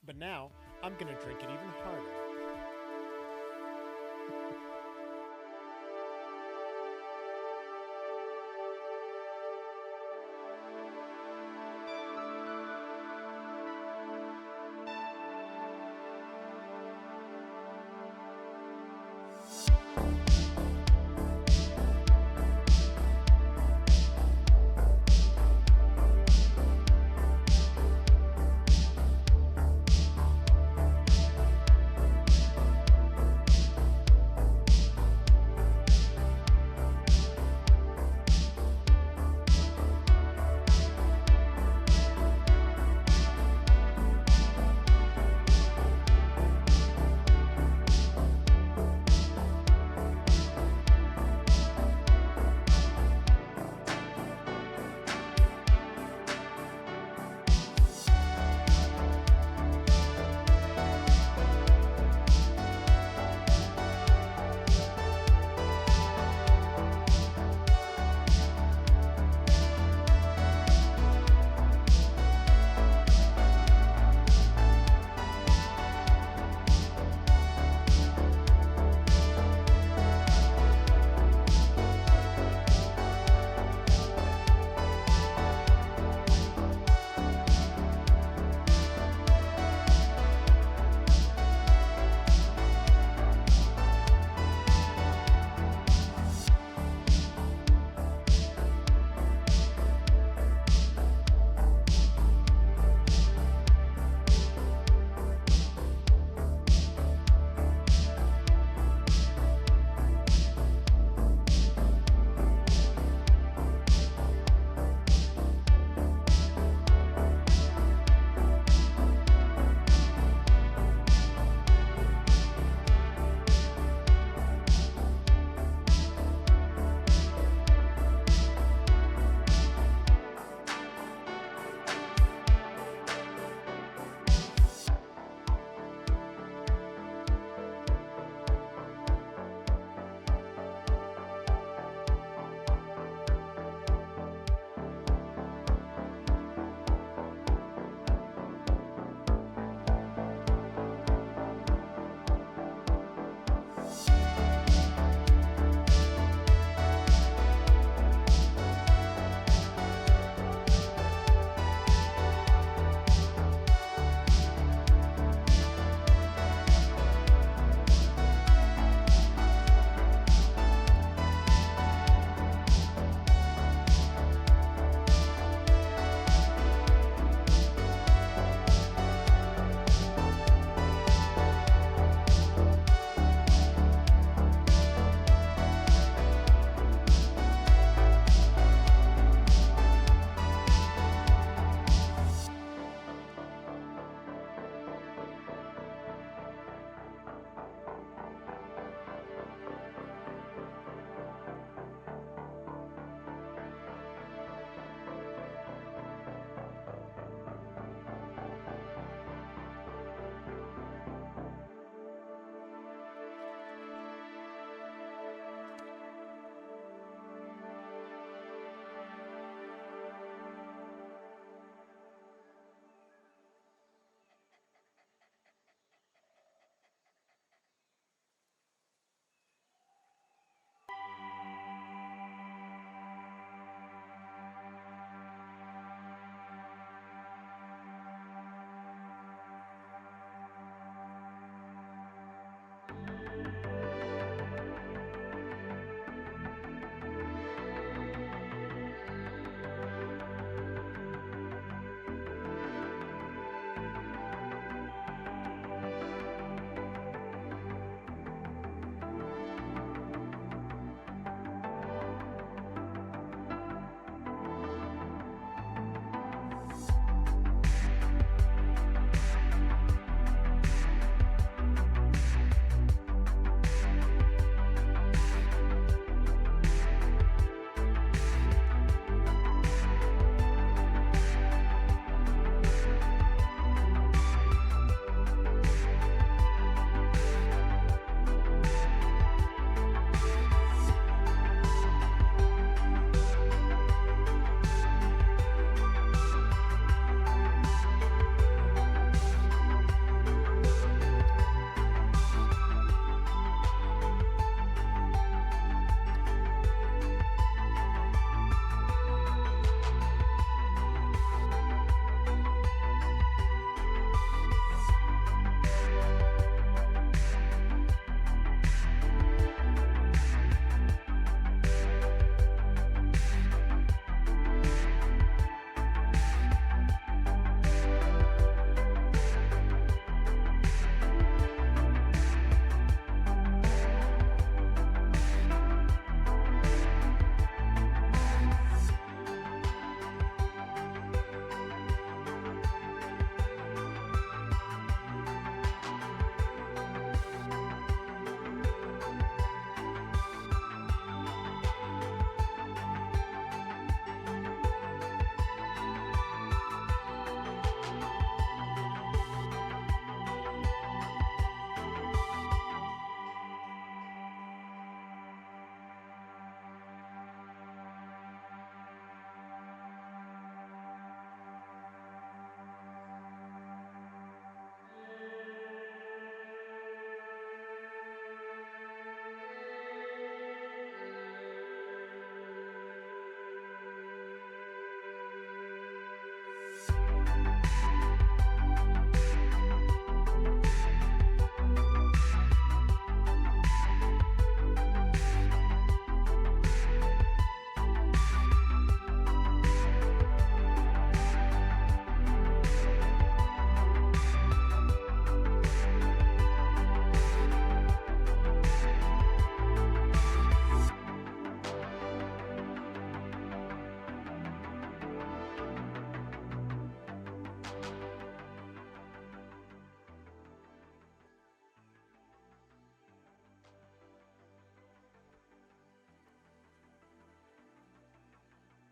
But now, I'm gonna drink it even harder.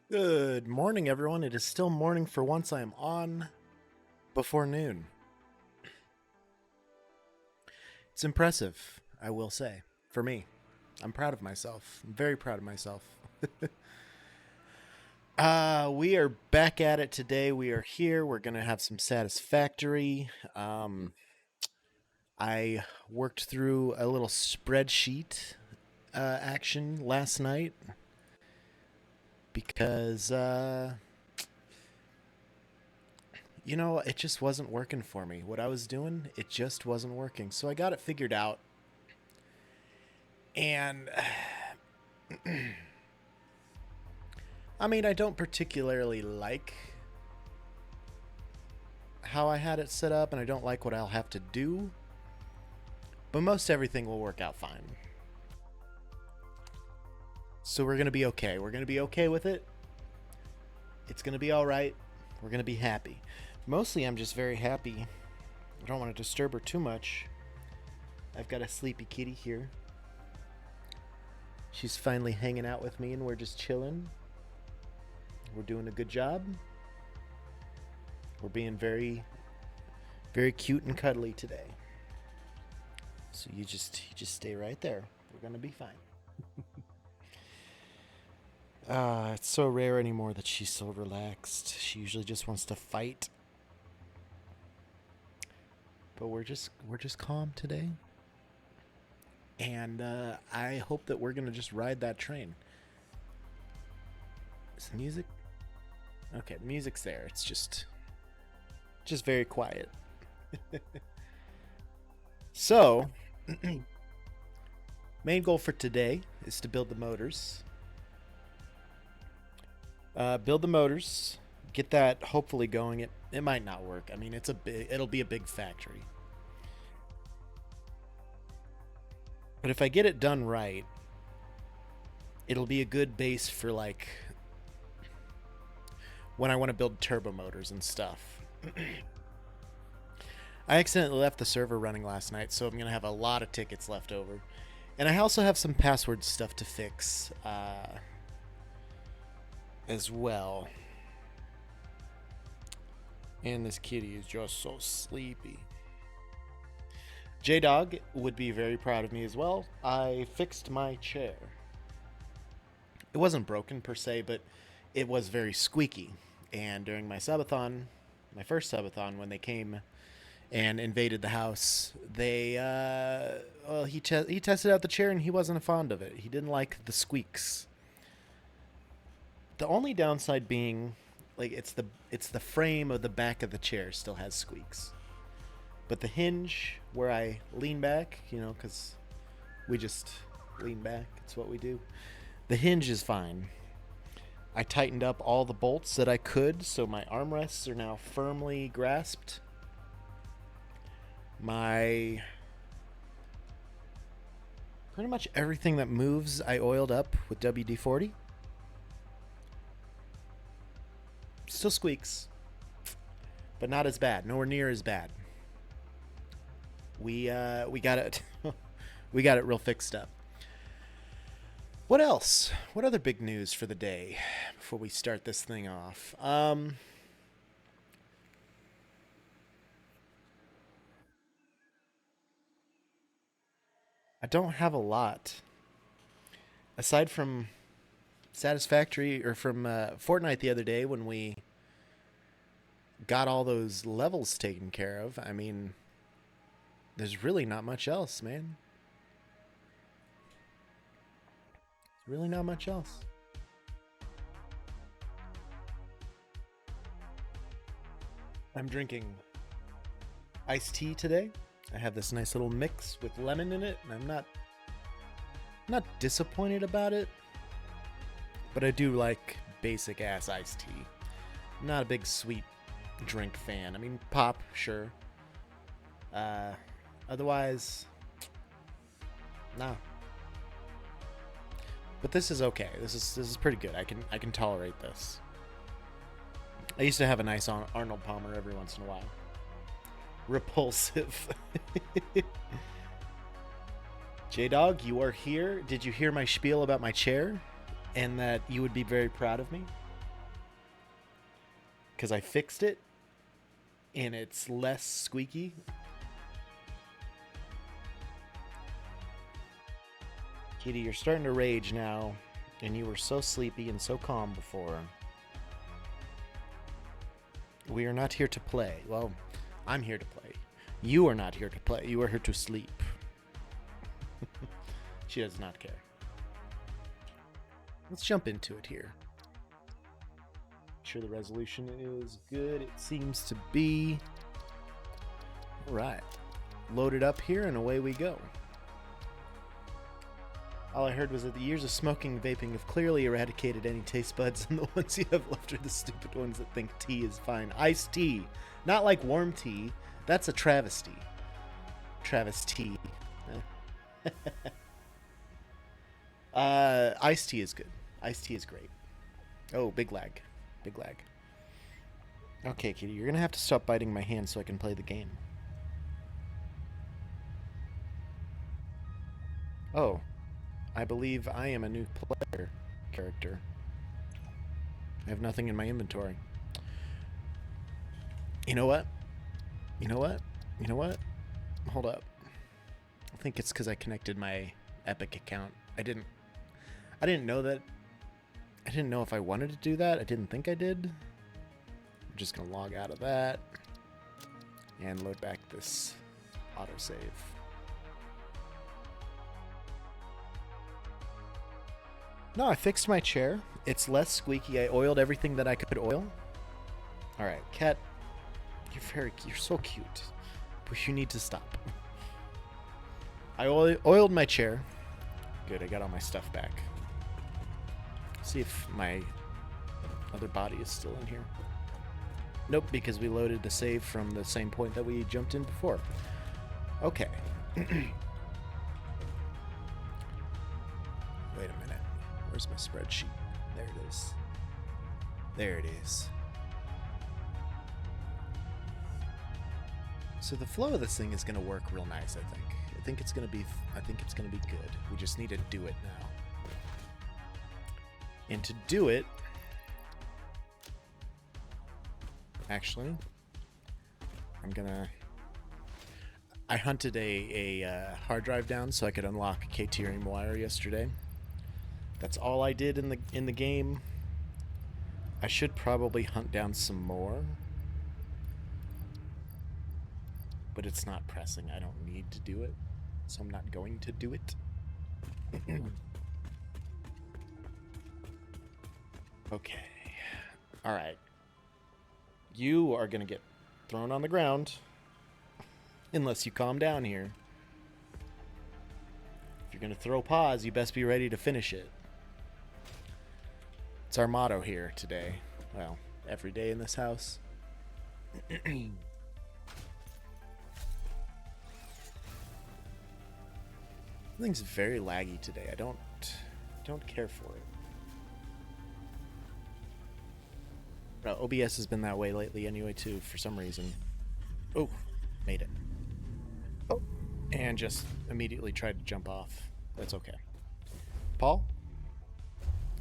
Good morning, everyone. It is still morning for once. I am on before noon. It's impressive, I will say, for me. I'm proud of myself. I'm very proud of myself. We are back at it today. We are here. We're going to have some satisfactory. I worked through a little spreadsheet action last night because it just wasn't working for me. What I was doing, it just wasn't working. So I got it figured out. And I mean, I don't particularly like how I had it set up, and I don't like what I'll have to do. But most everything will work out fine. So we're going to be okay. We're going to be okay with it. It's going to be all right. We're going to be happy. Mostly, I'm just very happy. I don't want to disturb her too much. I've got a sleepy kitty here. She's finally hanging out with me, and we're just chilling. We're doing a good job. We're being very, very cute and cuddly today. So you just stay right there. We're going to be fine. It's so rare anymore that she's so relaxed. She usually just wants to fight. But we're just calm today. And I hope that we're going to just ride that train. Is the music? Okay, the music's there. It's just very quiet. So, main goal for today is to build the motors. Get that hopefully going. It might not work. I mean, it'll be a big factory. But if I get it done right, it'll be a good base for like when I want to build turbo motors and stuff. I accidentally left the server running last night, so I'm going to have a lot of tickets left over. And I also have some password stuff to fix as well. And this kitty is just so sleepy. J-Dog would be very proud of me as well. I fixed my chair. It wasn't broken per se, but it was very squeaky. And during my subathon, my first subathon, when they came and invaded the house, he tested out the chair and he wasn't fond of it. He didn't like the squeaks. The only downside being, like, it's the frame of the back of the chair still has squeaks. But the hinge where I lean back, because we just lean back, it's what we do. The hinge is fine. I tightened up all the bolts that I could, so my armrests are now firmly grasped. Pretty much everything that moves I oiled up with WD-40. Still squeaks, but not as bad. Nowhere near as bad. We got it. We got it real fixed up. What else? What other big news for the day before we start this thing off? I don't have a lot. Aside from Satisfactory, or from Fortnite the other day when we got all those levels taken care of, I mean, there's really not much else, man. Really not much else. I'm drinking iced tea today. I have this nice little mix with lemon in it, and I'm not disappointed about it, but I do like basic ass iced tea. I'm not a big sweet drink fan. I mean, pop, sure. Otherwise, nah. But this is okay. This is pretty good. I can tolerate this. I used to have a nice Arnold Palmer every once in a while. Repulsive. J-Dog, you are here. Did you hear my spiel about my chair? And that you would be very proud of me? because I fixed it and it's less squeaky. Kitty, you're starting to rage now, and you were so sleepy and so calm before. We are not here to play. Well, I'm here to play. You are not here to play. You are here to sleep. She does not care. Let's jump into it here. Make sure the resolution is good. It seems to be. All right. Load it up here and away we go. All I heard was that the years of smoking and vaping have clearly eradicated any taste buds, and the ones you have left are the stupid ones that think tea is fine. Iced tea. Not like warm tea. That's a travesty. Travesty. Iced tea is good. Iced tea is great. Oh, big lag. Big lag. Okay, Kitty, you're gonna have to stop biting my hand so I can play the game. Oh. I believe I am a new player character. I have nothing in my inventory. You know what? You know what? You know what? Hold up. I think it's because I connected my Epic account. I didn't know that. I didn't know if I wanted to do that. I didn't think I did. I'm just gonna log out of that and load back this autosave. No, I fixed my chair. It's less squeaky. I oiled everything that I could oil. All right, cat, you're so cute, but you need to stop. I oiled my chair. Good, I got all my stuff back. See if my other body is still in here. Nope, because we loaded the save from the same point that we jumped in before. Okay. Wait a minute. Where's my spreadsheet? There it is. There it is. So the flow of this thing is going to work real nice, I think. I think it's going to be good. We just need to do it now. And to do it, actually, I hunted a hard drive down so I could unlock K-Tier Wire yesterday. That's all I did in the game. I should probably hunt down some more, but it's not pressing. I don't need to do it, so I'm not going to do it. Okay. All right. You are going to get thrown on the ground unless you calm down here. If you're going to throw paws, you best be ready to finish it. It's our motto here today. Well, every day in this house. Thing's very laggy today. I don't care for it. OBS has been that way lately anyway too, for some reason. Oh, made it. Oh, and just immediately tried to jump off. That's okay. Paul,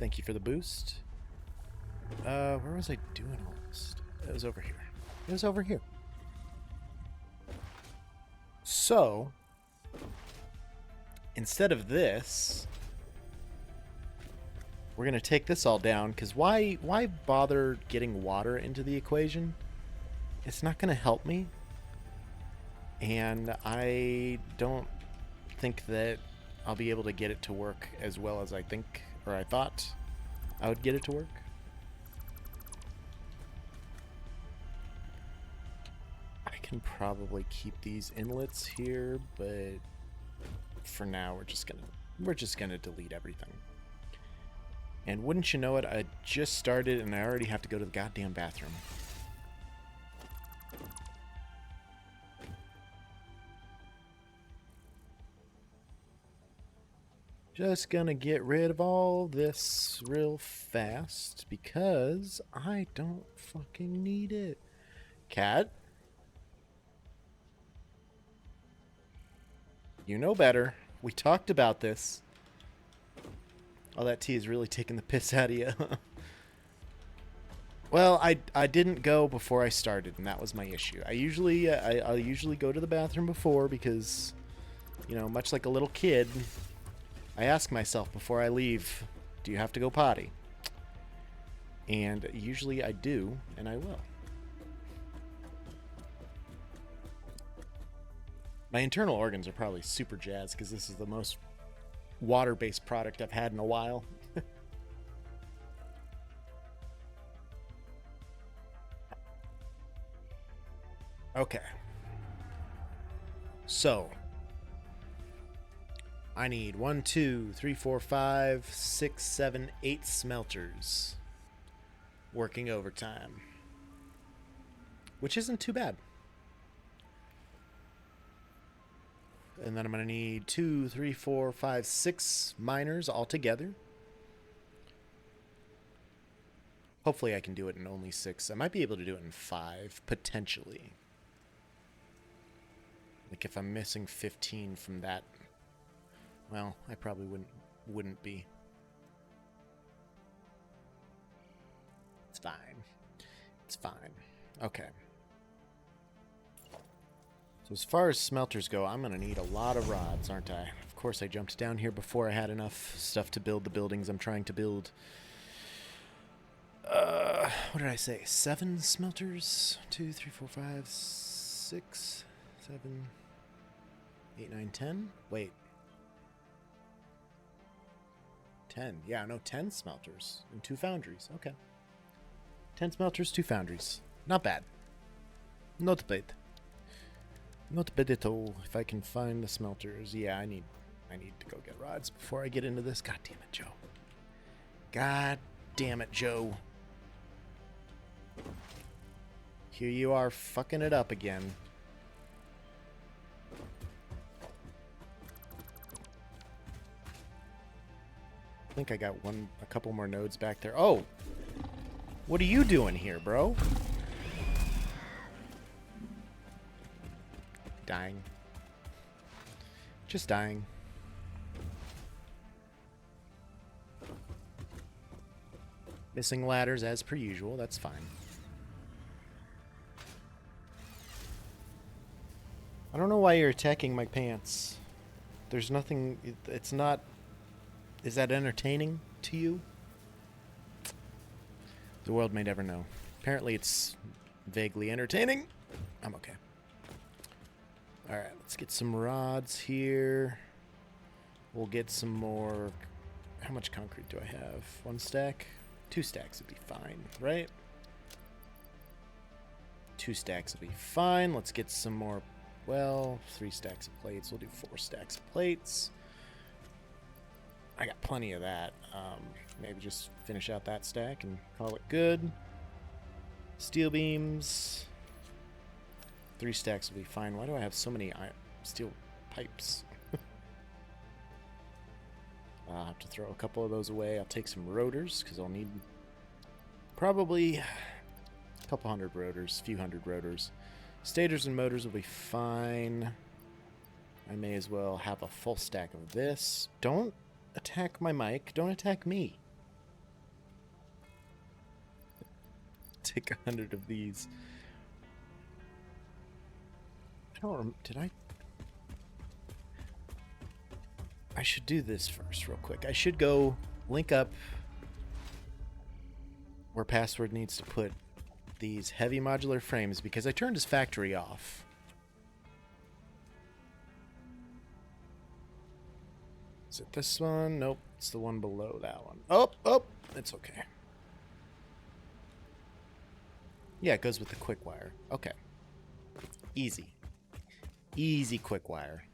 thank you for the boost. Where was I doing all this? It was over here. It was over here. So, instead of this, we're going to take this all down, because why bother getting water into the equation? It's not going to help me. And I don't think that I'll be able to get it to work as well as I think, or I thought I would get it to work. I can probably keep these inlets here, but for now we're just gonna delete everything. And wouldn't you know it, I just started and I already have to go to the goddamn bathroom. Just gonna get rid of all this real fast because I don't fucking need it. Cat? You know better. We talked about this. Oh, that tea is really taking the piss out of you. Well, I didn't go before I started, and that was my issue. I usually go to the bathroom before because, much like a little kid, I ask myself before I leave, do you have to go potty? And usually I do, and I will. My internal organs are probably super jazzed because this is the most water-based product I've had in a while. Okay. So, I need 1, 2, 3, 4, 5, 6, 7, 8 smelters working overtime, which isn't too bad. And then I'm going to need 2, 3, 4, 5, 6 miners all together. Hopefully I can do it in only 6. I might be able to do it in 5, potentially. Like if I'm missing 15 from that, well, I probably wouldn't be. It's fine. It's fine. Okay. So as far as smelters go, I'm going to need a lot of rods, aren't I? Of course, I jumped down here before I had enough stuff to build the buildings I'm trying to build. What did I say? 7 smelters? 2, 3, 4, 5, 6, 7, 8, 9, 10? Wait. 10. Yeah, no, 10 smelters and 2 foundries. Okay. 10 smelters, 2 foundries. Not bad. Not bad. Not bad at all. If I can find the smelters. Yeah, I need to go get rods before I get into this. God damn it, Joe. God damn it, Joe. Here you are fucking it up again. I think I got a couple more nodes back there. Oh! What are you doing here, bro? Dying. Just dying. Missing ladders as per usual. That's fine. I don't know why you're attacking my pants. There's nothing... It's not... Is that entertaining to you? The world may never know. Apparently it's vaguely entertaining. I'm okay. Alright, let's get some rods here. We'll get some more... How much concrete do I have? 1 stack? 2 stacks would be fine, right? 2 stacks will be fine. Let's get some more... Well, 3 stacks of plates. We'll do 4 stacks of plates. I got plenty of that. Maybe just finish out that stack and call it good. Steel beams. 3 stacks will be fine. Why do I have so many steel pipes? I'll have to throw a couple of those away. I'll take some rotors because I'll need probably a couple hundred rotors, few hundred rotors. Stators and motors will be fine. I may as well have a full stack of this. Don't attack my mic. Don't attack me. Take 100 of these. I don't did I should do this first real quick. I should go link up where Password needs to put these heavy modular frames because I turned his factory off. Is it this one? Nope. It's the one below that one. Oh, it's okay. Yeah, it goes with the quick wire. Okay. Easy. Easy quick wire.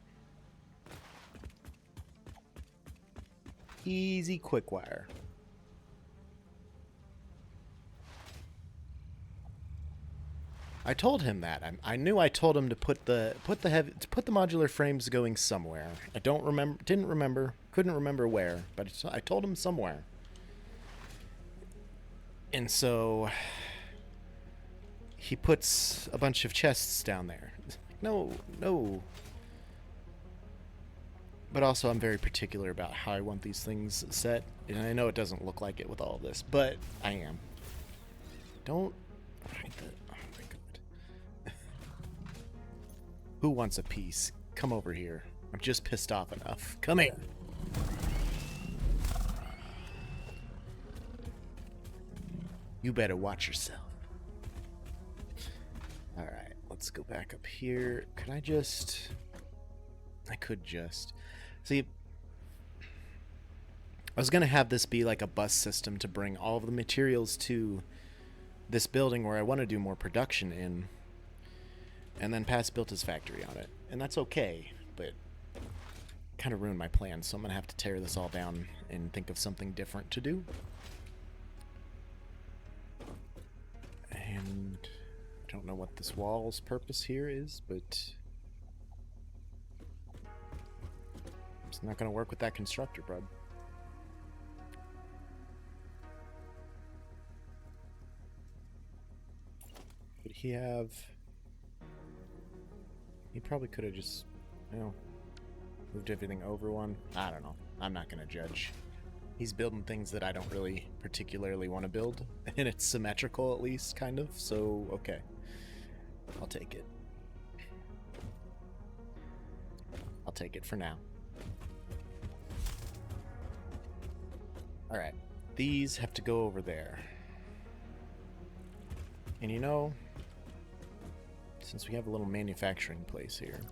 Easy quick wire. I told him that. I knew I told him to put the modular frames going somewhere. I didn't remember, couldn't remember where, but I told him somewhere. And so he puts a bunch of chests down there. No. But also I'm very particular about how I want these things set. And I know it doesn't look like it with all of this, but I am. Don't hide the... Oh my god. Who wants a piece? Come over here. I'm just pissed off enough. Come here. You better watch yourself. Alright, let's go back up here. Could I just... I could just... See, I was going to have this be like a bus system to bring all of the materials to this building where I want to do more production in. And then Pass built his factory on it. And that's okay, but kind of ruined my plan, so I'm going to have to tear this all down and think of something different to do. And I don't know what this wall's purpose here is, but it's not going to work with that constructor, bud. Would he have... He probably could have just, you know, moved everything over one. I don't know. I'm not going to judge. He's building things that I don't really particularly want to build, and it's symmetrical at least, kind of, so okay. I'll take it. I'll take it for now. Alright, these have to go over there. And you know, since we have a little manufacturing place here,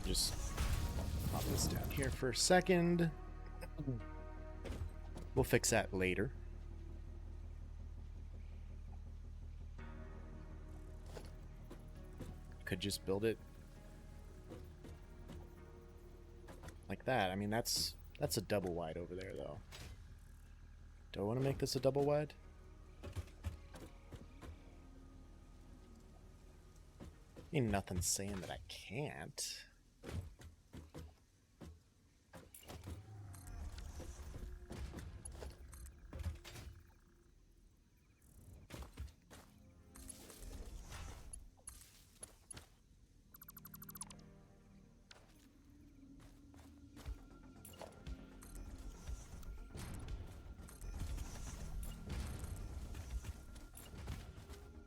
just pop this down here for a second. We'll fix that later. Could just build it like that. I mean, that's a double wide over there, though. Do I want to make this a double wide? Ain't nothing saying that I can't.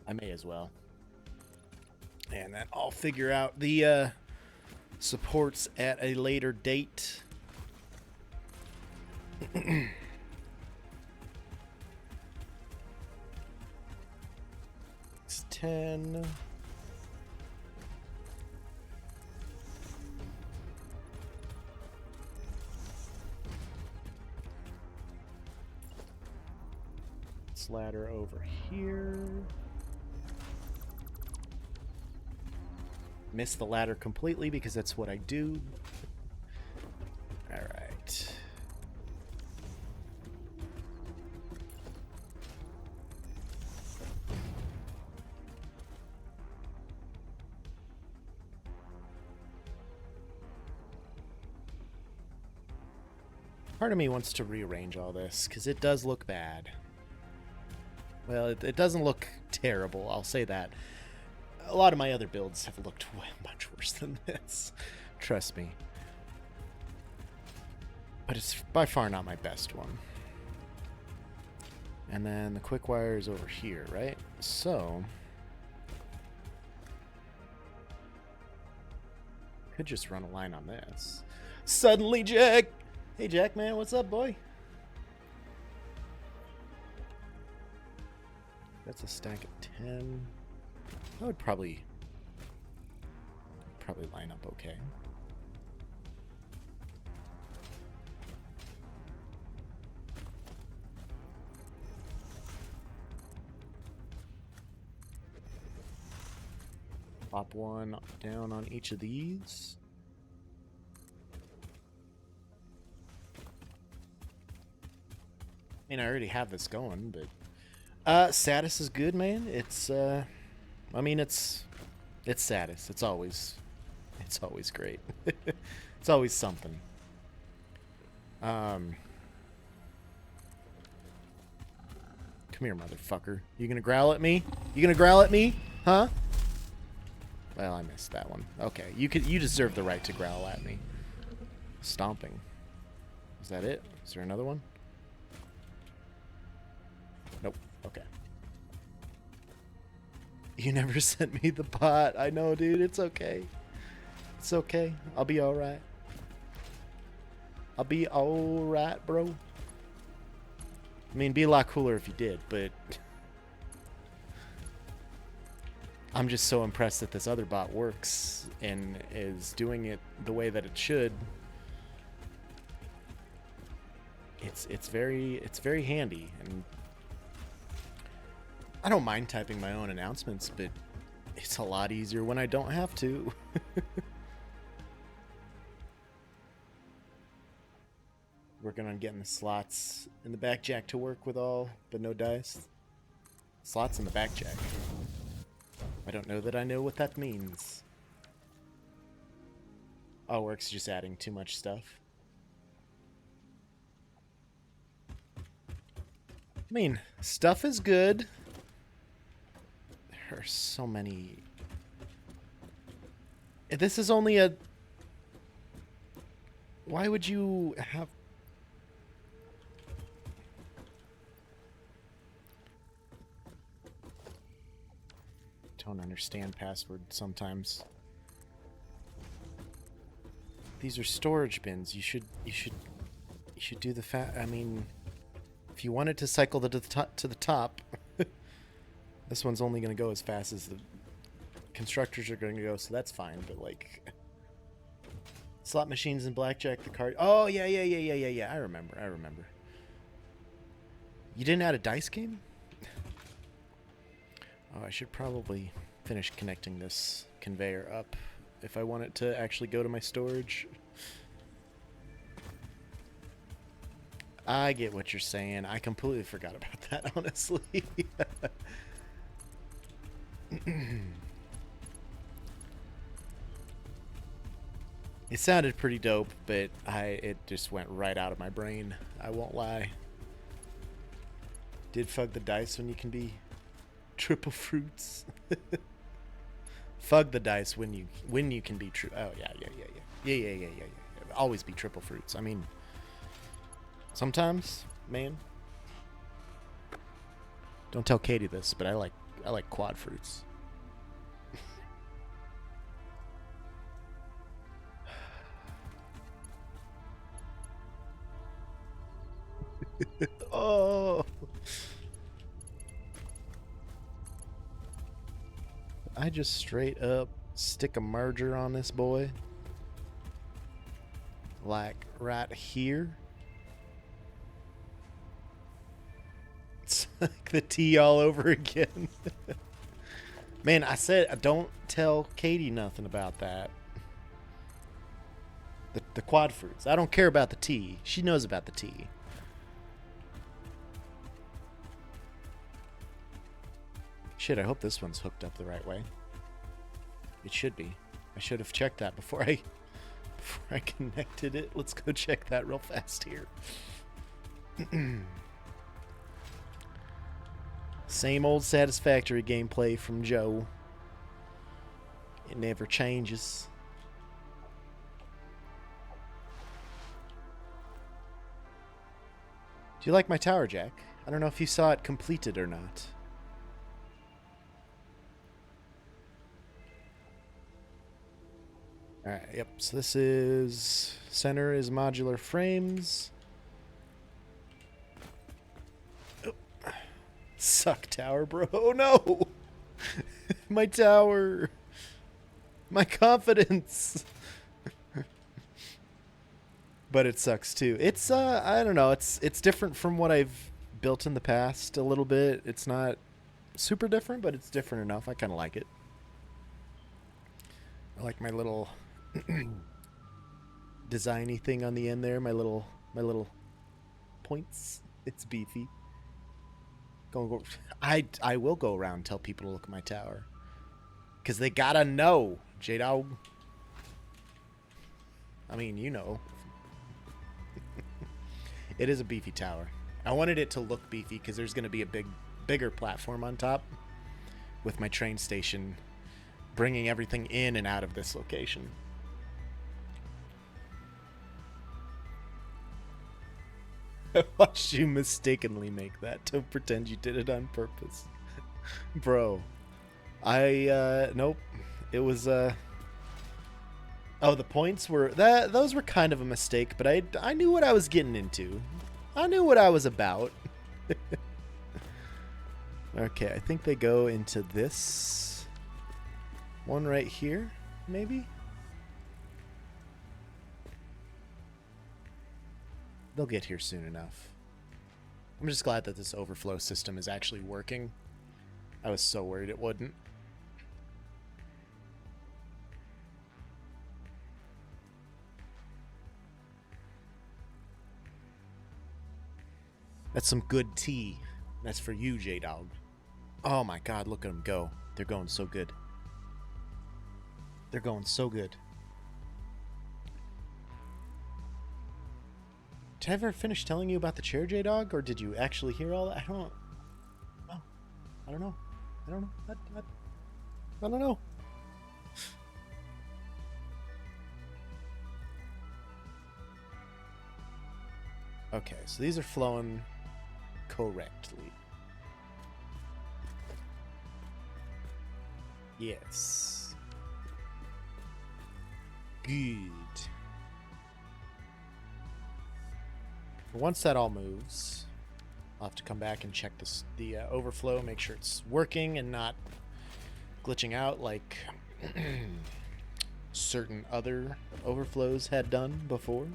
I may as well. And then I'll figure out the supports at a later date. It's 10. This ladder over here. Missed the ladder completely because that's what I do. Alright. Part of me wants to rearrange all this because it does look bad. Well, it doesn't look terrible, I'll say that. A lot of my other builds have looked much worse than this. Trust me. But it's by far not my best one. And then the quick wire is over here, right? So could just run a line on this. Suddenly, Jack! Hey, Jack, man, what's up, boy? That's a stack of 10. That would probably line up okay. Pop one down on each of these. I mean, I already have this going, but Satis is good, man. It's I mean, it's Satis. It's always great. It's always something. Come here, motherfucker. You gonna growl at me? You gonna growl at me? Huh? Well, I missed that one. Okay, you deserve the right to growl at me. Stomping. Is that it? Is there another one? Nope. Okay. You never sent me the pot. I know, dude. It's okay. It's okay. I'll be alright. I'll be alright, bro. I mean, it'd be a lot cooler if you did, but... I'm just so impressed that this other bot works and is doing it the way that it should. It's very handy, and I don't mind typing my own announcements, but it's a lot easier when I don't have to. Working on getting the slots in the back jack to work with all, but no dice. Slots in the back jack. I don't know that I know what that means. Oh, works just adding too much stuff. I mean, stuff is good. There are so many. This is only a... Why would you have... Don't understand password sometimes. These are storage bins. You should do the I mean, if you wanted to cycle to the top, this one's only going to go as fast as the constructors are going to go, so that's fine. But like, slot machines and blackjack, the card. Oh yeah. I remember. You didn't add a dice game? Oh, I should probably finish connecting this conveyor up if I want it to actually go to my storage. I get what you're saying. I completely forgot about that, honestly. It sounded pretty dope, but it just went right out of my brain. I won't lie. Did fug the dice when you can be triple fruits. Fug the dice when you can be true. Oh yeah. Always be triple fruits. I mean, sometimes, man. Don't tell Katie this, but I like quad fruits. Oh. I just straight up stick a merger on this boy. Like right here. It's like the T all over again. Man, I said don't tell Katie nothing about that. The quad fruits. I don't care about the T. She knows about the T. Shit, I hope this one's hooked up the right way. It should be. I should have checked that before I connected it. Let's go check that real fast here. Same old satisfactory gameplay from Joe. It never changes. Do you like my tower, Jack? I don't know if you saw it completed or not. Alright, yep, so this is... Center is modular frames. Oh. Suck tower, bro. Oh, no! My tower! My confidence! But it sucks, too. It's, I don't know, it's different from what I've built in the past a little bit. It's not super different, but it's different enough. I kind of like it. I like my little... designy thing on the end there, my little points. It's beefy. Go. I will go around and tell people to look at my tower, cause they gotta know, J-Dog. I mean, you know. It is a beefy tower. I wanted it to look beefy because there's gonna be a big bigger platform on top with my train station, bringing everything in and out of this location. I watched you mistakenly make that. Don't pretend you did it on purpose. Bro. Nope. It was, Oh, the points were... Those were kind of a mistake, but I knew what I was getting into. I knew what I was about. Okay, I think they go into this one right here, maybe? They'll get here soon enough. I'm just glad that this overflow system is actually working. I was so worried it wouldn't. That's some good tea. That's for you, J-Dog. Oh my god, look at them go. They're going so good. They're going so good. Did I ever finish telling you about the chair, J-Dog? Or did you actually hear all that? I don't know. I don't know. I don't know. I don't know. Okay, so these are flowing correctly. Yes. Good. Once that all moves, I'll have to come back and check the overflow, make sure it's working and not glitching out like certain other overflows had done before.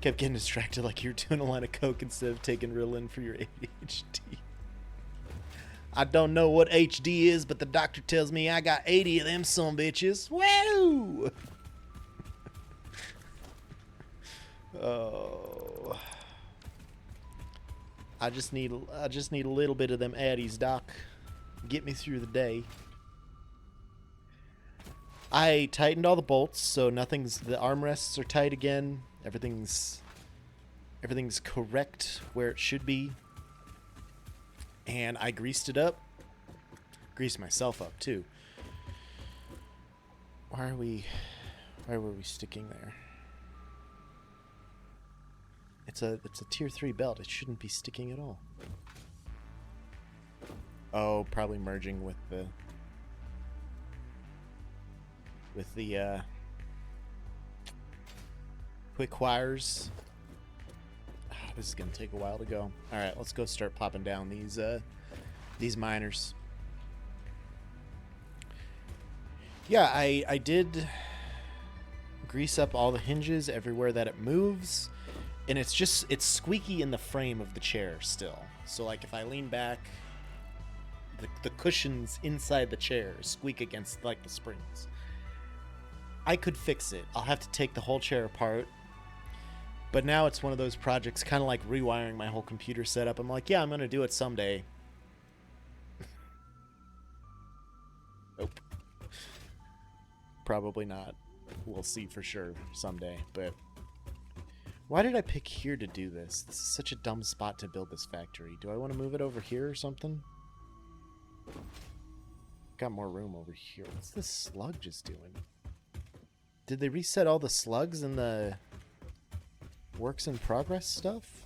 Kept getting distracted like you're doing a line of coke instead of taking Ritalin for your ADHD. I don't know what HD is, but the doctor tells me I got 80 of them some bitches. Woo! Oh. I just need a little bit of them addies, doc. Get me through the day. I tightened all the bolts, so the armrests are tight again. Everything's correct where it should be. And I greased it up. Greased myself up too. Why were we sticking there? It's a tier 3 belt. It shouldn't be sticking at all. Oh, probably merging with the quick wires. This is gonna take a while to go. All right, let's go start popping down these miners. Yeah, I did grease up all the hinges everywhere that it moves, and it's squeaky in the frame of the chair still. So like if I lean back, the cushions inside the chair squeak against like the springs. I could fix it. I'll have to take the whole chair apart. But now it's one of those projects, kind of like rewiring my whole computer setup. I'm like, yeah, I'm going to do it someday. Nope. Probably not. We'll see for sure someday. But why did I pick here to do this? This is such a dumb spot to build this factory. Do I want to move it over here or something? Got more room over here. What's this slug just doing? Did they reset all the slugs in the works in progress stuff?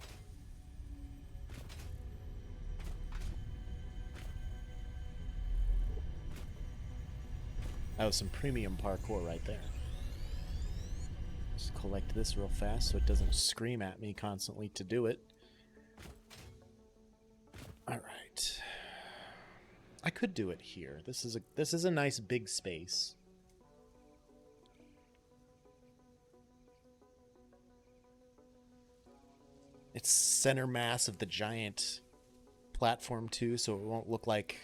That was some premium parkour right there. Just collect this real fast so it doesn't scream at me constantly to do it. Alright. I could do it here. This is a nice big space. It's center mass of the giant platform too, so it won't look like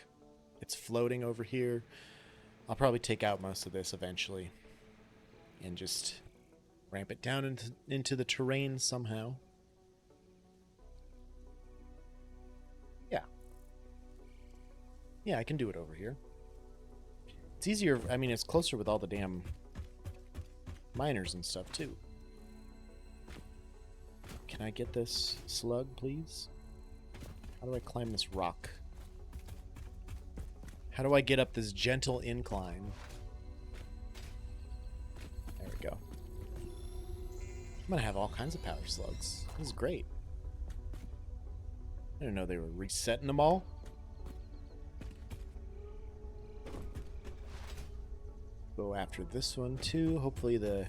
it's floating over here. I'll probably take out most of this eventually and just ramp it down into the terrain somehow. Yeah, I can do it over here. It's easier, I mean, it's closer with all the damn miners and stuff too. Can I get this slug, please? How do I climb this rock? How do I get up this gentle incline? There we go. I'm gonna have all kinds of power slugs. This is great. I didn't know they were resetting them all. Go after this one too. Hopefully the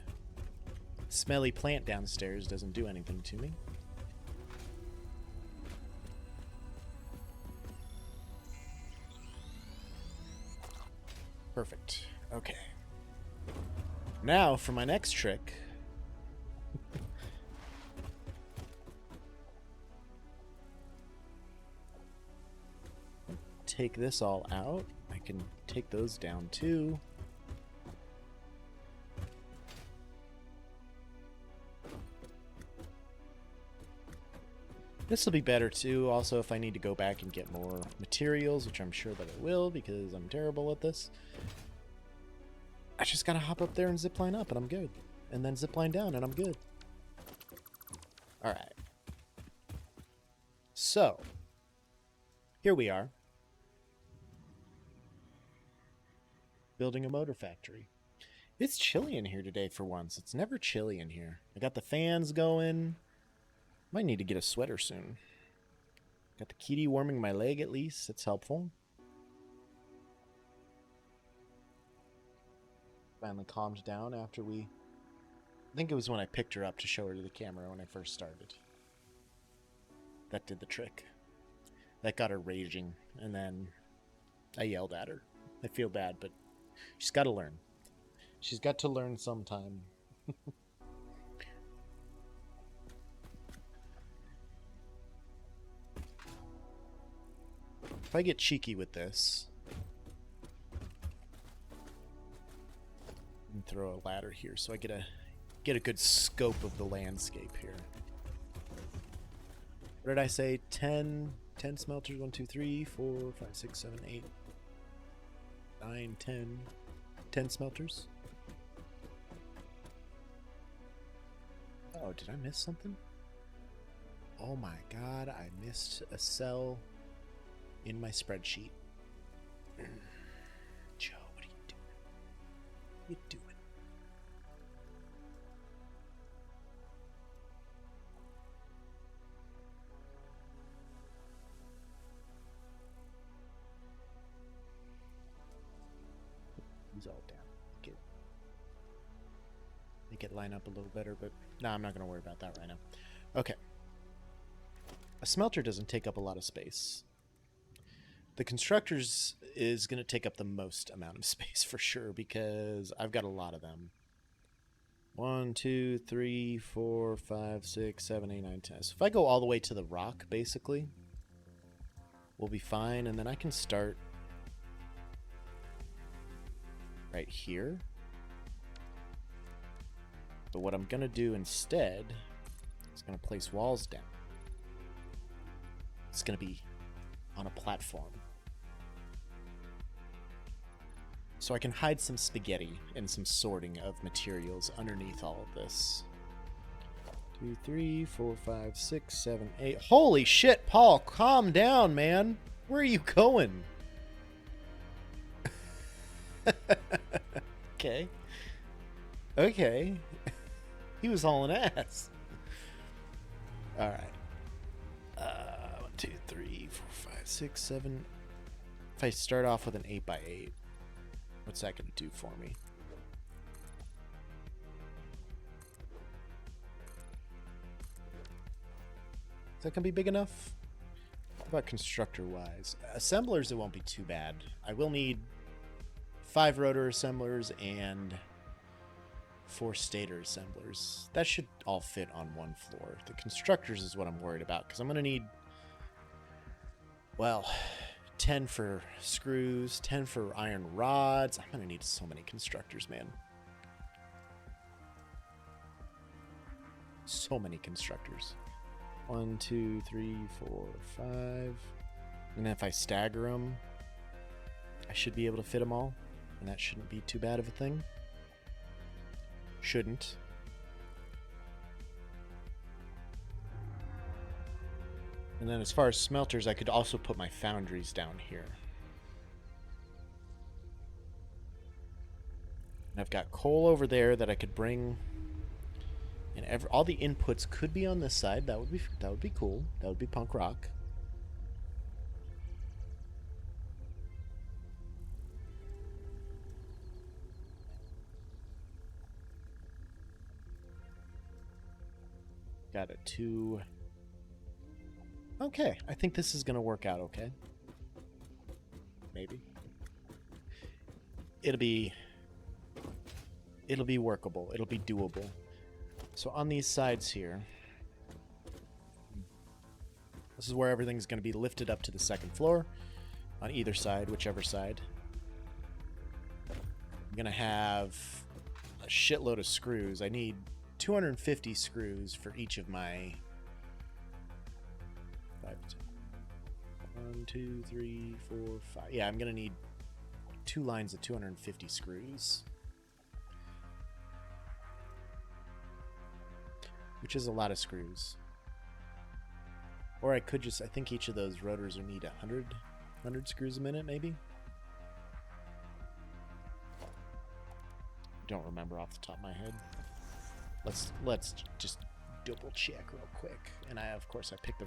smelly plant downstairs doesn't do anything to me. Perfect. Okay. Now for my next trick. Take this all out. I can take those down too. This will be better too, also if I need to go back and get more materials, which I'm sure that I will because I'm terrible at this. I just gotta hop up there and zipline up and I'm good. And then zipline down and I'm good. Alright. So, here we are. Building a motor factory. It's chilly in here today for once. It's never chilly in here. I got the fans going. Might need to get a sweater soon. Got the kitty warming my leg at least. It's helpful. Finally calmed down after we... I think it was when I picked her up to show her to the camera when I first started. That did the trick. That got her raging. And then I yelled at her. I feel bad, but she's got to learn. She's got to learn sometime. If I get cheeky with this and throw a ladder here so I get a good scope of the landscape here. What did I say? 10 smelters. 1, 2, 3, 4, 5, 6, 7, 8, 9, 10 smelters. Oh, did I miss something? Oh my god, I missed a cell in my spreadsheet. Joe, what are you doing? What are you doing? He's all down. Make it line up a little better, but no, I'm not going to worry about that right now. Okay. A smelter doesn't take up a lot of space. The constructors is going to take up the most amount of space for sure because I've got a lot of them. 1, 2, 3, 4, 5, 6, 7, 8, 9, 10. So if I go all the way to the rock, basically, we'll be fine. And then I can start right here. But what I'm going to do instead is going to place walls down. It's going to be on a platform. So I can hide some spaghetti and some sorting of materials underneath all of this. 2, 3, 4, 5, 6, 7, 8. Holy shit, Paul, calm down, man. Where are you going? Okay. Okay. He was hauling ass. Alright. 1, 2, 3, 4, 5, 6, 7. If I start off with an 8x8, what's that going to do for me? Is that going to be big enough? How about constructor-wise? Assemblers, it won't be too bad. I will need 5 rotor assemblers and 4 stator assemblers. That should all fit on one floor. The constructors is what I'm worried about, because I'm going to need, well, 10 for screws, 10 for iron rods. I'm going to need so many constructors, man. So many constructors. 1, 2, 3, 4, 5. And then if I stagger them, I should be able to fit them all. And that shouldn't be too bad of a thing. Shouldn't. And then as far as smelters, I could also put my foundries down here. And I've got coal over there that I could bring, and all the inputs could be on this side. That would be cool. That would be punk rock. Got a 2. Okay, I think this is gonna work out okay. Maybe. It'll be workable. It'll be doable. So on these sides here, this is where everything's going to be lifted up to the second floor on either side, whichever side. I'm going to have a shitload of screws. I need 250 screws for each of my 1, 2, 3, 4, 5. Yeah, I'm going to need 2 lines of 250 screws. Which is a lot of screws. Or I could just, I think each of those rotors will need 100 screws a minute, maybe? Don't remember off the top of my head. Let's just double check real quick. And of course I picked the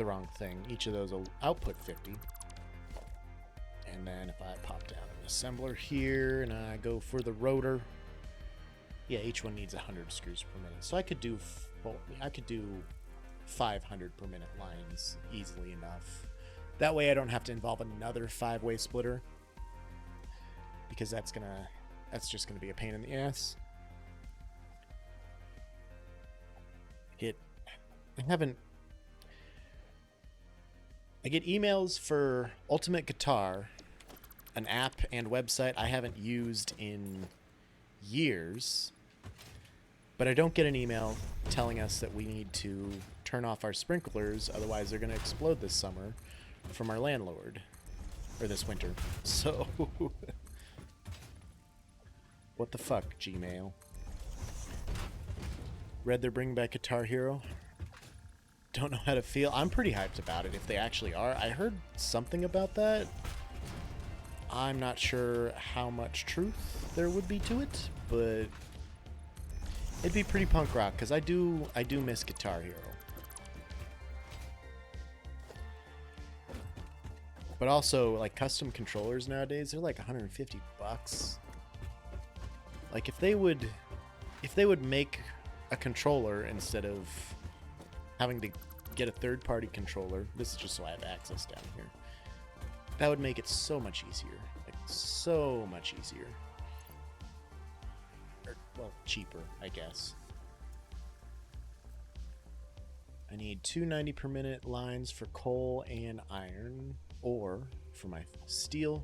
wrong thing. Each of those will output 50. And then if I pop down an assembler here and I go for the rotor, yeah, each one needs 100 screws per minute. So I could do 500 per minute lines easily enough. That way I don't have to involve another 5-way splitter, because that's just gonna be a pain in the ass. I get emails for Ultimate Guitar, an app and website I haven't used in years. But I don't get an email telling us that we need to turn off our sprinklers, otherwise they're going to explode this summer from our landlord. Or this winter. So, what the fuck, Gmail? Read they're bringing back Guitar Hero. Don't know how to feel. I'm pretty hyped about it, if they actually are. I heard something about that. I'm not sure how much truth there would be to it, but it'd be pretty punk rock, because I do miss Guitar Hero. But also, like, custom controllers nowadays, they're like $150. Like, if they would make a controller instead of having to get a third-party controller, this is just so I have access down here, that would make it so much easier. Like, so much easier. Well, cheaper, I guess. I need 290 per minute lines for coal and iron ore for my steel.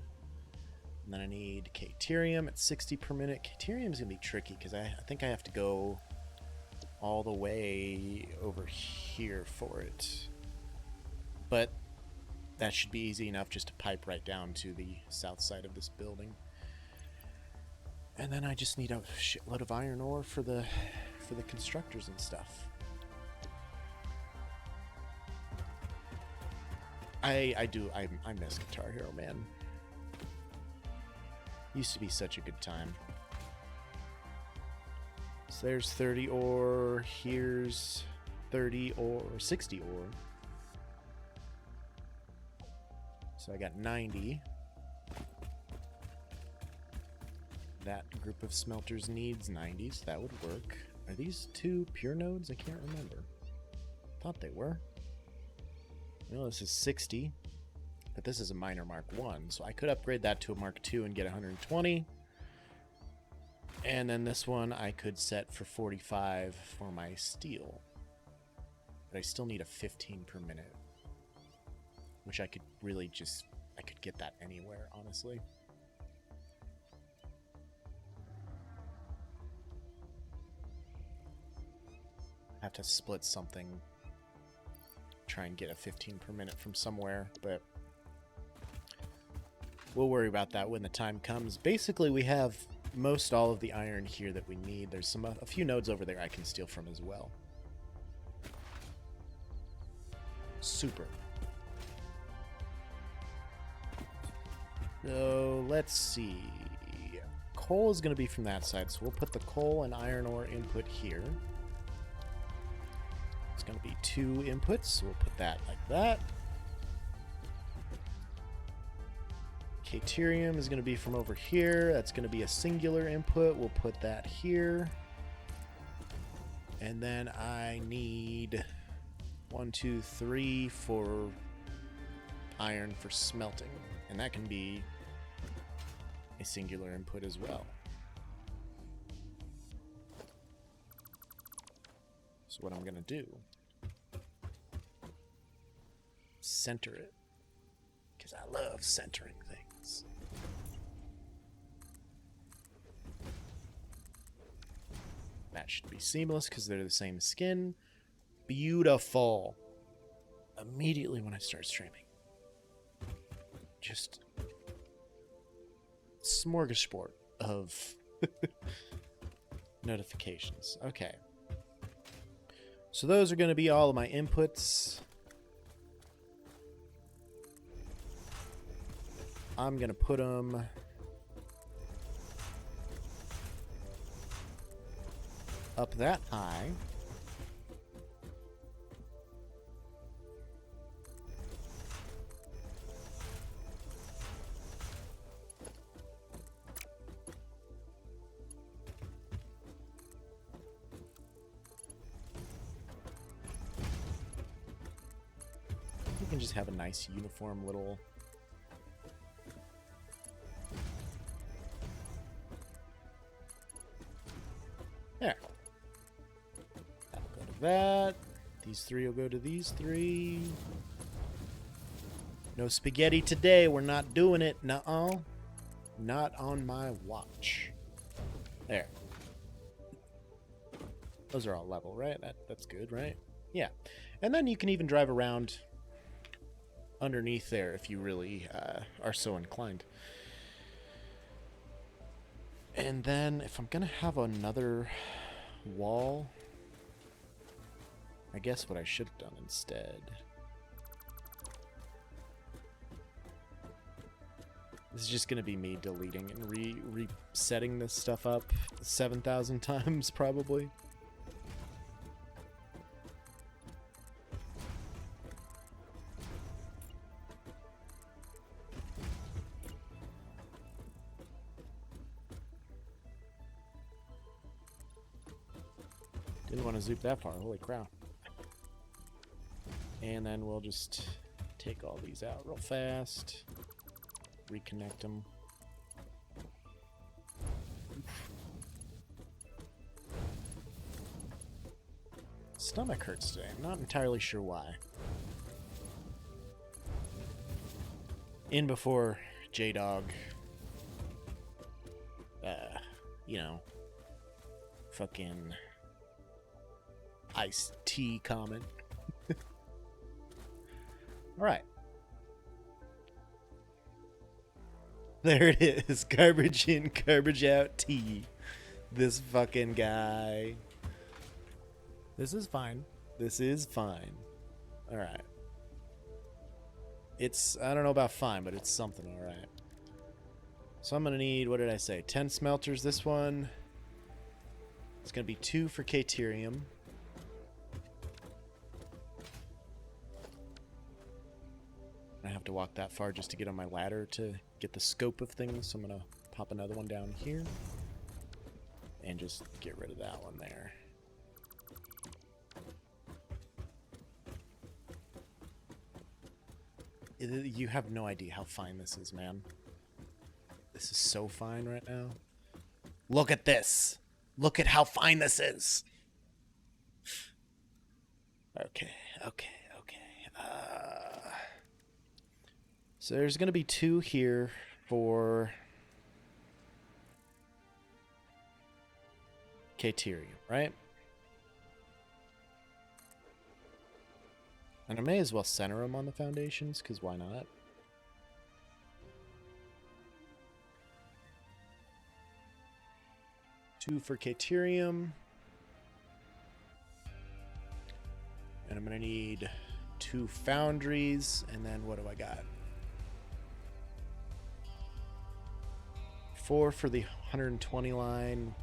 And then I need Caterium at 60 per minute. Caterium's gonna be tricky because I think I have to go all the way over here for it. But that should be easy enough just to pipe right down to the south side of this building. And then I just need a shitload of iron ore for the constructors and stuff. I miss Guitar Hero, man. Used to be such a good time. So there's 30 ore, here's 30 ore, 60 ore. So I got 90. That group of smelters needs 90, so that would work. Are these 2 pure nodes? I can't remember. Thought they were. No, this is 60, but this is a minor Mark 1, so I could upgrade that to a Mark 2 and get 120. And then this one I could set for 45 for my steel. But I still need a 15 per minute, which I could really just, I could get that anywhere, honestly. I have to split something, try and get a 15 per minute from somewhere, but we'll worry about that when the time comes. Basically, we have most all of the iron here that we need. There's a few nodes over there I can steal from as well. Super. So let's see. coal is going to be from that side, so we'll put the coal and iron ore input here. It's going to be 2 inputs, so we'll put that like that. Caterium is going to be from over here. That's going to be a singular input. We'll put that here. And then I need 1, 2, 3 for iron for smelting. And that can be a singular input as well. So what I'm going to do, center it, because I love centering things. That should be seamless because they're the same skin. Beautiful. Immediately when I start streaming, just smorgasbord of notifications. Okay. So those are going to be all of my inputs. I'm going to put them up that high. You can just have a nice uniform little there. That'll go to that. These 3 will go to these 3. No spaghetti today. We're not doing it. Nuh-uh. Not on my watch. There. Those are all level, right? That's good, right? Yeah. And then you can even drive around underneath there if you really are so inclined. And then if I'm going to have another wall, I guess what I should have done instead. This is just going to be me deleting and resetting this stuff up 7,000 times probably. Didn't want to zoom that far. Holy crap. And then we'll just take all these out real fast. Reconnect them. Stomach hurts today. I'm not entirely sure why. In before J-Dog, you know, fucking iced tea comment. Alright. There it is. Garbage in, garbage out tea. This fucking guy. This is fine. This is fine. Alright. It's, I don't know about fine, but it's something, alright. So I'm gonna need, what did I say? 10 smelters, this one. It's gonna be 2 for Caterium. I have to walk that far just to get on my ladder to get the scope of things, so I'm gonna pop another one down here and just get rid of that one there. You have no idea how fine this is, man. This is so fine right now. Look at this. Look at how fine this is. Okay. So there's going to be 2 here for Caterium, right? And I may as well center them on the foundations, because why not? Two for Caterium. And I'm going to need 2 foundries, and then what do I got? 4 for the 120 line,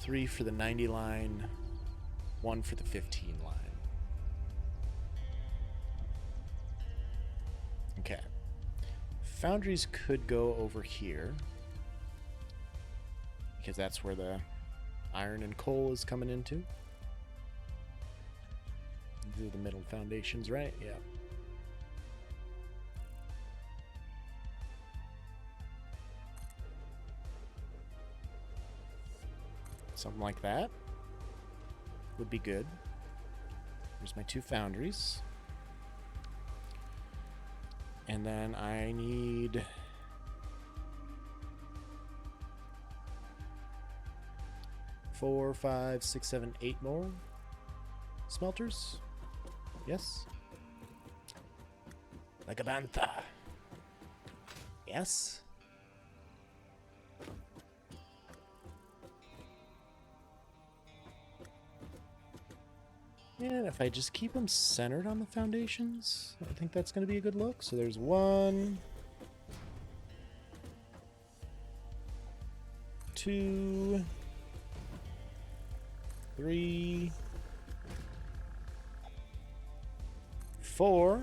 3 for the 90 line, 1 for the 15 line. Okay. Foundries could go over here, because that's where the iron and coal is coming into. Do the middle foundations, right? Yeah. Something like that would be good. Here's my 2 foundries. And then I need 4, 5, 6, 7, 8 more smelters. Yes. Like a bantha. Yes. And if I just keep them centered on the foundations, I think that's going to be a good look. So there's 1, 2, 3, 4,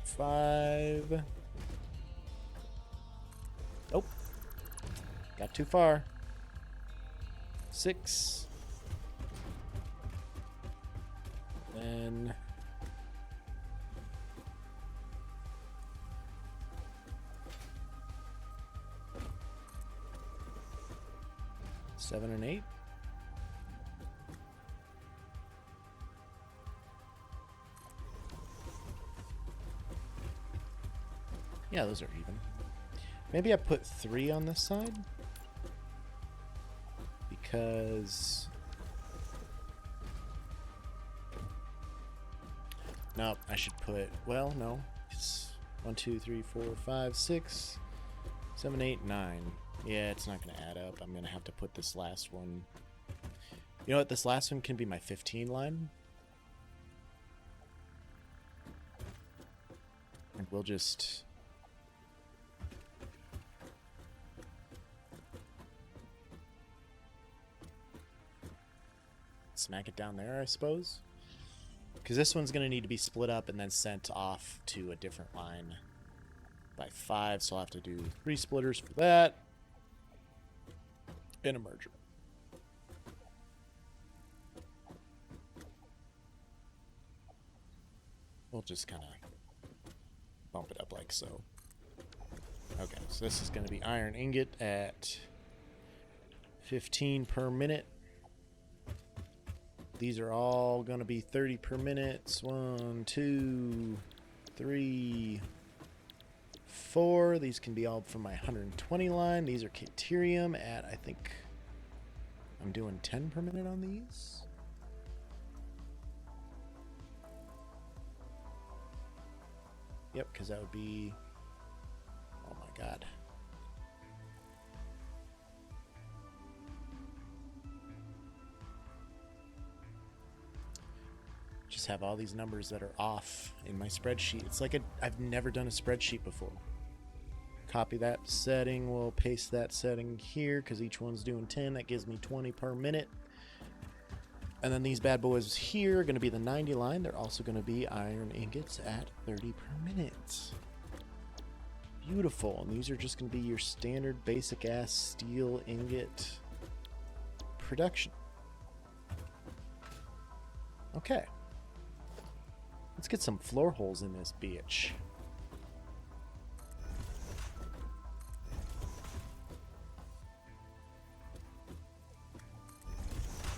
5. Oh, got too far. 6. Then 7 and 8. Yeah, those are even. Maybe I put 3 on this side because no, I should put, well, no, it's 1, 2, 3, 4, 5, 6, 7, 8, 9. Yeah, it's not going to add up. I'm going to have to put this last one. You know what? This last one can be my 15 line. And we'll just smack it down there, I suppose. Because this one's going to need to be split up and then sent off to a different line by 5. So I'll have to do 3 splitters for that. And a merger. We'll just kind of bump it up like so. Okay, so this is going to be iron ingot at 15 per minute. These are all going to be 30 per minute. 1, 2, 3, 4. These can be all from my 120 line. These are Caterium at, I think, I'm doing 10 per minute on these. Yep, because that would be, oh my god. Just have all these numbers that are off in my spreadsheet. It's like I've never done a spreadsheet before. Copy that setting. We'll paste that setting here because each one's doing 10. That gives me 20 per minute. And then these bad boys here are going to be the 90 line. They're also going to be iron ingots at 30 per minute. Beautiful. And these are just going to be your standard basic ass steel ingot production. Okay. Let's get some floor holes in this bitch.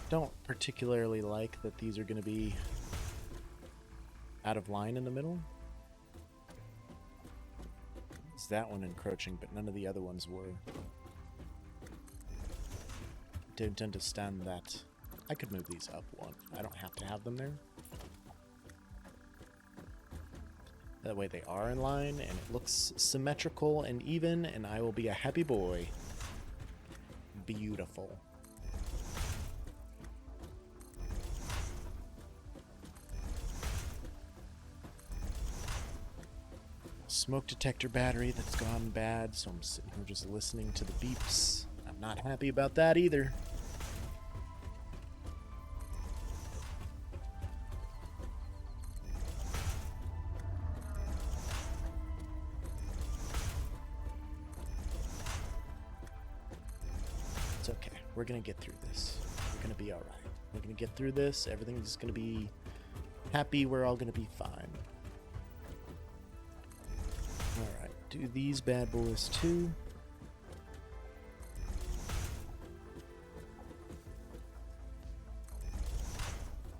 Don't particularly like that these are going to be out of line in the middle. It's that one encroaching, but none of the other ones were. Don't understand that. I could move these up one. I don't have to have them there. That way they are in line, and it looks symmetrical and even, and I will be a happy boy. Beautiful. smoke detector battery that's gone bad, so I'm sitting here just listening to the beeps. I'm not happy about that either. It's okay. We're gonna get through this. We're gonna be alright. We're gonna get through this. Everything's gonna be happy. We're all gonna be fine. Alright, do these bad boys too.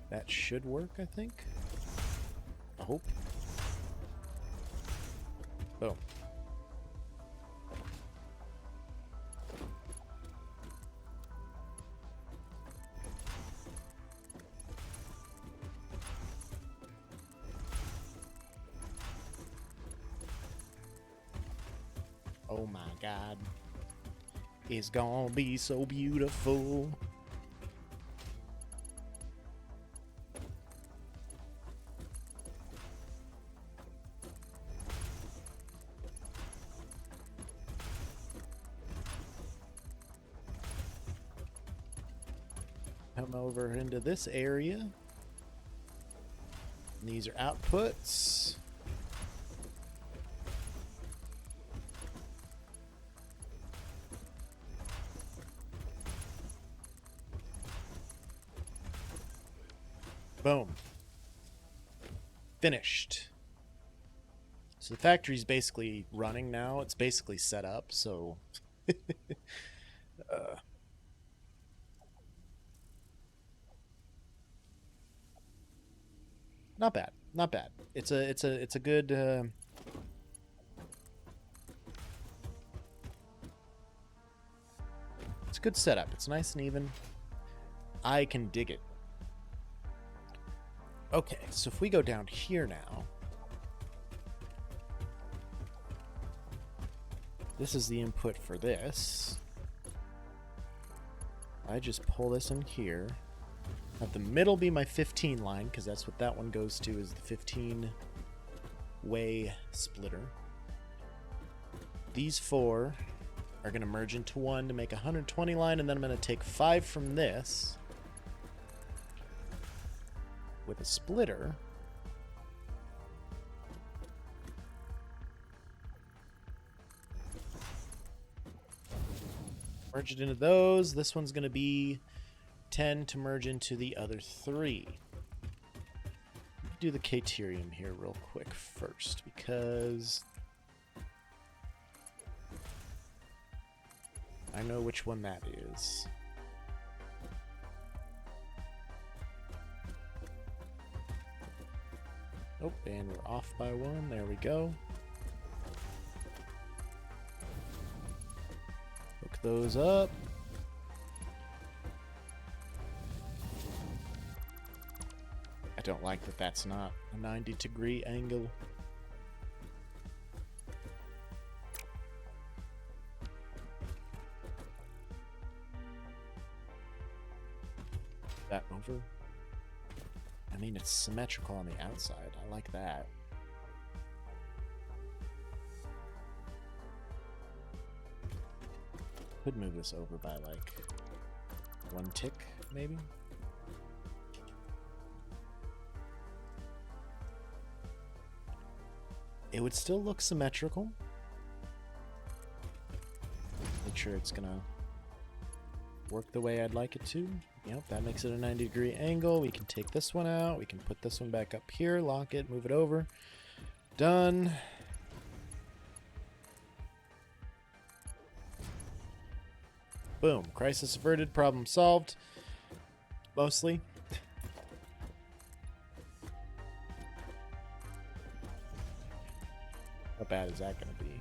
That should work, I think. I hope. Boom. Oh my god. It's gonna be so beautiful. Come over into this area. And these are outputs. Boom. Finished. So the factory's basically running now. It's basically set up, so not bad. Not bad. It's a good it's a good setup. It's nice and even. I can dig it. Okay, so if we go down here now, this is the input for this. I just pull this in here. Have the middle be my 15 line, because that's what that one goes to, is the 15-way splitter. These four are going to merge into one to make a 120 line, and then I'm going to take 5 from this with a splitter. Merge it into those. This one's going to be 10 to merge into the other 3. Do the Caterium here real quick first, because I know which one that is. Oh, and we're off by 1. There we go. Hook those up. I don't like that that's not a 90-degree angle. That over. I mean, it's symmetrical on the outside. I like that. Could move this over by like 1 tick, maybe. It would still look symmetrical. Make sure it's gonna work the way I'd like it to. Yep, that makes it a 90-degree angle. We can take this one out. We can put this one back up here, lock it, move it over. Done. Boom. Crisis averted. Problem solved. Mostly. How bad is that going to be?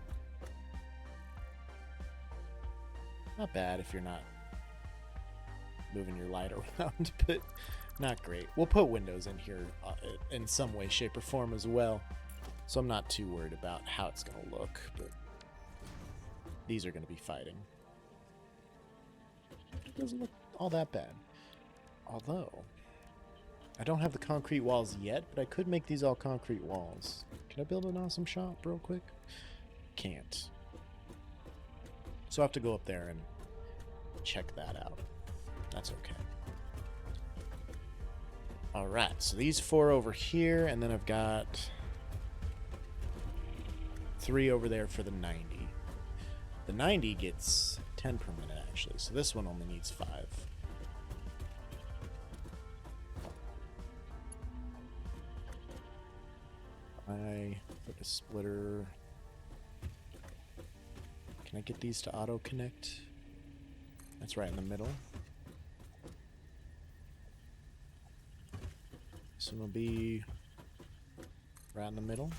Not bad if you're not moving your light around, but not great. We'll put windows in here in some way, shape, or form as well, so I'm not too worried about how it's going to look, but these are going to be fighting. It doesn't look all that bad. Although, I don't have the concrete walls yet, but I could make these all concrete walls. Can I build an awesome shop real quick? Can't. So I have to go up there and check that out. That's okay. Alright, so these 4 over here, and then I've got 3 over there for the 90. The 90 gets 10 per minute, actually, so this one only needs 5. I put a splitter. Can I get these to auto connect? That's right in the middle. This one will be right in the middle.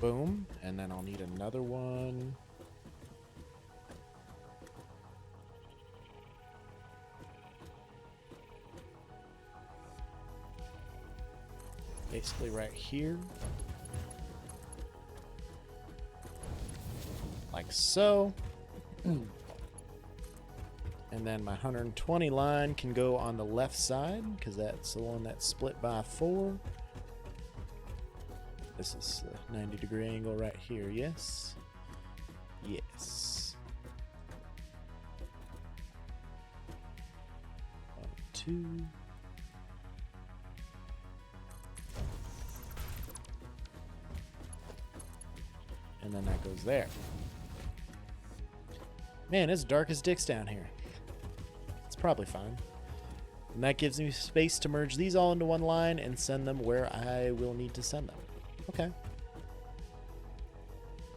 Boom. And then I'll need another one. Basically right here. Like so. And then my 120 line can go on the left side, because that's the one that's split by 4. This is a 90-degree angle right here, yes? Yes. 1, 2. And then that goes there. Man, it's dark as dicks down here. It's probably fine. And that gives me space to merge these all into one line and send them where I will need to send them. Okay.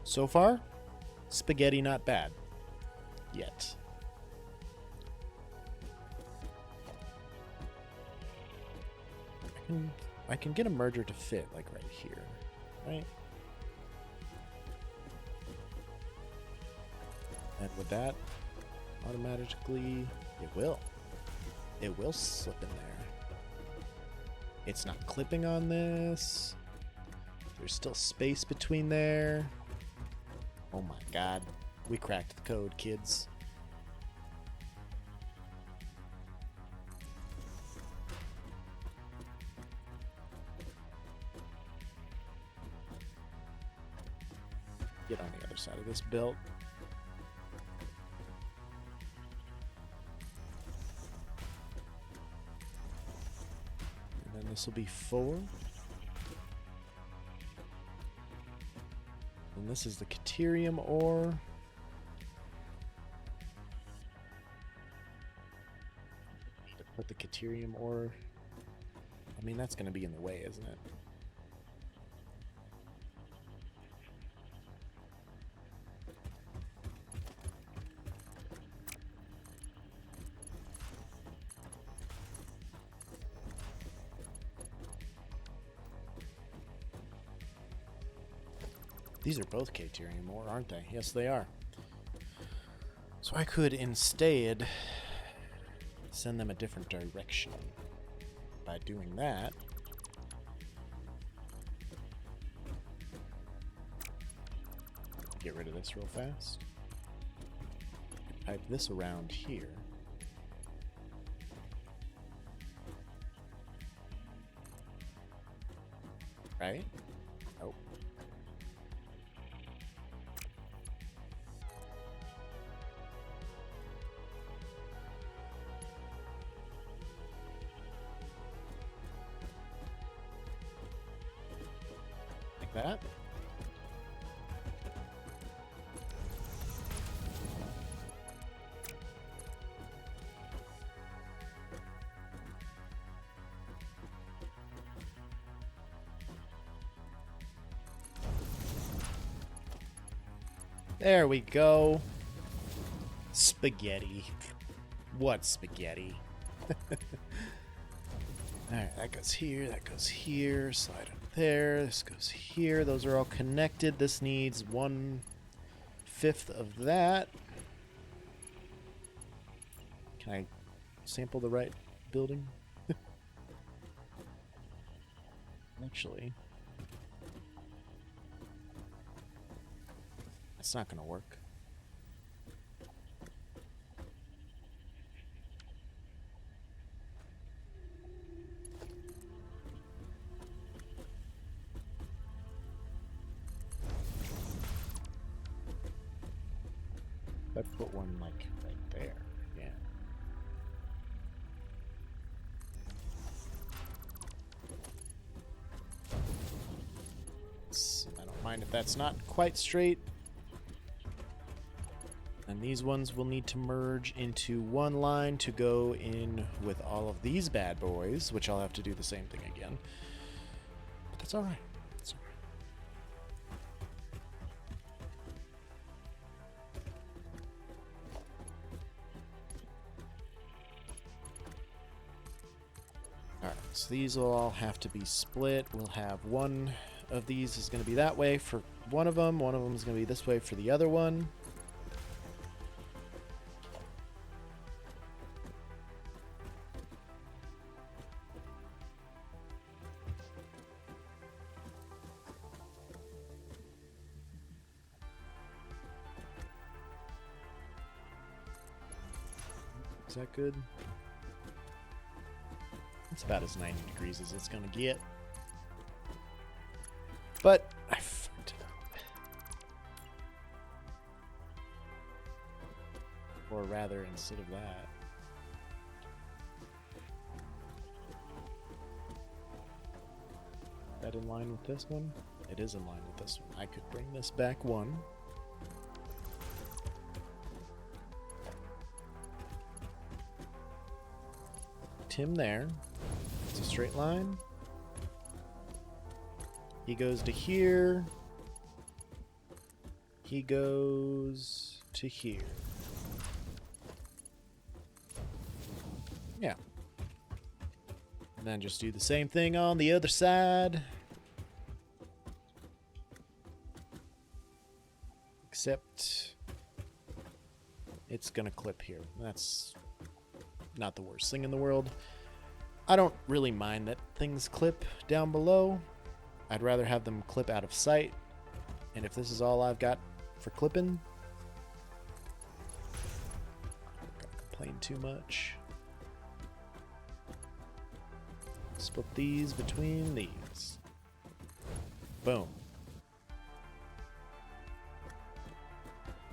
So far, spaghetti not bad. Yet. I can get a merger to fit, like right here. Right? And with that, automatically, it will. It will slip in there. It's not clipping on this. There's still space between there. Oh my god. We cracked the code, kids. Get on the other side of this belt. And then this will be 4. And this is the Caterium ore. Need to put the Caterium ore. I mean, that's going to be in the way, isn't it? These are both Caterium ore, aren't they? Yes, they are. So I could instead send them a different direction. By doing that, get rid of this real fast. Pipe this around here. Right? Oh. That. There we go. Spaghetti. What spaghetti? Alright, that goes here, slide up there, this goes here, those are all connected. This needs 1/5 of that. Can I sample the right building? Actually, That's not going to work. I put one like right there. Yeah. I don't mind if that's not quite straight. And these ones will need to merge into one line to go in with all of these bad boys, which I'll have to do the same thing again. But that's all right. That's all right. Alright, so these will all have to be split. We'll have one of these is going to be that way for one of them is going to be this way for the other one. Is that good? It's about as 90 degrees as it's gonna get. But I fucked it up. Or rather, instead of that. Is that in line with this one? It is in line with this one. I could bring this back one. Him there. It's a straight line. He goes to here. He goes to here. Yeah. And then just do the same thing on the other side. Except it's gonna clip here. That's not the worst thing in the world. I don't really mind that things clip down below. I'd rather have them clip out of sight. And if this is all I've got for clipping, I'm not gonna complain too much. Split these between these. Boom.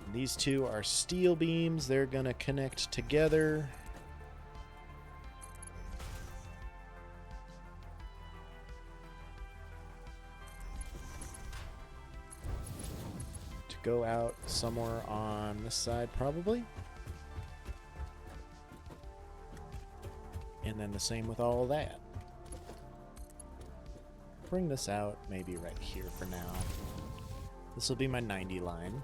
And these two are steel beams. They're gonna connect together. Go out somewhere on this side, probably. And then the same with all of that. Bring this out, maybe right here for now. This will be my 90 line.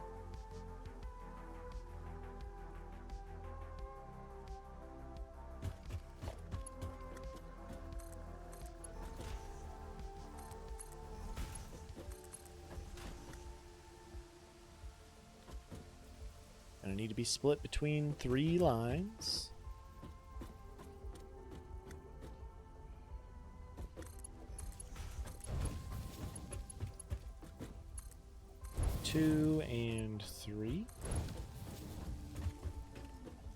And I need to be split between 3 lines. Two and 3.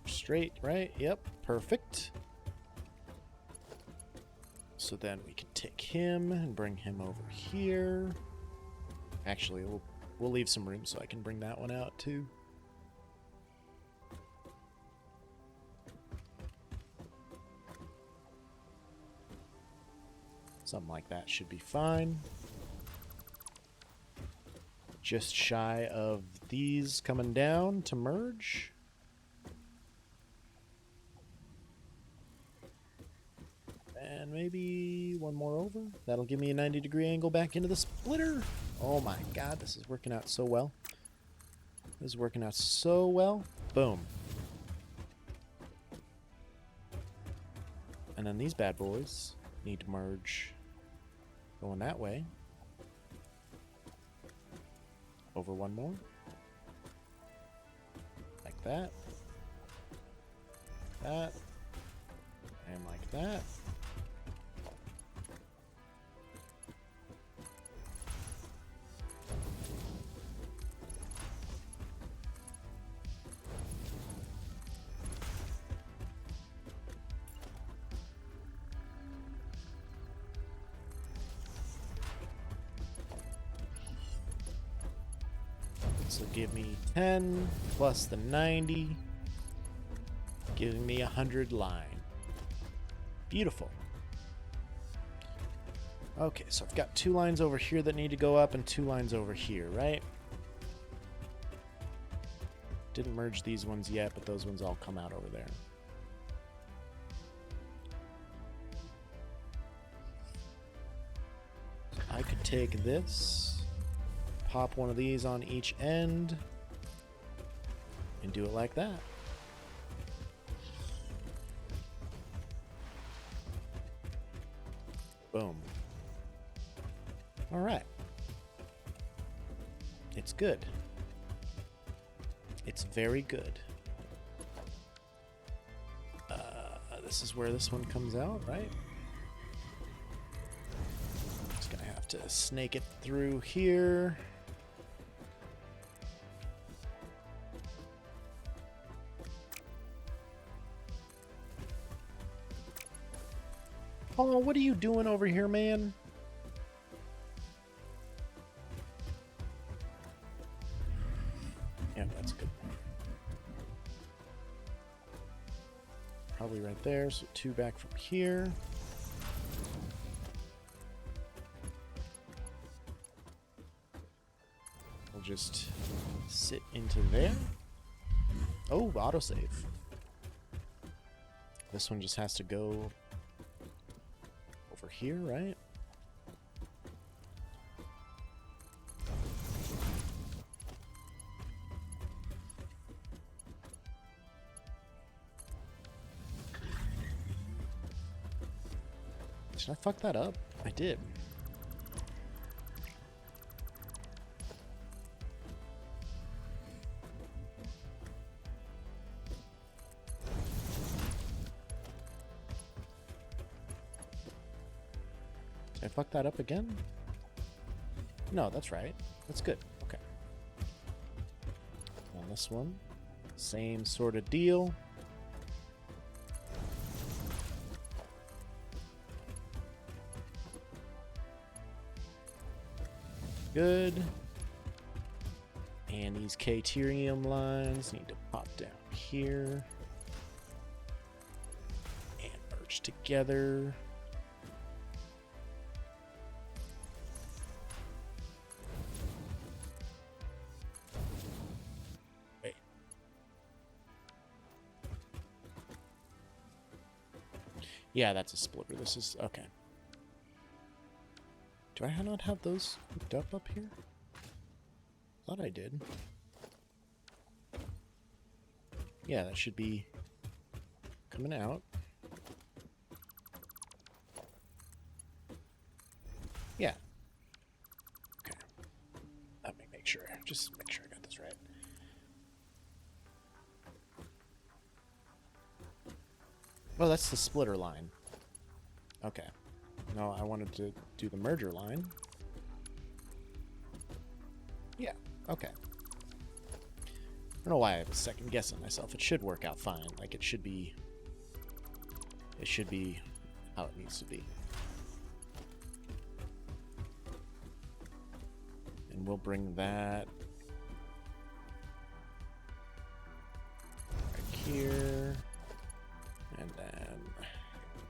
Straight, right? Yep, perfect. So then we can take him and bring him over here. Actually, we'll leave some room so I can bring that one out too. Something like that should be fine. Just shy of these coming down to merge. And maybe one more over. That'll give me a 90-degree angle back into the splitter. Oh my god, this is working out so well. This is working out so well. Boom. And then these bad boys need to merge going that way. Over one more. Like that. That. And like that. This will give me 10 plus the 90, giving me 100 line. Beautiful. Okay, so I've got 2 lines over here that need to go up and 2 lines over here, right? Didn't merge these ones yet, but those ones all come out over there. I could take this, pop one of these on each end, and do it like that. Boom. All right. It's good. It's very good. This is where this one comes out, right? Just gonna have to snake it through here. Oh, what are you doing over here, man? Yeah, that's good. Probably right there, so 2 back from here. We'll just sit into there. Oh, autosave. This one just has to go over here, right? Did I fuck that up? I did. Did I fuck that up again? No, that's right. That's good. Okay. On this one, same sort of deal. Good. And these Caterium lines need to pop down here and merge together. Wait. Yeah, that's a splitter. This is okay. Do I not have those hooked up here? Thought I did. Yeah, that should be coming out. Yeah. Okay. Let me make sure. Just make sure I got this right. Oh, that's the splitter line. Okay. No, I wanted to do the merger line. Yeah, okay. I don't know why I was second guessing myself. It should work out fine. Like it should be how it needs to be. And we'll bring that right here. And then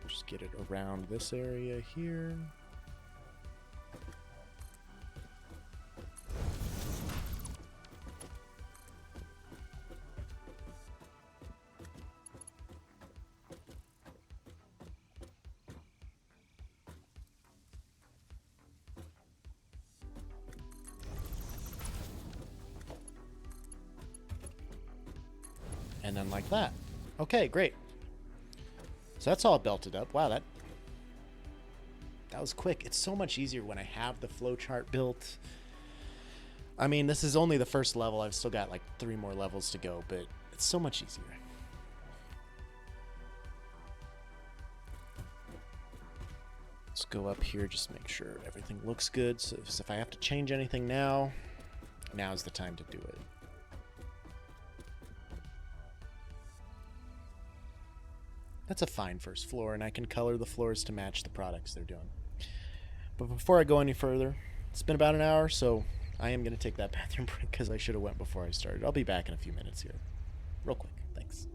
just get it around this area here. And then like that. Okay, great. So that's all belted up. Wow, that was quick. It's so much easier when I have the flowchart built. I mean, this is only the first level. I've still got like 3 more levels to go, but it's so much easier. Let's go up here, just make sure everything looks good. So if I have to change anything now, now's the time to do it. That's a fine first floor, and I can color the floors to match the products they're doing. But before I go any further, it's been about an hour, so I am going to take that bathroom break because I should have went before I started. I'll be back in a few minutes here. Real quick. Thanks.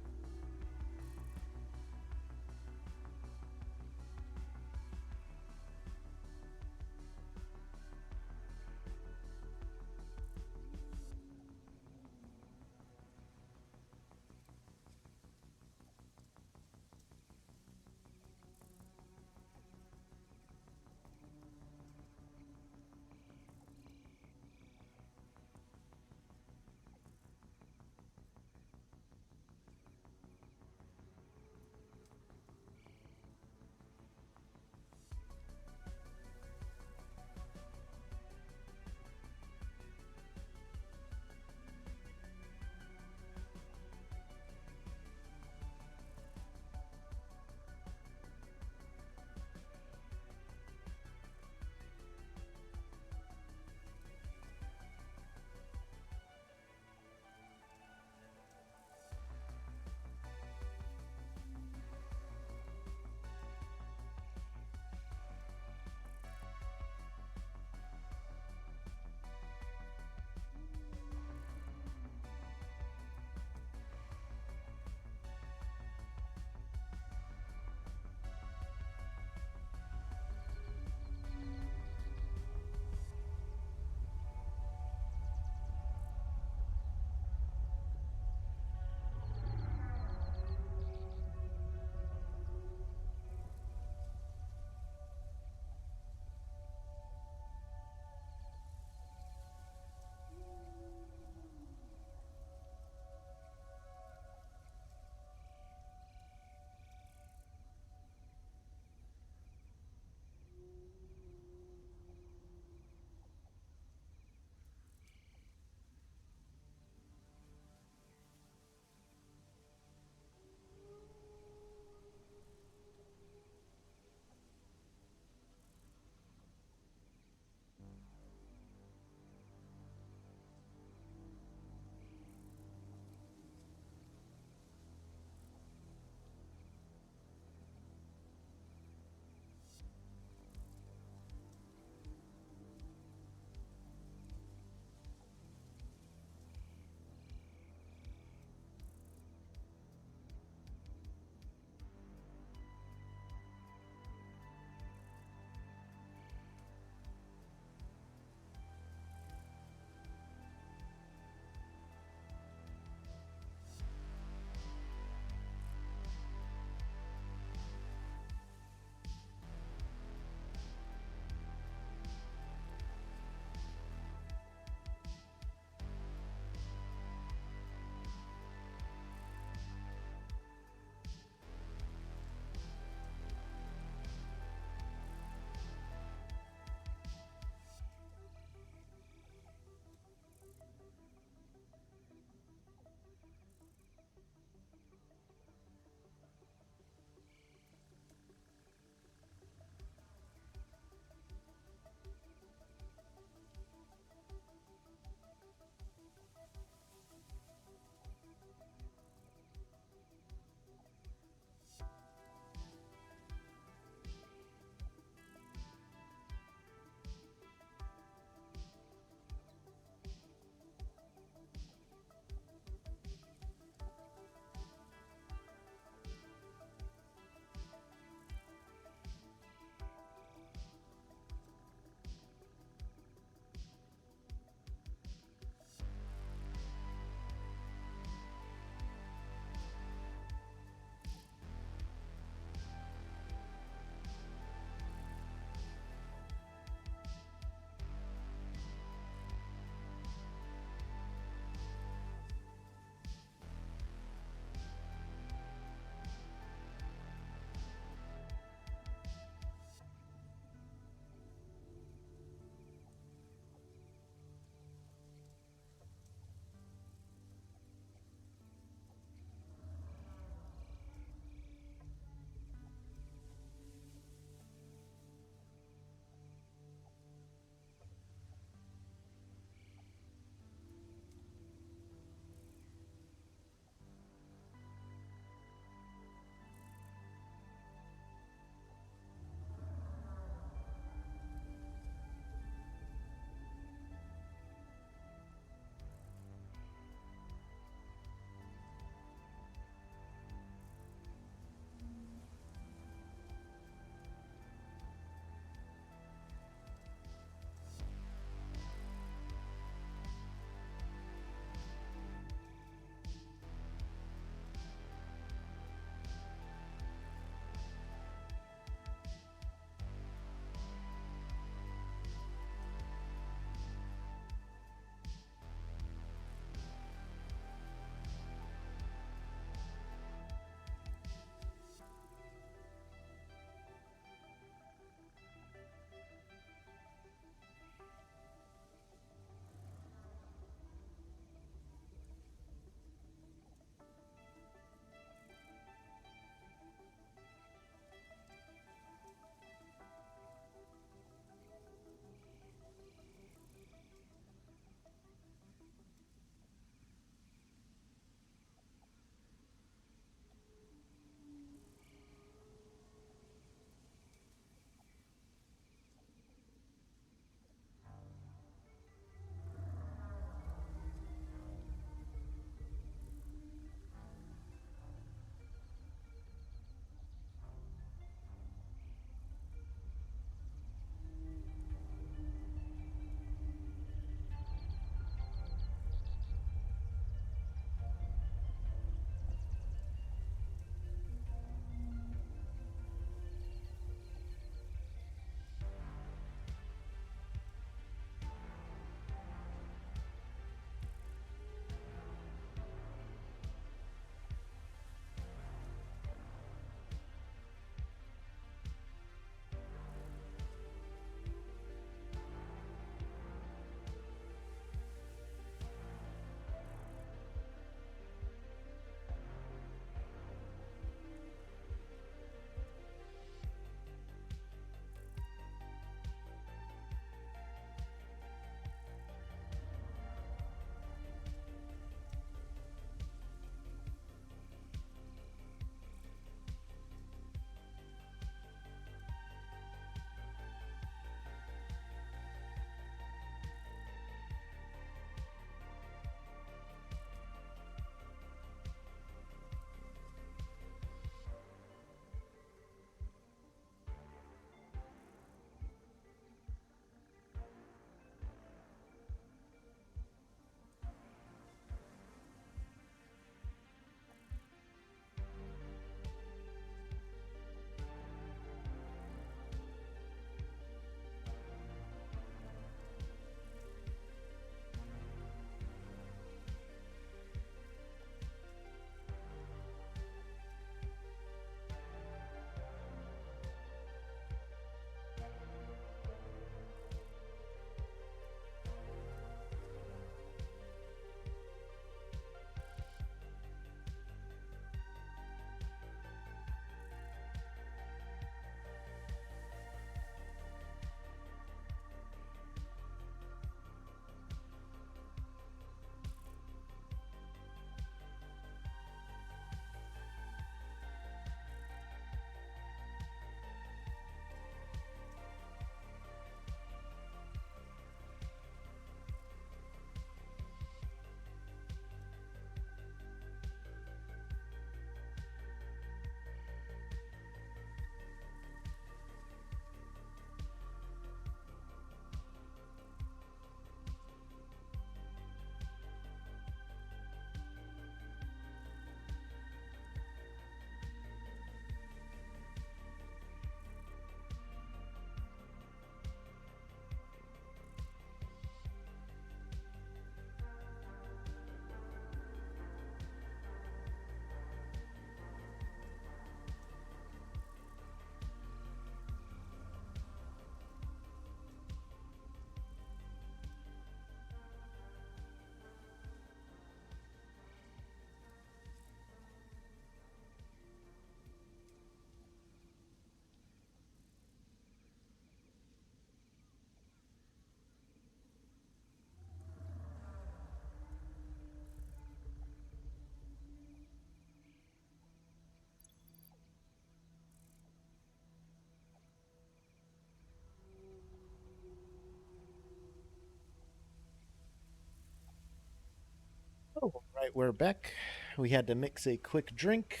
we're back. We had to mix a quick drink.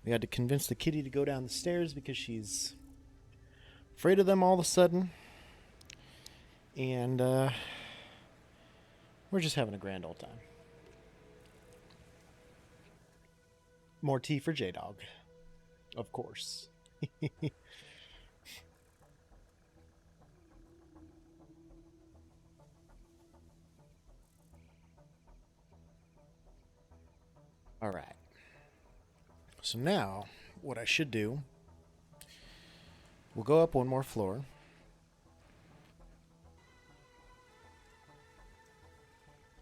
We had to convince the kitty to go down the stairs because she's afraid of them all of a sudden. And we're just having a grand old time. More tea for J-Dog. Of course. All right. So now, what I should do, we'll go up one more floor.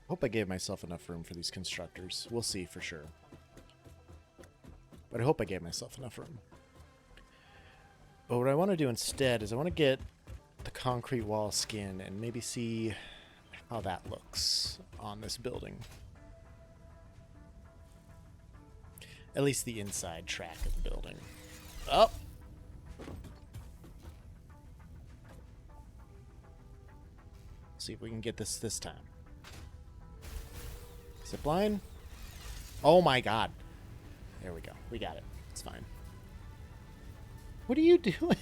Hope I gave myself enough room for these constructors. We'll see for sure. But I hope I gave myself enough room. But what I want to do instead is I want to get the concrete wall skin and maybe see how that looks on this building. At least the inside track of the building. Oh! See if we can get this time. Zip line. Oh my god. There we go. We got it. It's fine. What are you doing?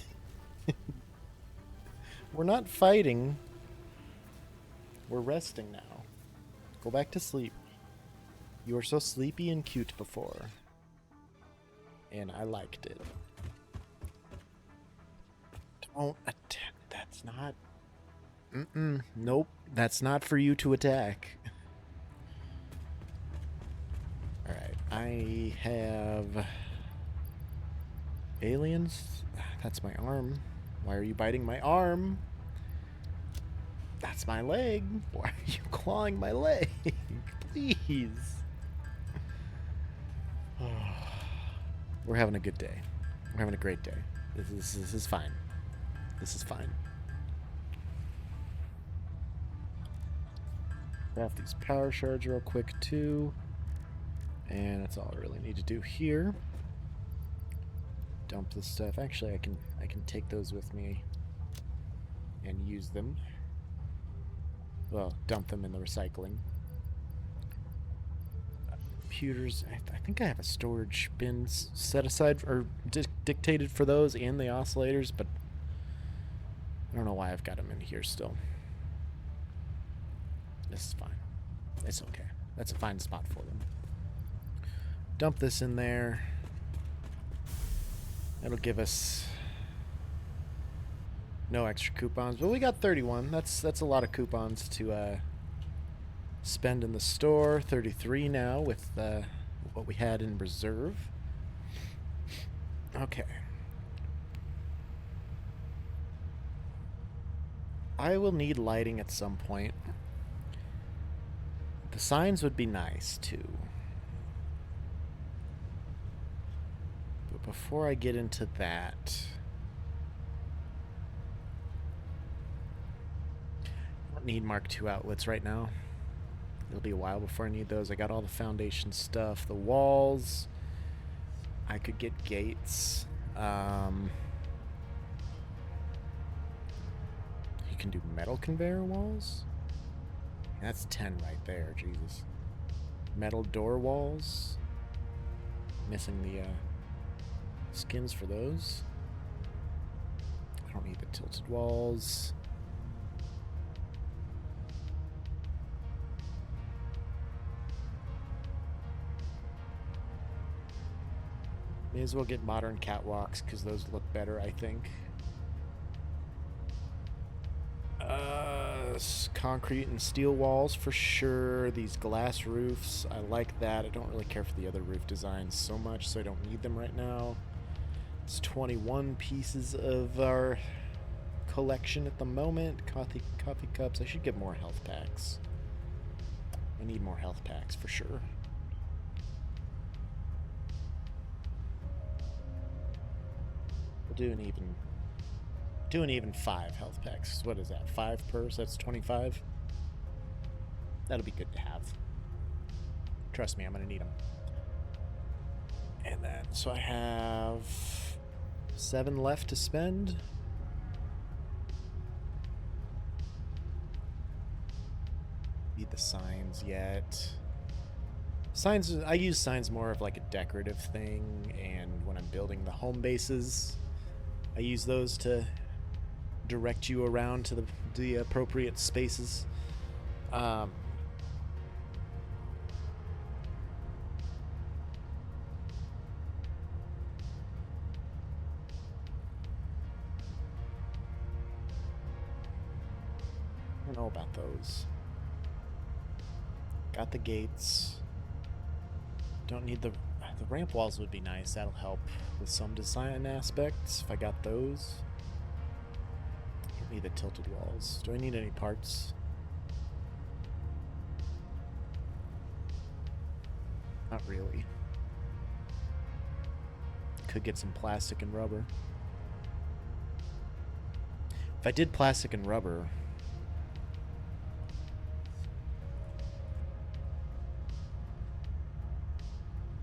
We're not fighting. We're resting now. Go back to sleep. You were so sleepy and cute before. And I liked it. Don't attack. That's not... Nope. That's not for you to attack. Alright. I have... aliens? That's my arm. Why are you biting my arm? That's my leg. Why are you clawing my leg? Please. We're having a good day. We're having a great day. This is fine. This is fine. Craft these power shards real quick too. And that's all I really need to do here. Dump this stuff. Actually, I can take those with me and use them. Well, dump them in the recycling. Computers. I think I have a storage bin set aside or dictated for those and the oscillators, but I don't know why I've got them in here still. This is fine. It's okay. That's a fine spot for them. Dump this in there. That'll give us no extra coupons, but we got 31. That's a lot of coupons to spend in the store. 33 now with what we had in reserve. Okay. I will need lighting at some point. The signs would be nice too. But before I get into that, I don't need Mark II outlets right now. It'll be a while before I need those. I got all the foundation stuff. The walls, I could get gates. You can do metal conveyor walls? That's 10 right there, Jesus. Metal door walls. Missing the skins for those. I don't need the tilted walls. May as well get modern catwalks because those look better, I think. Concrete and steel walls for sure. These glass roofs, I like that. I don't really care for the other roof designs so much, so I don't need them right now. It's 21 pieces of our collection at the moment. Coffee cups. I should get more health packs. I need more health packs for sure. We'll do an even 5 health packs. What is that? 5 per? So that's 25. That'll be good to have. Trust me, I'm gonna need them. And then, so I have 7 left to spend. Need the signs yet. Signs, I use signs more of like a decorative thing, and when I'm building the home bases, I use those to direct you around to the appropriate spaces. Um, I don't know about those. Got the gates. Don't need the ramp walls would be nice. That'll help with some design aspects if I got those. Don't need the tilted walls. Do I need any parts? Not really. Could get some plastic and rubber. If I did plastic and rubber,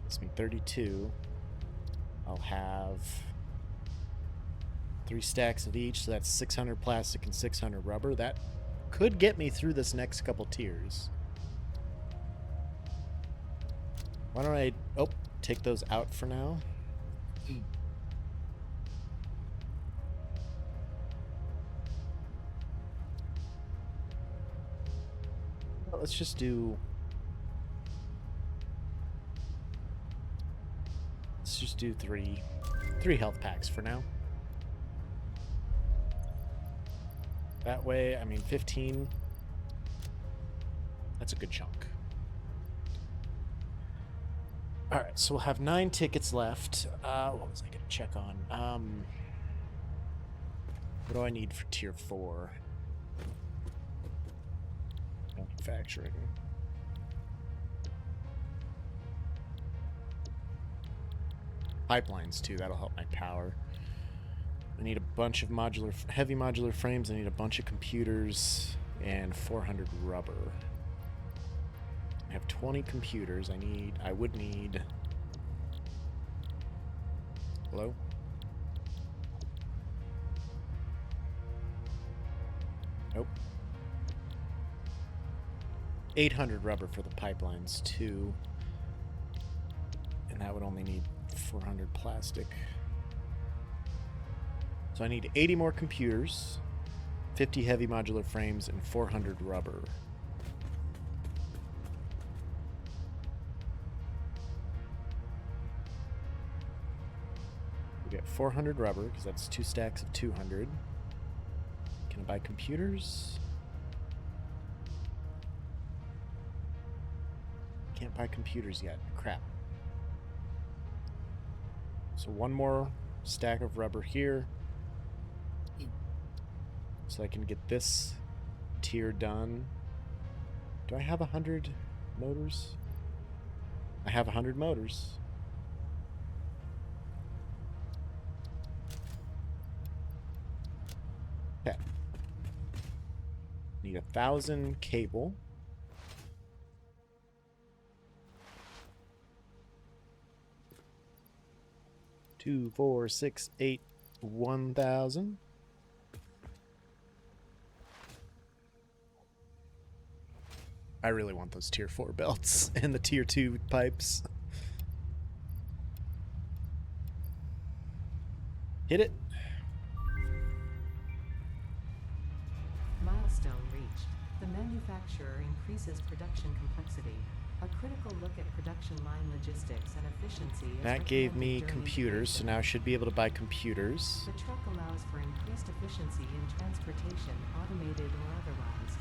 it's me 32. I'll have 3 stacks of each, so that's 600 plastic and 600 rubber. That could get me through this next couple tiers. Why don't I take those out for now? Well, let's just do... Let's just do three health packs for now. That way, I mean, 15. That's a good chunk. Alright, so we'll have 9 tickets left. What was I going to check on? What do I need for tier 4? Manufacturing. Pipelines, too. That'll help my power. I need a bunch of heavy modular frames. I need a bunch of computers and 400 rubber. I have 20 computers. I would need... Hello? Nope. 800 rubber for the pipelines, too. And that would only need 400 plastic. So I need 80 more computers, 50 heavy modular frames, and 400 rubber. We get 400 rubber, because that's 2 stacks of 200. Can I buy computers? Can't buy computers yet. Crap. So 1 more stack of rubber here. So I can get this tier done. Do I have 100 motors? I have 100 motors. Okay. Need 1,000 cable. Two, 4, 6, 8, 1,000. I really want those tier 4 belts and the tier 2 pipes. Hit it. Milestone reached. The manufacturer increases production complexity. A critical look at production line logistics and efficiency is That gave me recommended during computers, so now I should be able to buy computers. the truck allows for increased efficiency in transportation, automated or otherwise.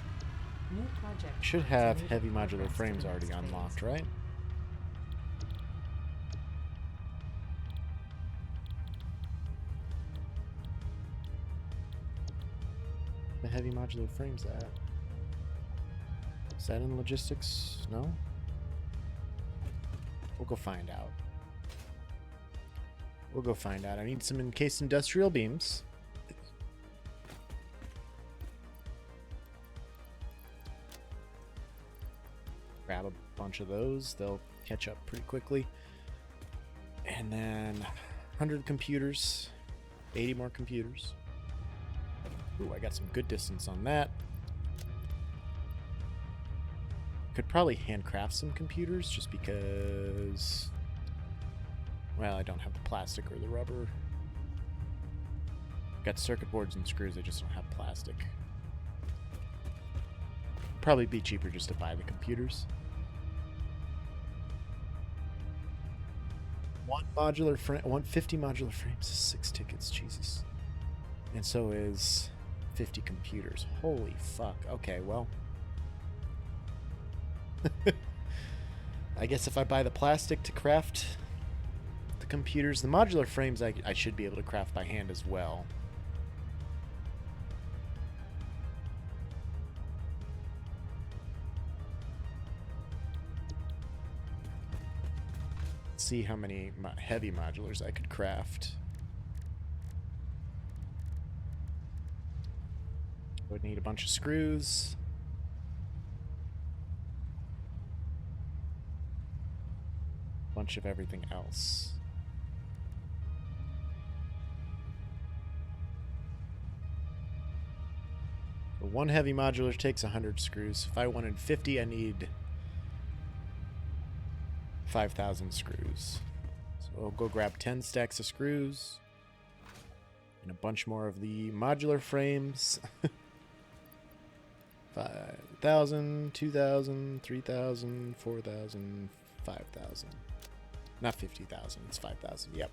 New project Should plans have enable heavy modular progress to frames the already next phase. unlocked, right? The heavy modular frames at? Is that in logistics? No? We'll go find out. We'll go find out. I need some encased industrial beams. Grab a bunch of those. They'll catch up pretty quickly. And then 100 computers. 80 more computers. Ooh, I got some good distance on that. Could probably handcraft some computers just because... Well, I don't have the plastic or the rubber. Got circuit boards and screws, I just don't have plastic. Probably be cheaper just to buy the computers. 150 modular frames is 6 tickets, Jesus. And so is 50 computers. Holy fuck. Okay, well. I guess if I buy the plastic to craft the computers, the modular frames I should be able to craft by hand as well. See how many heavy modulars I could craft. Would need a bunch of screws. Bunch of everything else. So one heavy modular takes 100 screws. If I wanted 50, I need 5,000 screws. So I'll go grab 10 stacks of screws and a bunch more of the modular frames. 5,000, 2,000, 3,000, 4,000, 5,000. Not 50,000, it's 5,000, yep.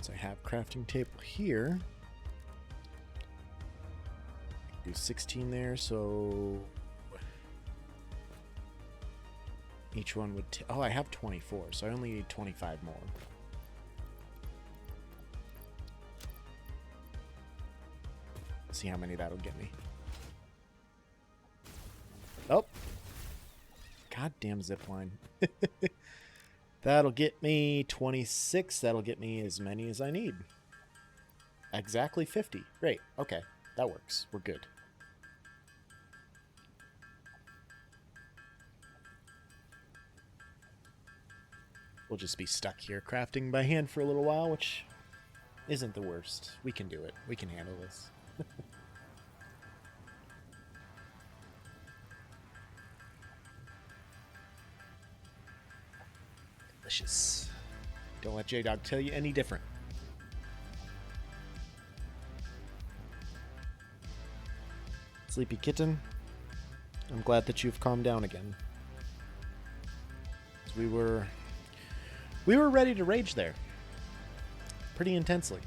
So I have crafting table here. Do 16 there, so each one would... oh, I have 24, so I only need 25 more. See how many that'll get me. Oh! Goddamn zipline. That'll get me 26. That'll get me as many as I need. Exactly 50. Great. Okay. That works. We're good. We'll just be stuck here crafting by hand for a little while, which isn't the worst. We can do it. We can handle this. Delicious. Don't let J-Dog tell you any different. Sleepy kitten, I'm glad that you've calmed down again. We were ready to rage there. Pretty intensely.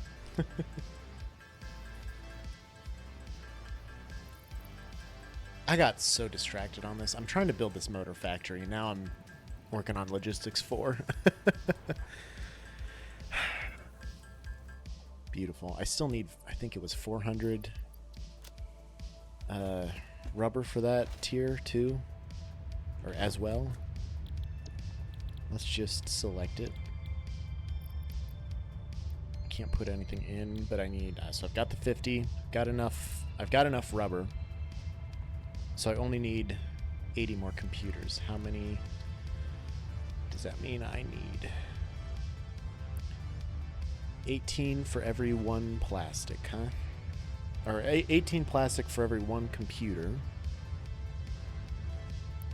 I got so distracted on this. I'm trying to build this motor factory, and now I'm working on logistics 4. Beautiful. I still need, I think it was 400 rubber for that tier too, or as well. Let's just select it. Can't put anything in, but I need, so I've got the 50, got enough, I've got enough rubber. So I only need 80 more computers. How many does that mean I need? 18 for every 1 plastic, huh? Or 18 plastic for every 1 computer.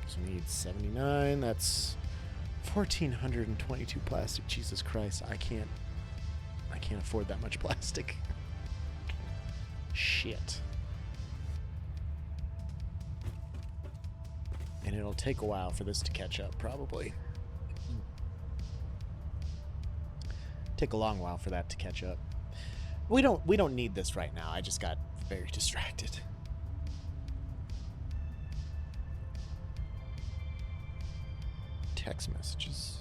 So we need 79. That's 1,422 plastic. Jesus Christ, I can't afford that much plastic. Shit. And it'll take a while for this to catch up, probably. Take a long while for that to catch up. We don't need this right now. I just got very distracted. Text messages.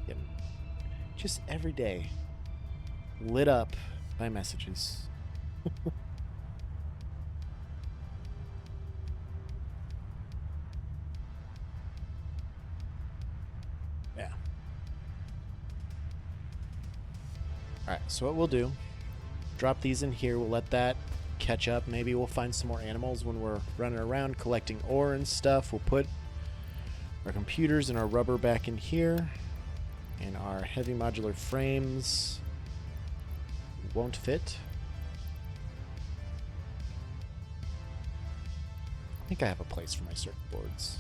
Getting just every day lit up by messages. Yeah. Alright, so what we'll do, drop these in here, we'll let that catch up. Maybe we'll find some more animals when we're running around collecting ore and stuff. We'll put our computers and our rubber back in here, and our heavy modular frames won't fit. I think I have a place for my circuit boards.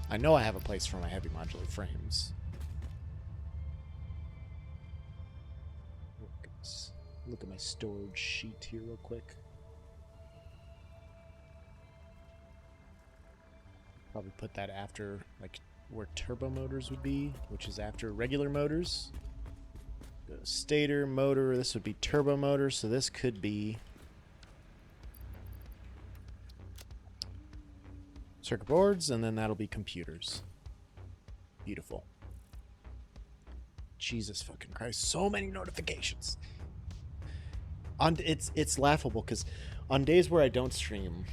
I know I have a place for my heavy modular frames. Look at my storage sheet here real quick. Probably put that after, like, where turbo motors would be, which is after regular motors. Stator, motor, this would be turbo motor, so this could be circuit boards, and then that'll be computers. Beautiful. Jesus fucking Christ, so many notifications. It's laughable because on days where I don't stream,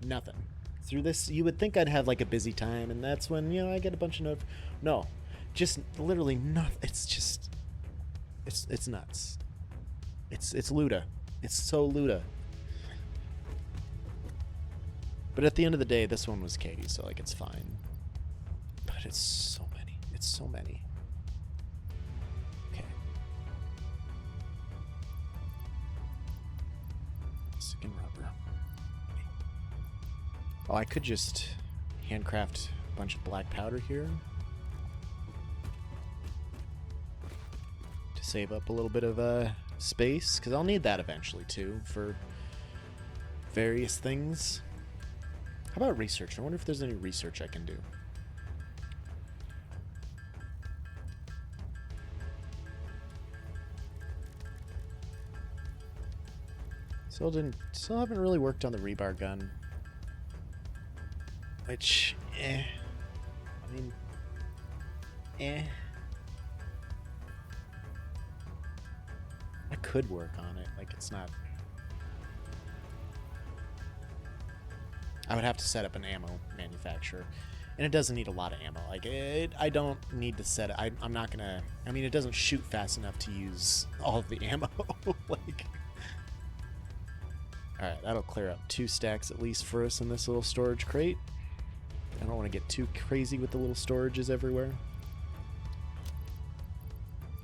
nothing. Through this, you would think I'd have like a busy time, and that's when, you know, I get a bunch of no, just literally nothing. It's just, it's nuts. It's Luda. It's so Luda. But at the end of the day, this one was Katie, so like it's fine. But it's so many. It's so many. Okay. Second rubber. Oh, I could just handcraft a bunch of black powder here to save up a little bit of space, because I'll need that eventually too for various things. How about research? I wonder if there's any research I can do. Still haven't really worked on the rebar gun. Which, I mean, I could work on it. Like, it's not. I would have to set up an ammo manufacturer, and it doesn't need a lot of ammo. Like, I don't need to set it. I'm not gonna. I mean, it doesn't shoot fast enough to use all of the ammo. Like, all right, that'll clear up 2 stacks at least for us in this little storage crate. I don't want to get too crazy with the little storages everywhere.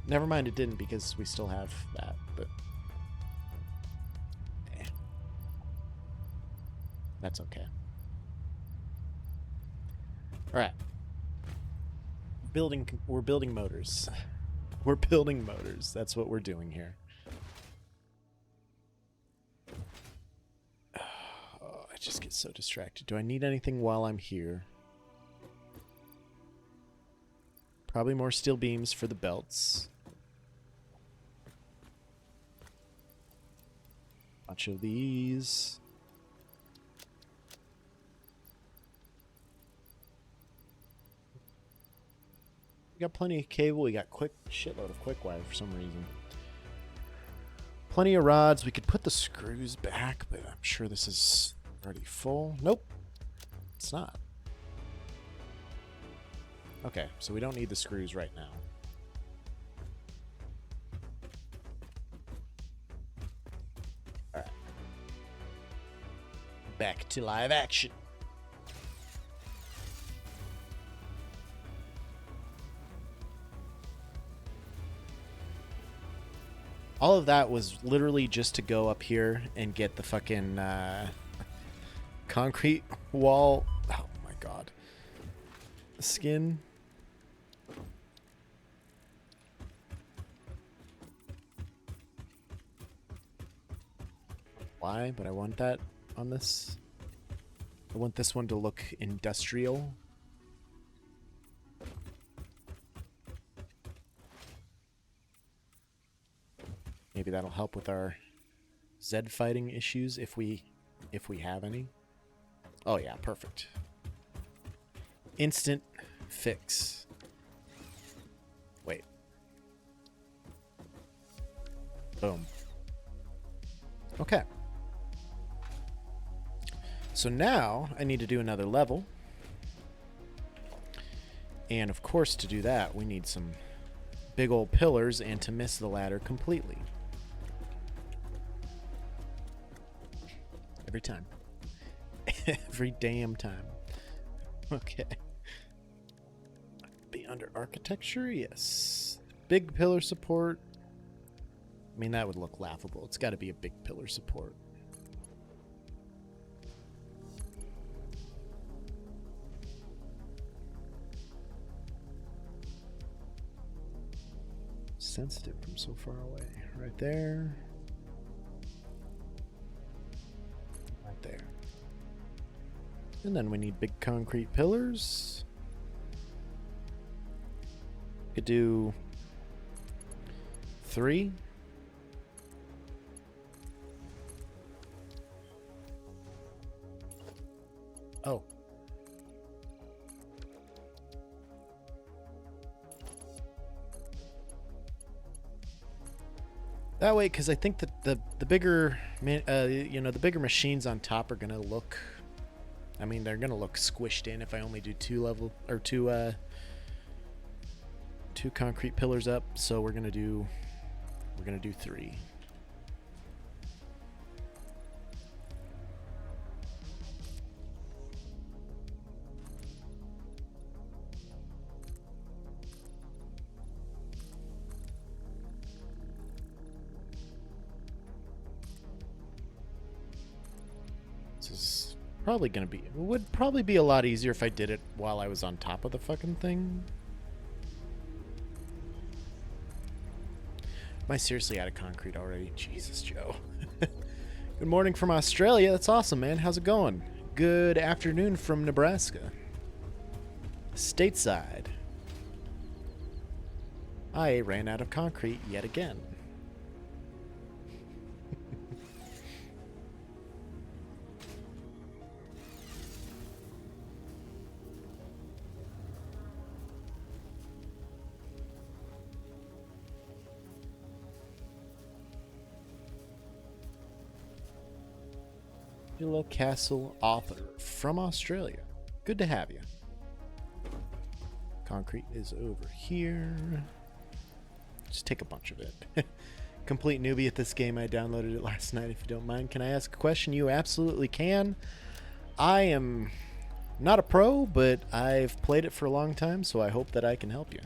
Never mind, it didn't, because we still have that, but that's okay. All right. We're building motors. We're building motors. That's what we're doing here. I just get so distracted. Do I need anything while I'm here? Probably more steel beams for the belts. Bunch of these. We got plenty of cable. We got shitload of quick wire for some reason. Plenty of rods. We could put the screws back, but I'm sure this is already full. Nope, it's not. Okay, so we don't need the screws right now. All right. Back to live action. All of that was literally just to go up here and get the fucking concrete wall. Oh my god. Skin. Why? But I want that on this. I want this one to look industrial. Maybe that'll help with our Zed fighting issues if we have any. Oh yeah, perfect. Instant fix. Wait. Boom. Okay. So now I need to do another level. And of course, to do that, we need some big old pillars and to miss the ladder completely. Every time. Every damn time. Okay. Be under architecture, yes. Big pillar support. I mean, that would look laughable. It's got to be a big pillar support. Sensitive from so far away. Right there. Right there. And then we need big concrete pillars. Could do 3. Oh. That way, because I think that the bigger, the bigger machines on top are gonna look. I mean, they're gonna look squished in if I only do 2 concrete pillars up. So we're gonna do 3. This is probably gonna be. It would probably be a lot easier if I did it while I was on top of the fucking thing. Am I seriously out of concrete already? Jesus, Joe. Good morning from Australia. That's awesome, man. How's it going? Good afternoon from Nebraska. Stateside. I ran out of concrete yet again. Castle author from Australia. Good to have you. Concrete is over here. Just take a bunch of it. Complete newbie at this game. I downloaded it last night. If you don't mind, can I ask a question? You absolutely can. I am not a pro, but I've played it for a long time, so I hope that I can help you.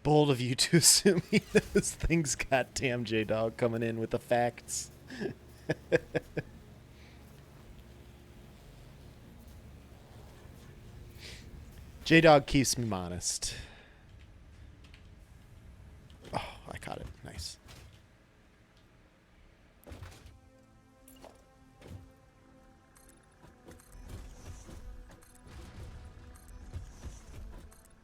Bold of you to assume he knows things. Goddamn, J-Dog coming in with the facts. J-Dog keeps me honest. Oh, I caught it. Nice.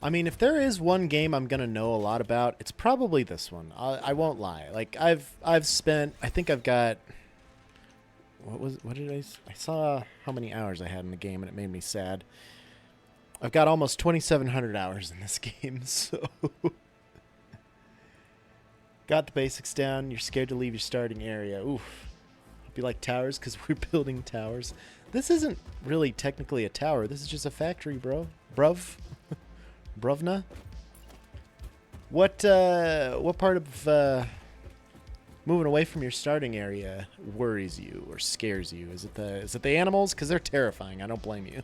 I mean, if there is one game I'm gonna know a lot about, it's probably this one. I won't lie. Like I've spent. I think I've got. What did I saw how many hours I had in the game, and it made me sad. I've got almost 2,700 hours in this game, so got the basics down. You're scared to leave your starting area. Oof. Hope you like towers because we're building towers. This isn't really technically a tower. This is just a factory, bro. Bruvna? What part of moving away from your starting area worries you or scares you? Is it the animals? Because they're terrifying. I don't blame you.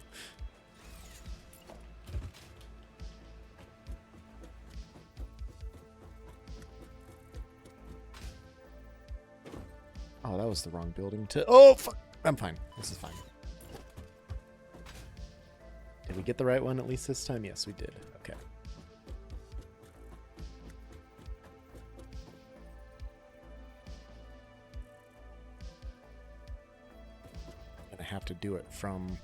Oh, that was the wrong building to... Oh, fuck. I'm fine. This is fine. Did we get the right one at least this time? Yes, we did. Okay. I'm gonna have to do it from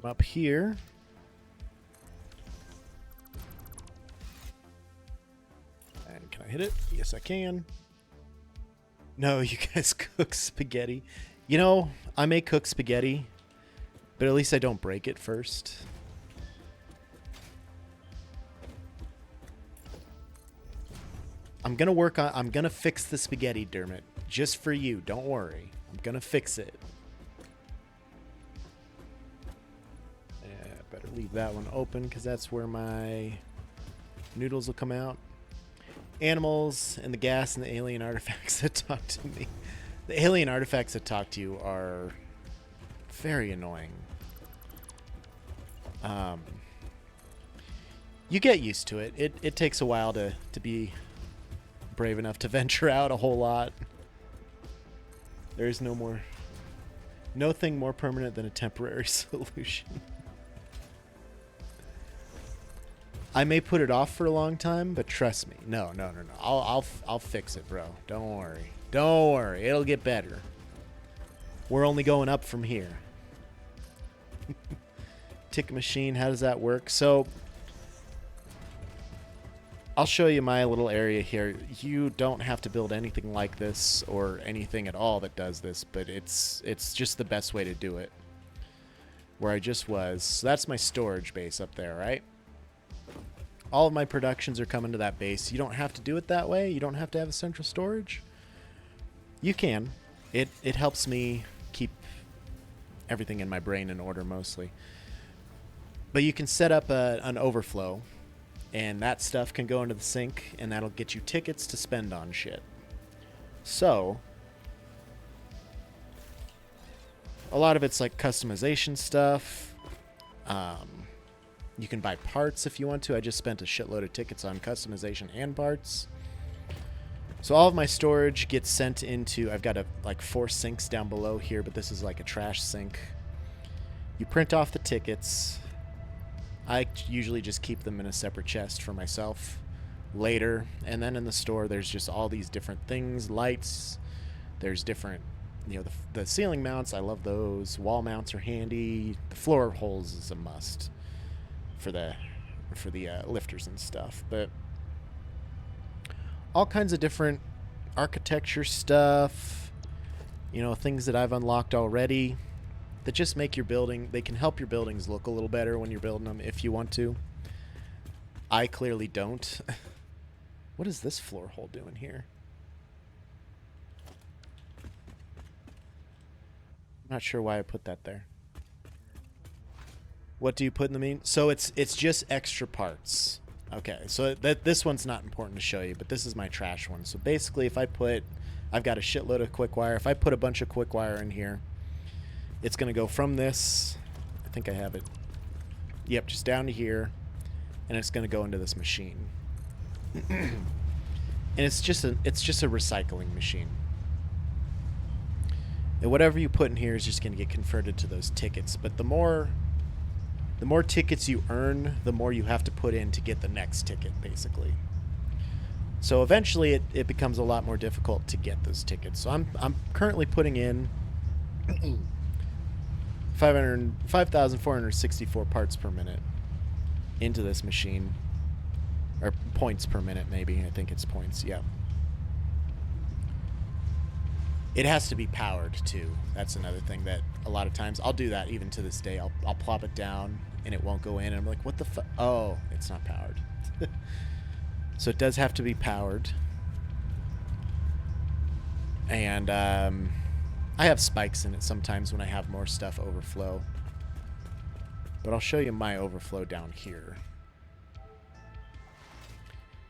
up here. And can I hit it? Yes, I can. No, you guys cook spaghetti. You know, I may cook spaghetti, but at least I don't break it first. I'm gonna fix the spaghetti, Dermot. Just for you, don't worry. I'm gonna fix it. Yeah, better leave that one open because that's where my noodles will come out. Animals and the gas and the alien artifacts that talk to me. The alien artifacts that talk to you are very annoying. Um, you get used to it. It takes a while to be brave enough to venture out a whole lot. There's nothing more permanent than a temporary solution. I may put it off for a long time, but trust me, no. I'll fix it, bro. Don't worry. Don't worry. It'll get better. We're only going up from here. Ticket machine, how does that work? So I'll show you my little area here. You don't have to build anything like this or anything at all that does this, but it's just the best way to do it. Where I just was. So that's my storage base up there, right? All of my productions are coming to that base. You don't have to do it that way. You don't have to have a central storage. You can. It helps me keep everything in my brain in order mostly. But you can set up an overflow, and that stuff can go into the sink, and that'll get you tickets to spend on shit. So a lot of it's like customization stuff. You can buy parts if you want to. I just spent a shitload of tickets on customization and parts. So all of my storage gets sent into... I've got like 4 sinks down below here, but this is like a trash sink. You print off the tickets. I usually just keep them in a separate chest for myself later. And then in the store, there's just all these different things. Lights. There's different... the ceiling mounts, I love those. Wall mounts are handy. The floor holes is a must for the lifters and stuff. But all kinds of different architecture stuff, things that I've unlocked already that just make your building, they can help your buildings look a little better when you're building them if you want to. I clearly don't. What is this floor hole doing here? I'm not sure why I put that there. What do you put in the mean? So it's just extra parts. Okay, so this one's not important to show you, but this is my trash one. So basically, I've got a shitload of quick wire. If I put a bunch of quick wire in here, it's going to go from this. I think I have it. Yep, just down to here, and it's going to go into this machine. And it's just a recycling machine. And whatever you put in here is just going to get converted to those tickets. But the more tickets you earn, the more you have to put in to get the next ticket, basically. So eventually it becomes a lot more difficult to get those tickets. So I'm currently putting in 5,464 parts per minute into this machine. Or points per minute, maybe. I think it's points, yeah. It has to be powered, too. That's another thing that a lot of times... I'll do that even to this day. I'll plop it down, and it won't go in. And I'm like, what the fuck? Oh, it's not powered. So it does have to be powered. And I have spikes in it sometimes when I have more stuff overflow. But I'll show you my overflow down here.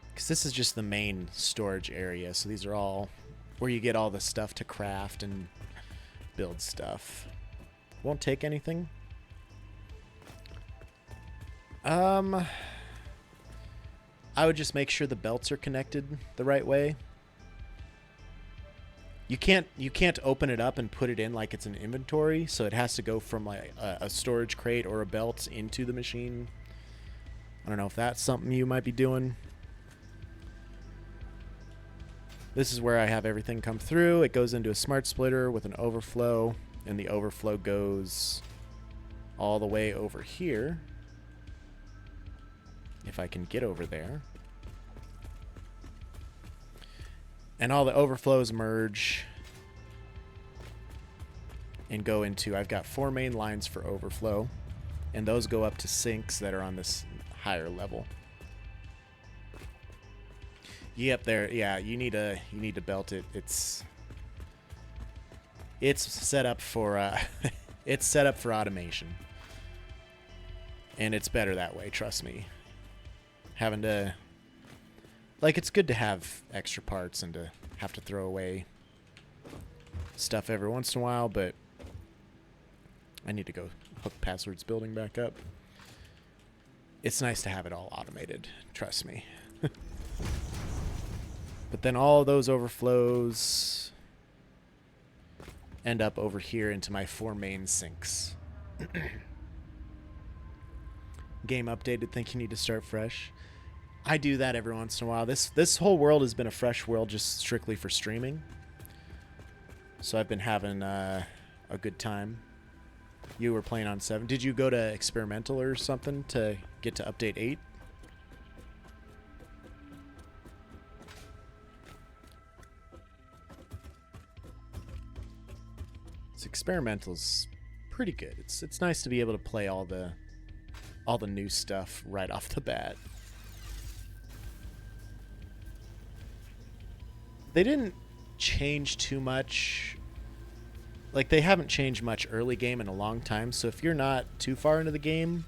Because this is just the main storage area. So these are all... where you get all the stuff to craft and build stuff. Won't take anything. I would just make sure the belts are connected the right way. You can't open it up and put it in like it's an inventory, so it has to go from like a storage crate or a belt into the machine. I don't know if that's something you might be doing. This is where I have everything come through. It goes into a smart splitter with an overflow, and the overflow goes all the way over here. If I can get over there. And all the overflows merge and go into... I've got 4 main lines for overflow, and those go up to sinks that are on this higher level. Yep, there. Yeah, you need to belt it. It's set up for it's set up for automation, and it's better that way. Trust me. Having to it's good to have extra parts and to have to throw away stuff every once in a while, but I need to go hook Passwords building back up. It's nice to have it all automated, trust me. But then all those overflows end up over here into my 4 main sinks. Game updated, think you need to start fresh. I do that every once in a while. This whole world has been a fresh world just strictly for streaming. So I've been having a good time. You were playing on 7. Did you go to experimental or something to get to update 8? This experimental's pretty good. It's nice to be able to play all the new stuff right off the bat. They didn't change too much. Like, they haven't changed much early game in a long time, so if you're not too far into the game,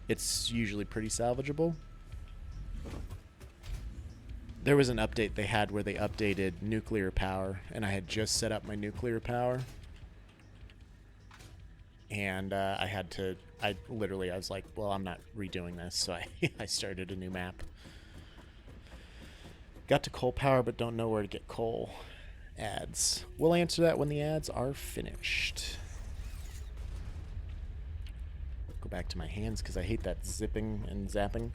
it's usually pretty salvageable. There was an update they had where they updated nuclear power, and I had just set up my nuclear power. And I was like, well, I'm not redoing this, so I started a new map. Got to coal power, but don't know where to get coal. Ads. We'll answer that when the ads are finished. Go back to my hands because I hate that zipping and zapping.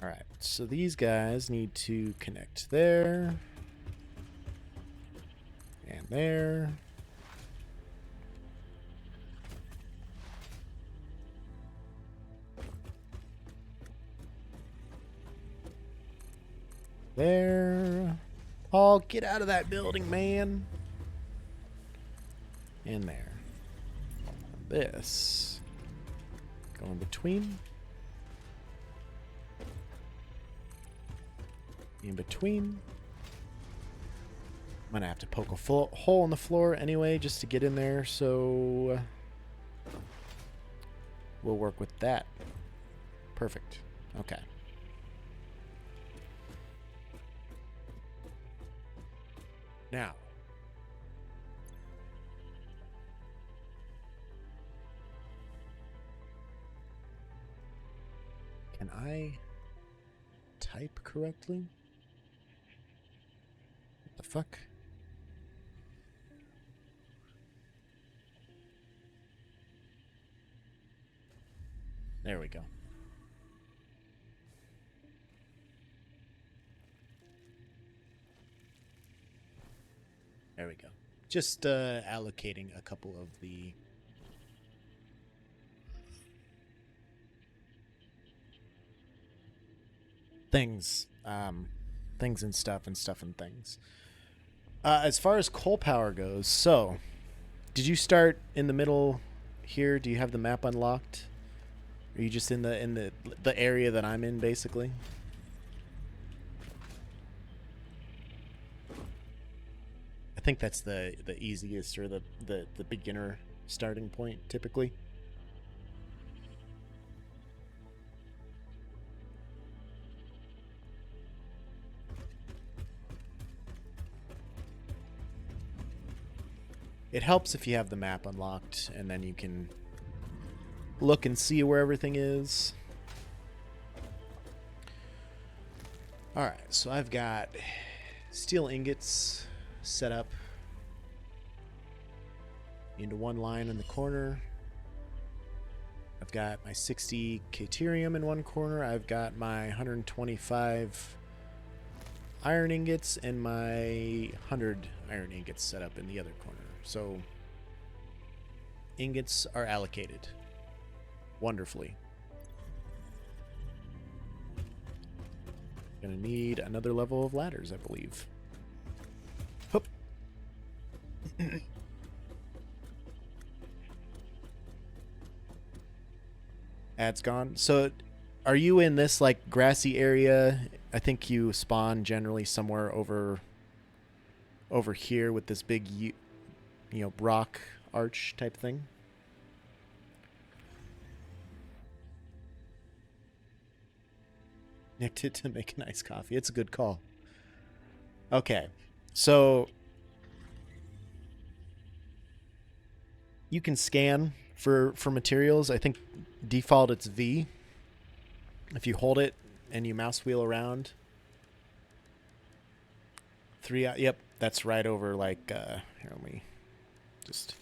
Alright, so these guys need to connect there. And there. There. Paul, get out of that building, man. And there. This. Go in between. In between. I'm gonna have to poke a hole in the floor anyway just to get in there, so we'll work with that. Perfect. Okay. Now, can I type correctly? What the fuck? There we go. There we go. Just allocating a couple of the things, things and stuff and things. As far as coal power goes, so did you start in the middle here? Do you have the map unlocked? Are you just in the area that I'm in, basically? I think that's the easiest or the beginner starting point typically. It helps if you have the map unlocked and then you can look and see where everything is. Alright, so I've got steel ingots set up into one line in the corner. I've got my 60 Caterium in one corner. I've got my 125 iron ingots and my 100 iron ingots set up in the other corner. So ingots are allocated wonderfully. Gonna need another level of ladders, I believe. Hup. Ad's gone. So are you in this like grassy area? I think you spawn generally somewhere over here with this big rock arch type thing. Nicked it to make a nice coffee. It's a good call. Okay. So you can scan for materials. I think default it's V. If you hold it and you mouse wheel around, yep, that's right over like here, let me just,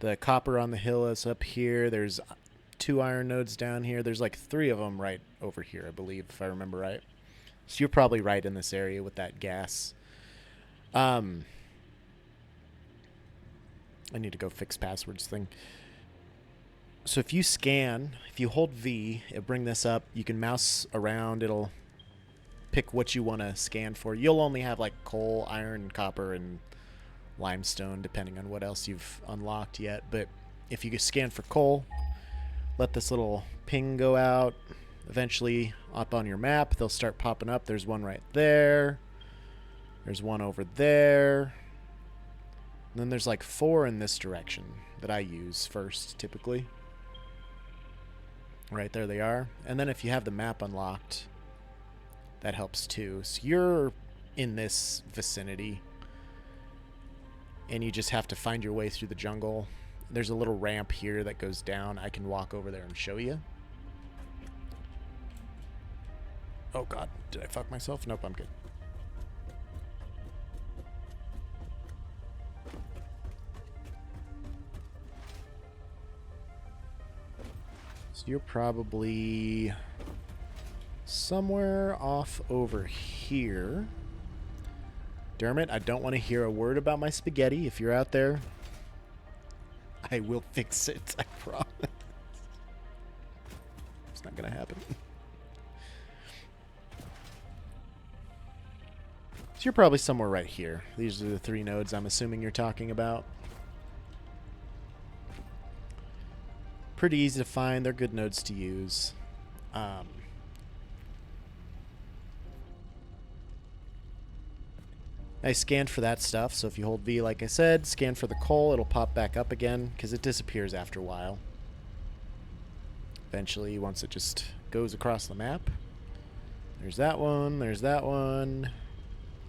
the copper on the hill is up here. There's 2 iron nodes down here. There's like 3 of them right over here, I believe, if I remember right. So you're probably right in this area with that gas. I need to go fix passwords thing. So if you scan, if you hold V, it'll bring this up. You can mouse around. It'll pick what you want to scan for. You'll only have like coal, iron, copper, and limestone, depending on what else you've unlocked yet. But if you scan for coal, let this little ping go out. Eventually, up on your map, they'll start popping up. There's one right there. There's one over there. And then there's like 4 in this direction that I use first, typically. Right there they are. And then if you have the map unlocked, that helps too. So you're in this vicinity, and you just have to find your way through the jungle. There's a little ramp here that goes down. I can walk over there and show you. Oh god, did I fuck myself? Nope, I'm good. So you're probably somewhere off over here. Dermot, I don't want to hear a word about my spaghetti. If you're out there, I will fix it, I promise. It's not gonna happen. So you're probably somewhere right here. These are the 3 nodes I'm assuming you're talking about. Pretty easy to find. They're good nodes to use. I scanned for that stuff, so if you hold V, like I said, scan for the coal, it'll pop back up again, because it disappears after a while. Eventually, once it just goes across the map. There's that one,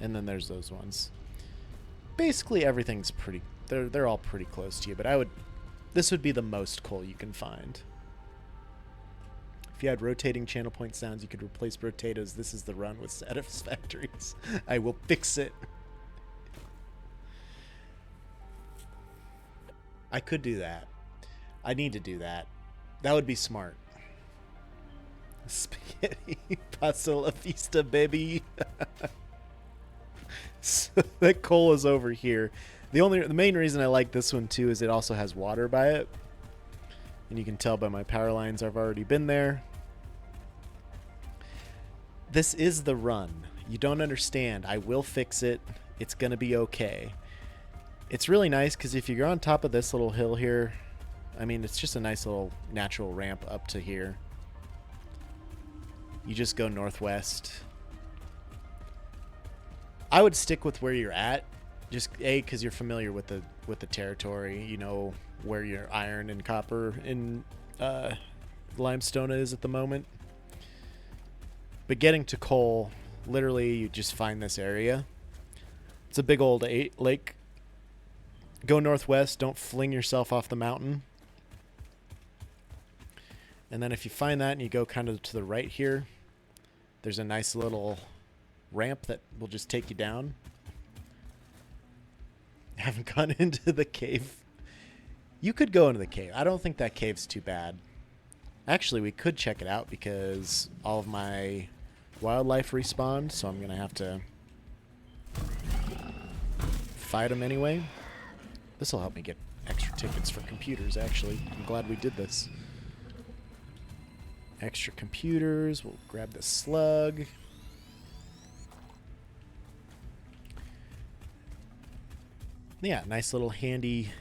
and then there's those ones. Basically, everything's pretty, they're all pretty close to you, but this would be the most coal you can find. If you had rotating channel point sounds, you could replace potatoes. This is the run with satisfactories. I will fix it. I could do that. I need to do that. That would be smart. Spaghetti pasta la vista, baby. So that coal is over here. The main reason I like this one too is it also has water by it. And you can tell by my power lines I've already been there. This is the run. You don't understand. I will fix it. It's going to be okay. It's really nice because if you're on top of this little hill here, I mean, it's just a nice little natural ramp up to here. You just go northwest. I would stick with where you're at. Just because you're familiar with the territory. You know where your iron and copper and limestone is at the moment. But getting to coal, literally, you just find this area. It's a big old lake. Go northwest. Don't fling yourself off the mountain. And then if you find that and you go kind of to the right here, there's a nice little ramp that will just take you down. I haven't gone into the cave. You could go into the cave. I don't think that cave's too bad. Actually, we could check it out because all of my wildlife respawned, so I'm going to have to fight them anyway. This will help me get extra tickets for computers, actually. I'm glad we did this. Extra computers. We'll grab the slug. Yeah, nice little handy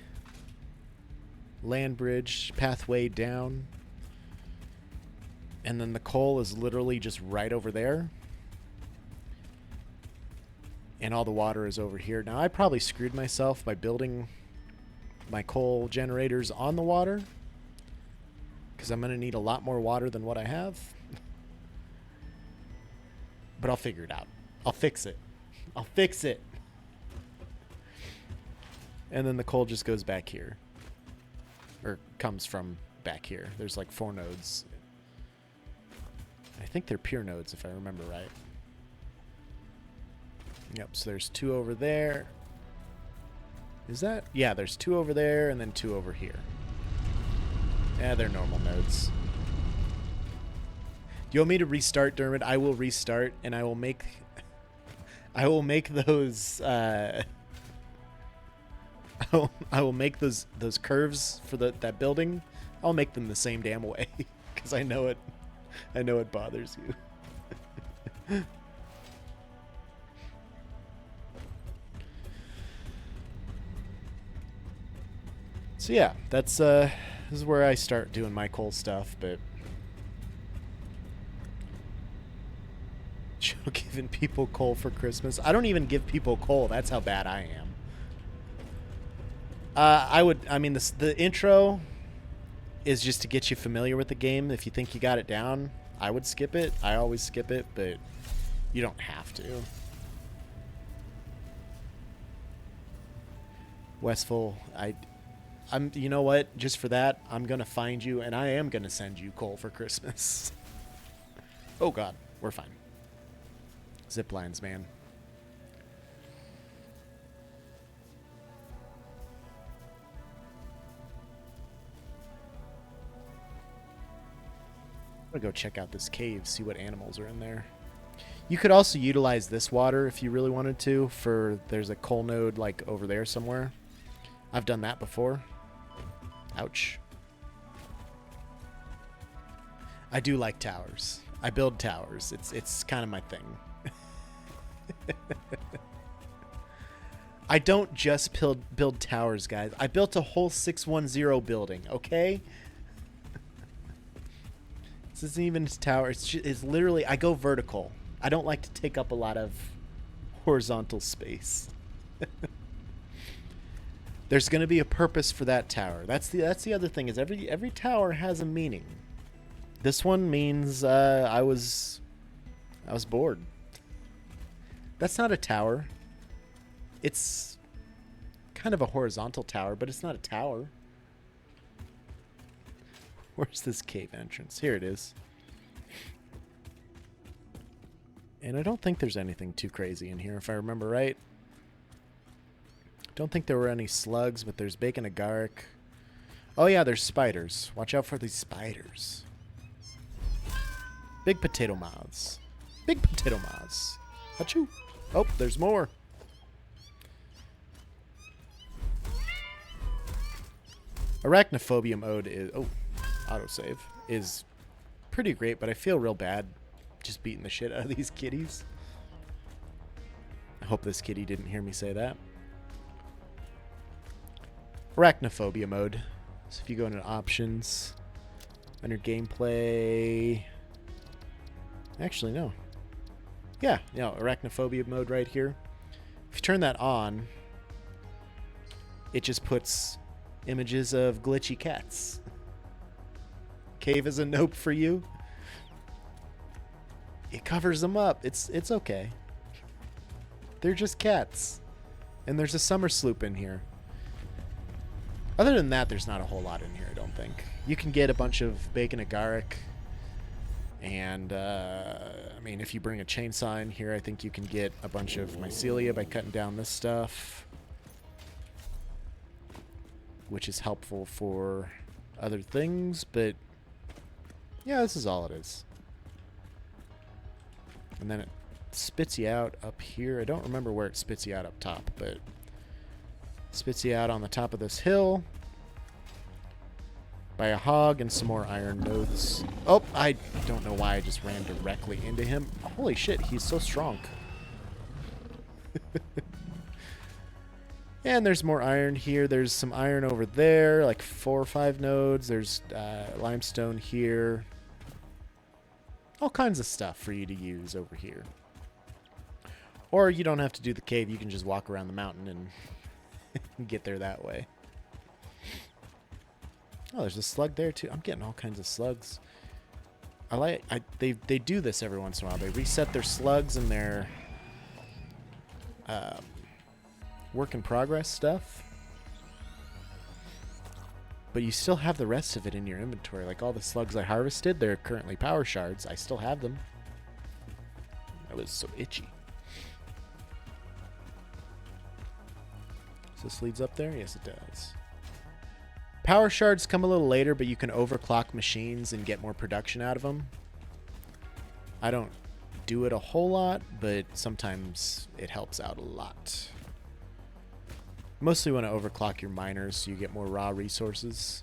land bridge pathway down. And then the coal is literally just right over there. And all the water is over here. Now, I probably screwed myself by building my coal generators on the water, because I'm going to need a lot more water than what I have. But I'll figure it out. I'll fix it. I'll fix it. And then the coal just goes back here. Or comes from back here. There's like 4 nodes. I think they're pure nodes if I remember right. Yep, so there's 2 over there. Is that? Yeah, there's 2 over there and then 2 over here. Yeah, they're normal nodes. Do you want me to restart, Dermot? I will restart and I will make those I will make those curves for that building. I'll make them the same damn way because I know it bothers you. So yeah, that's this is where I start doing my coal stuff, but Joe giving people coal for Christmas. I don't even give people coal. That's how bad I am. The intro is just to get you familiar with the game. If you think you got it down, I would skip it. I always skip it, but you don't have to. Westfall, I'm. You know what? Just for that, I'm gonna find you, and I am gonna send you coal for Christmas. Oh God, we're fine. Zip lines, man. I'm gonna go check out this cave, see what animals are in there. You could also utilize this water if you really wanted to. There's a coal node like over there somewhere. I've done that before. Ouch. I do like towers. I build towers. It's kind of my thing. I don't just build towers, guys. I built a whole 610 building, okay? This isn't even a tower. It's literally, I go vertical. I don't like to take up a lot of horizontal space. There's going to be a purpose for that tower. That's the other thing is every tower has a meaning. This one means I was bored. That's not a tower. It's kind of a horizontal tower, but it's not a tower. Where's this cave entrance? Here it is. And I don't think there's anything too crazy in here, if I remember right. Don't think there were any slugs, but there's bacon agaric. Oh yeah, there's spiders. Watch out for these spiders. Big potato moths. Big potato moths. Achoo. Oh, there's more. Arachnophobia mode is... Oh, autosave. Is pretty great, but I feel real bad just beating the shit out of these kitties. I hope this kitty didn't hear me say that. Arachnophobia mode. So if you go into options, under gameplay... Actually, no. Yeah, arachnophobia mode right here. If you turn that on, it just puts images of glitchy cats. Cave is a nope for you. It covers them up. It's okay. They're just cats. And there's a summer sloop in here. Other than that, there's not a whole lot in here, I don't think. You can get a bunch of bacon agaric. And, I mean, if you bring a chainsaw in here, I think you can get a bunch of mycelia by cutting down this stuff. Which is helpful for other things, but... yeah, this is all it is. And then it spits you out up here. I don't remember where it spits you out up top, but... it spits you out on the top of this hill. By a hog and some more iron nodes. Oh, I don't know why I just ran directly into him. Holy shit, he's so strong. And there's more iron here. There's some iron over there, like 4 or 5 nodes. There's limestone here. All kinds of stuff for you to use over here. Or you don't have to do the cave. You can just walk around the mountain and get there that way. Oh, there's a slug there too. I'm getting all kinds of slugs. They do this every once in a while. They reset their slugs and their work in progress stuff. But you still have the rest of it in your inventory. Like all the slugs I harvested, they're currently power shards. I still have them. I was so itchy. So this leads up there? Yes, it does. Power shards come a little later, but you can overclock machines and get more production out of them. I don't do it a whole lot, but sometimes it helps out a lot. Mostly want to overclock your miners so you get more raw resources.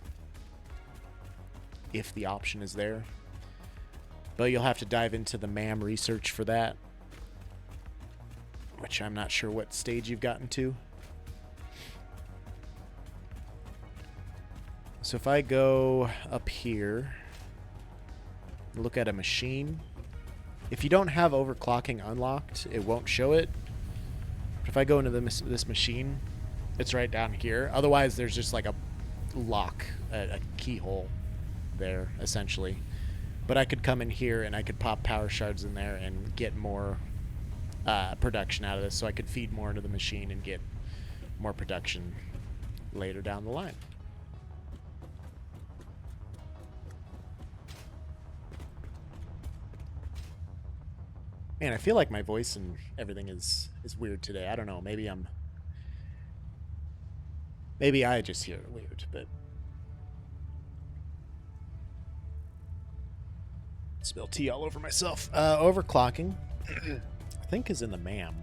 If the option is there. But you'll have to dive into the MAM research for that. Which I'm not sure what stage you've gotten to. So if I go up here, look at a machine. If you don't have overclocking unlocked, it won't show it. But if I go into this machine, it's right down here. Otherwise, there's just like a lock, a keyhole there, essentially. But I could come in here and I could pop power shards in there and get more production out of this. So I could feed more into the machine and get more production later down the line. Man, I feel like my voice and everything is weird today. I don't know. Maybe I just hear it weird, but spill tea all over myself. Overclocking, I think, is in the MAM.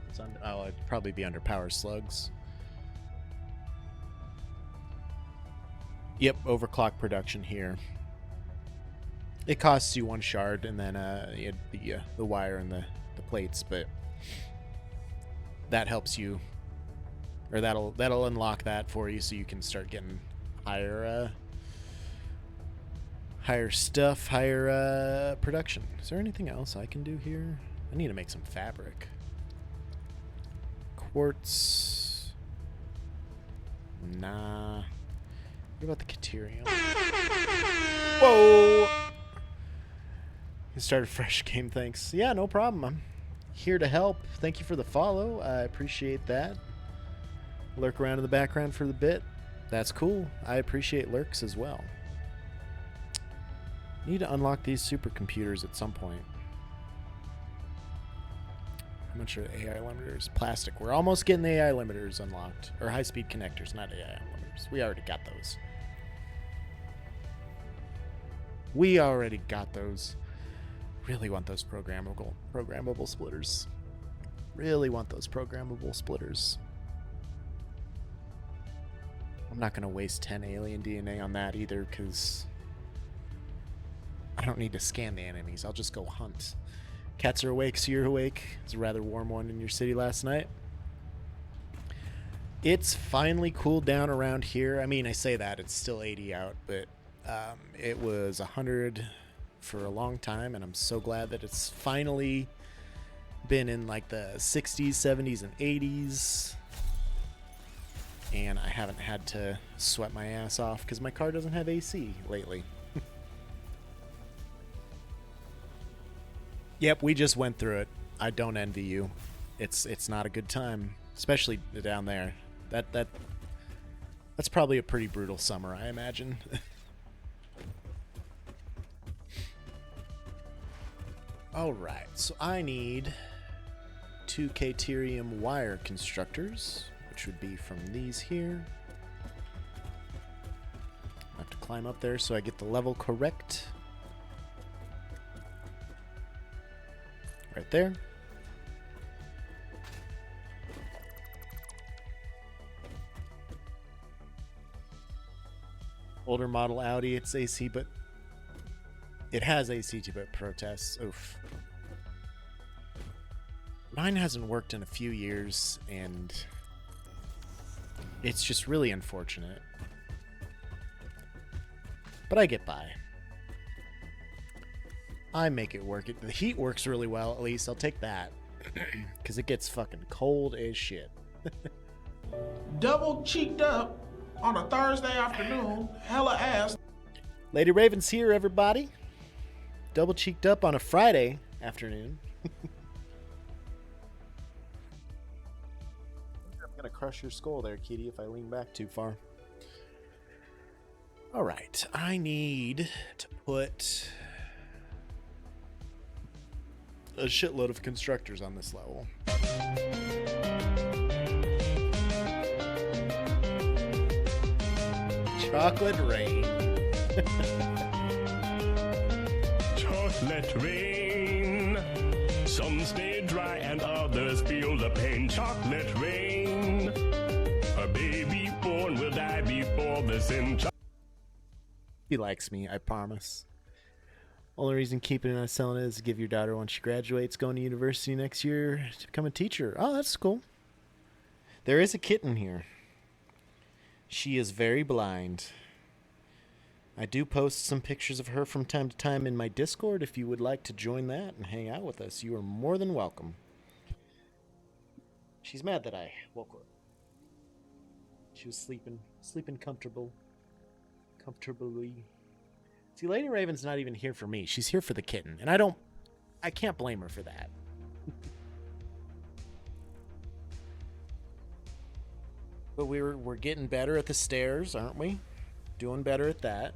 It's on. Oh, it'd probably be under power slugs. Yep, overclock production here. It costs you 1 shard, and then the wire and the plates, but that helps you, or that'll unlock that for you, so you can start getting higher stuff, higher production. Is there anything else I can do here? I need to make some fabric. Quartz. Nah. What about the Caterium? Whoa! You started a fresh game, thanks. Yeah, no problem. I'm here to help. Thank you for the follow. I appreciate that. Lurk around in the background for the bit. That's cool. I appreciate lurks as well. Need to unlock these supercomputers at some point. How much are AI limiters? Plastic. We're almost getting the AI limiters unlocked. Or high-speed connectors, not AI limiters. We already got those. We already got those. Really want those programmable splitters. Really want those programmable splitters. I'm not going to waste 10 alien DNA on that either, because I don't need to scan the enemies. I'll just go hunt. Cats are awake, so you're awake. It's a rather warm one in your city last night. It's finally cooled down around here. I mean, I say that, it's still 80 out, but it was 100 for a long time, and I'm so glad that it's finally been in like the 60s, 70s, and 80s, and I haven't had to sweat my ass off because my car doesn't have AC lately. Yep, we just went through it. I don't envy you. It's not a good time, especially down there. That's probably a pretty brutal summer, I imagine. Alright, so I need 2 Caterium wire constructors, which would be from these here. I have to climb up there so I get the level correct. Right there. Older model Audi, it's AC, but it has AC, but protests. Oof. Mine hasn't worked in a few years, and it's just really unfortunate. But I get by. I make it work. The heat works really well, at least. I'll take that. Because it gets fucking cold as shit. Double cheeked up on a Thursday afternoon. Hella ass. Lady Raven's here, everybody. Double cheeked up on a Friday afternoon. gonna crush your skull there, kitty, if I lean back too far. Alright, I need to put a shitload of constructors on this level. Chocolate rain. Chocolate rain. Some stay dry and others feel the pain. Chocolate rain. A baby born will die before the sin. He likes me, I promise. Only reason keeping it on selling it is to give your daughter, once she graduates, going to university next year, to become a teacher. Oh, that's cool. There is a kitten here. She is very blind. I do post some pictures of her from time to time in my Discord. If you would like to join that and hang out with us, you are more than welcome. She's mad that I woke her up. She was sleeping comfortably. See, Lady Raven's not even here for me. She's here for the kitten, and I can't blame her for that. But we're getting better at the stairs, aren't we? Doing better at that.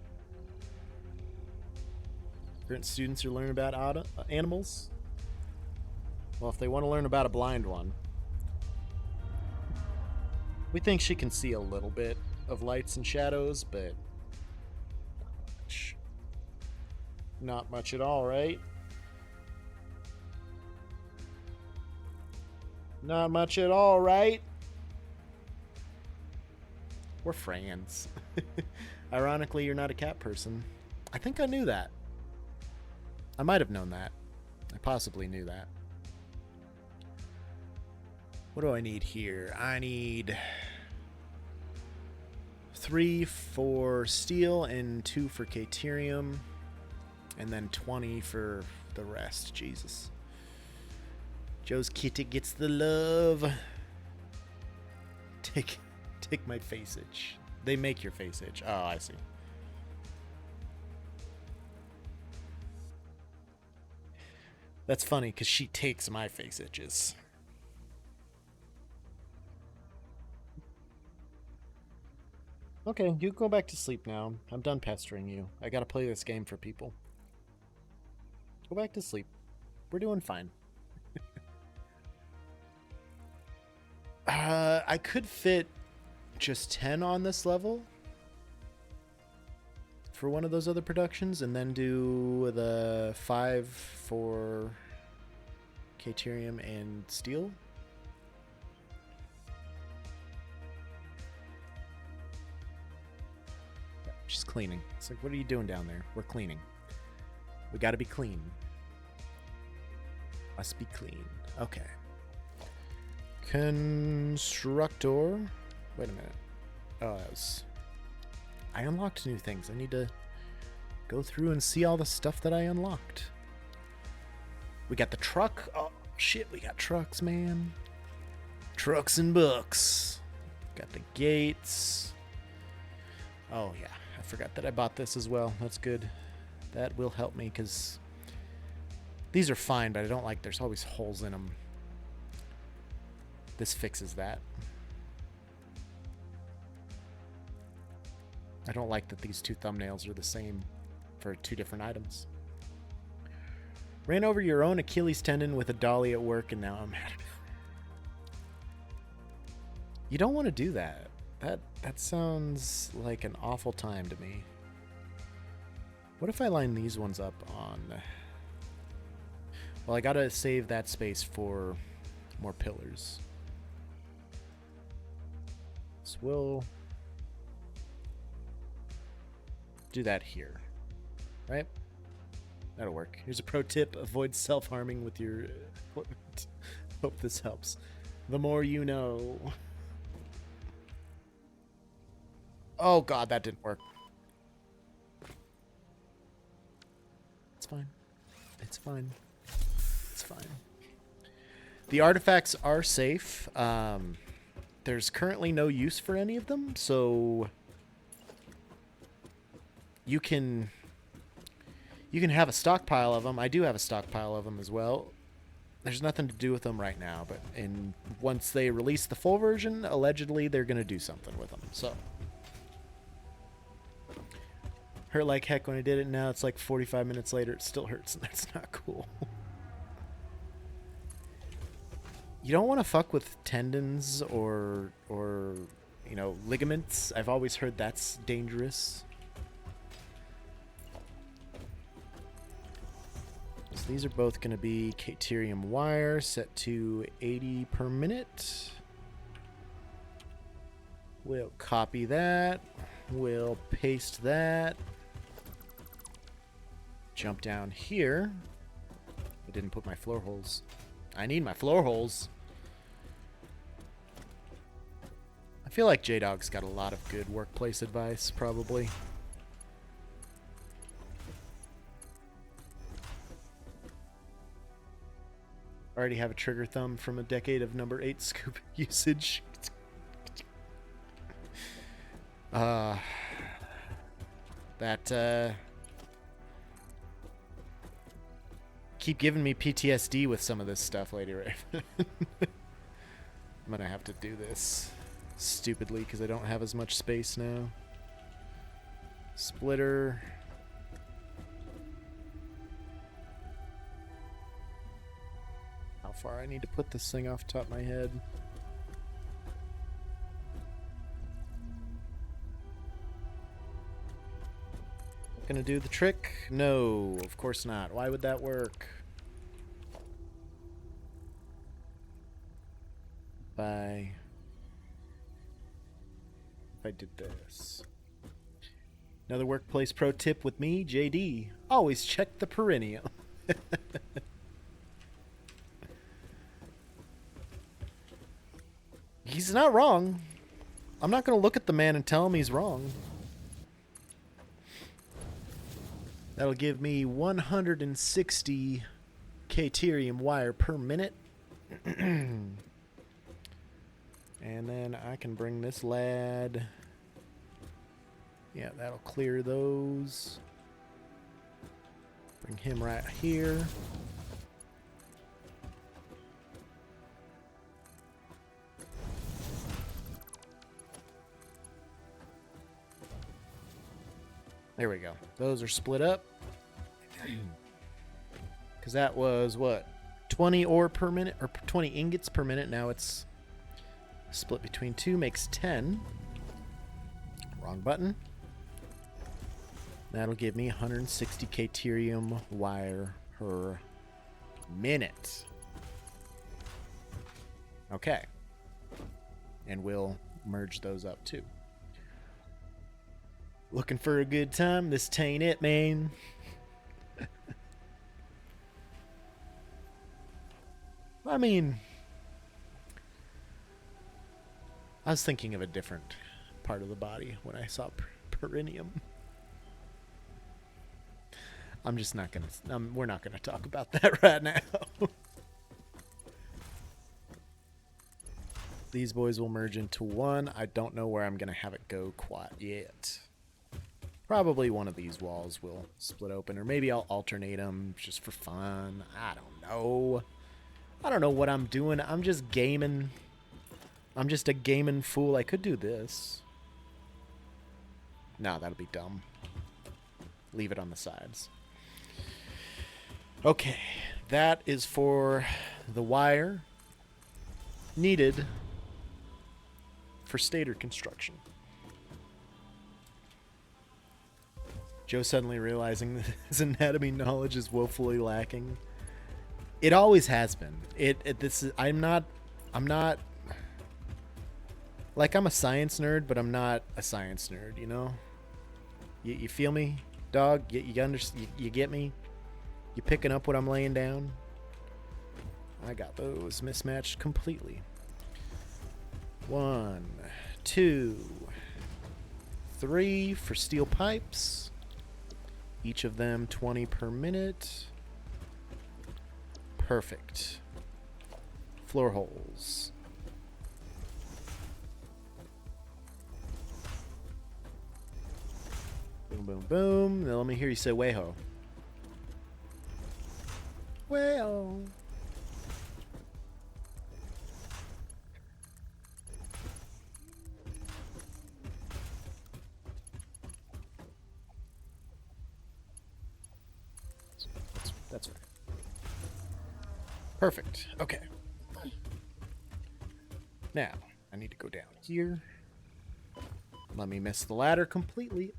Current students are learning about animals. Well, if they want to learn about a blind one. We think she can see a little bit of lights and shadows, but not much at all, right? Not much at all, right? We're friends. Ironically, you're not a cat person. I think I knew that. I might have known that. I possibly knew that. What do I need here? I need 3 for steel and 2 for Caterium. And then 20 for the rest. Jesus. Joe's kitty gets the love. Take my face itch. They make your face itch. Oh, I see. That's funny because she takes my face itches. Okay, you go back to sleep now. I'm done pestering you. I gotta play this game for people. Go back to sleep. We're doing fine. I could fit just 10 on this level for one of those other productions, and then do the 5 for Caterium and Steel. She's cleaning. It's like, what are you doing down there? We're cleaning. We gotta be clean. Must be clean. Okay. Constructor. Wait a minute. Oh, that was... I unlocked new things. I need to go through and see all the stuff that I unlocked. We got the truck. Oh, shit. We got trucks, man. Trucks and books. Got the gates. Oh, yeah. I forgot that I bought this as well. That's good. That will help me, because these are fine, but I don't like there's always holes in them. This fixes that. I don't like that these two thumbnails are the same for 2 different items. Ran over your own Achilles tendon with a dolly at work, and now I'm mad about it. You don't want to do that. That sounds like an awful time to me. What if I line these ones up on... Well, I gotta save that space for more pillars. So we'll do that here, right? That'll work. Here's a pro tip: avoid self-harming with your equipment. Hope this helps. The more you know. Oh god, that didn't work. It's fine. It's fine. It's fine. The artifacts are safe. There's currently no use for any of them, so you can have a stockpile of them. I do have a stockpile of them as well. There's nothing to do with them right now, but once they release the full version, allegedly they're going to do something with them. So hurt like heck when I did it. Now it's like 45 minutes later, it still hurts, and that's not cool. You don't want to fuck with tendons or you know, ligaments. I've always heard that's dangerous. So these are both going to be Caterium wire set to 80 per minute. We'll copy that. We'll paste that. Jump down here. I didn't put my floor holes. I need my floor holes. I feel like J-Dog's got a lot of good workplace advice, probably. Already have a trigger thumb from a decade of number 8 scoop usage. Keep giving me PTSD with some of this stuff, Lady Raven. I'm gonna have to do this stupidly because I don't have as much space now. Splitter. How far I need to put this thing off the top of my head. Gonna do the trick? No, of course not. Why would that work? If I did this. Another workplace pro tip with me, JD. Always check the perineum. He's not wrong. I'm not going to look at the man and tell him he's wrong. That'll give me 160 Caterium wire per minute. And then I can bring this lad. Yeah, that'll clear those. Bring him right here. There we go. Those are split up. Because that was what? 20 ore per minute, or 20 ingots per minute. Now it's split between 2, makes 10. Wrong button. That'll give me 160 Caterium wire per minute. Okay. And we'll merge those up too. Looking for a good time? This tain't it, man. I mean, I was thinking of a different part of the body when I saw perineum. I'm just not gonna. We're not gonna talk about that right now. These boys will merge into one. I don't know where I'm gonna have it go quite yet. Probably one of these walls will split open, or maybe I'll alternate them just for fun. I don't know. I don't know what I'm doing. I'm just gaming. I'm just a gaming fool. I could do this. No, that'll be dumb. Leave it on the sides. Okay, that is for the wire needed for stator construction. Joe suddenly realizing that his anatomy knowledge is woefully lacking. It always has been. I'm not like, I'm a science nerd, but I'm not a science nerd, you know? You feel me, dog? You get me? You picking up what I'm laying down? I got those mismatched completely. 1, 2, 3 for steel pipes. Each of them 20 per minute. Perfect. Floor holes. Boom, boom, boom. Now let me hear you say way-ho. Way-ho. That's right. Perfect. Okay. Now, I need to go down here. Let me miss the ladder completely.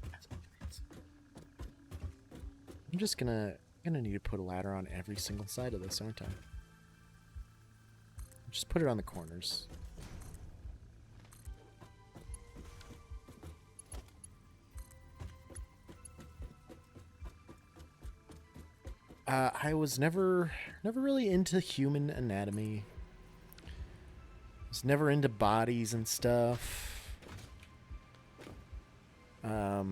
I'm just gonna need to put a ladder on every single side of this, aren't I? Just put it on the corners. I was never really into human anatomy. Was never into bodies and stuff. I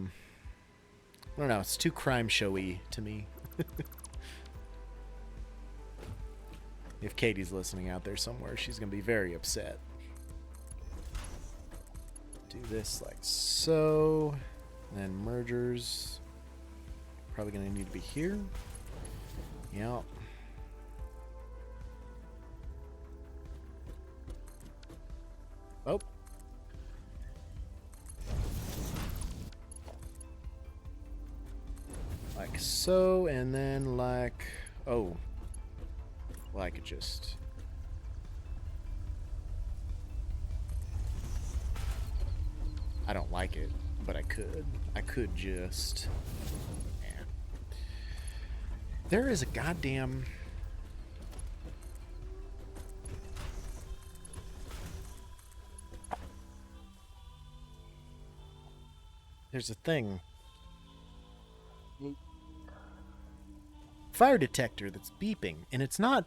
don't know. It's too crime showy to me. If Katie's listening out there somewhere, she's gonna be very upset. Do this like so, and then mergers. Probably gonna need to be here. Yep. Oh. Like so, and then like, oh. Well, I could just... I don't like it, but I could. I could just... Yeah. There is a goddamn... There's a thing. Fire detector that's beeping, and it's not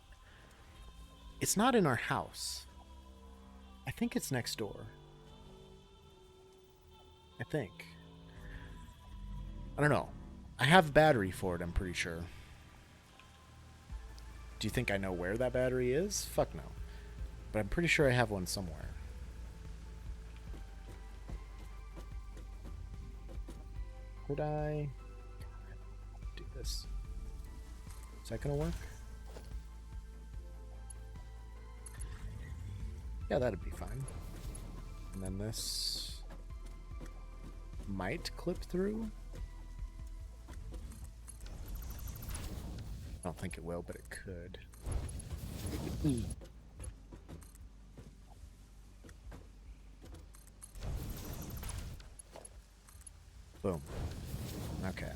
in our house. I think it's next door. I think. I don't know. I have a battery for it, I'm pretty sure. Do you think I know where that battery is? Fuck no. But I'm pretty sure I have one somewhere. Could I do this? Is that gonna work? Yeah, that'd be fine. And then this might clip through. I don't think it will, but it could. Boom. Okay.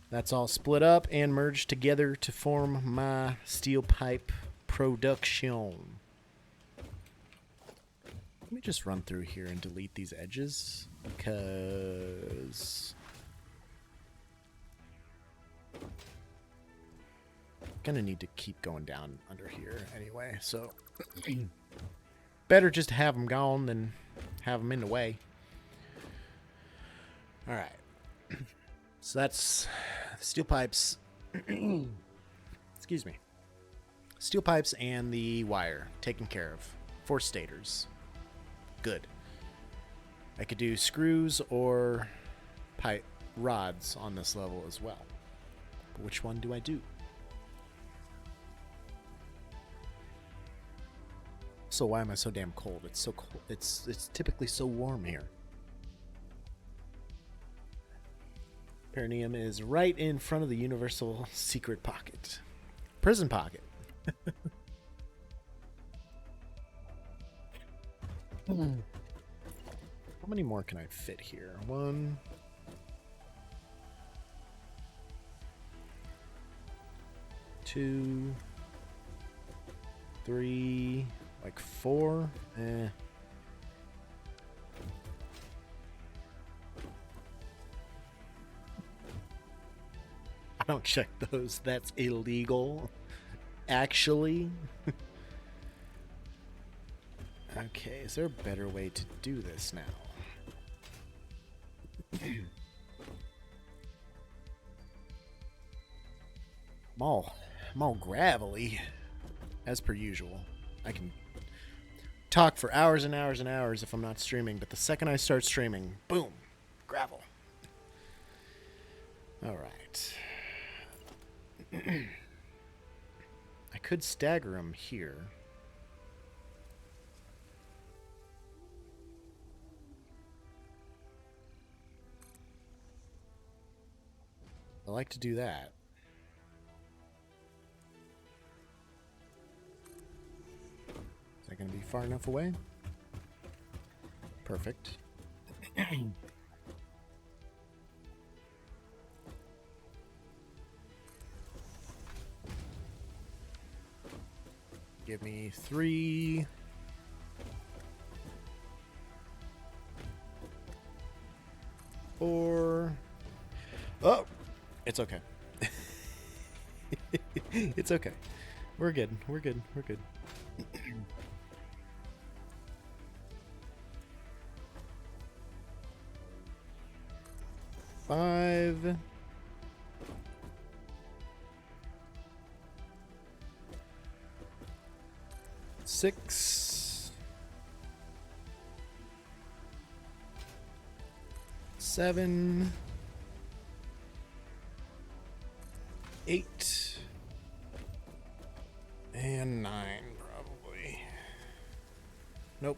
That's all split up and merged together to form my steel pipe production. Let me just run through here and delete these edges, because I'm gonna need to keep going down under here anyway, so better just to have them gone than have them in the way. All right. So that's steel pipes. Excuse me. Steel pipes and the wire taken care of. 4 stators. Good. I could do screws or pipe rods on this level as well. But which one do I do? So why am I so damn cold? It's so cold. It's typically so warm here. Perineum is right in front of the universal secret pocket. Prison pocket. How many more can I fit here? 1, 2, 3, like 4. I don't check those. That's illegal. Actually. Okay, is there a better way to do this now? I'm all gravelly, as per usual. I can talk for hours and hours and hours if I'm not streaming, but the second I start streaming, boom, gravel. All right. I could stagger them here. I like to do that. far enough away. Perfect. Give me 3. Or oh, it's okay. It's okay. We're good. We're good. We're good. Five. 6. 7. 8. And 9, probably. Nope.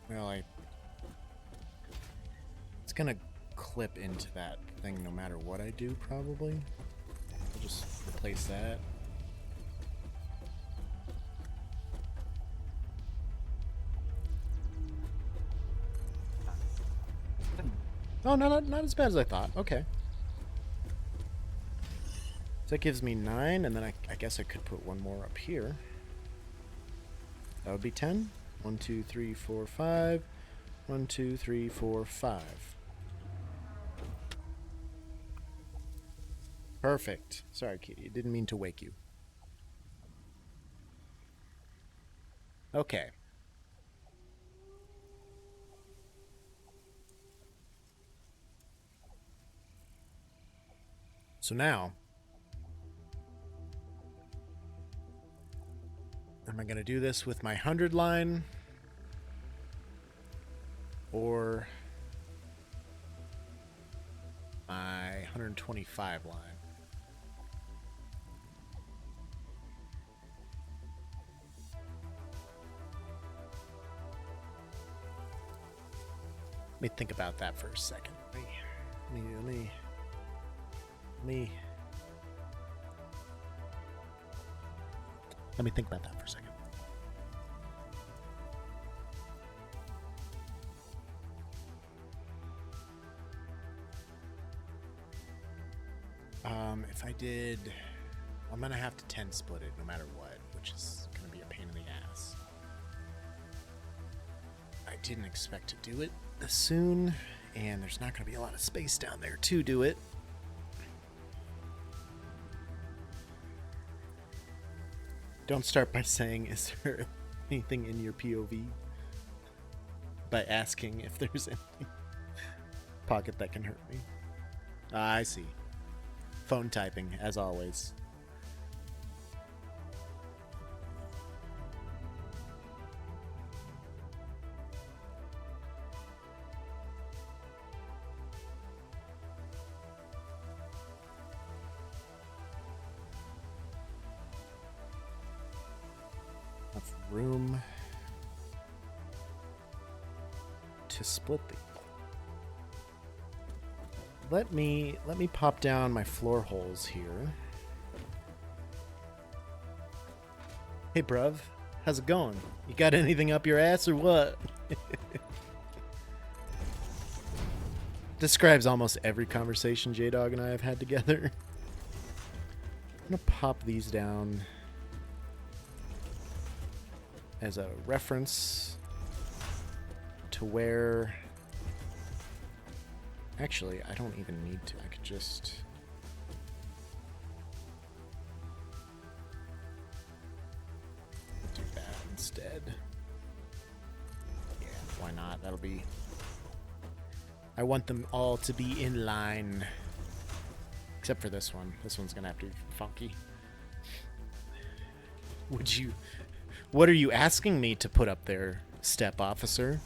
Well, it's gonna clip into that thing no matter what I do, probably. I'll just replace that. Oh, no, not as bad as I thought. Okay. So that gives me 9, and then I guess I could put one more up here. That would be 10. 1, 2, 3, 4, 5. 1, 2, 3, 4, 5. Perfect. Sorry, Katie. Didn't mean to wake you. Okay. So now, am I going to do this with my 100 line or my 125 line? Let me think about that for a second. Let me think about that for a second. If I did, I'm gonna have to 10 split it no matter what, which is gonna be a pain in the ass. I didn't expect to do it this soon, and there's not gonna be a lot of space down there to do it. Don't start by saying, is there anything in your POV? By asking if there's anything. Pocket that can hurt me. Ah, I see. Phone typing, as always. Enough room to split the. Let me pop down my floor holes here. Hey, bruv, how's it going? You got anything up your ass or what? Describes almost every conversation J-Dog and I have had together. I'm gonna pop these down as a reference to where... Actually, I don't even need to. I could just... do that instead. Yeah, why not? That'll be... I want them all to be in line. Except for this one. This one's gonna have to be funky. Would you... What are you asking me to put up there, step officer?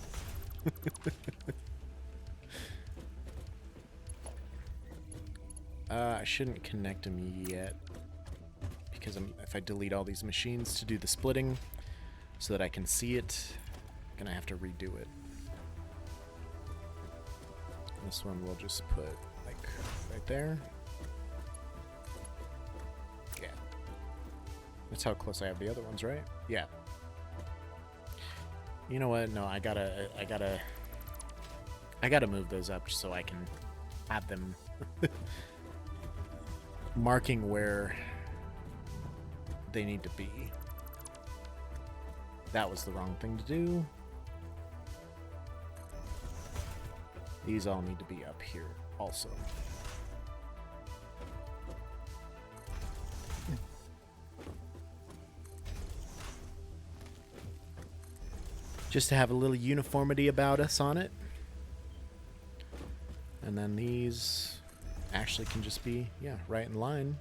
I shouldn't connect them yet, because if I delete all these machines to do the splitting so that I can see it, I'm gonna have to redo it. This one we'll just put like right there. Yeah. That's how close I have the other ones, right? Yeah. You know what? No, I gotta move those up so I can have them marking where they need to be. That was the wrong thing to do. These all need to be up here also. Just to have a little uniformity about us on it. And then these actually can just be, yeah, right in line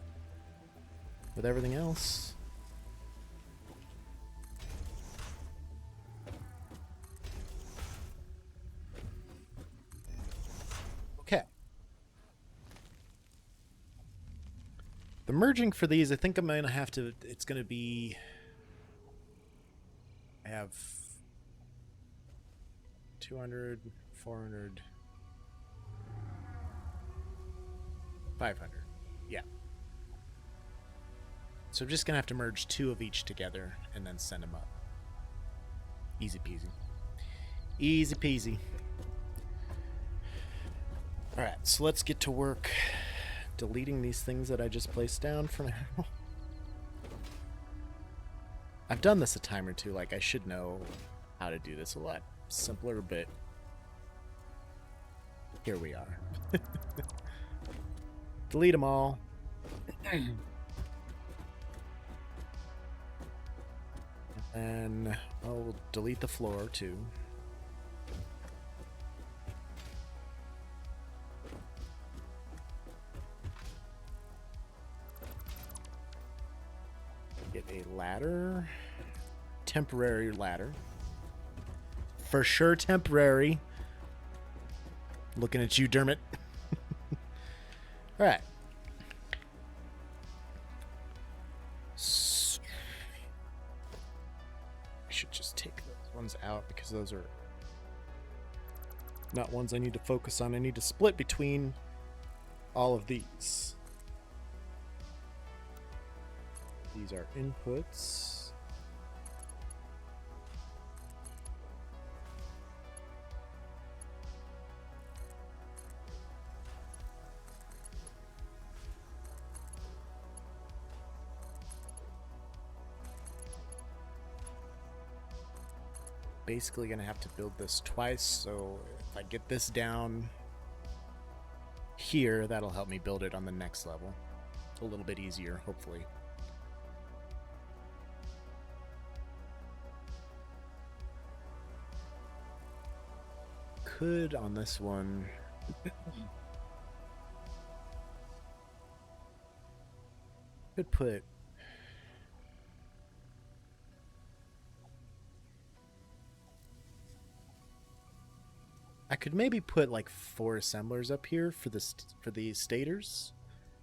with everything else. Okay. The merging for these, I think I'm going to have to, it's going to be, I have 200, 400, 500. Yeah. So I'm just going to have to merge 2 of each together and then send them up. Easy peasy. Easy peasy. Alright, so let's get to work deleting these things that I just placed down for now. I've done this a time or two, like I should know how to do this a lot simpler, but here we are. Delete them all. And we'll delete the floor too. Get a ladder. Temporary ladder. For sure temporary. Looking at you, Dermot. Alright. I should just take those ones out because those are not ones I need to focus on. I need to split between all of these. These are inputs. Basically gonna have to build this twice, so if I get this down here, that'll help me build it on the next level a little bit easier, hopefully. Could on this one could put I could maybe put like 4 assemblers up here for this for these stators,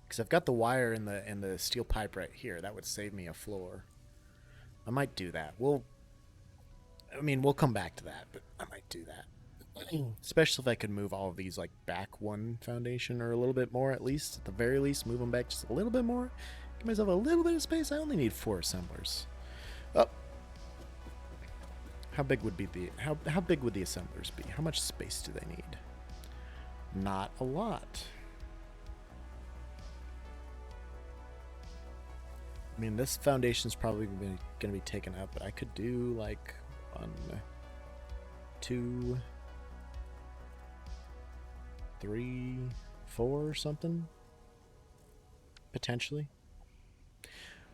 because I've got the wire and the steel pipe right here. That would save me a floor. I might do that. We'll come back to that, but I might do that. Especially if I could move all of these like back 1 foundation or a little bit more, at least at the very least, move them back just a little bit more. Give myself a little bit of space. I only need 4 assemblers. Oh. How big would the assemblers be? How much space do they need? Not a lot. I mean, this foundation's probably going to be taken up, but I could do like 1, 2, 3, 4 or something. Potentially.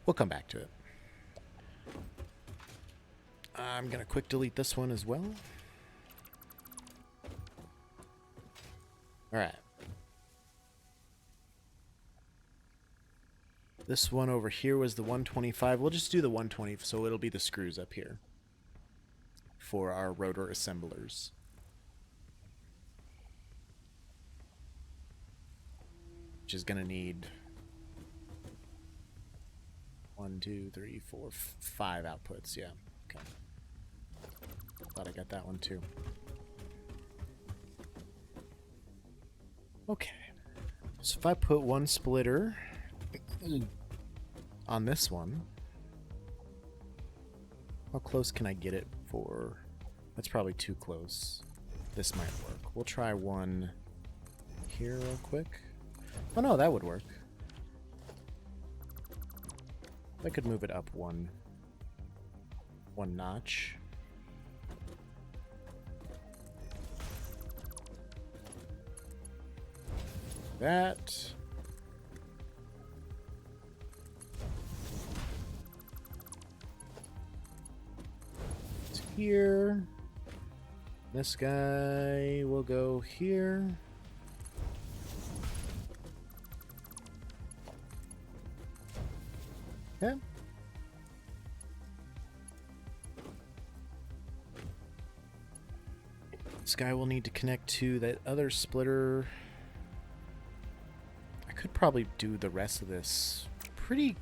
We'll come back to it. I'm going to quick delete this one as well. Alright. This one over here was the 125. We'll just do the 120, so it'll be the screws up here for our rotor assemblers. Which is going to need 1, 2, 3, 4, 5 outputs. Yeah. Okay. Thought I got that one too. Okay. So if I put 1 splitter on this one, how close can I get it for That's probably too close. This might work. We'll try one here real quick. Oh no, that would work. I could move it up one notch. That. It's here. This guy will go here. Okay. This guy will need to connect to that other splitter. I could probably do the rest of this pretty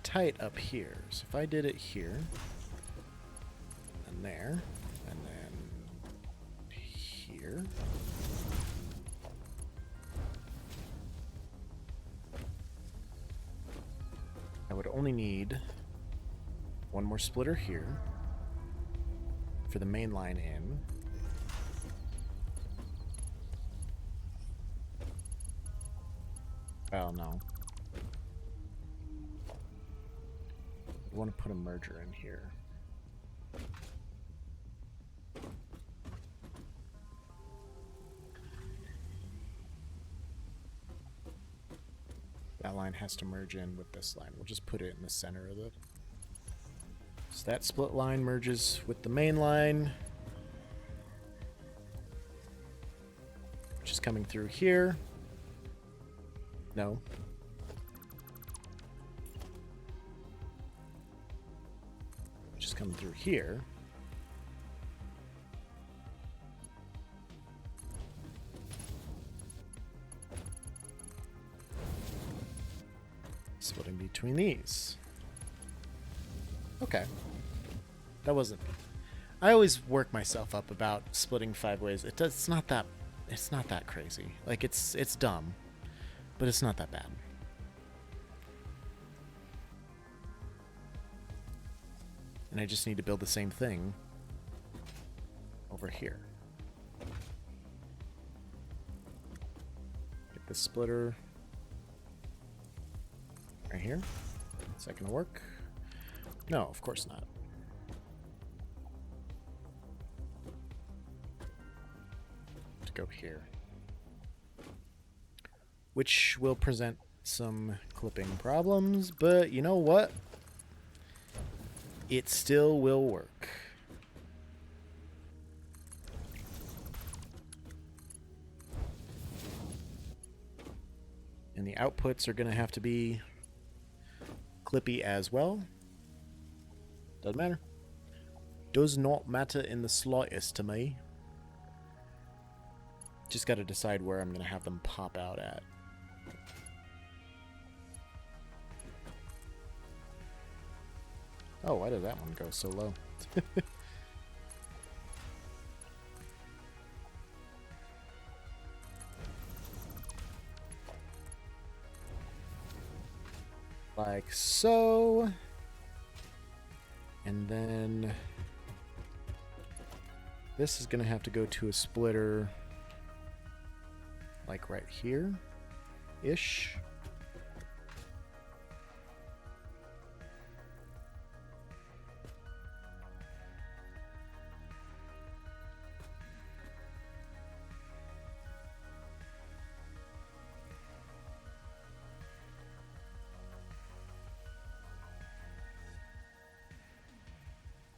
tight up here. So if I did it here, and there, and then here. I would only need one more splitter here for the main line in. Oh no. I want to put a merger in here. That line has to merge in with this line. We'll just put it in the center of it. So that split line merges with the main line, which is coming through here. No. Which is coming through here. Splitting between these. Okay. That wasn't... I always work myself up about splitting 5 ways. It's not that crazy. Like it's dumb, but it's not that bad. And I just need to build the same thing over here. Get the splitter right here. Is that gonna work? No, of course not. To go here. Which will present some clipping problems, but you know what? It still will work. And the outputs are going to have to be clippy as well. Doesn't matter. Does not matter in the slightest to me. Just got to decide where I'm going to have them pop out at. Oh, why did that one go so low? Like so. And then this is going to have to go to a splitter like right here-ish.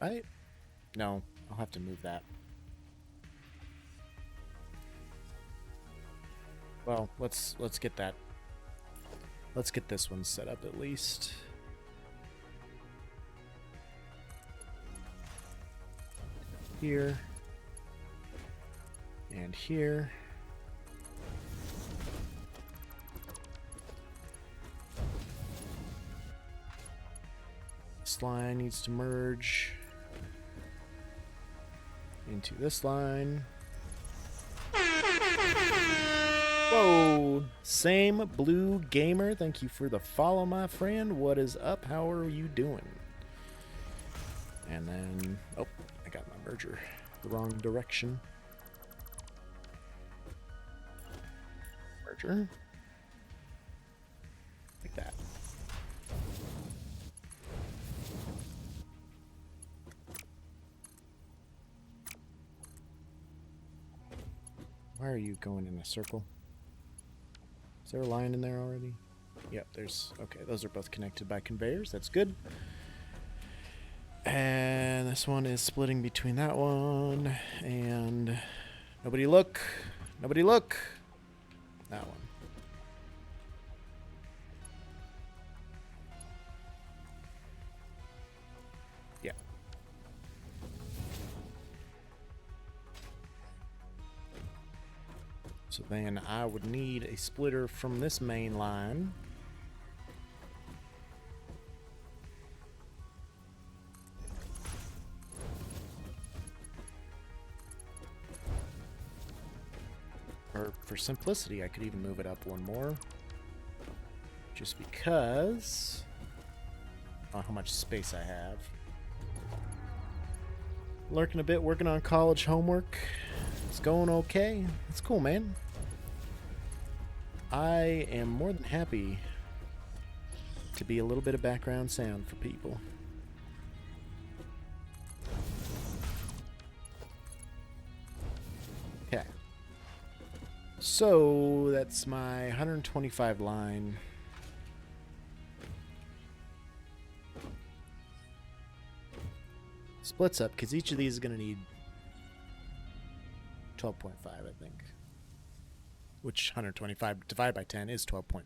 Right? No, I'll have to move that. Well, let's get that. Let's get this one set up at least. Here. And here. This line needs to merge into this line. Whoa! Same Blue Gamer, thank you for the follow, my friend. What is up? How are you doing? And then, oh, I got my merger the wrong direction. Merger. Like that. Why are you going in a circle? Is there a line in there already? Yep, there's... Okay, those are both connected by conveyors. That's good. And this one is splitting between that one and... Nobody look! Nobody look! That one. Yeah. So then I would need a splitter from this main line. Or for simplicity, I could even move it up one more. Just because... I don't know how much space I have. Lurking a bit, working on college homework. It's going okay. It's cool, man. I am more than happy to be a little bit of background sound for people. Okay. So that's my 125 line. Splits up, because each of these is going to need 12.5, I think. Which 125 divided by 10 is 12.5.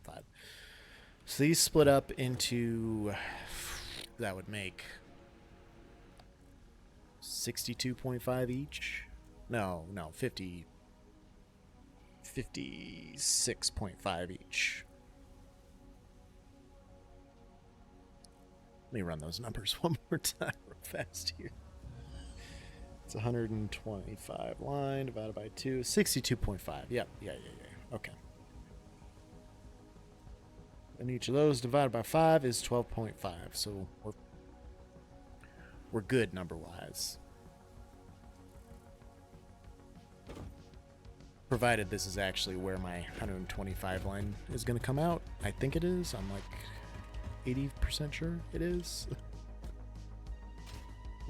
So these split up into... That would make 62.5 each. No, 56.5 each. Let me run those numbers one more time real fast here. It's 125 line divided by 2. 62.5. Yep. Yeah. Okay. And each of those divided by 5 is 12.5. So we're good number-wise. Provided this is actually where my 125 line is going to come out. I think it is. I'm like 80% sure it is.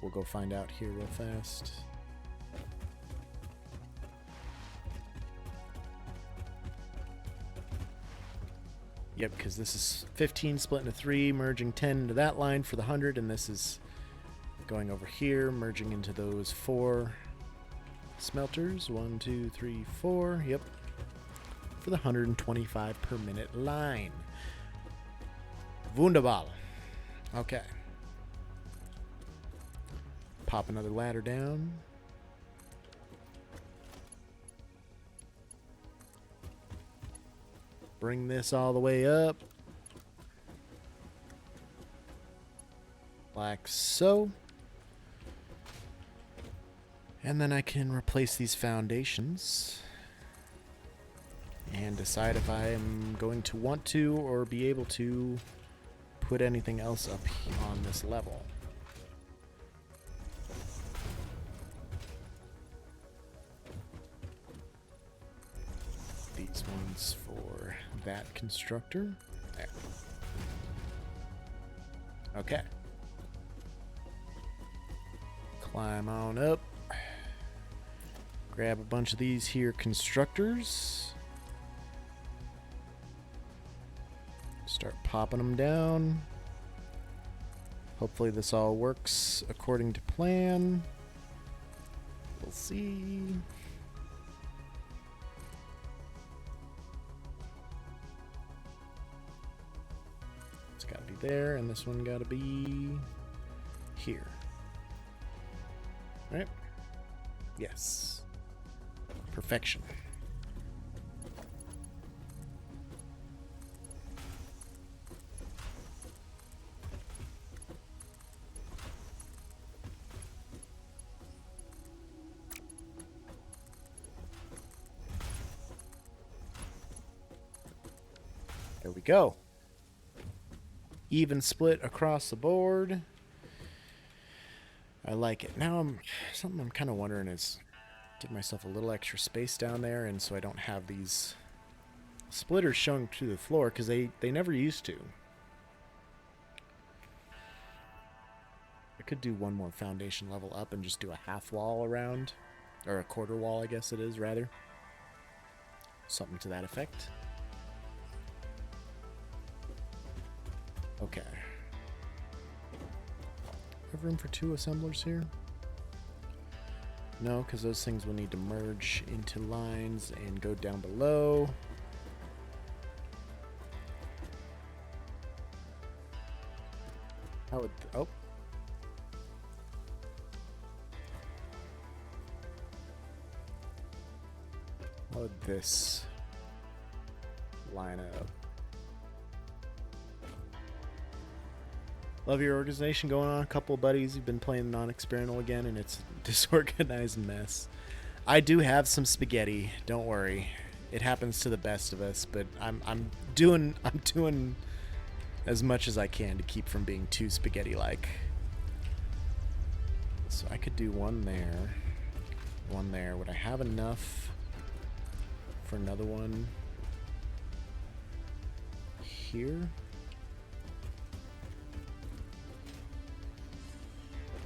We'll go find out here real fast. Yep, because this is 15 split into 3, merging 10 into that line for the 100, and this is going over here, merging into those 4 smelters. 1, 2, 3, 4. Yep. For the 125 per minute line. Wunderbar. Okay. Pop another ladder down. Bring this all the way up. Like so. And then I can replace these foundations. And decide if I am going to want to or be able to put anything else up on this level. These ones for that constructor. There. Okay. Climb on up. Grab a bunch of these here constructors. Start popping them down. Hopefully this all works according to plan. We'll see. It's got to be there, and this one got to be here. Right? Yes. Perfection. There we go. Even split across the board. I like it. Now something I'm kind of wondering is give myself a little extra space down there, and so I don't have these splitters showing through the floor, because they never used to. I could do one more foundation level up and just do a half wall around, or a quarter wall, I guess it is, rather. Something to that effect. Okay. Have room for 2 assemblers here? No, because those things will need to merge into lines and go down below. How would... oh. How would this line up? Love your organization going on. A couple of buddies who've been playing non-experimental again, and it's a disorganized mess. I do have some spaghetti. Don't worry, it happens to the best of us. But I'm doing as much as I can to keep from being too spaghetti-like. So I could do one there, one there. Would I have enough for another one here?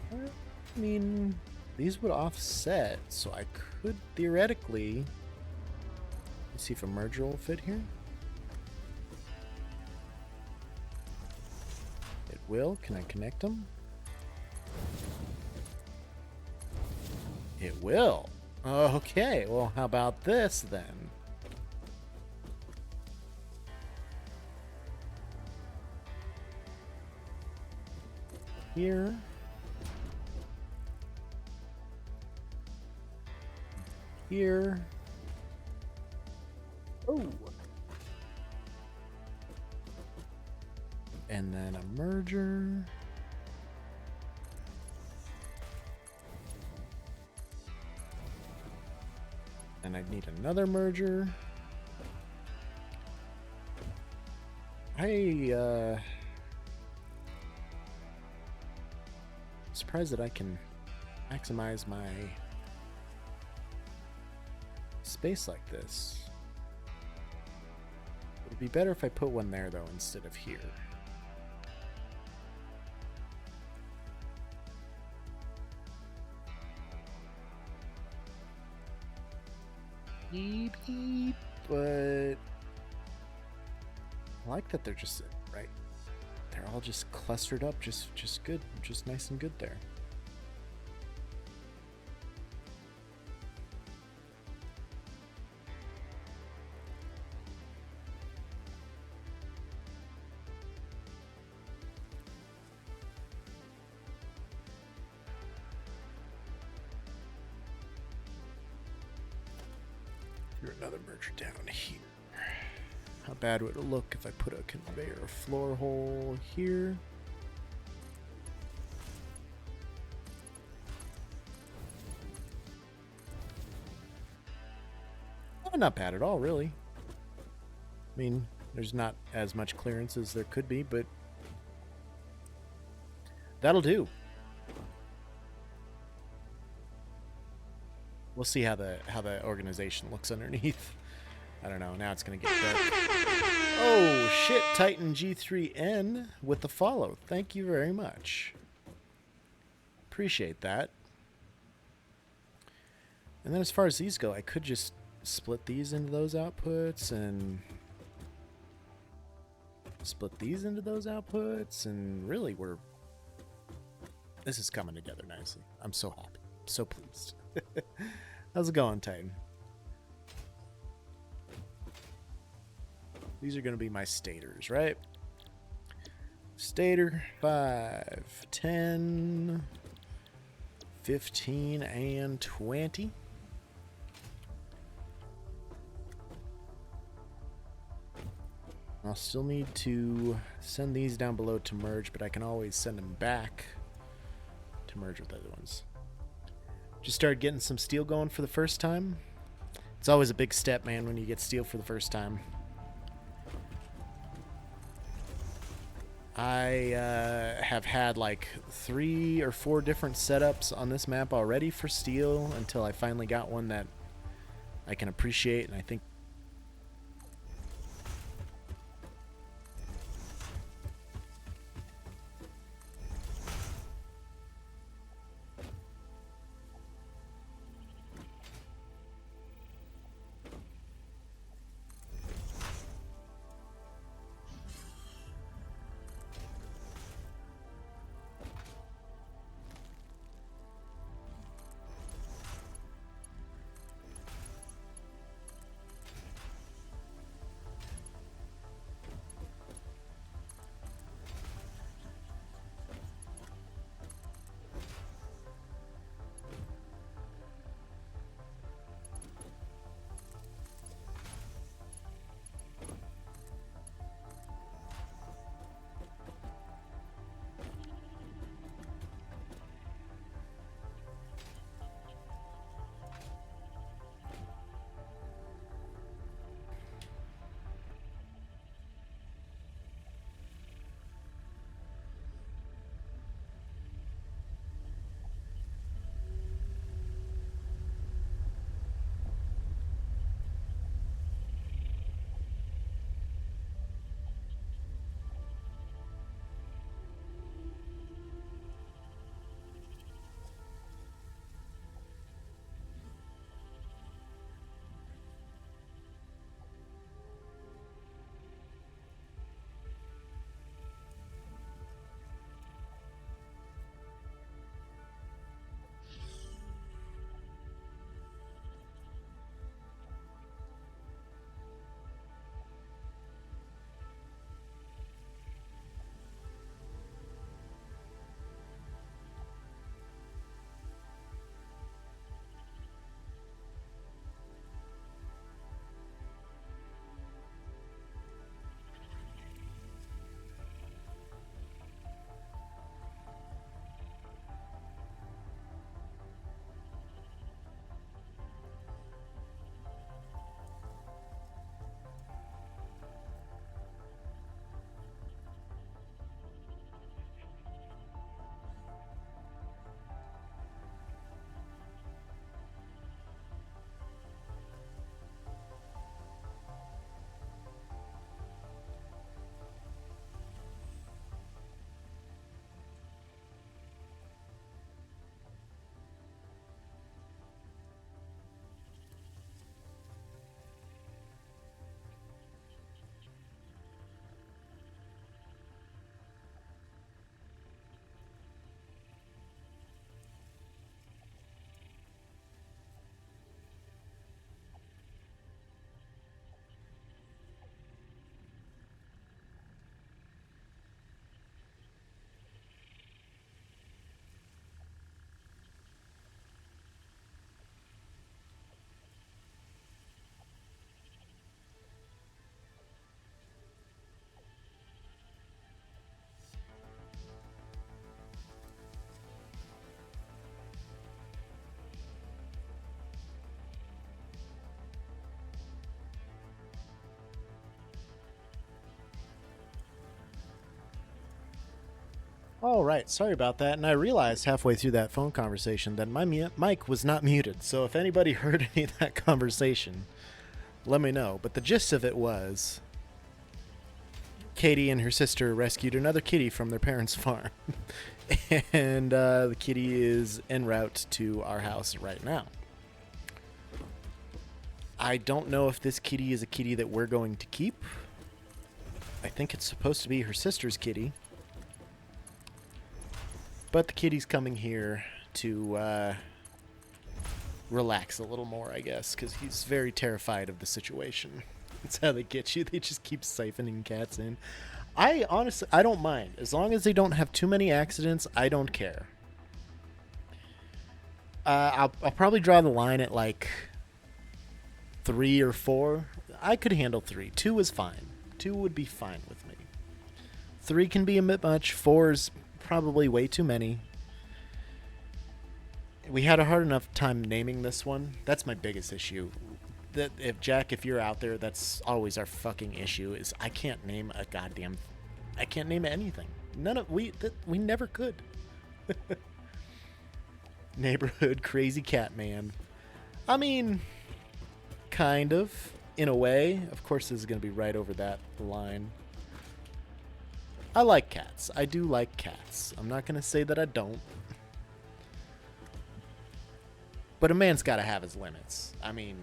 I mean, these would offset, so I could theoretically... Let's see if a merger will fit here. It will. Can I connect them? It will. Okay, well, how about this then? Here. Here. Oh. And then a merger. And I need another merger. I'm surprised that I can maximize my space like this. It would be better if I put one there, though, instead of here. Beep, beep, but I like that they're just right. They're all just clustered up, just good, just nice and good there. Another merger down here. How bad would it look if I put a conveyor floor hole here? Oh, not bad at all, really. I mean, there's not as much clearance as there could be, but that'll do. We'll see how the organization looks underneath. I don't know. Now it's gonna get dark. Oh shit! Titan G3N with the follow. Thank you very much. Appreciate that. And then as far as these go, I could just split these into those outputs and split these into those outputs, and really this is coming together nicely. I'm so happy. I'm so pleased. How's it going, Titan? These are going to be my stators, right? Stator 5, 10, 15, and 20. I'll still need to send these down below to merge, but I can always send them back to merge with other ones. Just started getting some steel going for the first time. It's always a big step, man, when you get steel for the first time. I have had like 3 or 4 different setups on this map already for steel until I finally got one that I can appreciate, and I think Oh, right. Sorry about that. And I realized halfway through that phone conversation that my mic was not muted. So if anybody heard any of that conversation, let me know. But the gist of it was Katie and her sister rescued another kitty from their parents' farm. And the kitty is en route to our house right now. I don't know if this kitty is a kitty that we're going to keep. I think it's supposed to be her sister's kitty. But the kitty's coming here to relax a little more, I guess, because he's very terrified of the situation. That's how they get you. They just keep siphoning cats in. I honestly, I don't mind. As long as they don't have too many accidents, I don't care. I'll probably draw the line at like 3 or 4. I could handle 3. 2 is fine. 2 would be fine with me. 3 can be a bit much. 4 is probably way too many. We had a hard enough time naming this one. That's my biggest issue. That if Jack, if you're out there, that's always our fucking issue. Is I can't name a goddamn I can't name anything. We never could. Neighborhood crazy cat man. I mean, kind of, in a way. Of course, this is going to be right over that line. I like cats. I do like cats. I'm not going to say that I don't. But a man's got to have his limits. I mean,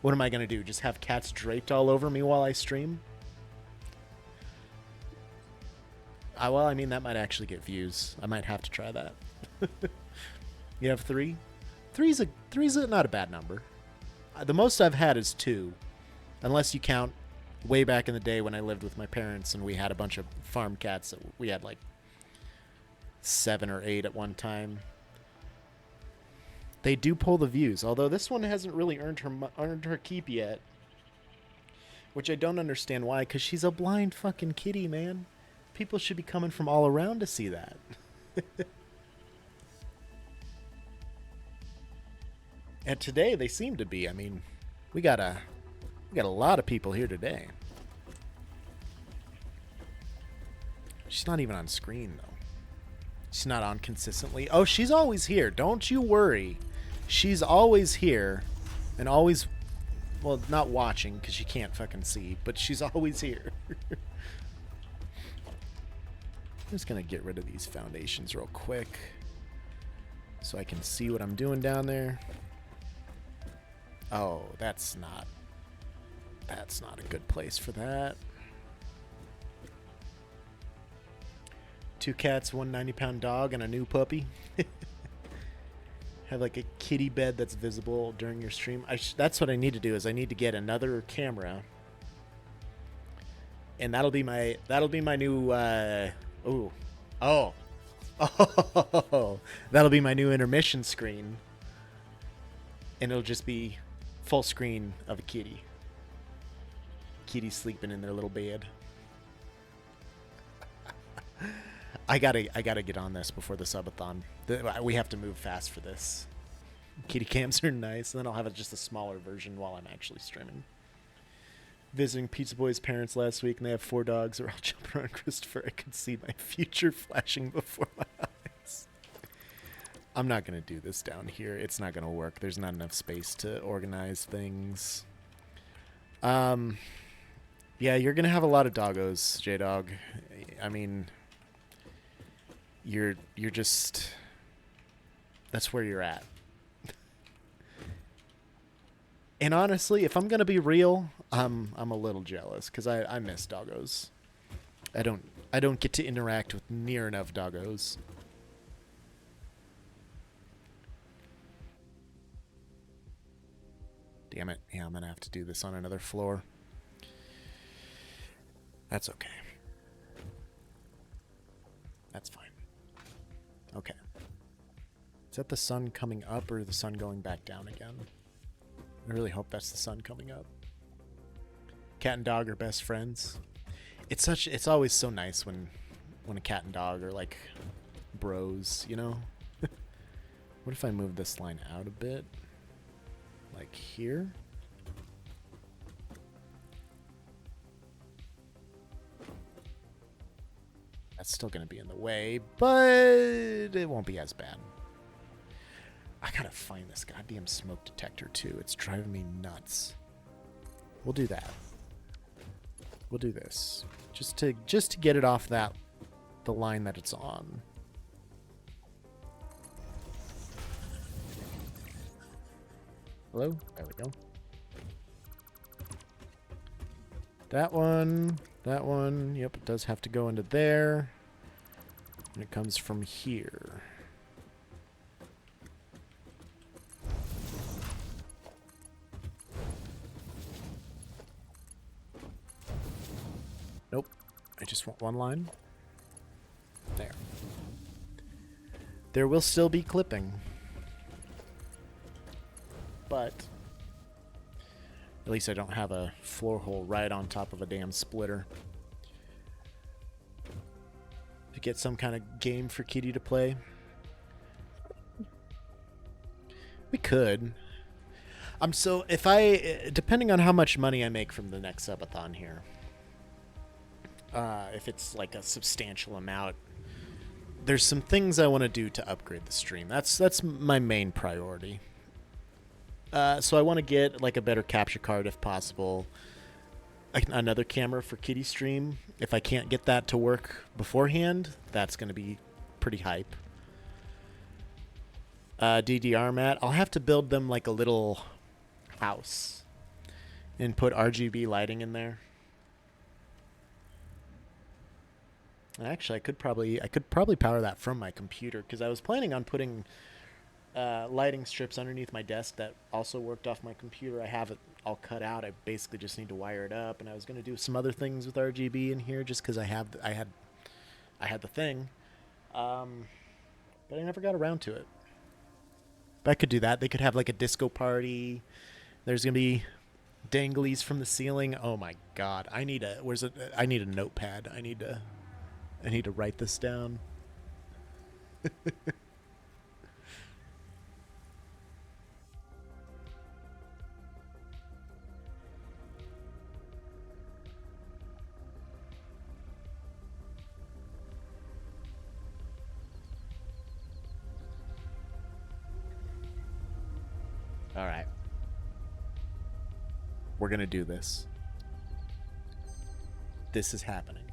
what am I going to do? Just have cats draped all over me while I stream? Well, I mean, that might actually get views. I might have to try that. You have 3? Three's not a bad number. The most I've had is 2. Unless you count way back in the day when I lived with my parents and we had a bunch of farm cats. We had like 7 or 8 at one time. They do pull the views, although this one hasn't really earned her keep yet. Which I don't understand why, because she's a blind fucking kitty, man. People should be coming from all around to see that. And today they seem to be. I mean, we got a lot of people here today. She's not even on screen though. She's not on consistently. Oh, she's always here. Don't you worry. She's always here and always, well, not watching because she can't fucking see, but she's always here. I'm just going to get rid of these foundations real quick so I can see what I'm doing down there. Oh, that's not a good place for that. 2 cats, 1 90-pound dog, and a new puppy. Have like a kitty bed that's visible during your stream. That's what I need to do. Is I need to get another camera, and that'll be my new. That'll be my new intermission screen, and it'll just be full screen of a kitty. Kitty sleeping in their little bed. I gotta get on this before the subathon. We have to move fast for this. Kitty cams are nice, and then I'll have just a smaller version while I'm actually streaming. Visiting Pizza Boy's parents last week, and they have 4 dogs. They're all jumping around Christopher. I could see my future flashing before my eyes. I'm not gonna do this down here. It's not gonna work. There's not enough space to organize things. Yeah, you're gonna have a lot of doggos, J-Dog. I mean, you're just, that's where you're at. And honestly, if I'm gonna be real, I'm a little jealous because I miss doggos. I don't get to interact with near enough doggos. Damn it. Yeah, I'm gonna have to do this on another floor. That's okay. That's fine. Okay. Is that the sun coming up or the sun going back down again? I really hope that's the sun coming up. Cat and dog are best friends. It's always so nice when a cat and dog are like bros, you know? What if I move this line out a bit? Like here? That's still going to be in the way, but it won't be as bad. I gotta find this goddamn smoke detector too. It's driving me nuts. We'll do that. We'll do this. Just to get it off the line that it's on. Hello? There we go. That one. Yep, it does have to go into there. And it comes from here. Nope. I just want one line. There. There will still be clipping. But at least I don't have a floor hole right on top of a damn splitter. To get some kind of game for Kitty to play. We could. Depending on how much money I make from the next subathon here, if it's like a substantial amount. There's some things I want to do to upgrade the stream. That's my main priority. So I want to get like a better capture card if possible. Another camera for Kitty Stream. If I can't get that to work beforehand, that's going to be pretty hype. DDR mat. I'll have to build them like a little house and put RGB lighting in there. Actually, I could probably power that from my computer because I was planning on putting lighting strips underneath my desk that also worked off my computer. I have it all cut out. I basically just need to wire it up, and I was going to do some other things with RGB in here just because I had the thing, but I never got around to it. But I could do that. They could have like a disco party. There's gonna be danglies from the ceiling. Oh my god! I need a notepad. I need to write this down. All right. We're going to do this. This is happening.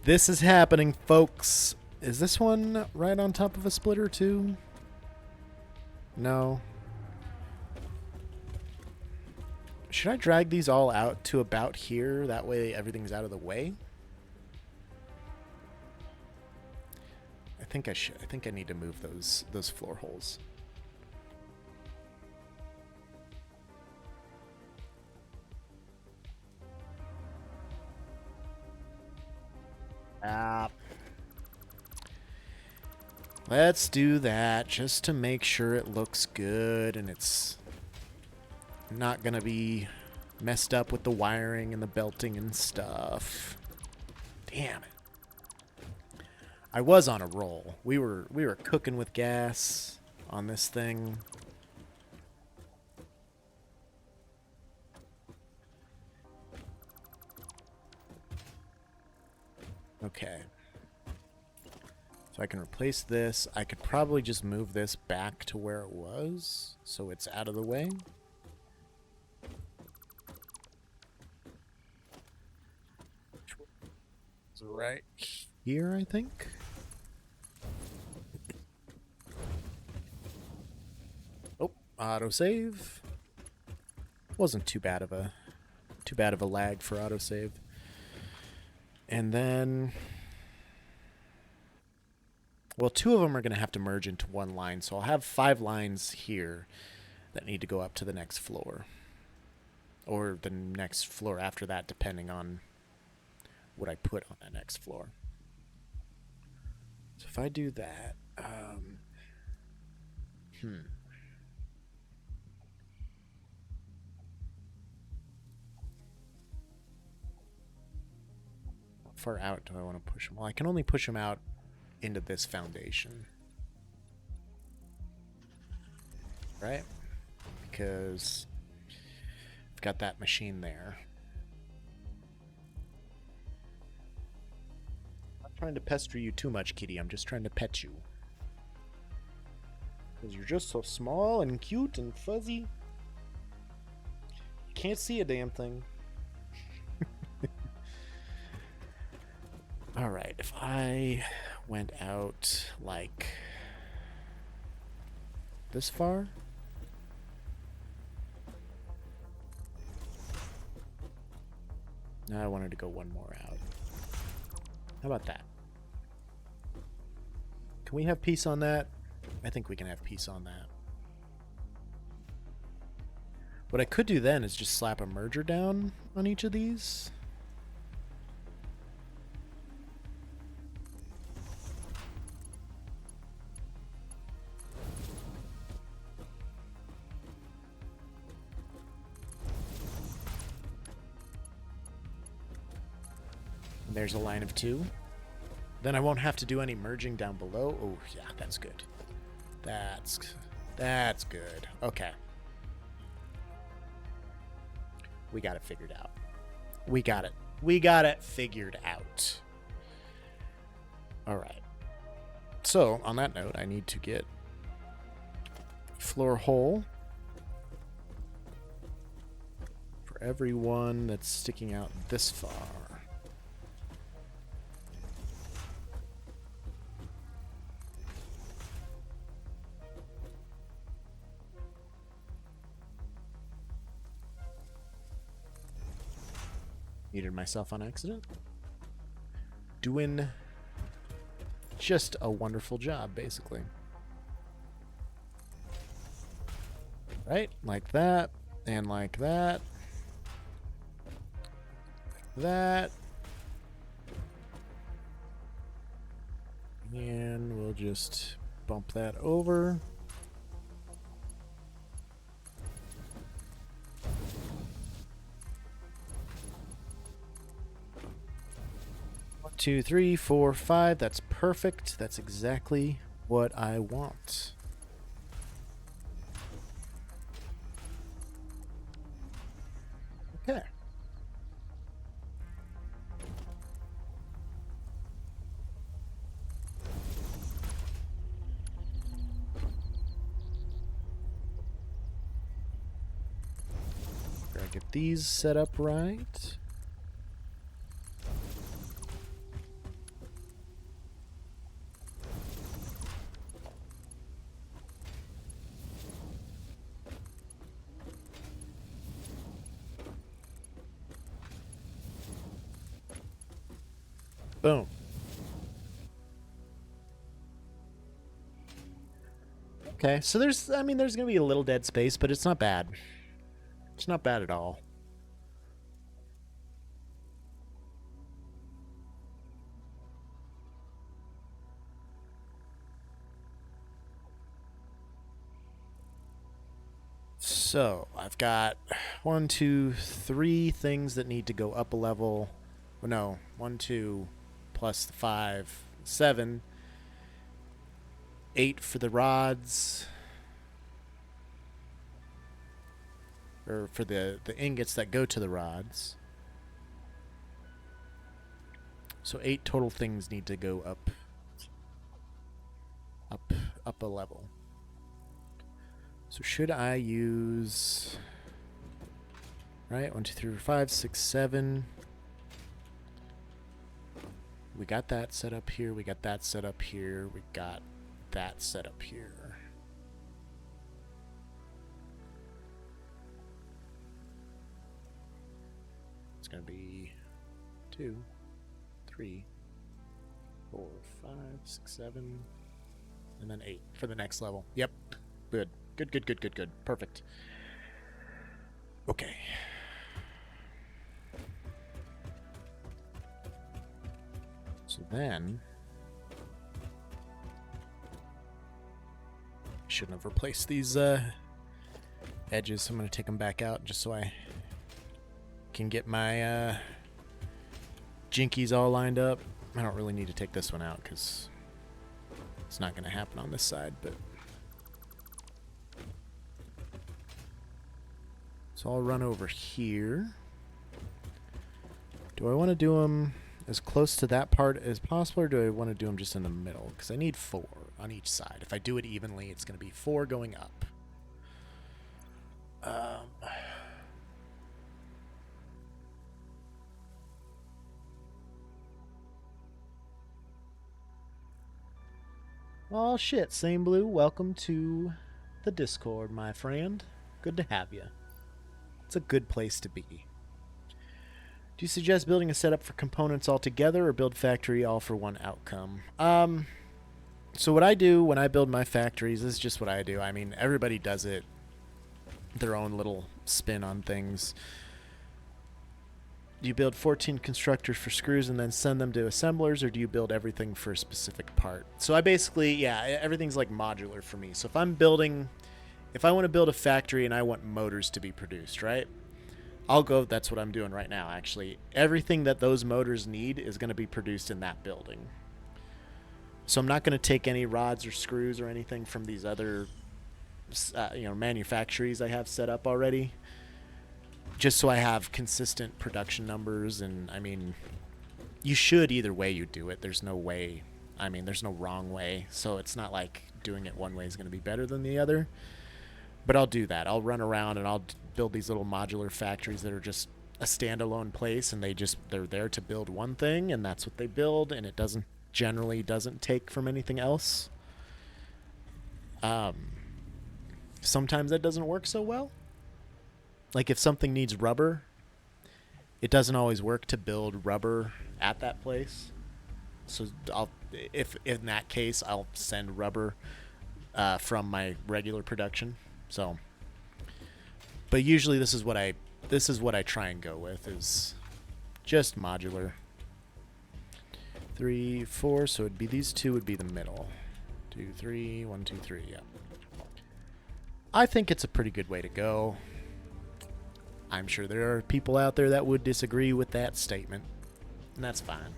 This is happening, folks. Is this one right on top of a splitter too? No. Should I drag these all out to about here? That way everything's out of the way? I think I should. I think I need to move those floor holes. Let's do that just to make sure it looks good and it's not gonna be messed up with the wiring and the belting and stuff. Damn it. I was on a roll. We were cooking with gas on this thing. Okay. So I can replace this. I could probably just move this back to where it was, so it's out of the way. It's right here, I think. Oh, autosave. Wasn't too bad of a lag for autosave. And then, well, two of them are going to have to merge into one line, so I'll have 5 lines here that need to go up to the next floor. Or the next floor after that, depending on what I put on that next floor. So if I do that, How far out do I want to push them? Well, I can only push them out into this foundation. Right? Because I've got that machine there. I'm not trying to pester you too much, kitty. I'm just trying to pet you. Because you're just so small and cute and fuzzy. You can't see a damn thing. Alright, if I went out like this far. Now I wanted to go one more out. How about that? Can we have peace on that? I think we can have peace on that. What I could do then is just slap a merger down on each of these. There's a line of 2. Then I won't have to do any merging down below. Oh, yeah, that's good. That's good. Okay. We got it figured out. We got it. We got it figured out. All right. So, on that note, I need to get floor hole for every one that's sticking out this far. Muted myself on accident. Doing just a wonderful job, basically. Right? Like that, and like that. Like that. And we'll just bump that over. Two, three, four, five. That's perfect. That's exactly what I want. Okay. Gotta get these set up right. Boom. Okay, so there's going to be a little dead space, but it's not bad. It's not bad at all. So, I've got 1, 2, 3 things that need to go up a level. Well, no, 1, 2... plus 5, 7, 8 for the rods, or for the ingots that go to the rods. So 8 total things need to go up a level. So should I use, right, 1, 2, 3, 4, 5, 6, 7. We got that set up here. We got that set up here. We got that set up here. It's going to be 2, 3, 4, 5, 6, 7, and then 8 for the next level. Yep. Good. Good. Perfect. Okay. So then, shouldn't have replaced these edges, so I'm going to take them back out just so I can get my jinkies all lined up. I don't really need to take this one out because it's not going to happen on this side, but so I'll run over here. Do I want to do them as close to that part as possible, or do I want to do them just in the middle? Because I need 4 on each side. If I do it evenly, it's going to be 4 going up. Oh shit, Same Blue, welcome to the Discord, my friend. Good to have you. It's a good place to be. Do you suggest building a setup for components altogether or build factory all for one outcome? So what I do when I build my factories is just what I do. I mean, everybody does it, their own little spin on things. Do you build 14 constructors for screws and then send them to assemblers, or do you build everything for a specific part? So I basically, yeah, everything's like modular for me. So if I want to build a factory and I want motors to be produced, right? That's what I'm doing right now, actually. Everything that those motors need is going to be produced in that building. So I'm not going to take any rods or screws or anything from these other, manufactories I have set up already. just so I have consistent production numbers. And I mean, you should either way you do it. There's no way. I mean, there's no wrong way. So it's not like doing it one way is going to be better than the other. But I'll do that. I'll run around and I'll build these little modular factories that are just a standalone place, and they're there to build one thing, and that's what they build, and it generally doesn't take from anything else. Sometimes that doesn't work so well. Like if something needs rubber, it doesn't always work to build rubber at that place. So if in that case, I'll send rubber from my regular production. So, but usually this is what I try and go with, is just modular. 3, 4, so it'd be these two would be the middle. 2, 3, 1, 2, 3, yeah. I think it's a pretty good way to go. I'm sure there are people out there that would disagree with that statement, and that's fine.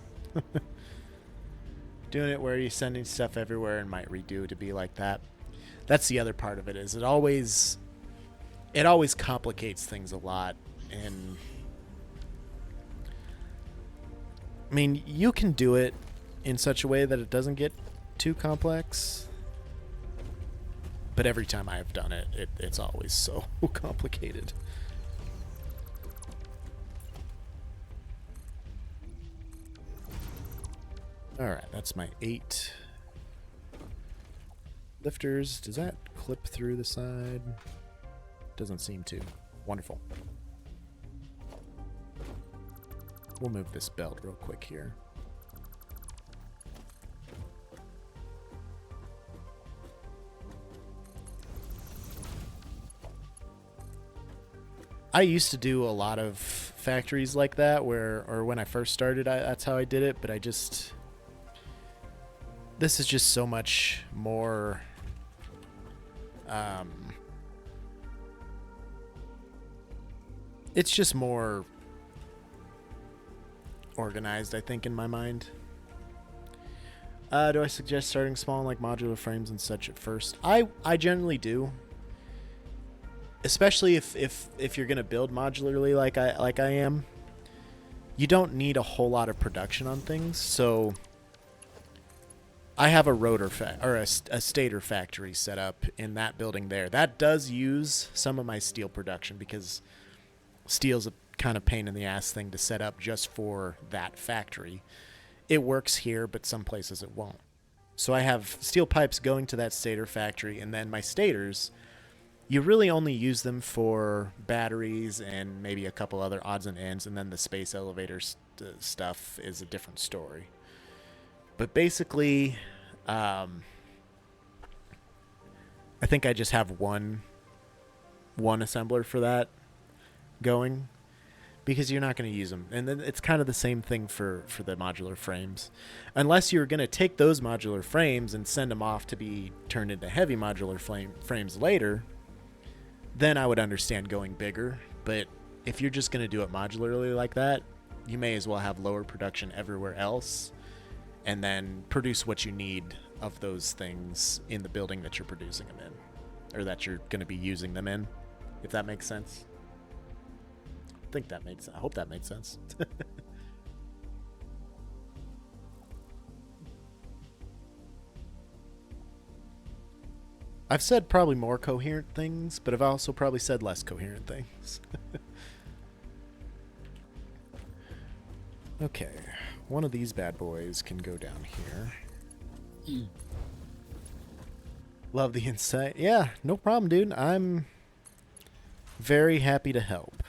Doing it where you're sending stuff everywhere and might redo to be like that. That's the other part of it, is it always complicates things a lot. And I mean, you can do it in such a way that it doesn't get too complex, but every time I've done it, it's always so complicated. Alright, that's my 8 lifters. Does that clip through the side? Doesn't seem to. Wonderful. We'll move this belt real quick here. I used to do a lot of factories like that, or when I first started, that's how I did it, but this is just so much more it's just more organized, I think, in my mind. Do I suggest starting small and like modular frames and such at first? I generally do. Especially if you're gonna build modularly like I am. You don't need a whole lot of production on things, so I have a rotor a stator factory set up in that building there. That does use some of my steel production because steel's a kind of pain in the ass thing to set up just for that factory. It works here, but some places it won't. So I have steel pipes going to that stator factory, and then my stators, you really only use them for batteries and maybe a couple other odds and ends, and then the space elevator stuff is a different story. But basically, I think I just have one assembler for that going, because you're not going to use them. And then it's kind of the same thing for the modular frames. Unless you're going to take those modular frames and send them off to be turned into heavy modular frames later, then I would understand going bigger. But if you're just going to do it modularly like that, you may as well have lower production everywhere else and then produce what you need of those things in the building that you're producing them in, or that you're going to be using them in, if that makes sense. I hope that made sense. I've said probably more coherent things, but I've also probably said less coherent things. Okay, one of these bad boys can go down here. Love the insight. Yeah, no problem, dude. I'm very happy to help.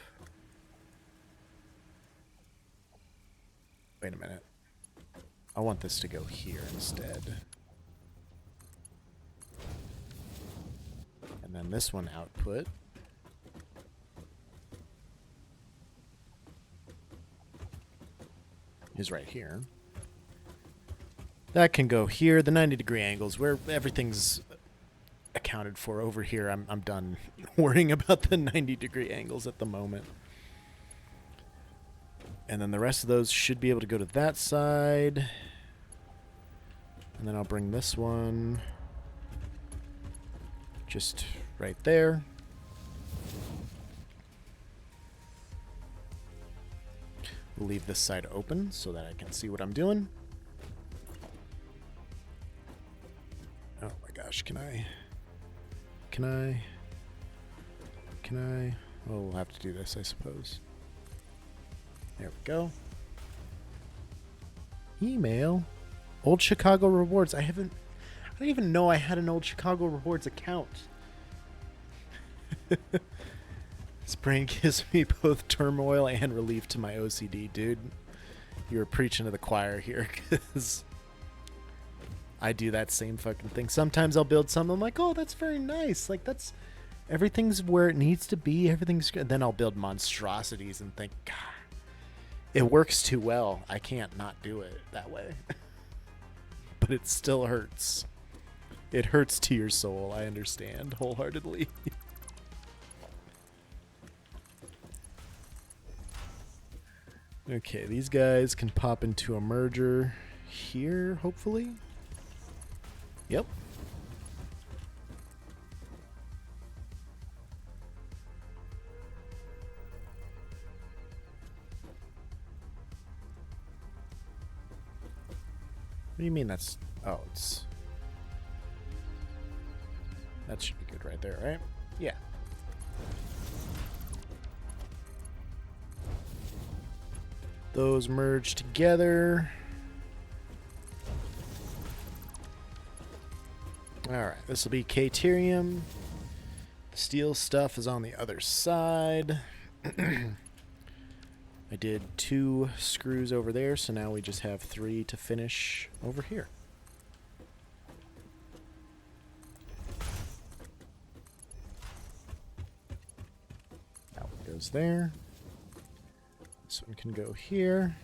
Wait a minute. I want this to go here instead. And then this one output is right here. That can go here. The 90-degree angles, where everything's accounted for over here. I'm done worrying about the 90-degree angles at the moment. And then the rest of those should be able to go to that side. And then I'll bring this one just right there. We'll leave this side open so that I can see what I'm doing. Oh my gosh, can I? Oh, we'll have to do this, I suppose. There we go. Email. Old Chicago Rewards. I don't even know I had an Old Chicago Rewards account. This brain gives me both turmoil and relief to my OCD, dude. You're preaching to the choir here, because I do that same fucking thing. Sometimes I'll build something, I'm like, oh, that's very nice. Like, that's... Everything's where it needs to be. Everything's good. Then I'll build monstrosities and think, God, it works too well. I can't not do it that way. But it still hurts. It hurts to your soul. I understand wholeheartedly. Okay, these guys can pop into a merger here, hopefully. Yep. What do you mean that's... Oh, it's... That should be good right there, right? Yeah. Those merge together. Alright, this will be Caterium. The steel stuff is on the other side. I did 2 screws over there, so now we just have 3 to finish over here. That one goes there. This one can go here.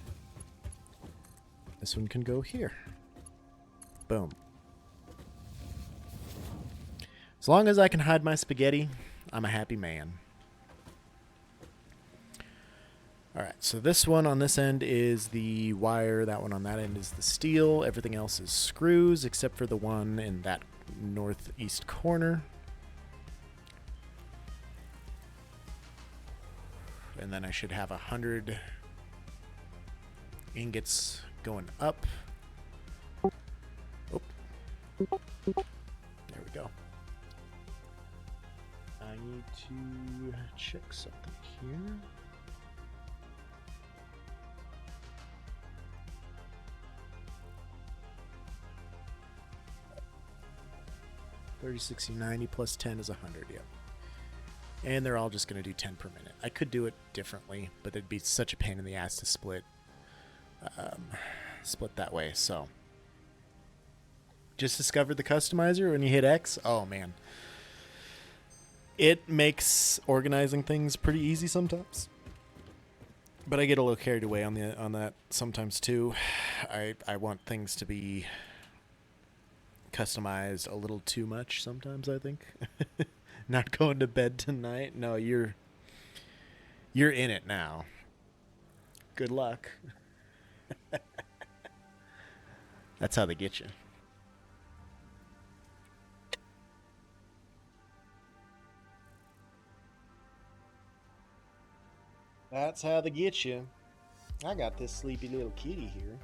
This one can go here. Boom. As long as I can hide my spaghetti, I'm a happy man. Alright, so this one on this end is the wire, that one on that end is the steel, everything else is screws except for the one in that northeast corner. And then I should have 100 ingots going up. Oh. There we go. I need to check something here. $30, $60, $90 plus 10 is 100, yep. And they're all just going to do 10 per minute. I could do it differently, but it'd be such a pain in the ass to split that way. So, just discovered the customizer when you hit X. Oh man, it makes organizing things pretty easy sometimes. But I get a little carried away on that sometimes too. I want things to be customized a little too much sometimes, I think. Not going to bed tonight. No, you're in it now. Good luck. That's how they get you. That's how they get you. I got this sleepy little kitty here.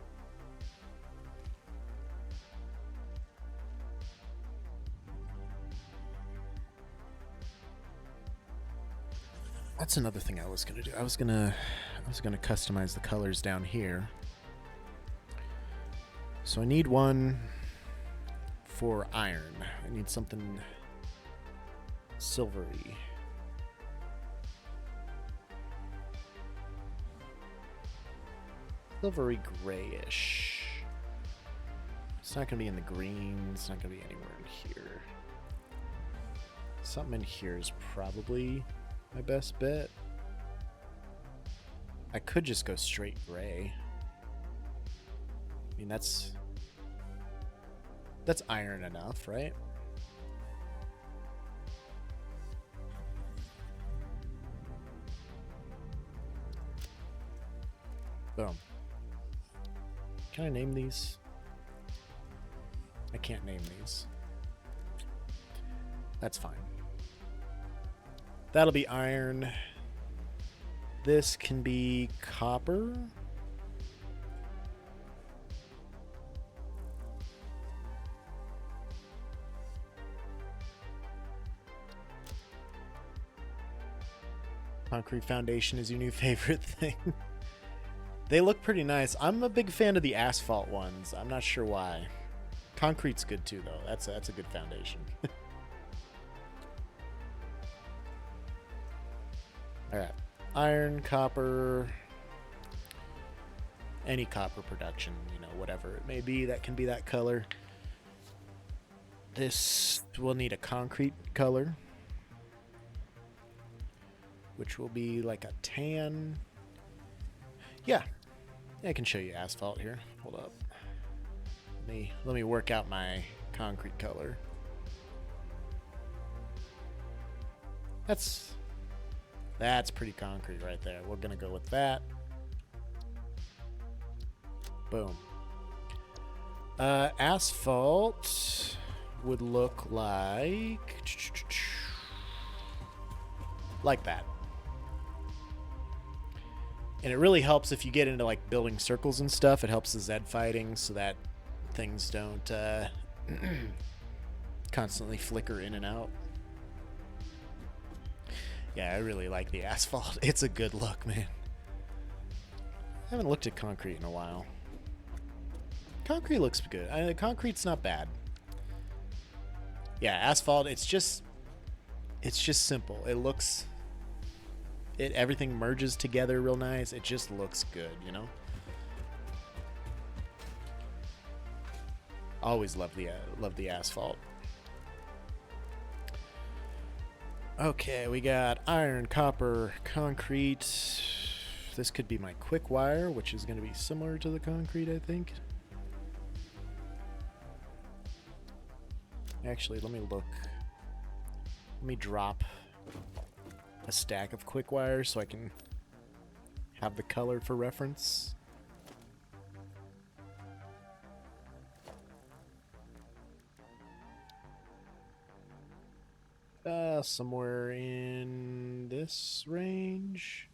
That's another thing I was gonna do. I was gonna customize the colors down here. So I need one for iron. I need something silvery. Silvery grayish. It's not gonna be in the green. It's not gonna be anywhere in here. Something in here is probably my best bet. I could just go straight gray. I mean, that's iron enough, right? Boom. Can I name these? I can't name these. That's fine. That'll be iron. This can be copper. Concrete foundation is your new favorite thing. They look pretty nice. I'm a big fan of the asphalt ones. I'm not sure why. Concrete's good too, though. That's a good foundation. All right, iron, copper, any copper production, you know, whatever it may be, that can be that color. This will need a concrete color, which will be like a tan. Yeah, I can show you asphalt here. Hold up. Let me work out my concrete color. That's pretty concrete right there. We're gonna go with that. Boom. Asphalt would look like that. And it really helps if you get into like building circles and stuff. It helps the Zed fighting so that things don't constantly flicker in and out. Yeah, I really like the asphalt. It's a good look, man. I haven't looked at concrete in a while. Concrete looks good. Concrete's not bad. Yeah, asphalt, it's just simple. Everything merges together real nice. It just looks good, you know? Always love the asphalt. Okay, we got iron, copper, concrete. This could be my quick wire, which is going to be similar to the concrete, I think. Actually, let me look. Let me drop a stack of quick wires so I can have the color for reference. Somewhere in this range.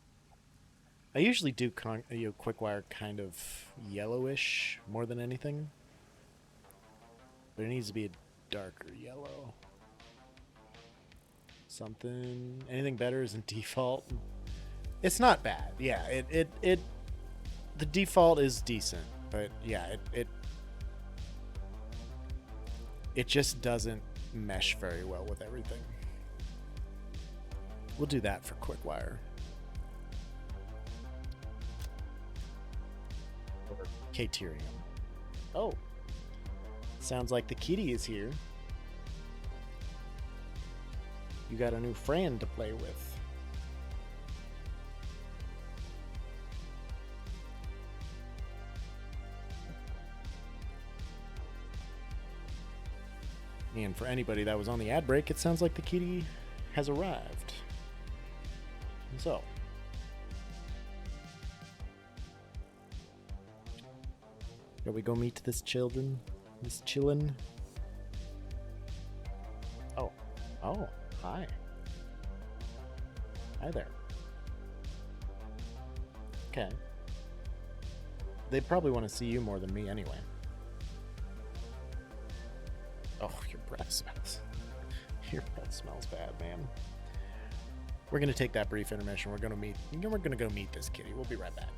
I usually do quick wire kind of yellowish more than anything, but it needs to be a darker yellow. Anything better isn't default. It's not bad. Yeah, the default is decent, but yeah, it just doesn't mesh very well with everything. We'll do that for quick wire. Or Caterium. Oh, sounds like the kitty is here. You got a new friend to play with. And for anybody that was on the ad break, it sounds like the kitty has arrived. So, shall we go meet this chillin'? Oh, hi. Hi there. Okay. They probably want to see you more than me anyway. Oh, your breath smells. Your breath smells bad, man. We're gonna take that brief intermission. We're gonna go meet this kitty. We'll be right back.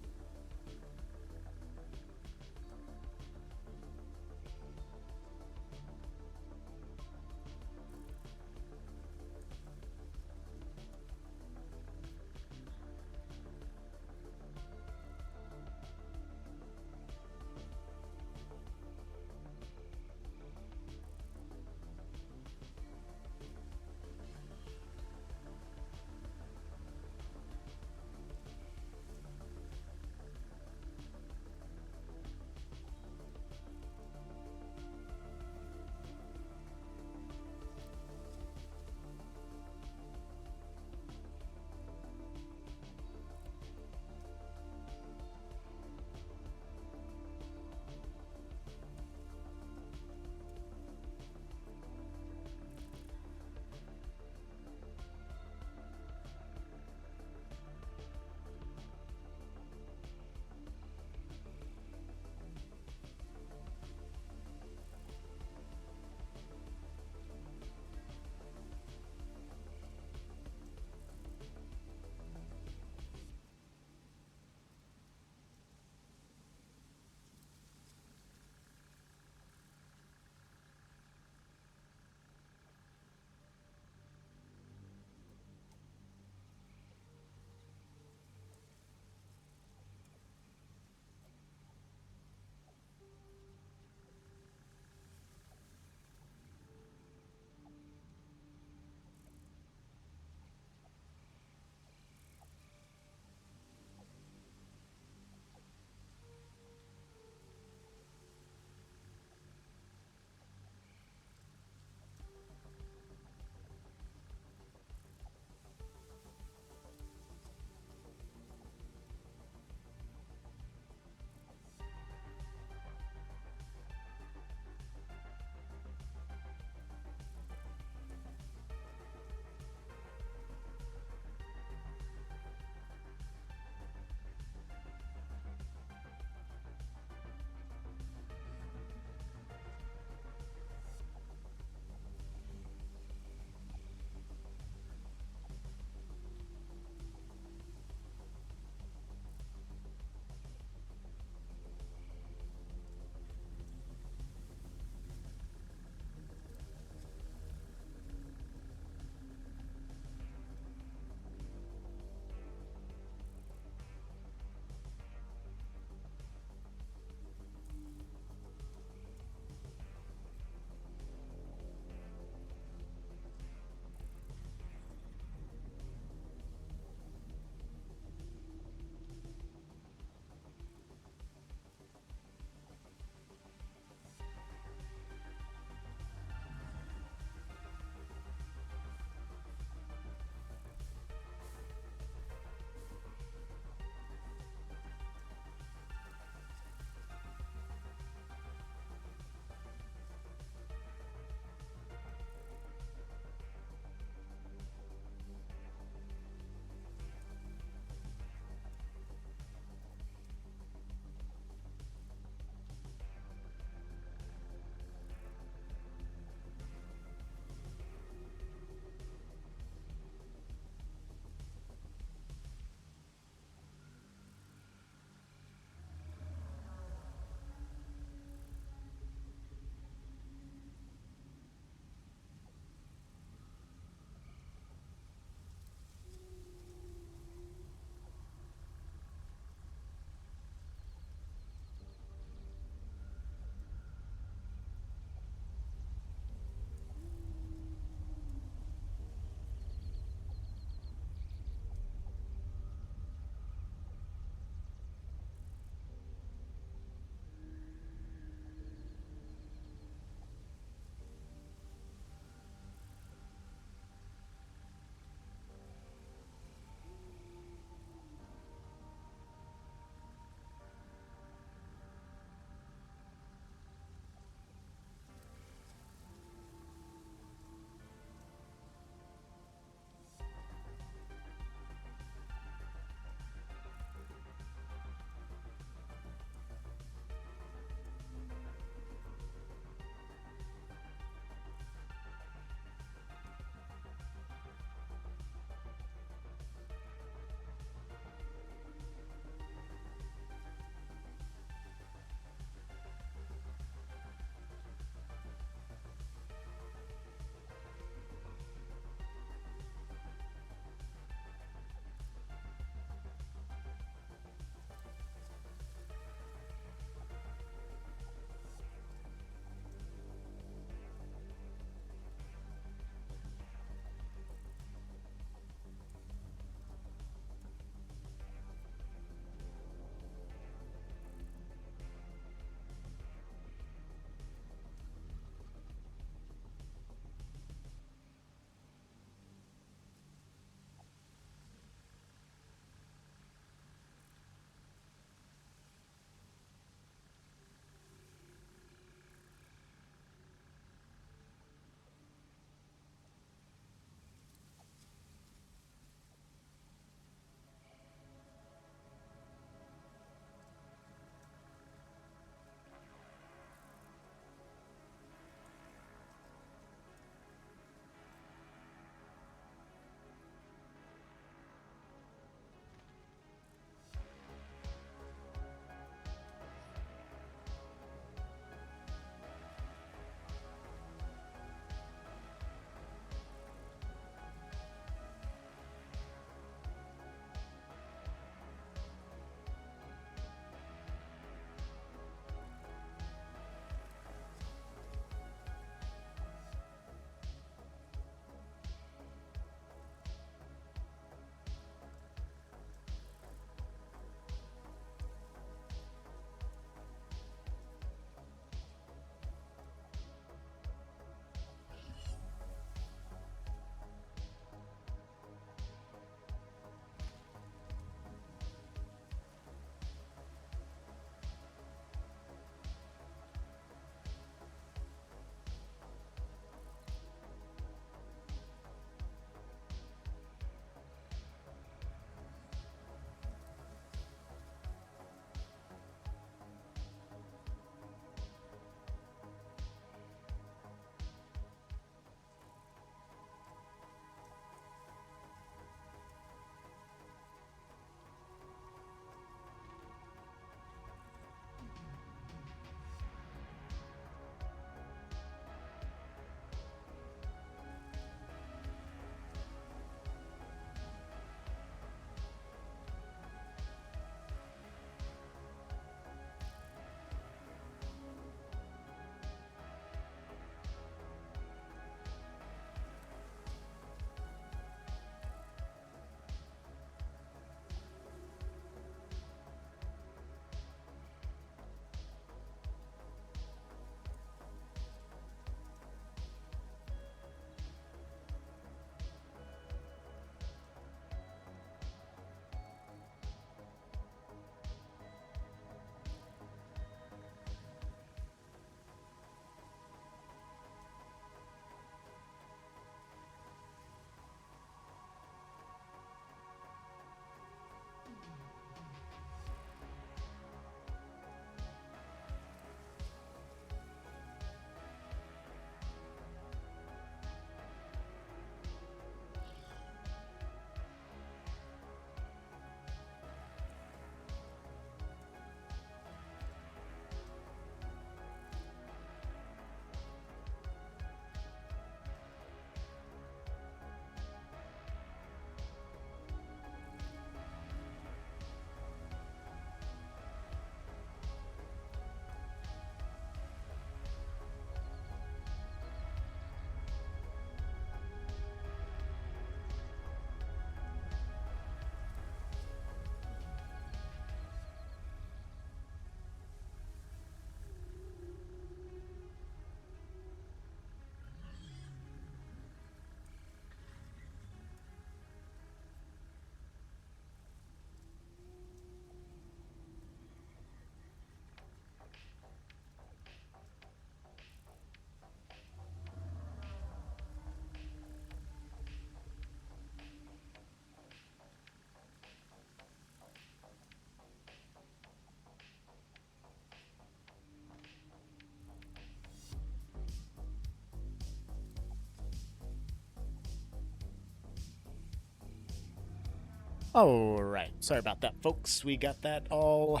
Alright, sorry about that, folks. We got that all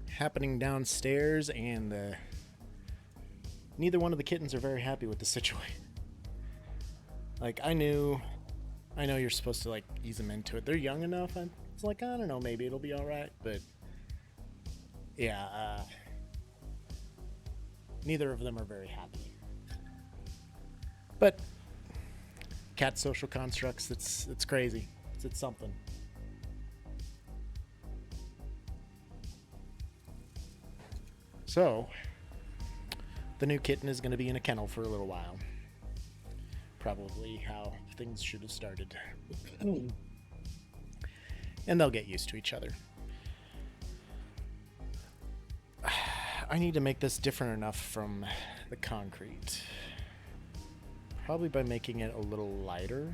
happening downstairs, and neither one of the kittens are very happy with the situation. Like, I know you're supposed to, like, ease them into it. They're young enough. I was like, I don't know, maybe it'll be alright, but yeah, neither of them are very happy. But cat social constructs, it's crazy. It's something. So, the new kitten is going to be in a kennel for a little while. Probably how things should have started. And they'll get used to each other. I need to make this different enough from the concrete. Probably by making it a little lighter.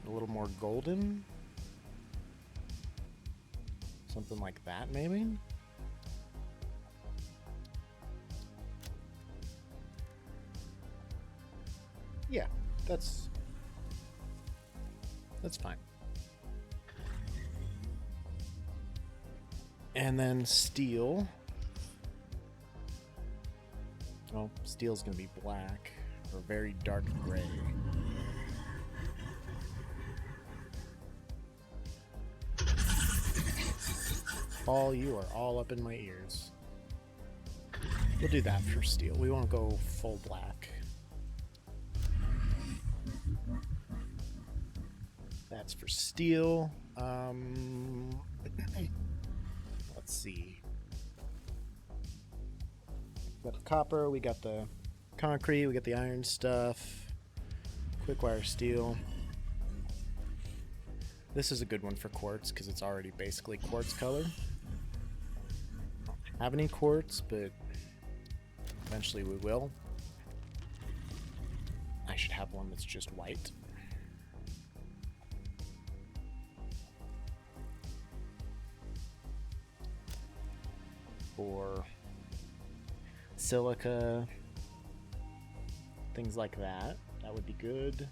A little more golden. Something like that, maybe? Yeah, that's fine. And then steel. Well, steel's gonna be black or very dark gray. Paul, you are all up in my ears. We'll do that for steel. We won't go full black. That's for steel. Let's see. We got the copper, we got the concrete, we got the iron stuff. Quick wire steel. This is a good one for quartz because it's already basically quartz color. I don't have any quartz, but eventually we will. I should have one that's just white. For silica, things like that. That would be good.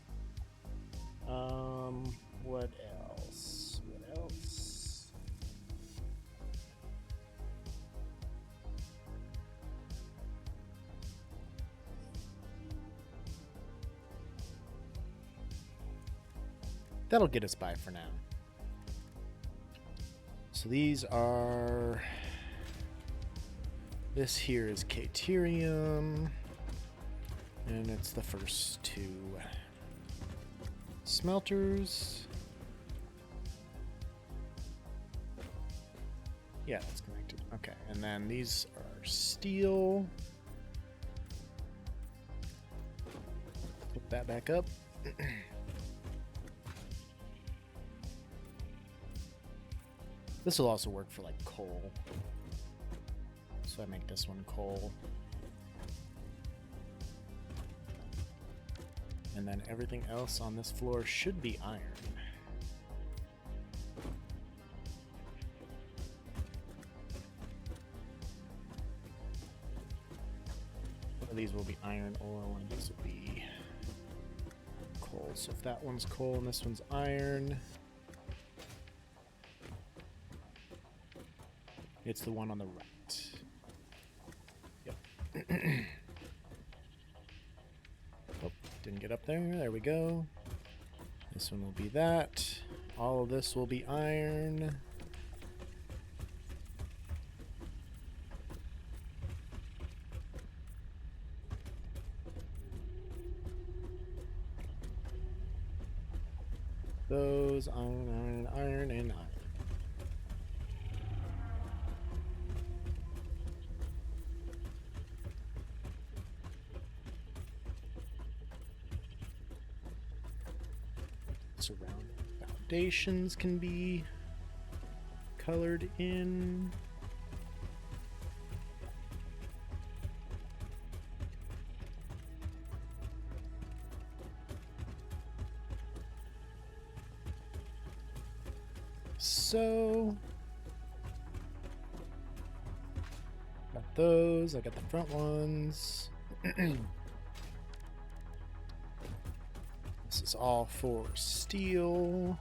What else? What else? That'll get us by for now. So these are... This here is Caterium, and it's the first two smelters. Yeah, that's connected. Okay, and then these are steel. Put that back up. This will also work for like coal. So I make this one coal. And then everything else on this floor should be iron. One of these will be iron ore, one of these will be coal. So if that one's coal and this one's iron, it's the one on the right. Oh, didn't get up there. There we go. This one will be that. All of this will be iron. Those iron, iron, iron, and iron. Surrounding foundations can be colored in. So, got those. I got the front ones. This is all for steel.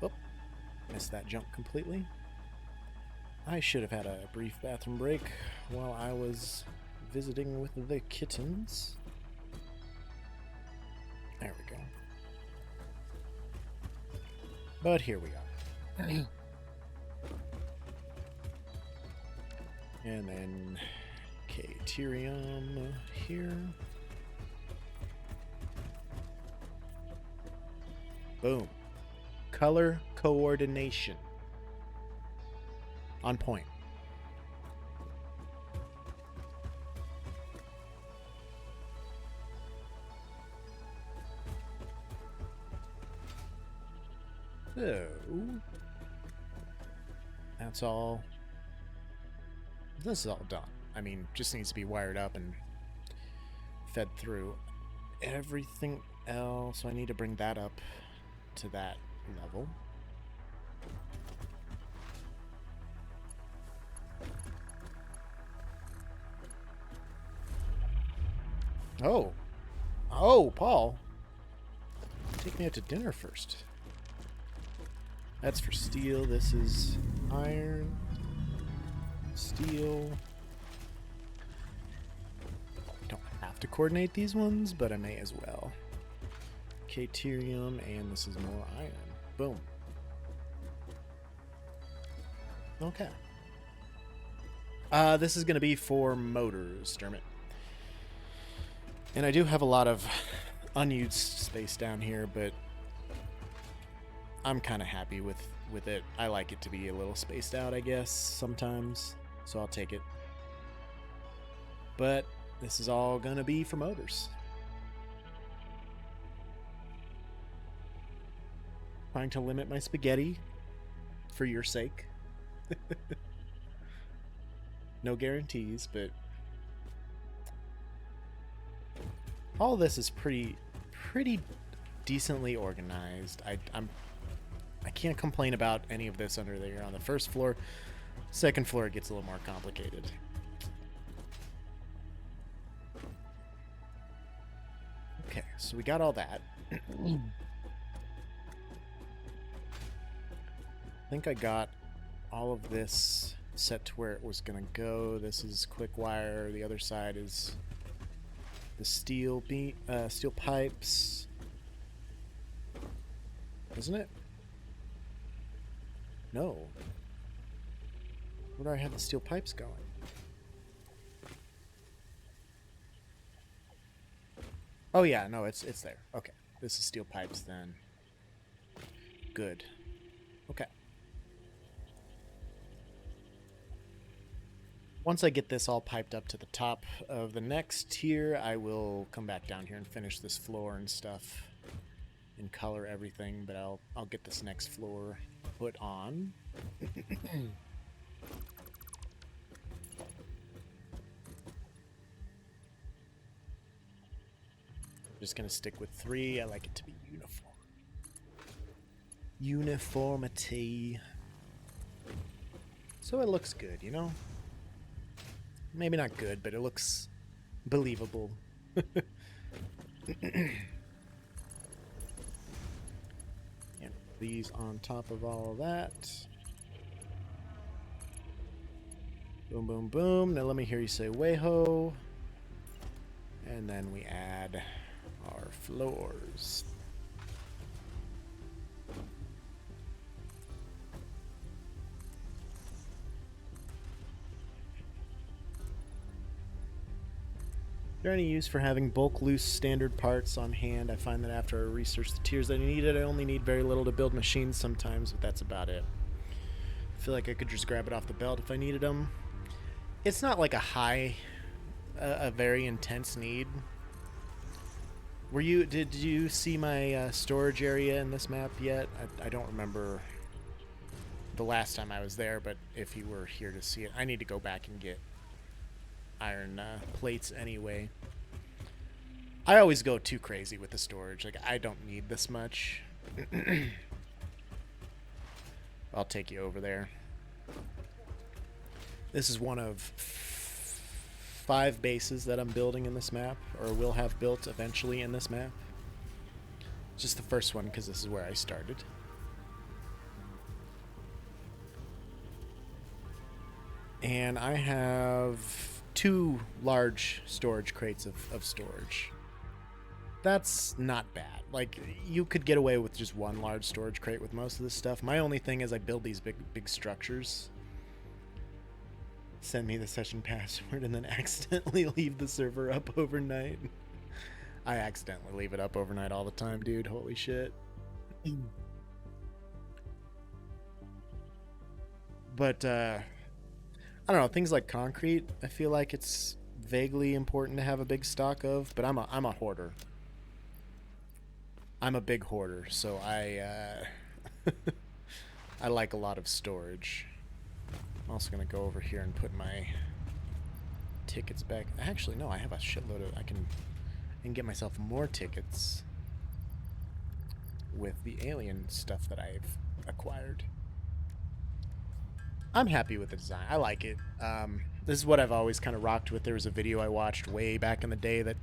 Oh, missed that jump completely. I should have had a brief bathroom break while I was visiting with the kittens. There we go. But here we are. And then Caterium here. Boom. Color coordination. On point. So, that's all. This is all done. I mean, just needs to be wired up and fed through. Everything else, so I need to bring that up to that level. Oh. Oh, Paul. Take me out to dinner first. That's for steel. This is iron. Steel. Don't have to coordinate these ones, but I may as well. Caterium, and this is more iron. Boom. Okay. This is going to be for motors, Dermot. And I do have a lot of unused space down here, but I'm kind of happy with it. I like it to be a little spaced out, I guess, sometimes. So I'll take it. But this is all going to be for motors. Trying to limit my spaghetti for your sake. No guarantees, but all this is pretty decently organized. I can't complain about any of this under there on the first floor. Second floor it gets a little more complicated. Okay, so we got all that. I think I got all of this set to where it was gonna go. This is quick wire. The other side is the steel pipes, isn't it? No. Where do I have the steel pipes going? Oh yeah, no, it's there. Okay, this is steel pipes then. Good. Okay. Once I get this all piped up to the top of the next tier, I will come back down here and finish this floor and stuff and color everything, but I'll get this next floor put on. Just gonna stick with 3. I like it to be uniform. Uniformity. So it looks good, you know? Maybe not good, but it looks believable. And these on top of all of that. Boom, boom, boom. Now let me hear you say way-ho. And then we add our floors. Is there any use for having bulk loose standard parts on hand? I find that after I research the tiers that I needed, I only need very little to build machines sometimes, but that's about it. I feel like I could just grab it off the belt if I needed them. It's not like a very intense need. Did you see my storage area in this map yet? I don't remember the last time I was there, but if you were here to see it, I need to go back and get iron plates anyway. I always go too crazy with the storage. Like, I don't need this much. I'll take you over there. This is one of 5 bases that I'm building in this map, or will have built eventually in this map. Just the first one because this is where I started. And I have 2 large storage crates of storage. That's not bad. Like, you could get away with just 1 large storage crate with most of this stuff. My only thing is I build these big structures. Send me the session password and then accidentally leave the server up overnight. I accidentally leave it up overnight all the time, dude. Holy shit. But, I don't know, things like concrete, I feel like it's vaguely important to have a big stock of, but I'm a hoarder. I'm a big hoarder, so I like a lot of storage. I'm also gonna go over here and put my tickets back. Actually, no, I have a shitload of. I can get myself more tickets with the alien stuff that I've acquired. I'm happy with the design. I like it. This is what I've always kind of rocked with. There was a video I watched way back in the day that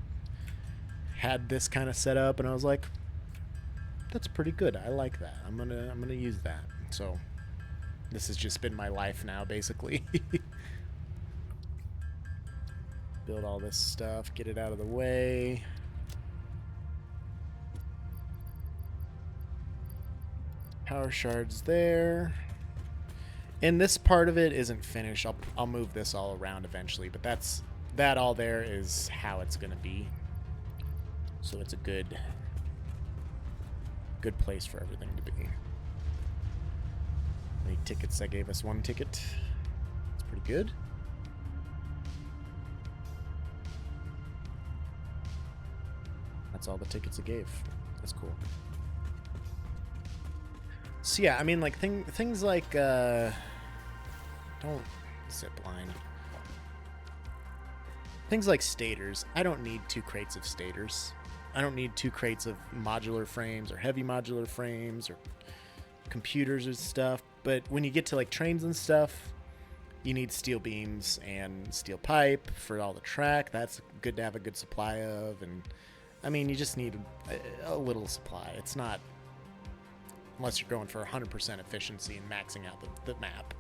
had this kind of setup, and I was like, "That's pretty good. I like that. I'm gonna use that." So this has just been my life now, basically. Build all this stuff, get it out of the way. Power shards there. And this part of it isn't finished. I'll move this all around eventually, but that all there is how it's gonna be. So it's a good place for everything to be. Any tickets? I gave us 1 ticket. It's pretty good. That's all the tickets I gave. That's cool. So yeah, I mean, like things like don't zip line. Things like stators. I don't need 2 crates of stators. I don't need 2 crates of modular frames or heavy modular frames or computers and stuff. But when you get to like trains and stuff, you need steel beams and steel pipe for all the track. That's good to have a good supply of. And I mean, you just need a little supply. It's not, unless you're going for 100% efficiency and maxing out the map.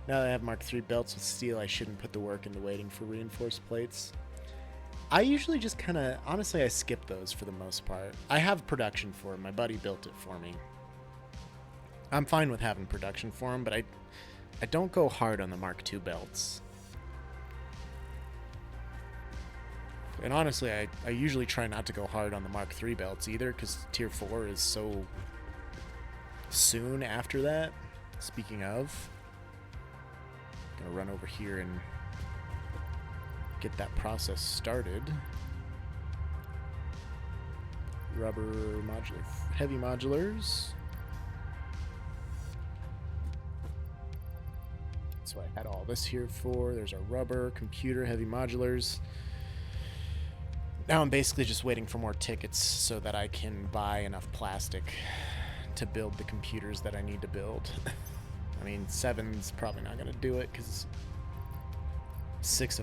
Now that I have Mark III belts with steel, I shouldn't put the work into waiting for reinforced plates. I usually just kind of, honestly, I skip those for the most part. I have production for them. My buddy built it for me. I'm fine with having production for them, but I don't go hard on the Mark II belts. And honestly, I usually try not to go hard on the Mark III belts either, because Tier 4 is so soon after that. Speaking of, I'm going to run over here and get that process started. Rubber modular, heavy modulars. That's what I had all this here for. There's our rubber, computer, heavy modulars. Now I'm basically just waiting for more tickets so that I can buy enough plastic to build the computers that I need to build. I mean, 7's probably not going to do it because 6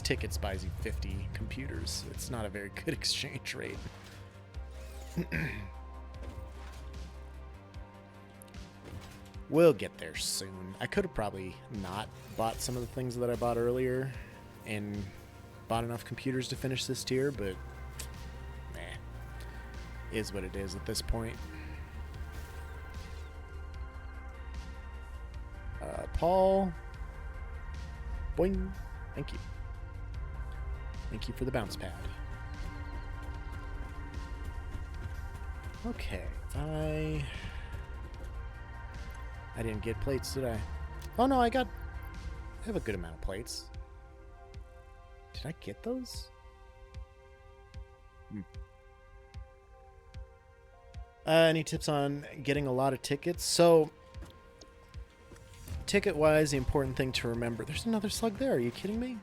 tickets buys you 50 computers. It's not a very good exchange rate. We'll get there soon. I could have probably not bought some of the things that I bought earlier and bought enough computers to finish this tier, but is what it is at this point. Paul, boing, thank you. Thank you for the bounce pad. Okay, I didn't get plates, did I? Oh no, I have a good amount of plates. Did I get those? Any tips on getting a lot of tickets? So, ticket-wise, the important thing to remember... There's another slug there. Are you kidding me?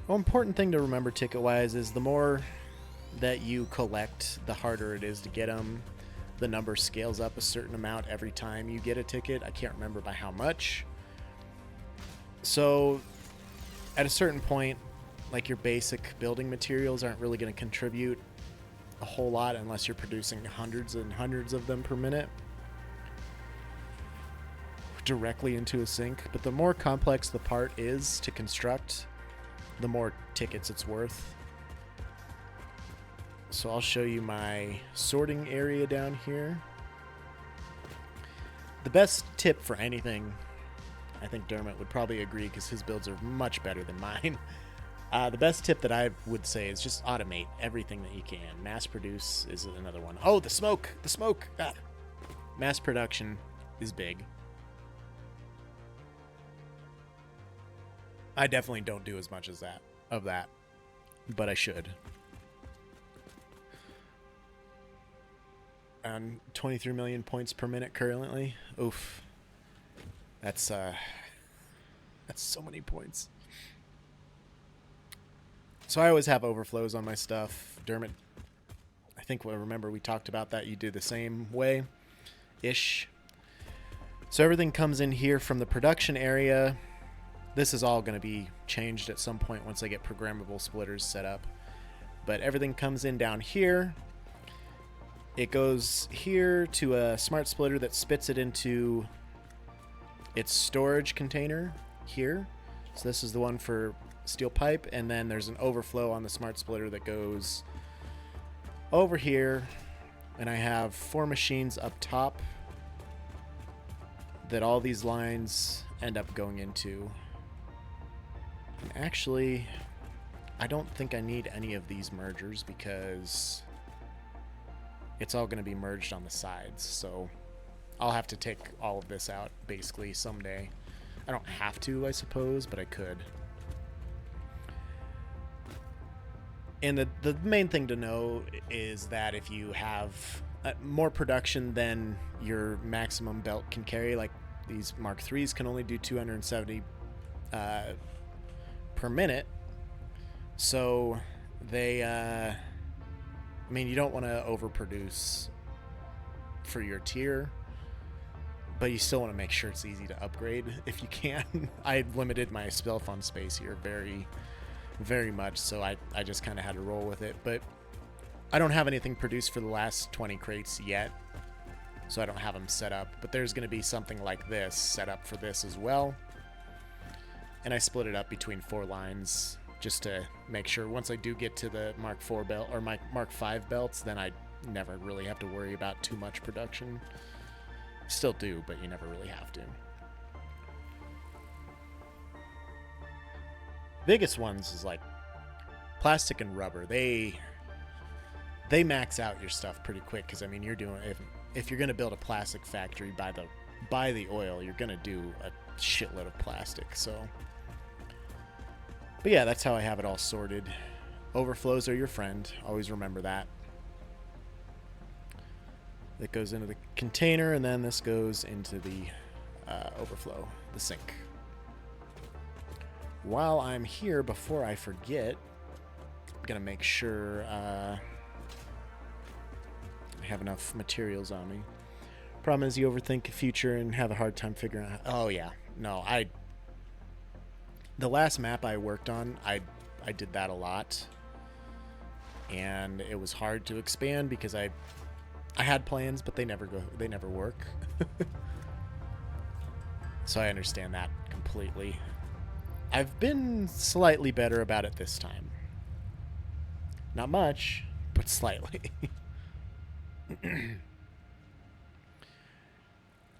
The important thing to remember ticket-wise is the more that you collect, the harder it is to get them. The number scales up a certain amount every time you get a ticket. I can't remember by how much. So, at a certain point, like your basic building materials aren't really going to contribute a whole lot unless you're producing hundreds and hundreds of them per minute directly into a sink. But the more complex the part is to construct, the more tickets it's worth. So I'll show you my sorting area down here. The best tip for anything, I think Dermot would probably agree because his builds are much better than mine. The best tip that I would say is just automate everything that you can. Mass produce is another one. Oh, the smoke! The smoke! Ah. Mass production is big. I definitely don't do as much as that, but I should. On 23 million points per minute currently. Oof. That's so many points. So I always have overflows on my stuff. Dermot, I think, remember we talked about that. You do the same way-ish. So everything comes in here from the production area. This is all going to be changed at some point once I get programmable splitters set up. But everything comes in down here. It goes here to a smart splitter that spits it into its storage container here. So this is the one for steel pipe, and then there's an overflow on the smart splitter that goes over here, and I have 4 machines up top that all these lines end up going into. And actually, I don't think I need any of these mergers because it's all going to be merged on the sides, so I'll have to take all of this out basically someday. I don't have to, I suppose, but I could. And the main thing to know is that if you have more production than your maximum belt can carry, like these Mark IIIs can only do 270 per minute, so they I mean, you don't want to overproduce for your tier, but you still want to make sure it's easy to upgrade if you can. I limited my spell fund space here very, very much, so I just kind of had to roll with it. But I don't have anything produced for the last 20 crates yet, so I don't have them set up. But there's going to be something like this set up for this as well. And I split it up between 4 lines just to make sure once I do get to the Mark IV belt or my Mark V belts, then I never really have to worry about too much production. Still do, but you never really have to. Biggest ones is like plastic and rubber. They max out your stuff pretty quick because I mean you're doing if you're gonna build a plastic factory by the oil, you're gonna do a shitload of plastic. So. But yeah, that's how I have it all sorted. Overflows are your friend. Always remember that. It goes into the container, and then this goes into the overflow, the sink. While I'm here, before I forget, I'm going to make sure I have enough materials on me. Problem is you overthink the future and have a hard time figuring out... Oh, yeah. No, the last map I worked on, I did that a lot, and it was hard to expand because I had plans, but they never work. So I understand that completely. I've been slightly better about it this time. Not much, but slightly.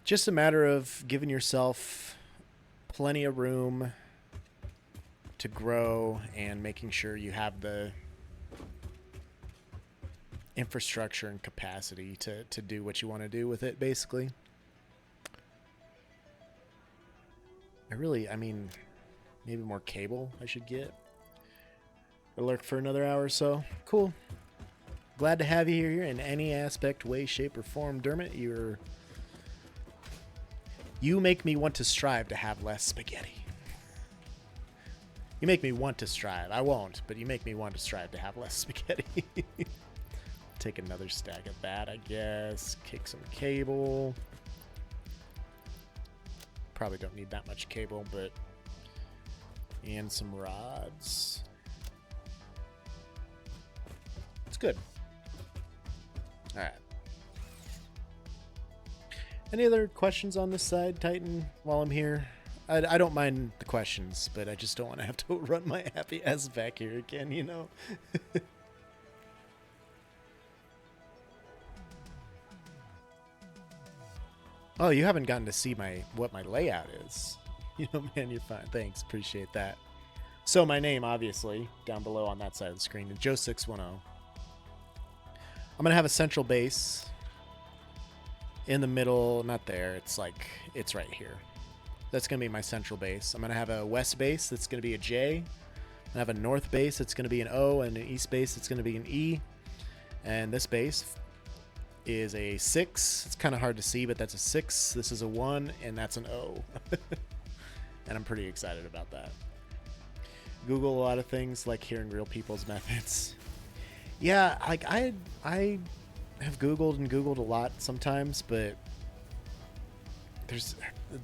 Just a matter of giving yourself plenty of room to grow and making sure you have the infrastructure and capacity to do what you want to do with it, basically. I mean, maybe more cable I should get. I'll lurk for another hour or so. Cool. Glad to have you here in any aspect, way, shape, or form. Dermot, you make me want to strive to have less spaghetti. You make me want to strive. I won't, but you make me want to strive to have less spaghetti. Take another stack of that, I guess. Kick some cable. Probably don't need that much cable, but... And some rods. It's good. All right. Any other questions on this side, Titan, while I'm here? I don't mind the questions, but I just don't want to have to run my happy ass back here again, you know? Oh, you haven't gotten to see what my layout is. You know, man, you're fine. Thanks. Appreciate that. So my name, obviously, down below on that side of the screen is Joe610. I'm going to have a central base in the middle. Not there. It's right here. That's going to be my central base. I'm going to have a west base that's going to be a J. I'm going to have a north base that's going to be an O, and an east base that's going to be an E. And this base is a 6. It's kind of hard to see, but that's a 6. This is a 1, and that's an O. And I'm pretty excited about that. Google a lot of things, like hearing real people's methods. Yeah, like I have Googled a lot sometimes, but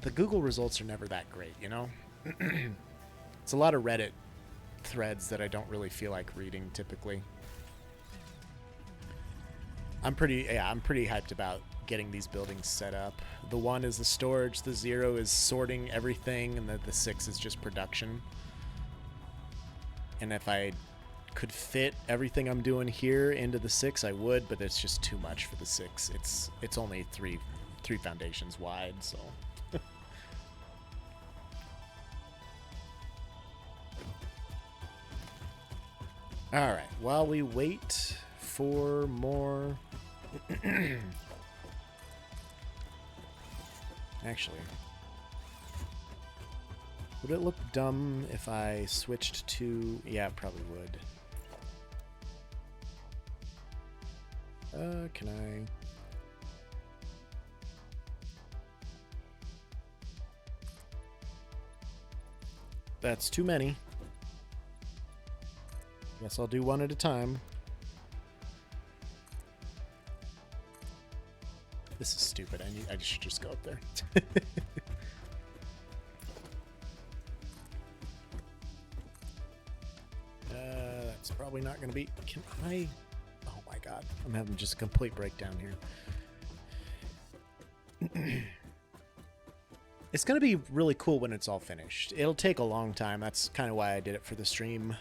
the Google results are never that great, you know? It's a lot of Reddit threads that I don't really feel like reading typically. I'm pretty hyped about getting these buildings set up. The 1 is the storage, the 0 is sorting everything, and the 6 is just production. And if I could fit everything I'm doing here into the 6, I would, but it's just too much for the 6. It's only three foundations wide, so. All right, while we wait for more. Actually, would it look dumb if I switched to... Yeah, it probably would. Can I... That's too many. Guess I'll do one at a time. This is stupid. I should just go up there. That's probably not going to be... Can I... Oh my god. I'm having just a complete breakdown here. It's going to be really cool when it's all finished. It'll take a long time. That's kind of why I did it for the stream.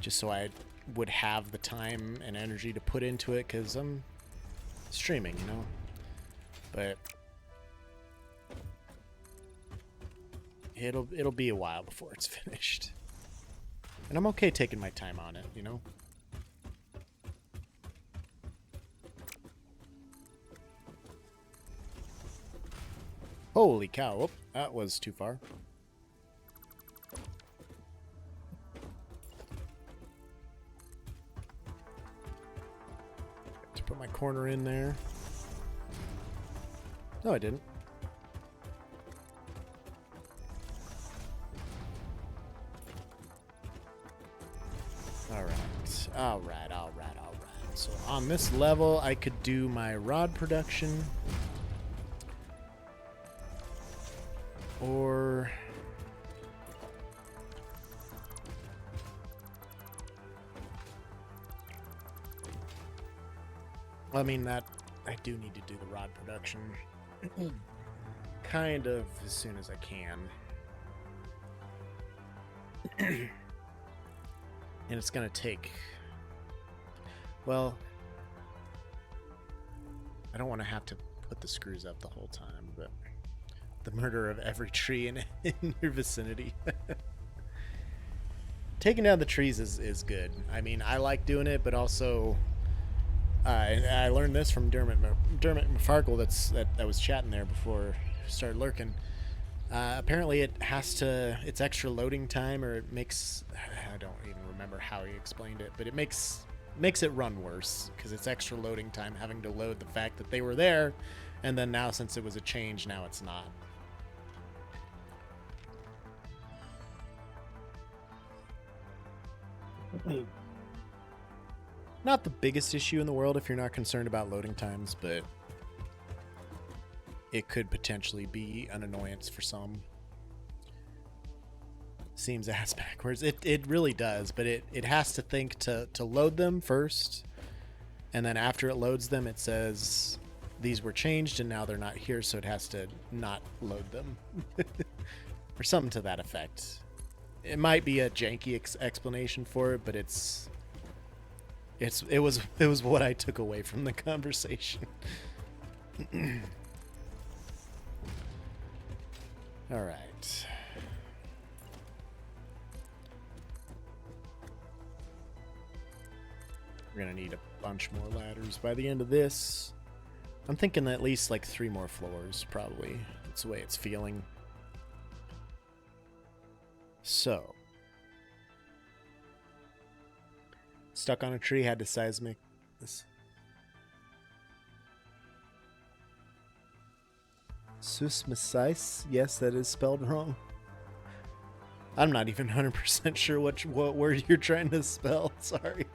Just so I would have the time and energy to put into it, because I'm streaming, you know? But it'll be a while before it's finished. And I'm okay taking my time on it, you know? Holy cow. Oh, that was too far. To put my corner in there. No, I didn't. Alright. So on this level, I could do my rod production. Or... I mean, that... I do need to do the rod production. Kind of as soon as I can. And it's gonna take... Well... I don't want to have to put the screws up the whole time, but... The murder of every tree in your vicinity. Taking down the trees is good. I mean, I like doing it, but also... I learned this from Dermot McFarkle that was chatting there before I started lurking. Apparently it's extra loading time, or it makes... I don't even remember how he explained it, but it makes it run worse, because it's extra loading time having to load the fact that they were there, and then now, since it was a change, now it's not. Not the biggest issue in the world if you're not concerned about loading times, but it could potentially be an annoyance for some. Seems ass backwards. It really does, but it has to think to load them first, and then after it loads them, it says these were changed and now they're not here, so it has to not load them. Or something to that effect. It might be a janky explanation for it, but it was what I took away from the conversation. All right. We're gonna need a bunch more ladders by the end of this. I'm thinking at least like 3 more floors, probably. That's the way it's feeling. So. Stuck on a tree, had to seismic this. Susmasice? Yes, that is spelled wrong. I'm not even 100% sure what word you're trying to spell. Sorry.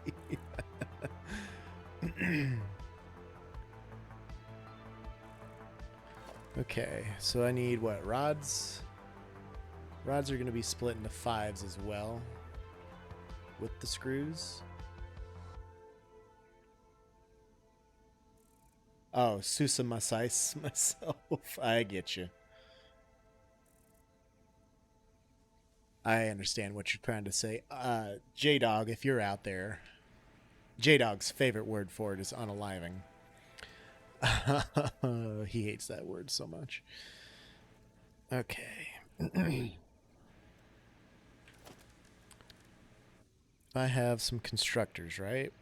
Okay, so I need what? Rods? Rods are going to be split into 5s as well with the screws. Oh, Susamasice myself. I get you. I understand what you're trying to say. J-Dog, if you're out there, J-Dog's favorite word for it is unaliving. He hates that word so much. Okay. I have some constructors, right?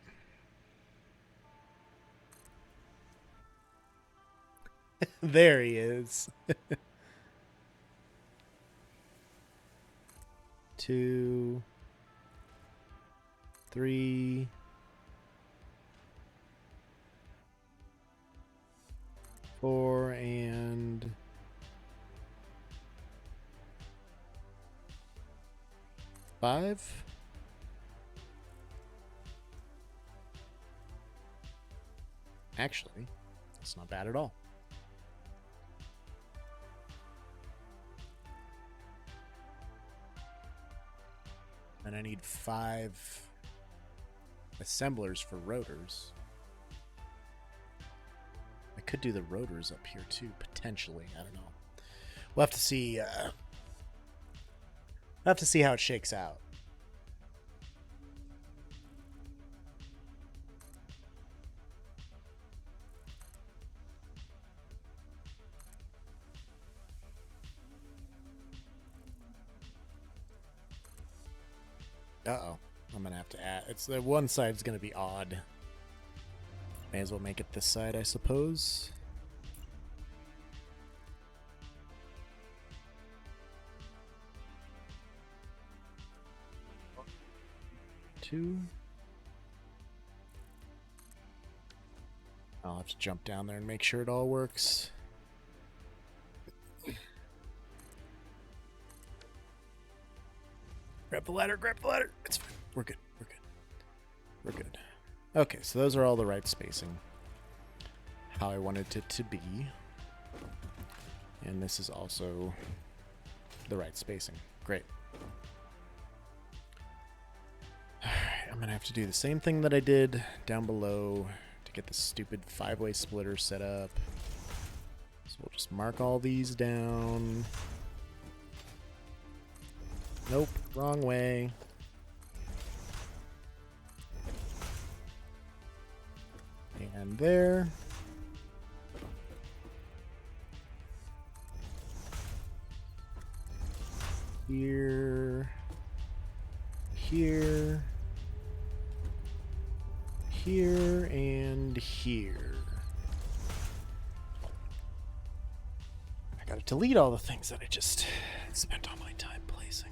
There he is. 2, 3, 4, and 5. Actually, that's not bad at all. And I need 5 assemblers for rotors. I could do the rotors up here too, potentially. I don't know. We'll have to see. We'll have to see how it shakes out. Uh-oh. I'm gonna have to add. It's the one side's gonna be odd. May as well make it this side, I suppose. Two. I'll have to jump down there and make sure it all works. Grab the ladder, grab the ladder. It's fine. We're good. We're good. We're good. Okay, so those are all the right spacing. How I wanted it to be. And this is also the right spacing. Great. Alright, I'm going to have to do the same thing that I did down below to get the stupid 5-way splitter set up. So we'll just mark all these down. Nope, wrong way. And there. Here. Here. Here and here. I gotta delete all the things that I just spent all my time placing.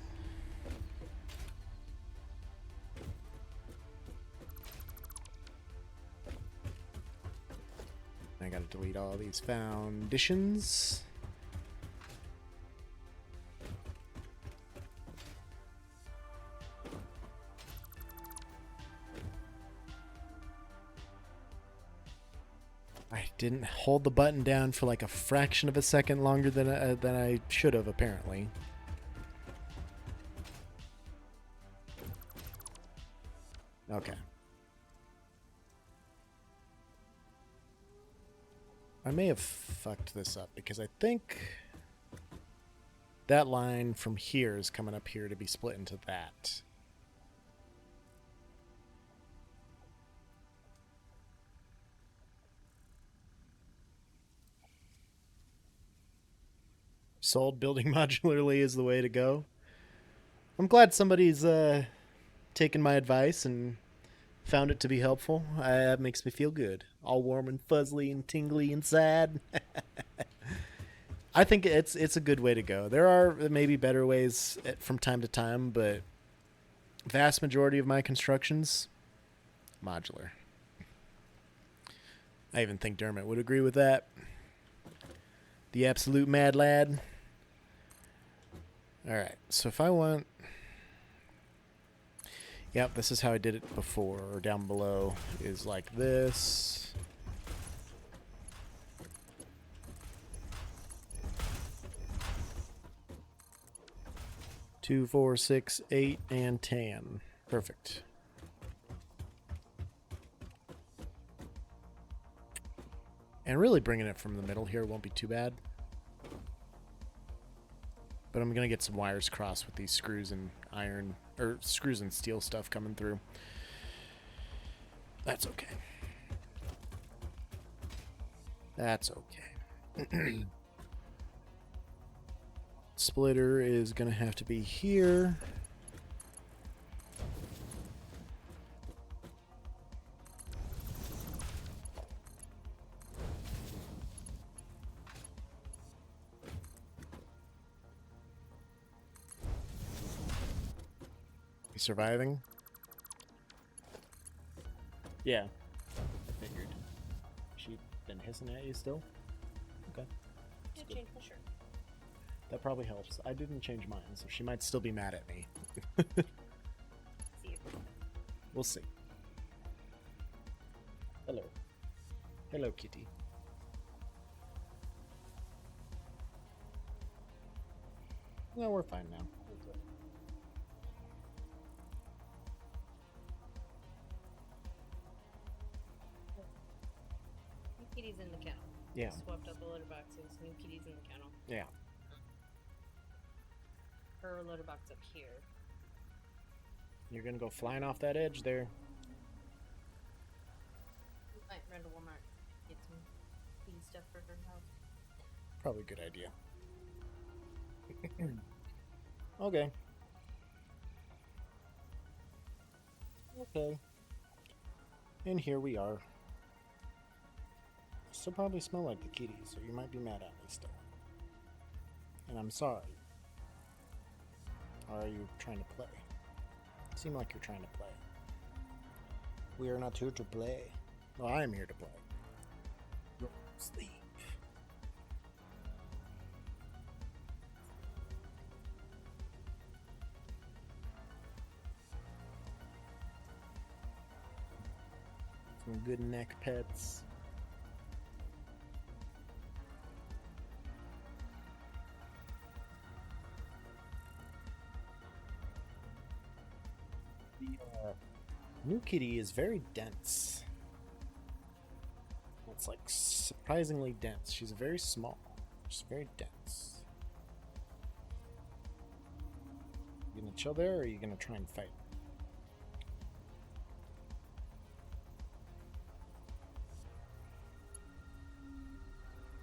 I gotta delete all these foundations. I didn't hold the button down for like a fraction of a second longer than I should have, apparently. Okay. I may have fucked this up because I think that line from here is coming up here to be split into that. Sold. Building modularly is the way to go. I'm glad somebody's taken my advice and found it to be helpful. That makes me feel good. All warm and fuzzy and tingly inside. I think it's a good way to go. There are maybe better ways from time to time, but vast majority of my constructions, modular. I even think Dermot would agree with that. The absolute mad lad. All right, so if I want... Yep, this is how I did it before, or down below, is like this. Two, 4, 6, 8, and 10. Perfect. And really bringing it from the middle here won't be too bad. But I'm going to get some wires crossed with these screws and iron, or screws and steel stuff coming through. That's okay. That's okay. Splitter is going to have to be here. You surviving? Yeah. I figured. She been hissing at you still? Okay. Yeah, change my shirt. That probably helps. I didn't change mine, so she might still be mad at me. See you. We'll see. Hello. Hello, kitty. No, we're fine now. We're good. New kitty's in the kennel. Yeah. Swapped out the litter boxes. New kitty's in the kennel. Yeah. Her litter box up here. You're gonna go flying off that edge there. We might run to Walmart, get some kitty stuff for her house. Probably a good idea. Okay. Okay. And here we are. Still probably smell like the kitty, so you might be mad at me still. And I'm sorry. Or are you trying to play? Seem like you're trying to play. We are not here to play. Well, I am here to play. Go sleep. Some good neck pets. The new kitty is very dense. It's like surprisingly dense. She's very small. She's very dense. You gonna chill there, or are you gonna try and fight?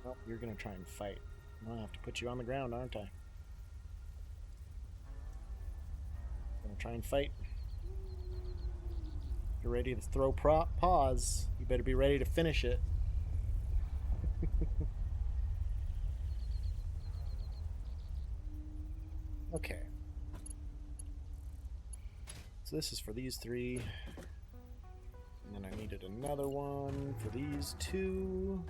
Well, you're gonna try and fight. I'll have to put you on the ground, aren't I? Gonna try and fight. You're ready to throw paws. You better be ready to finish it. Okay. So this is for these three. And then I needed another one for these two.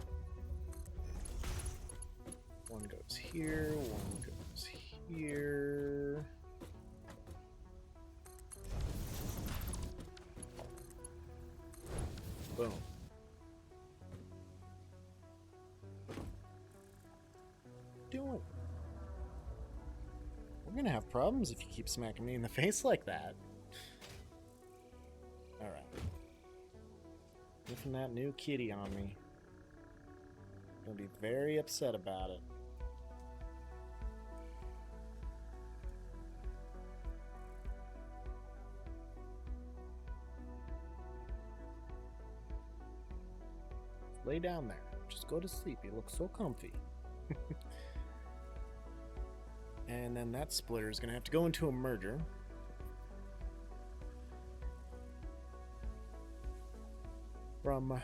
One goes here, one goes here. Boom. Doing. We're gonna have problems if you keep smacking me in the face like that. Alright. Whiffing that new kitty on me. Gonna be very upset about it. Lay down there. Just go to sleep. You look so comfy. And then that splitter is going to have to go into a merger. From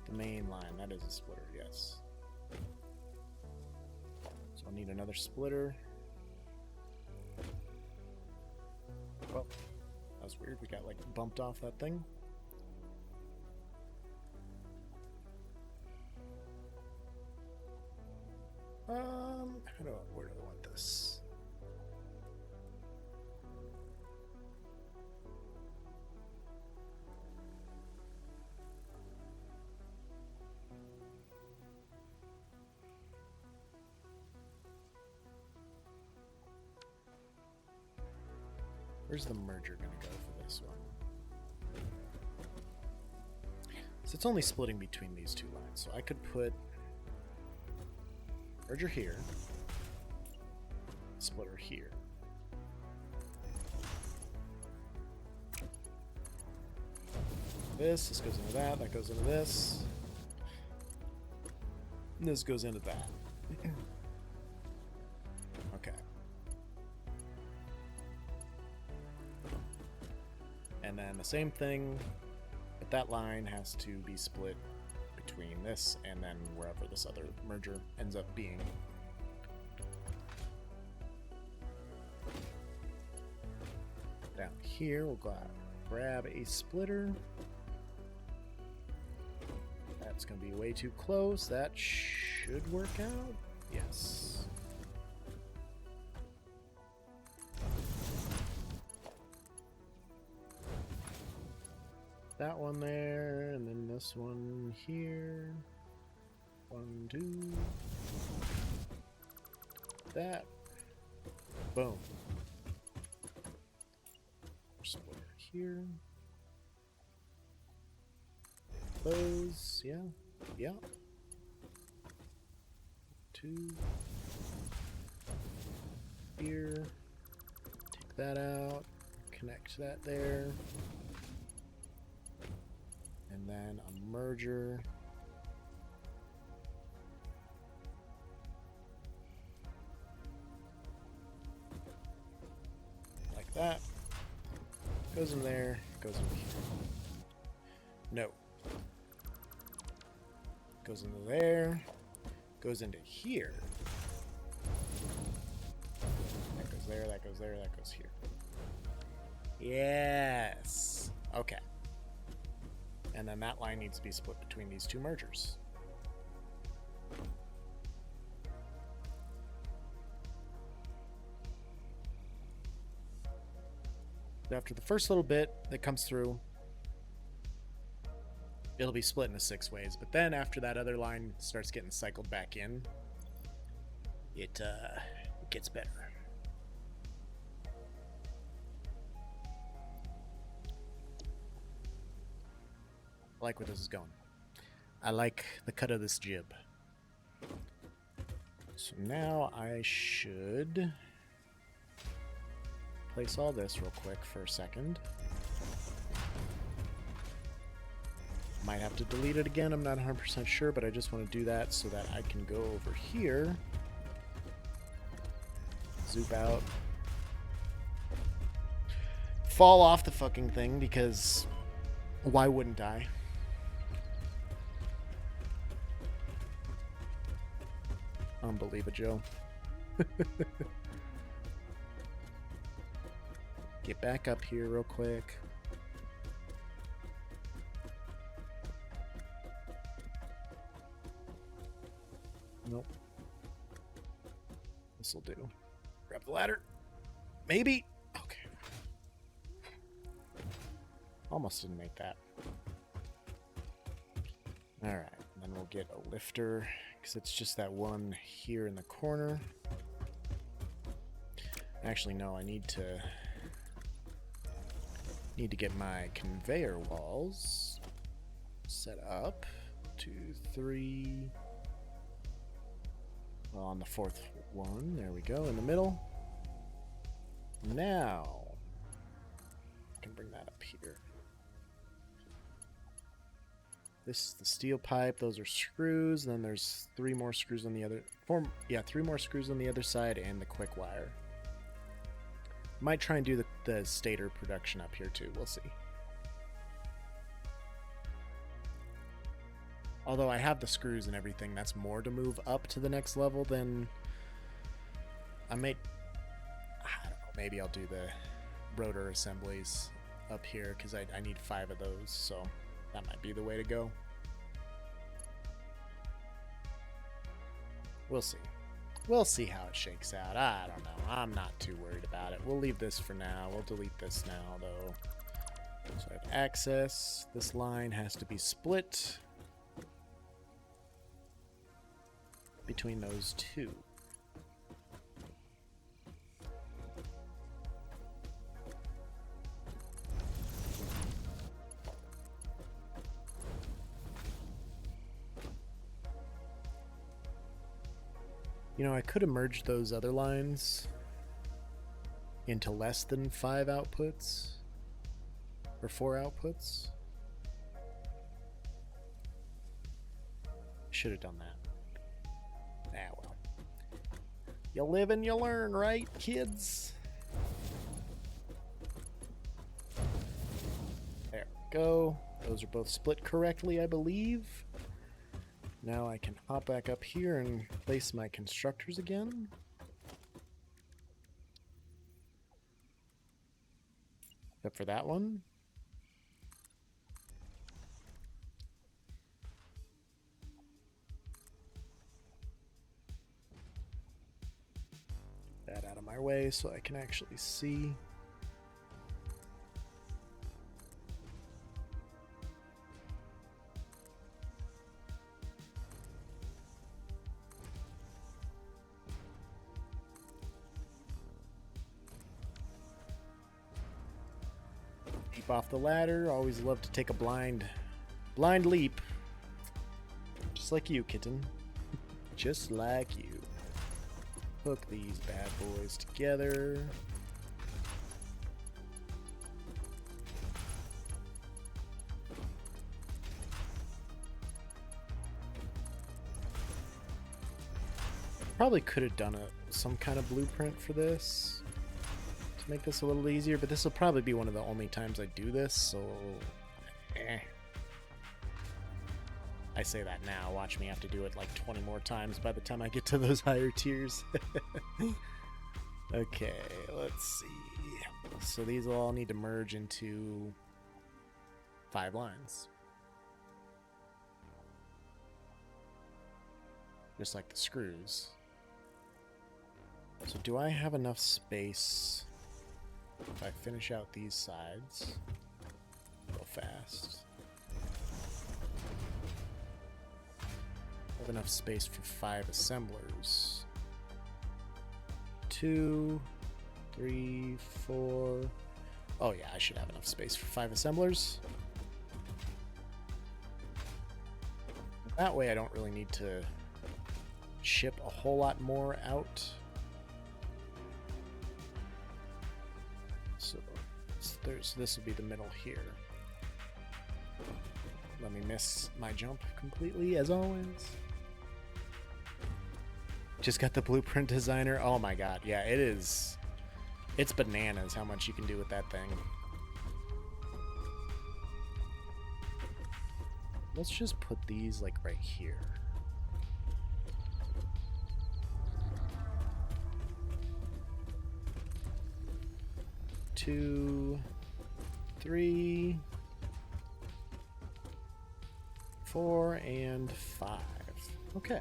the main line. That is a splitter, yes. So I'll need another splitter. Well, that was weird. We got like bumped off that thing. Where do I want this? Where's the merger gonna go for this one? So it's only splitting between these two lines, so I could put merger here, splitter here. This goes into that goes into this. And this goes into that. Okay. And then the same thing, but that line has to be split between this and then wherever this other merger ends up being. Down here, we'll grab a splitter. That's going to be way too close. That should work out. Yes. That one there, and then this one here. 1, 2. That. Boom. Splitter here. Those, yeah. Yeah. 2. Here. Take that out. Connect that there. And then a merger. Like that. Goes in there, goes in here. No. Goes into there. Goes into here. That goes there, that goes there, that goes here. Yes. Okay. And then that line needs to be split between these two mergers. After the first little bit that comes through, it'll be split into 6 ways. But then after that other line starts getting cycled back in, it gets better. I like where this is going. I like the cut of this jib. So now I should place all this real quick for a second. Might have to delete it again, I'm not 100% sure, but I just want to do that so that I can go over here, zoop out, fall off the fucking thing, because why wouldn't I? Unbelievable. Get back up here real quick. Nope. This'll do. Grab the ladder. Maybe. Okay. Almost didn't make that. Alright. Then we'll get a lifter, because it's just that one here in the corner. Actually, no, I need to get my conveyor walls set up. 2, 3. Well, on the fourth one, there we go, in the middle. Now, I can bring that up here. This is the steel pipe. Those are screws. And then there's 3 more screws on the other. 3 more screws on the other side, and the quick wire. Might try and do the stator production up here too. We'll see. Although I have the screws and everything, that's more to move up to the next level than I don't know, maybe I'll do the rotor assemblies up here because I need 5 of those, so that might be the way to go. We'll see. We'll see how it shakes out. I don't know. I'm not too worried about it. We'll leave this for now. We'll delete this now, though. So I have access. This line has to be split between those 2. You know, I could have merged those other lines into less than 5 outputs or 4 outputs. Should have done that. Ah, well. You live and you learn, right, kids? There we go. Those are both split correctly, I believe. Now I can hop back up here and place my constructors again. Except for that one. That out of my way so I can actually see. Off the ladder. Always love to take a blind leap. Just like you, kitten. Just like you. Hook these bad boys together. Probably could have done some kind of blueprint for this. Make this a little easier, but this will probably be one of the only times I do this, so I say that now. Watch me have to do it like 20 more times by the time I get to those higher tiers. Okay, let's see. So these will all need to merge into 5 lines. Just like the screws. So do I have enough space? If I finish out these sides, go fast. I have enough space for 5 assemblers. 2, 3, 4. Oh yeah, I should have enough space for 5 assemblers. That way I don't really need to ship a whole lot more out. So this will be the middle here. Let me miss my jump completely, as always. Just got the blueprint designer. Oh my god, yeah, it is. It's bananas how much you can do with that thing. Let's just put these like right here. Two, 3, 4, and 5. Okay.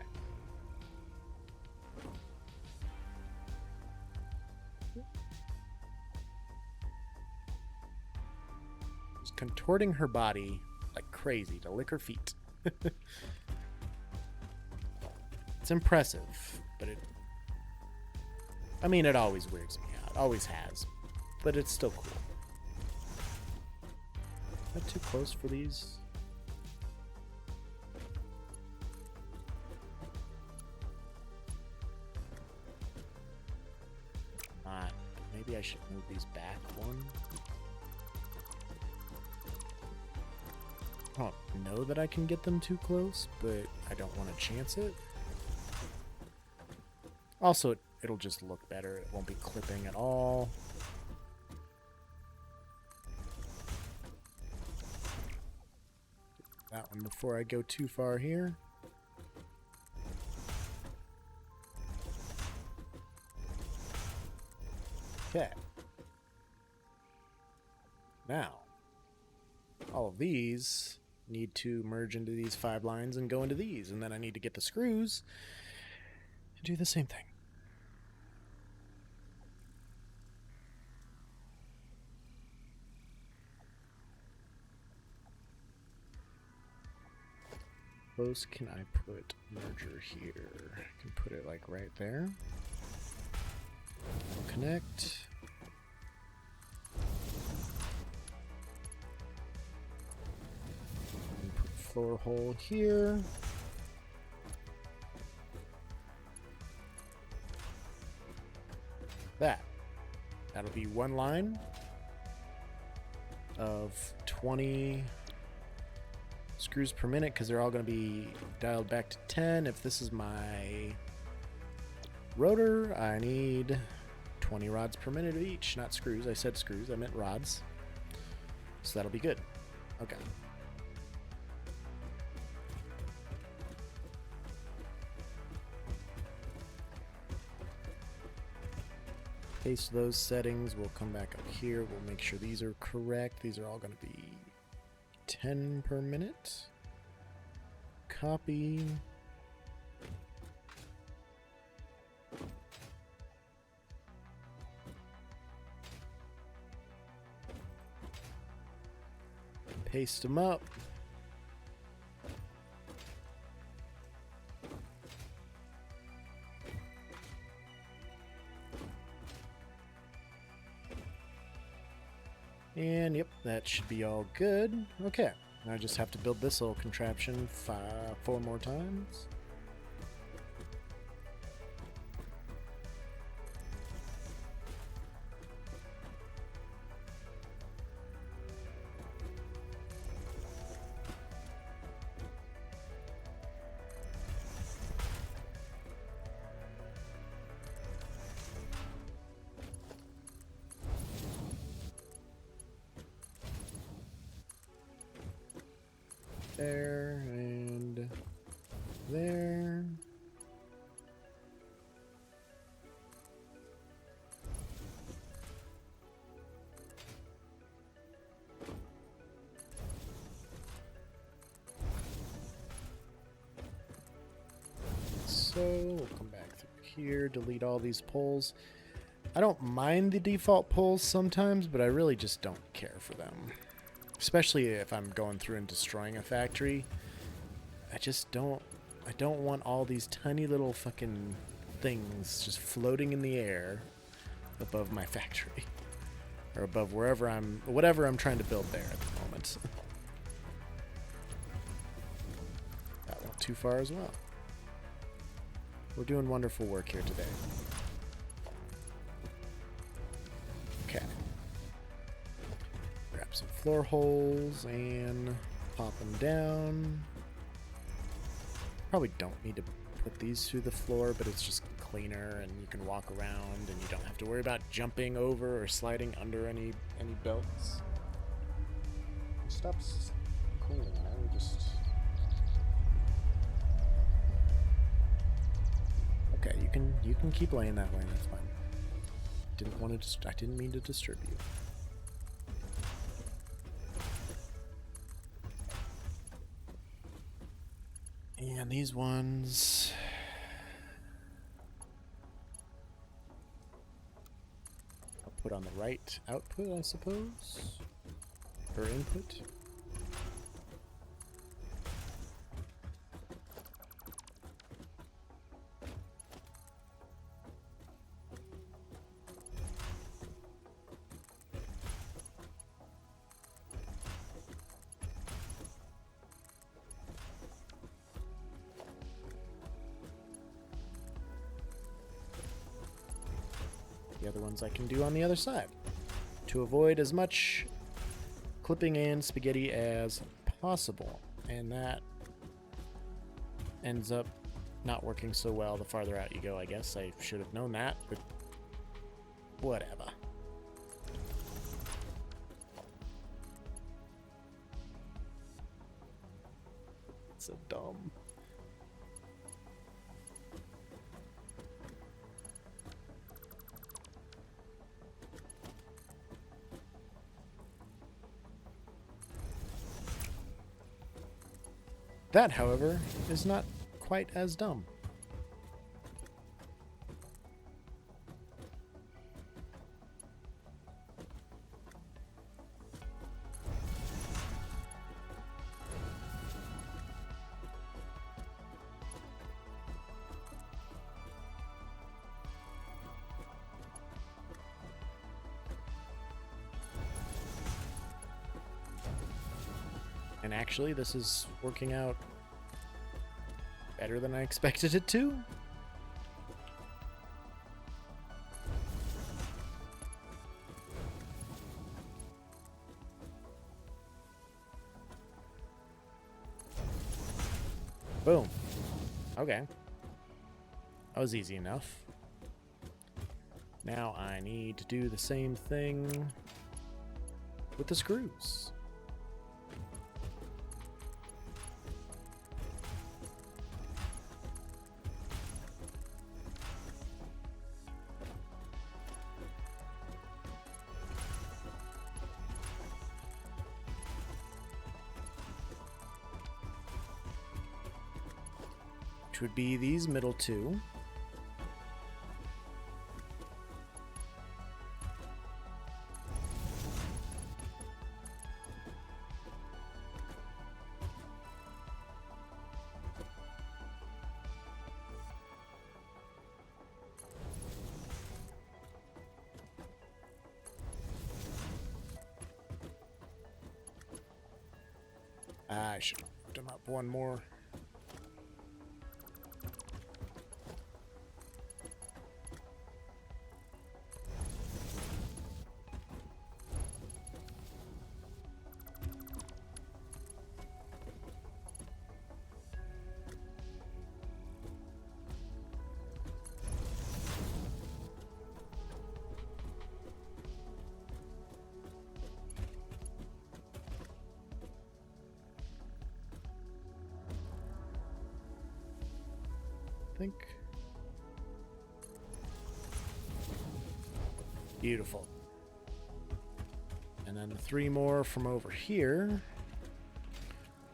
Just contorting her body like crazy to lick her feet. It's impressive, but it always weirds me out. Always has. But it's still cool. Is that too close for these? should move these back one. I don't know that I can get them too close, but I don't want to chance it. Also, it'll just look better. It won't be clipping at all. That one before I go too far here. Okay. Now, all of these need to merge into these 5 lines and go into these, and then I need to get the screws to do the same thing. Close can I put merger here? I can put it like right there. Connect. And put floor hole here. That'll be one line of 20 screws per minute because they're all going to be dialed back to 10. If this is my rotor, I need 20 rods per minute of each, not screws. I said screws, I meant rods. So that'll be good. Okay. Paste those settings. We'll come back up here. We'll make sure these are correct. These are all going to be 10 per minute. Copy. Paste them up. And yep, that should be all good. Okay, I just have to build this little contraption 4 more times. There and there. So we'll come back through here, delete all these poles. I don't mind the default poles sometimes, but I really just don't care for them. Especially if I'm going through and destroying a factory. I don't want all these tiny little fucking things just floating in the air above my factory. Or above whatever I'm trying to build there at the moment. That went too far as well. We're doing wonderful work here today. Okay. Grab some floor holes and pop them down. Probably don't need to put these through the floor, but it's just cleaner and you can walk around and you don't have to worry about jumping over or sliding under any belts. Stop cleaning, man. We just... Okay, you can keep laying that way, that's fine. I didn't mean to disturb you. And these ones... I'll put on the right output, I suppose? Or input? The other ones I can do on the other side to avoid as much clipping and spaghetti as possible. And that ends up not working so well the farther out you go, I guess. I should have known that, but whatever. It's so dumb. That, however, is not quite as dumb. And actually, this is working out better than I expected it to. Boom. Okay. That was easy enough. Now I need to do the same thing with the screws. Which would be these middle two. I should have moved them up one more. Think. Beautiful. And then the three more from over here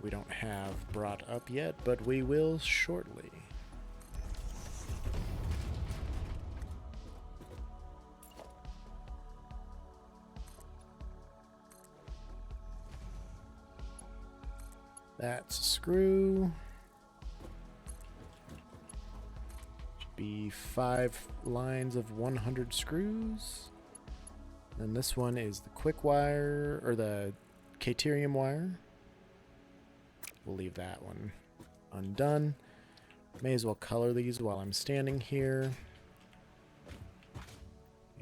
we don't have brought up yet, but we will shortly. That's a screw. Be 5 lines of 100 screws. And this one is the quick wire, or the Caterium wire. We'll leave that one undone. May as well color these while I'm standing here.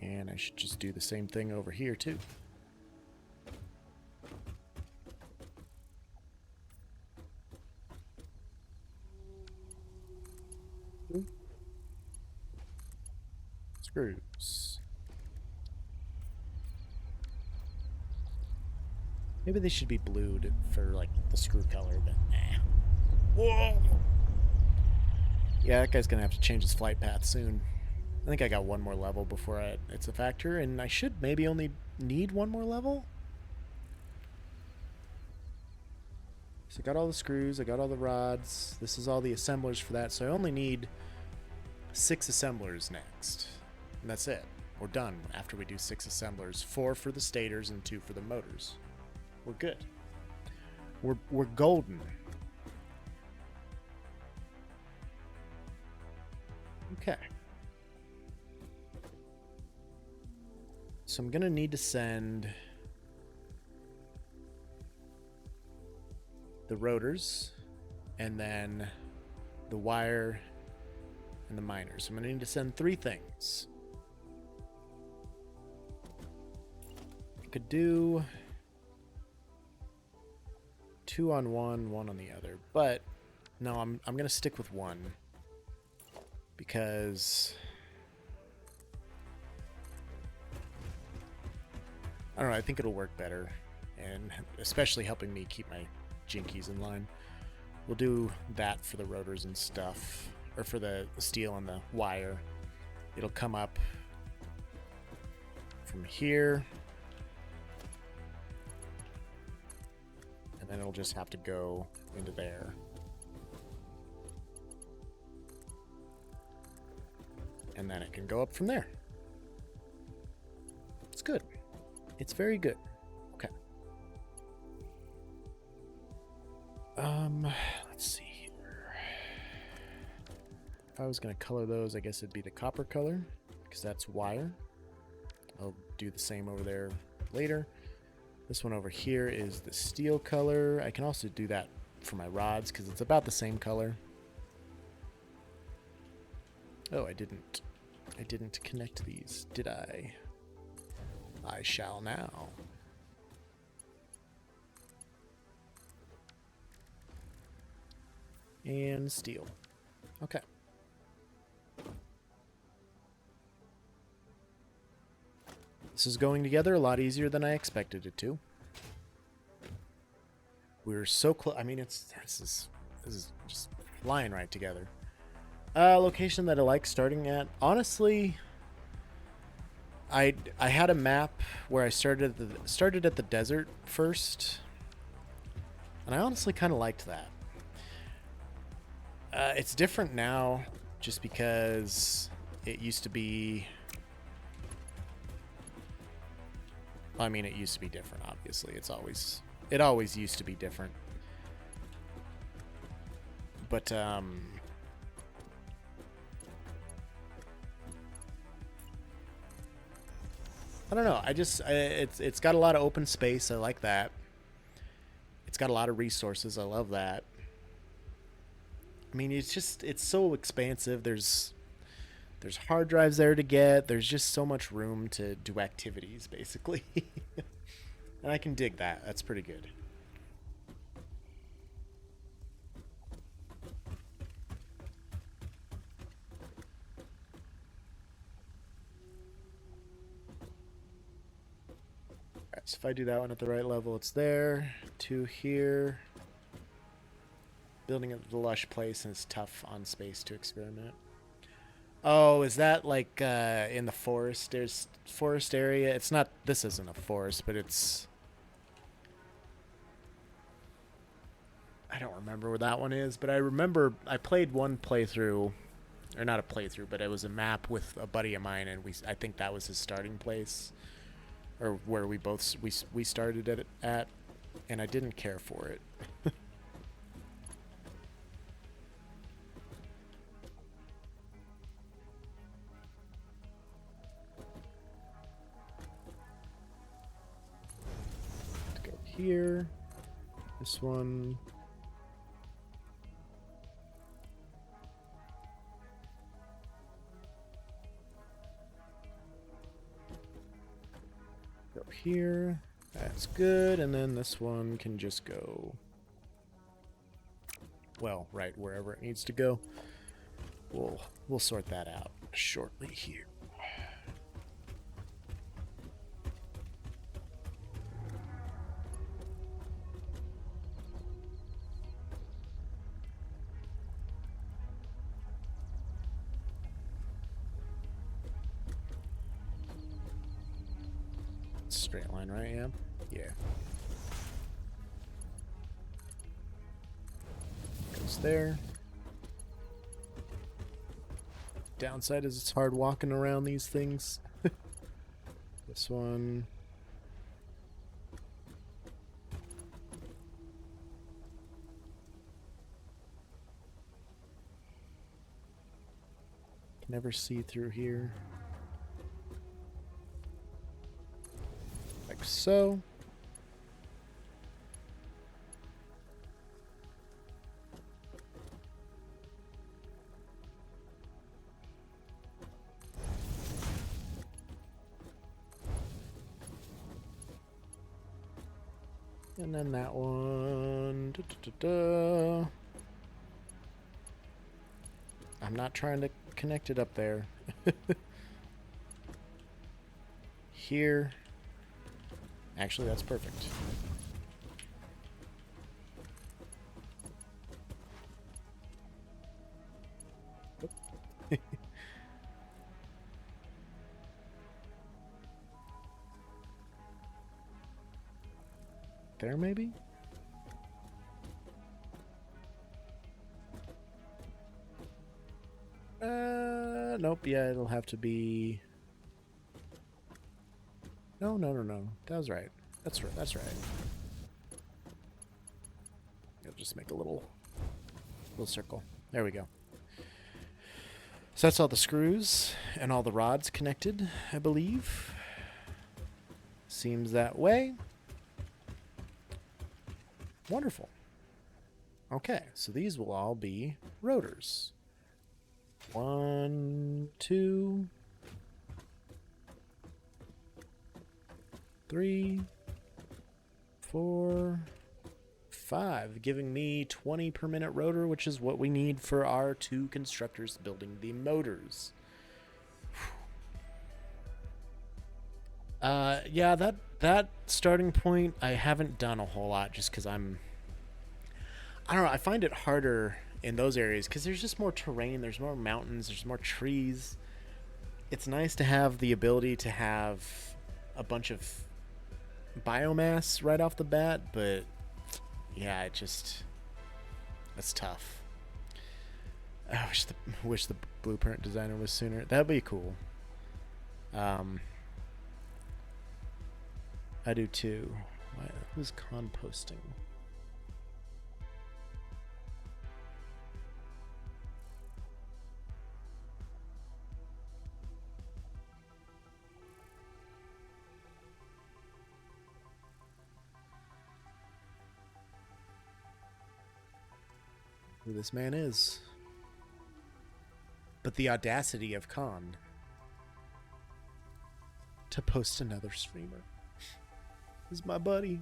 And I should just do the same thing over here too. Screws. Maybe they should be blued for like the screw color, but nah. Whoa! Yeah, that guy's gonna have to change his flight path soon. I think I got one more level before it's a factor, and I should maybe only need one more level. So I got all the screws, I got all the rods. This is all the assemblers for that, so I only need 6 assemblers next. And that's it. We're done after we do 6 assemblers. 4 for the stators and 2 for the motors. We're good. We're golden. Okay. So I'm gonna need to send the rotors and then the wire and the miners. I'm gonna need to send 3 things. I could do 2 on one, 1 on the other, but no, I'm gonna stick with 1 because I don't know. I think it'll work better, and especially helping me keep my jinkies in line. We'll do that for the rotors and stuff, or for the steel and the wire. It'll come up from here, and then it'll just have to go into there. And then it can go up from there. It's good. It's very good. Okay. Let's see here. If I was going to color those, I guess it'd be the copper color, because that's wire. I'll do the same over there later. This one over here is the steel color. I can also do that for my rods, because it's about the same color. Oh, I didn't connect these, did I? I shall now. And steel. Okay. This is going together a lot easier than I expected it to. We're so close. I mean, this is just flying right together. Location that I like starting at. Honestly, I had a map where I started at the desert first, and I honestly kind of liked that. It's different now, just because it used to be. I mean, it used to be different. Obviously, it always used to be different. But I don't know. It's got a lot of open space. I like that. It's got a lot of resources. I love that. I mean, it's so expansive. There's hard drives there to get. There's just so much room to do activities, basically. And I can dig that. That's pretty good. Alright, so if I do that one at the right level, it's there. 2 here. Building a lush place, and it's tough on space to experiment. Oh, is that like in the forest? There's forest area. It's not. This isn't a forest, but it's. I don't remember where that one is, but I remember I played one playthrough, or not a playthrough, but it was a map with a buddy of mine, and I think that was his starting place, or where we started at, and I didn't care for it. Here, this one, go here, that's good, and then this one can just go, well, right wherever it needs to go. We'll sort that out shortly here. Straight line, right? Yeah. Goes there. Downside is it's hard walking around these things. This one. Can never see through here. Like so. And then that one. Da. I'm not trying to connect it up there. Here. Actually, that's perfect. There, maybe? Nope, yeah, it'll have to be... No. That was right. That's right. I'll just make a little circle. There we go. So that's all the screws and all the rods connected, I believe. Seems that way. Wonderful. Okay, so these will all be rotors. 1, 2, 3, 4, 5, giving me 20 per minute rotor, which is what we need for our 2 constructors building the motors. Yeah, that starting point I haven't done a whole lot just because I don't know, I find it harder in those areas because there's just more terrain, there's more mountains, there's more trees. It's nice to have the ability to have a bunch of biomass right off the bat, but yeah, that's tough. I wish the blueprint designer was sooner. That'd be cool. I do too. Who's composting? Who this man is. But the audacity of Khan to post another streamer. This is my buddy.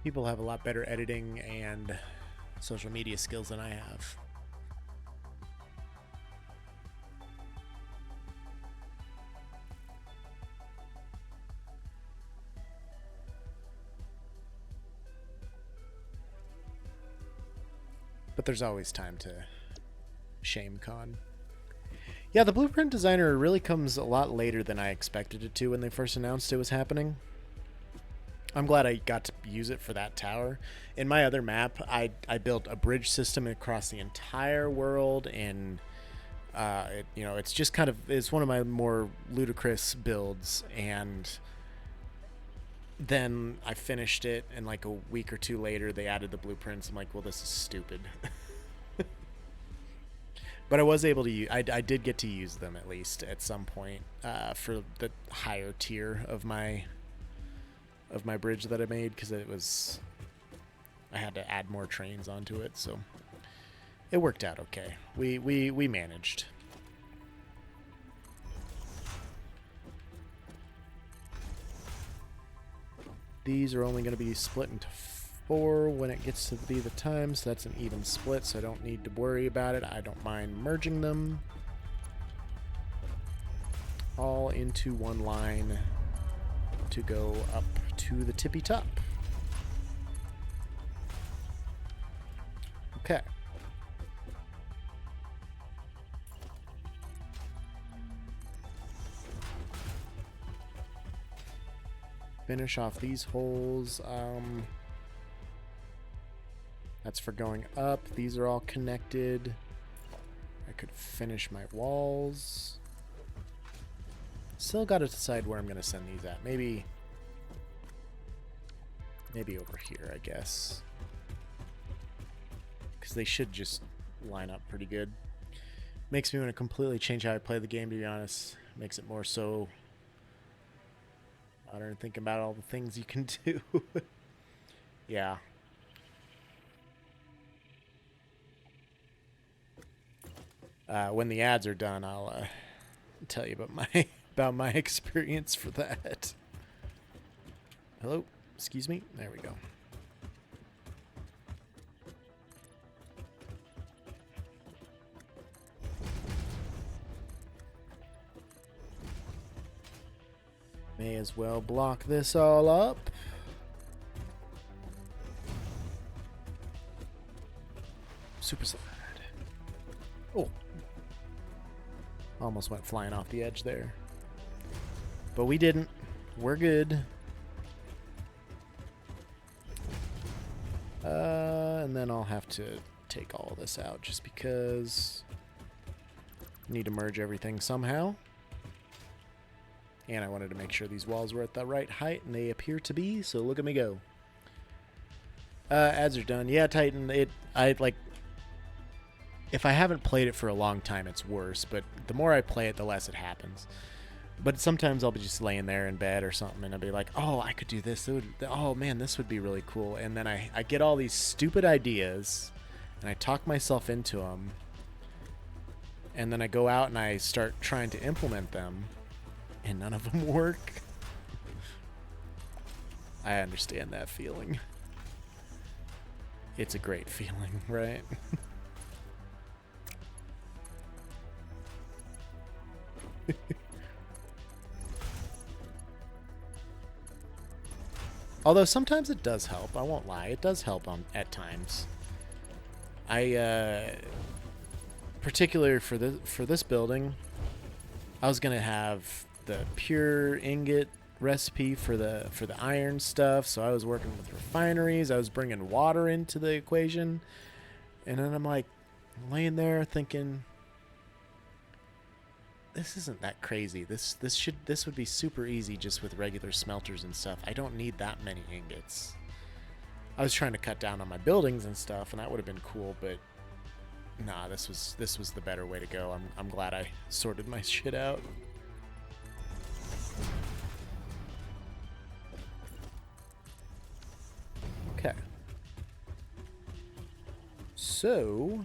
People have a lot better editing and social media skills than I have. But there's always time to shame Khan. Yeah, the blueprint designer really comes a lot later than I expected it to when they first announced it was happening. I'm glad I got to use it for that tower. In my other map, I built a bridge system across the entire world, and it's just kind of, it's one of my more ludicrous builds, and then I finished it, and like a week or two later, they added the blueprints. I'm like, well, this is stupid. But I was able to use, I did get to use them at least at some point for the higher tier of my bridge that I made, because I had to add more trains onto it, so it worked out okay. We managed. These are only going to be split into 4 when it gets to be the time, so that's an even split, so I don't need to worry about it. I don't mind merging them all into one line to go up to the tippy top. Okay. Finish off these holes. That's for going up. These are all connected. I could finish my walls. Still got to decide where I'm going to send these at. Maybe over here, I guess. Because they should just line up pretty good. Makes me want to completely change how I play the game, to be honest. Makes it more so modern, thinking about all the things you can do. Yeah. When the ads are done, I'll tell you about my experience for that. Hello? Excuse me? There we go. May as well block this all up. Super slide. Oh. Almost went flying off the edge there. But we didn't. We're good. And then I'll have to take all this out just because I need to merge everything somehow. And I wanted to make sure these walls were at the right height, and they appear to be, so look at me go. Ads are done. Yeah, Titan, if I haven't played it for a long time, it's worse, but the more I play it, the less it happens. But sometimes I'll be just laying there in bed or something, and I'll be like, oh, I could do this. Oh, man, this would be really cool. And then I get all these stupid ideas, and I talk myself into them. And then I go out and I start trying to implement them, and none of them work. I understand that feeling. It's a great feeling, right? Although sometimes it does help, I won't lie. It does help at times. Particularly for this building, I was gonna have the pure ingot recipe for the iron stuff, so I was working with refineries. I was bringing water into the equation, and then I'm like laying there thinking, this isn't that crazy. This would be super easy just with regular smelters and stuff. I don't need that many ingots. I was trying to cut down on my buildings and stuff, and that would have been cool, but nah, this was the better way to go. I'm glad I sorted my shit out. Okay. So,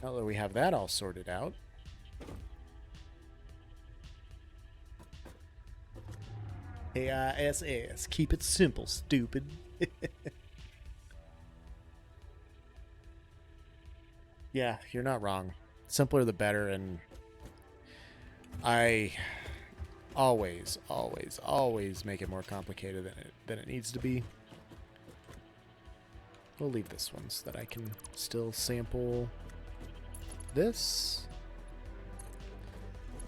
now that we have that all sorted out, AISS, keep it simple, stupid. Yeah, you're not wrong. Simpler the better, and I always make it more complicated than it needs to be. We'll leave this one so that I can still sample this.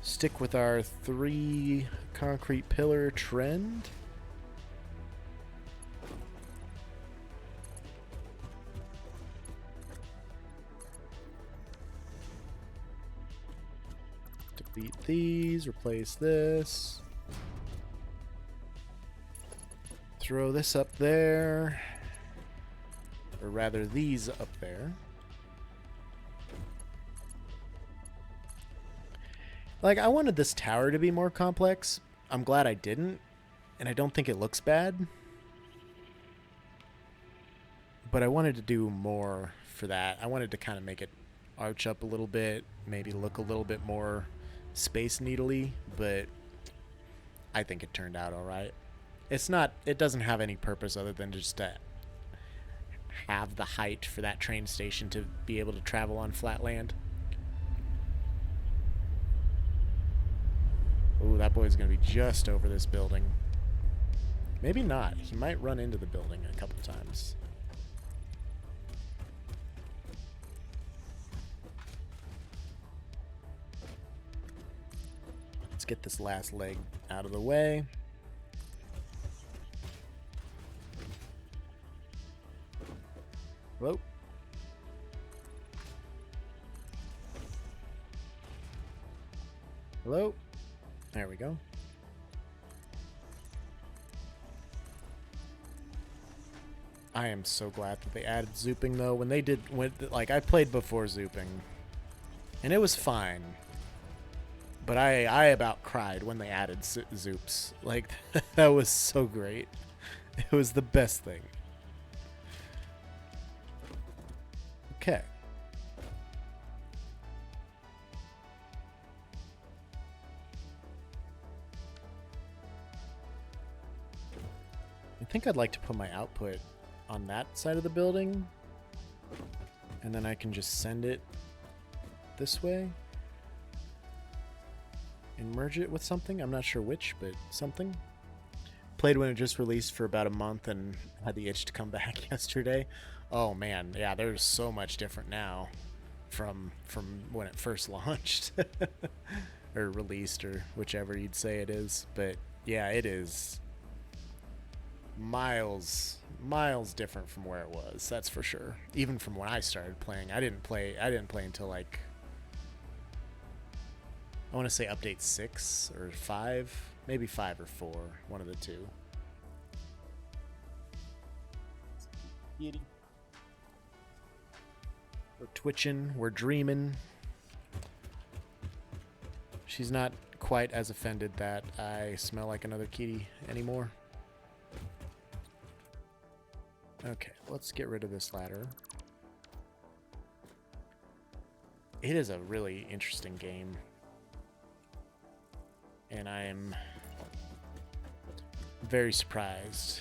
Stick with our 3 concrete pillar trend. Delete these, replace this. Throw this up there. Or rather, these up there. Like, I wanted this tower to be more complex. I'm glad I didn't. And I don't think it looks bad. But I wanted to do more for that. I wanted to kind of make it arch up a little bit. Maybe look a little bit more Space Needle-y. But I think it turned out alright. It doesn't have any purpose other than just to have the height for that train station to be able to travel on flat land. Ooh, that boy's gonna be just over this building. Maybe not. He might run into the building a couple times. Let's get this last leg out of the way. Hello? Hello? There we go. I am so glad that they added zooping, though. Like, I played before zooping, and it was fine. But I about cried when they added zoops. Like, that was so great. It was the best thing. Okay. think I'd like to put my output on that side of the building, and then I can just send it this way and merge it with something. I'm not sure which, but something. Played when it just released for about a month and had the itch to come back yesterday. Oh man, yeah, there's so much different now from when it first launched or released, or whichever you'd say it is. But yeah, it is miles different from where it was, that's for sure. Even from when I started playing, I didn't play until like, I want to say update 6 or 5, maybe 5 or 4, one of the two. We're twitching, we're dreaming. She's not quite as offended that I smell like another kitty anymore. Okay, let's get rid of this ladder. It is a really interesting game. And I am very surprised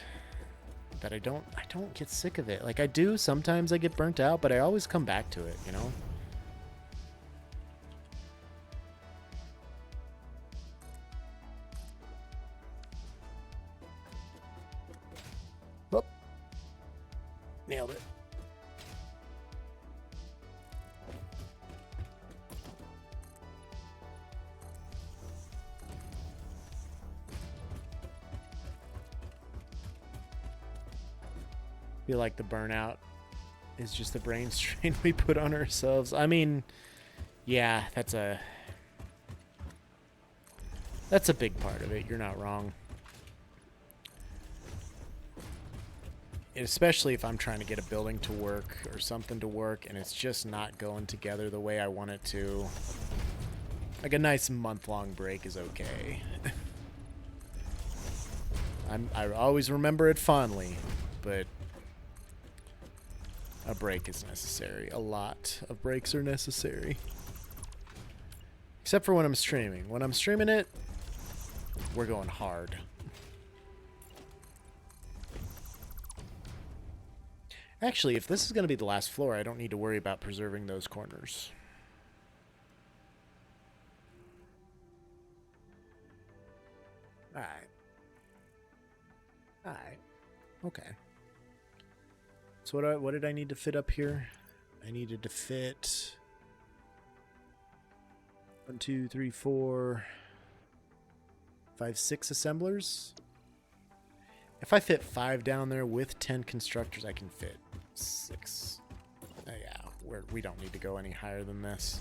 that I don't get sick of it. Like I do, sometimes I get burnt out, but I always come back to it, you know? Whoop. Nailed it. Feel like the burnout is just the brain strain we put on ourselves. I mean, yeah, that's a big part of it. You're not wrong. Especially if I'm trying to get a building to work or something to work and it's just not going together the way I want it to. Like a nice month-long break is okay. I always remember it fondly, but a break is necessary. A lot of breaks are necessary. Except for when I'm streaming. When I'm streaming it, we're going hard. Actually, if this is going to be the last floor, I don't need to worry about preserving those corners. Alright. Alright. Okay. So what did I need to fit up here? I needed to fit 1, 2, 3, 4, 5, 6 assemblers. If I fit 5 down there with 10 constructors, I can fit 6. Yeah, we don't need to go any higher than this.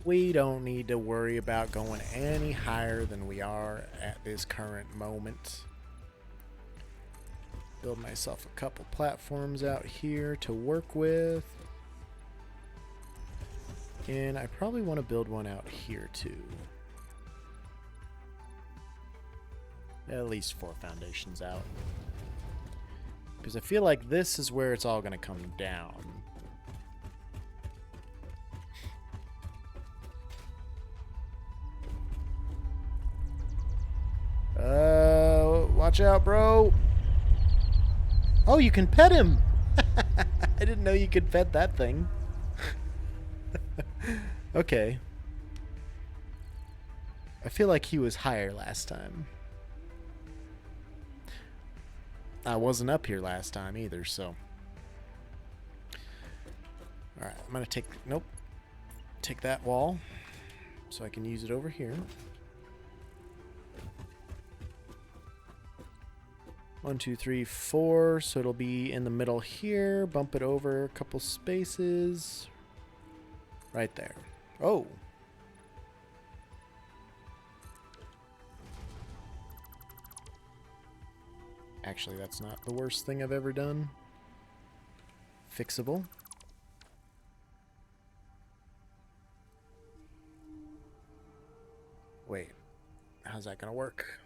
We don't need to worry about going any higher than we are at this current moment. Build myself a couple platforms out here to work with. And I probably want to build one out here too. At least 4 foundations out. Because I feel like this is where it's all going to come down. Watch out, bro. Oh, you can pet him. I didn't know you could pet that thing. Okay. I feel like he was higher last time. I wasn't up here last time either, so. Alright, I'm gonna take that wall so I can use it over here. 1, 2, 3, 4, so it'll be in the middle here. Bump it over a couple spaces. Right there. Oh. Actually, that's not the worst thing I've ever done. Fixable. Wait. How's that gonna work?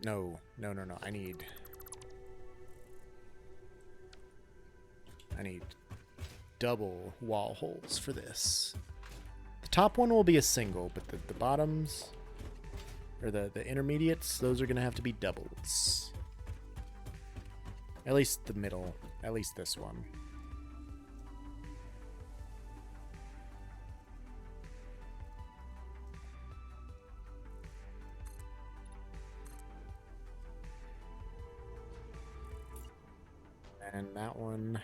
No. I need... I need double wall holes for this. The top one will be a single, but the bottoms, or the intermediates, those are going to have to be doubles. At least the middle, at least this one. And that one.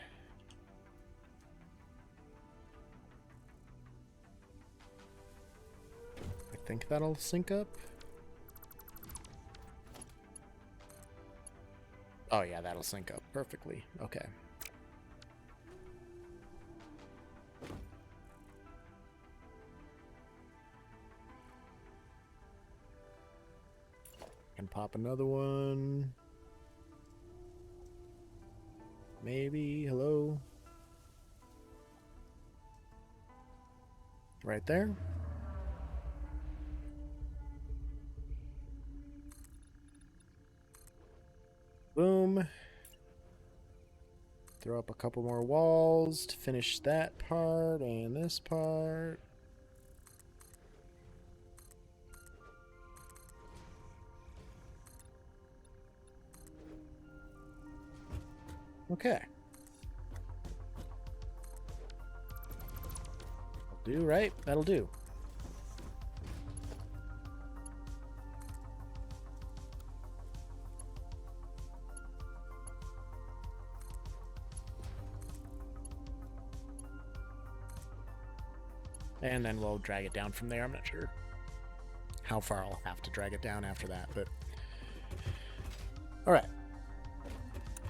I think that'll sync up. Oh yeah, that'll sync up perfectly. Okay. Can pop another one. Maybe. Hello? Right there. Boom. Throw up a couple more walls to finish that part and this part. Okay. Do right? That'll do. And then we'll drag it down from there. I'm not sure how far I'll have to drag it down after that, but all right.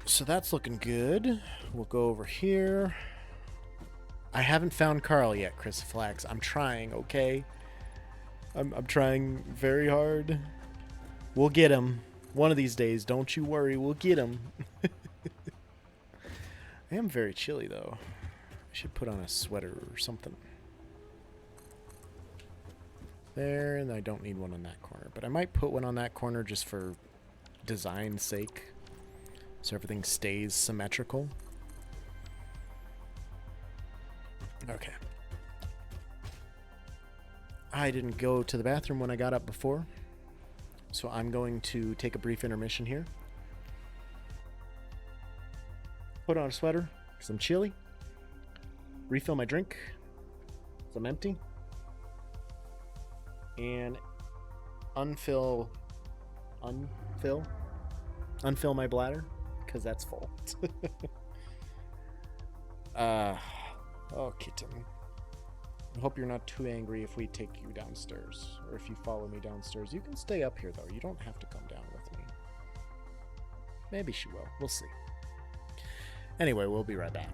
So that's looking good. We'll go over here. I haven't found Carl yet, Chris Flax. I'm trying, okay? I'm trying very hard. We'll get him one of these days. Don't you worry. We'll get him. I am very chilly, though. I should put on a sweater or something. There, and I don't need one on that corner. But I might put one on that corner just for design's sake. So everything stays symmetrical. Okay. I didn't go to the bathroom when I got up before. So I'm going to take a brief intermission here. Put on a sweater because I'm chilly. Refill my drink because I'm empty. And unfill my bladder because that's full. Oh, kitten. I hope you're not too angry if we take you downstairs or if you follow me downstairs. You can stay up here though. You don't have to come down with me. Maybe she will. We'll see. Anyway, we'll be right back.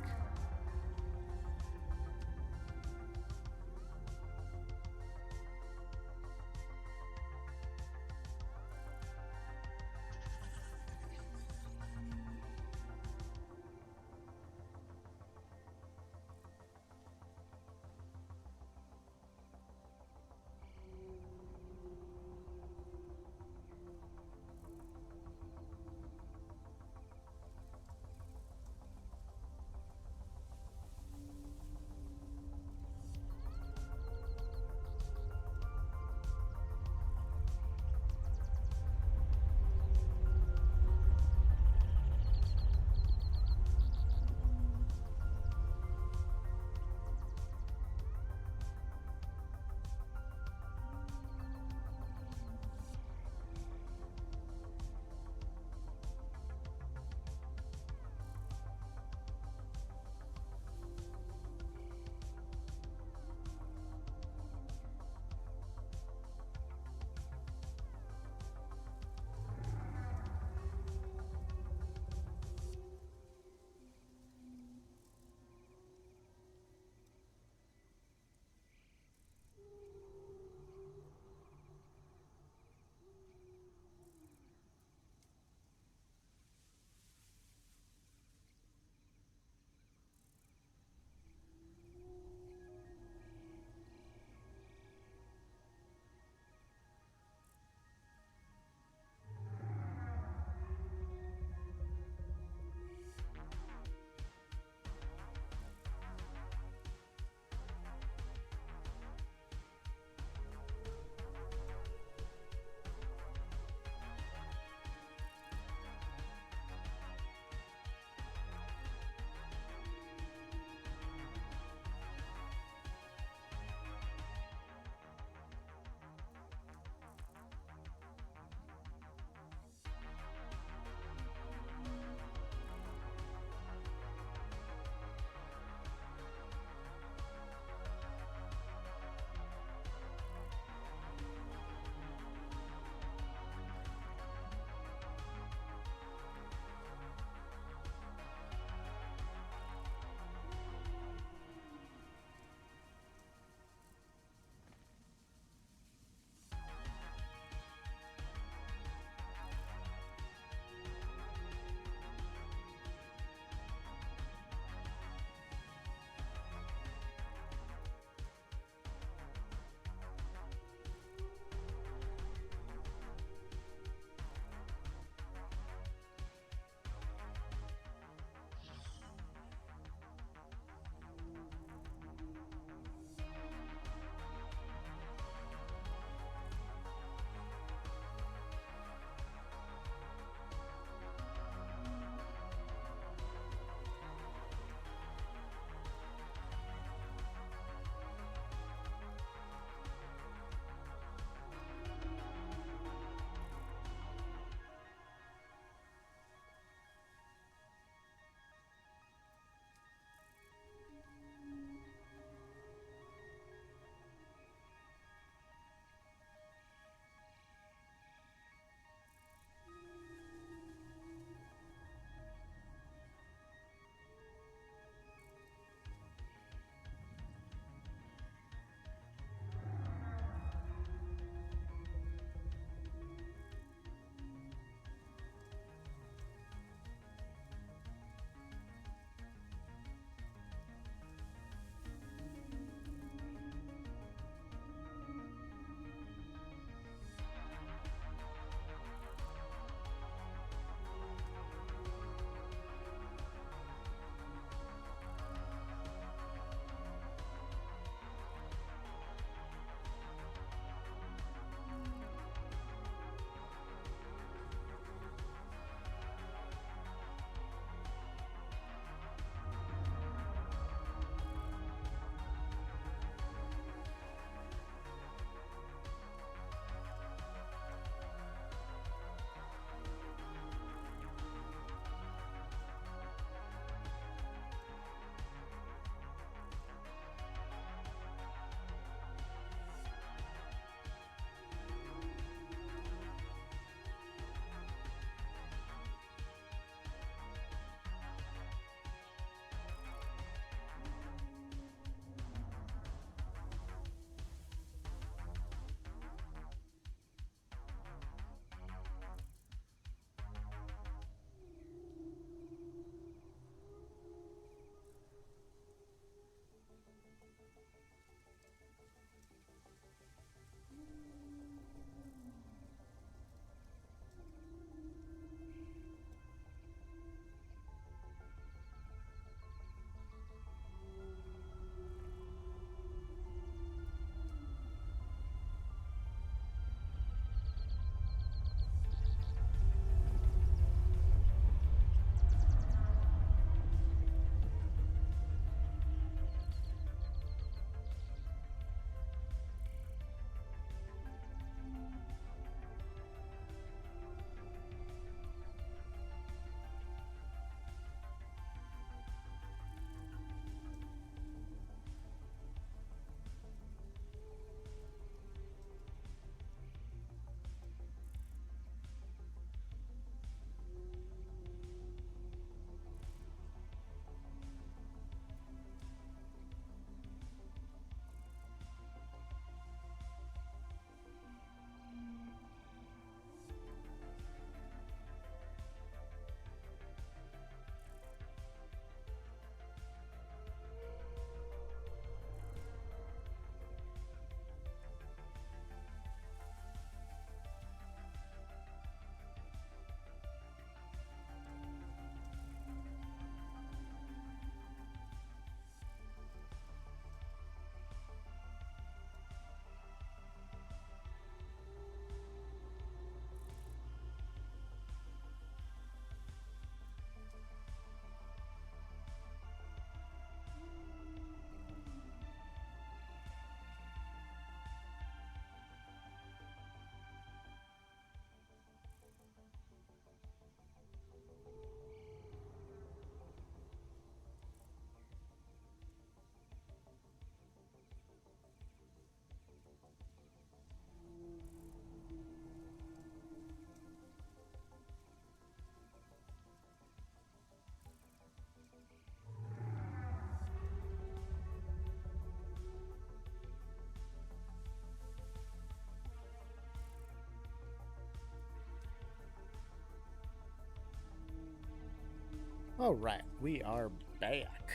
All right, we are back.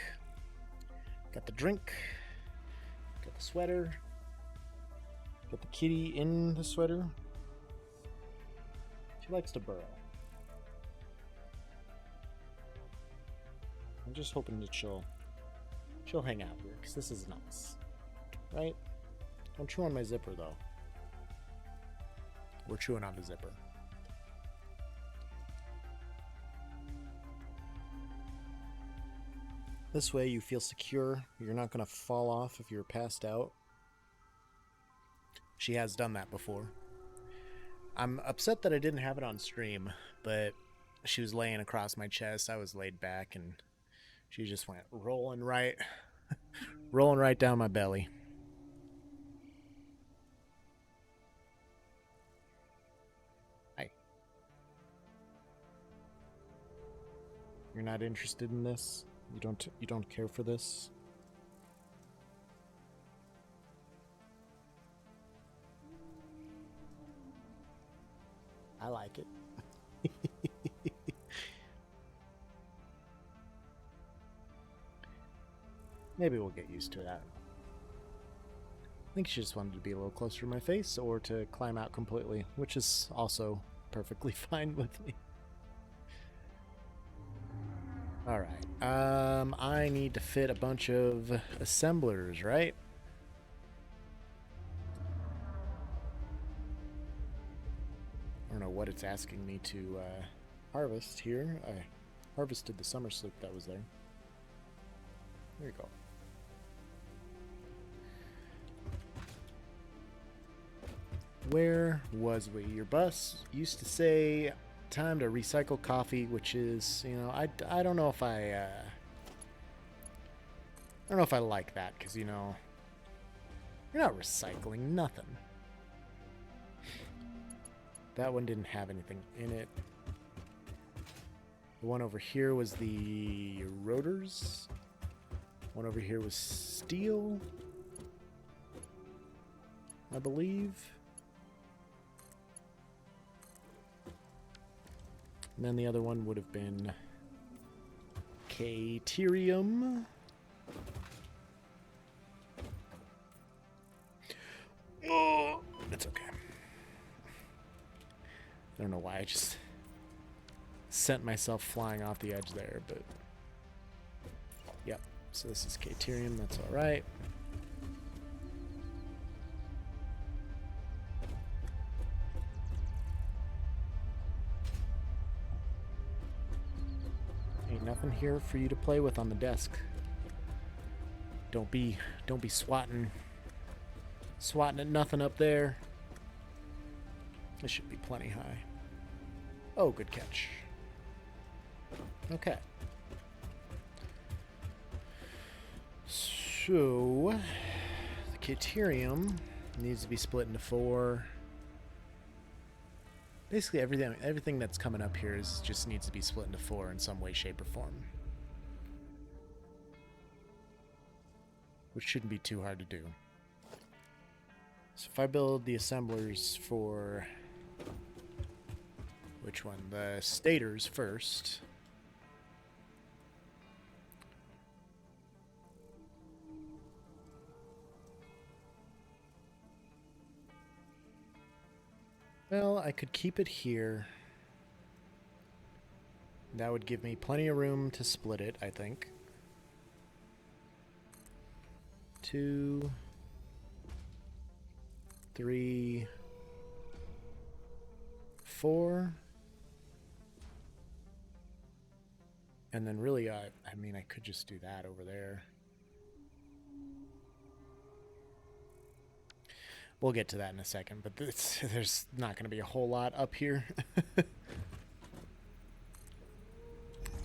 Got the drink, got the sweater, got the kitty in the sweater. She likes to burrow. I'm just hoping that she'll hang out here, because this is nice. Right? Don't chew on my zipper, though. We're chewing on the zipper. This way you feel secure. You're not going to fall off if you're passed out. She has done that before. I'm upset that I didn't have it on stream, but she was laying across my chest. I was laid back, and she just went rolling right down my belly. Hi. You're not interested in this? You don't care for this? I like it. Maybe we'll get used to that. I think she just wanted to be a little closer to my face or to climb out completely, which is also perfectly fine with me. Alright, I need to fit a bunch of assemblers, right? I don't know what it's asking me to harvest here. I harvested the summer sleep that was there. There you go. Where was we? Your bus used to say time to recycle coffee, which is, you know, I don't know if I don't know if I like that, because, you know, you're not recycling nothing. That one didn't have anything in it. The one over here was the rotors. One over here was steel, I believe. And then the other one would have been Caterium. Oh, it's okay. I don't know why I just sent myself flying off the edge there, but yep. So this is Caterium, that's all right. Ain't nothing here for you to play with on the desk. Don't be swatting at nothing up there. This should be plenty high. Oh, good catch. Okay. So, the Caterium needs to be split into 4. Basically, everything that's coming up here just needs to be split into 4 in some way, shape, or form. Which shouldn't be too hard to do. So if I build the assemblers for... which one? The stators first. Well, I could keep it here. That would give me plenty of room to split it, I think. 2, 3, 4. And then really, I mean, I could just do that over there. We'll get to that in a second, but there's not going to be a whole lot up here.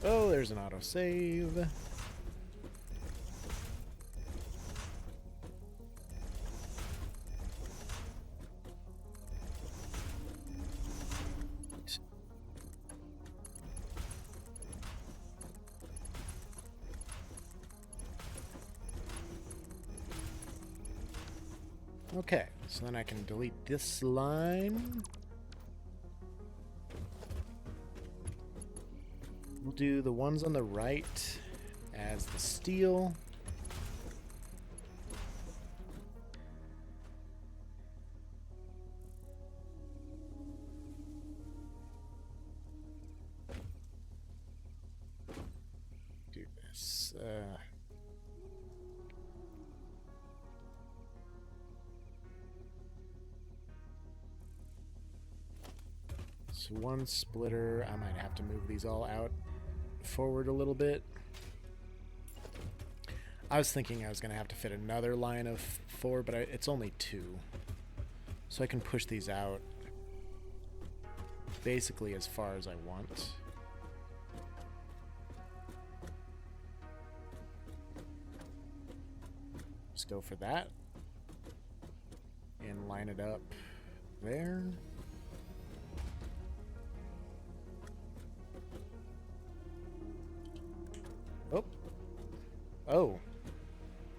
Oh, there's an autosave. Okay, so then I can delete this line. We'll do the ones on the right as the steel. Do this. So one splitter. I might have to move these all out forward a little bit. I was thinking I was going to have to fit another line of 4, but it's only 2. So I can push these out basically as far as I want. Just go for that. And line it up there. Oh. Oh.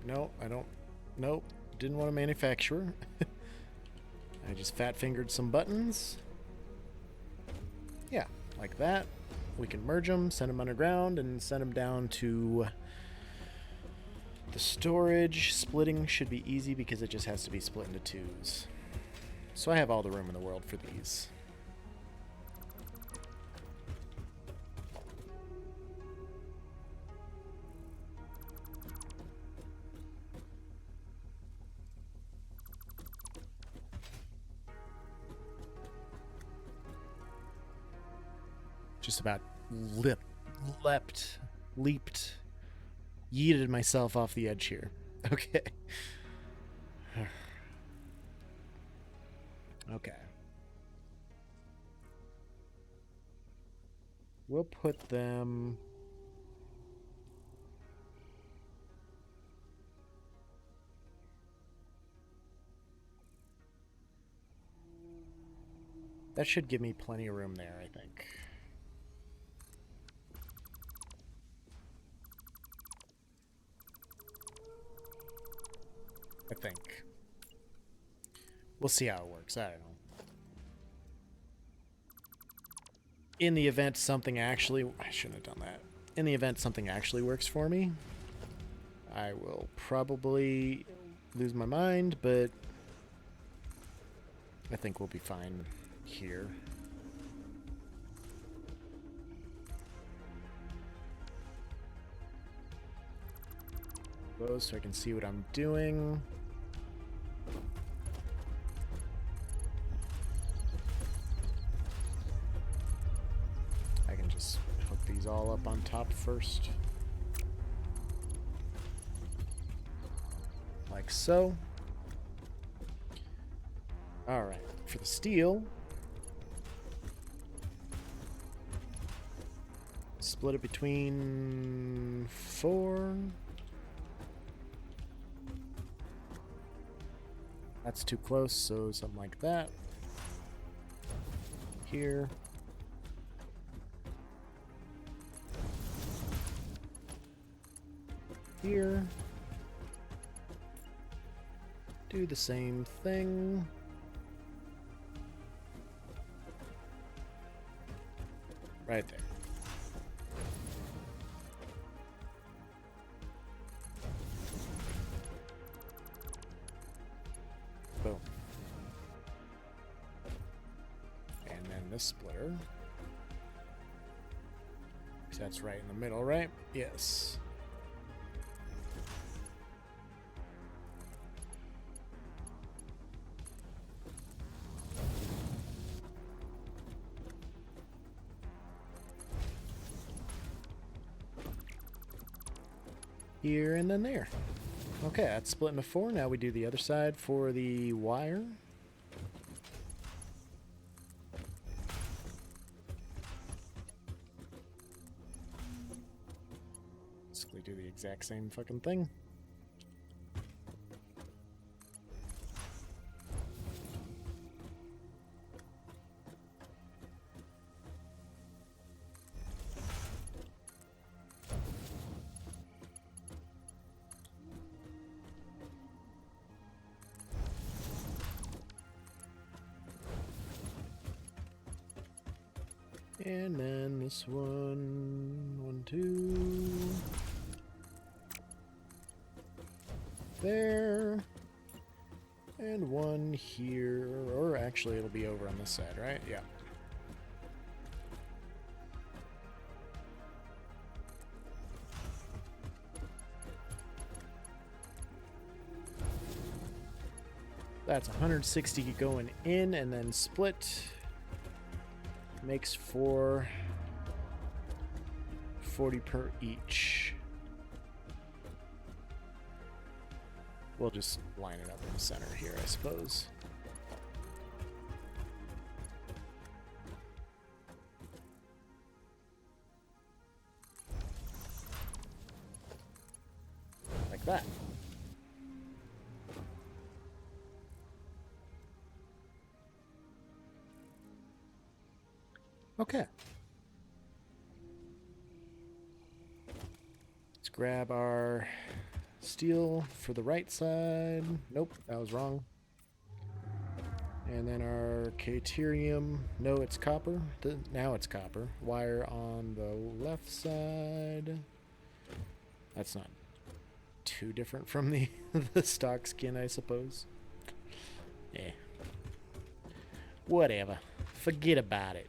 No, I don't. Nope. Didn't want to manufacture. I just fat fingered some buttons. Yeah, like that. We can merge them, send them underground, and send them down to the storage. Splitting should be easy because it just has to be split into 2s. So I have all the room in the world for these. Just about leaped, yeeted myself off the edge here. Okay. Okay. We'll put them... That should give me plenty of room there, I think. I think. We'll see how it works. I don't know. In the event something actually... I shouldn't have done that. In the event something actually works for me, I will probably lose my mind, but I think we'll be fine here. Those so I can see what I'm doing. I can just hook these all up on top first. Like so. Alright, for the steel, split it between 4. That's too close, so something like that. Here. Here. Do the same thing. Right there. Boom. And then this splitter. So that's right in the middle, right? Yes. Here and then there. Okay, that's split into 4. Now we do the other side for the wire. Basically do the exact same fucking thing. And then this one, 2. There. And one here, or actually it'll be over on this side, right? Yeah. That's 160 going in, and then split makes for 40 per each. We'll just line it up in the center here, I suppose. Like that. Okay. Let's grab our steel for the right side. Nope, that was wrong. And then our caterium. No, it's copper. Now it's copper. Wire on the left side. That's not too different from the the stock skin, I suppose. Yeah. Whatever. Forget about it.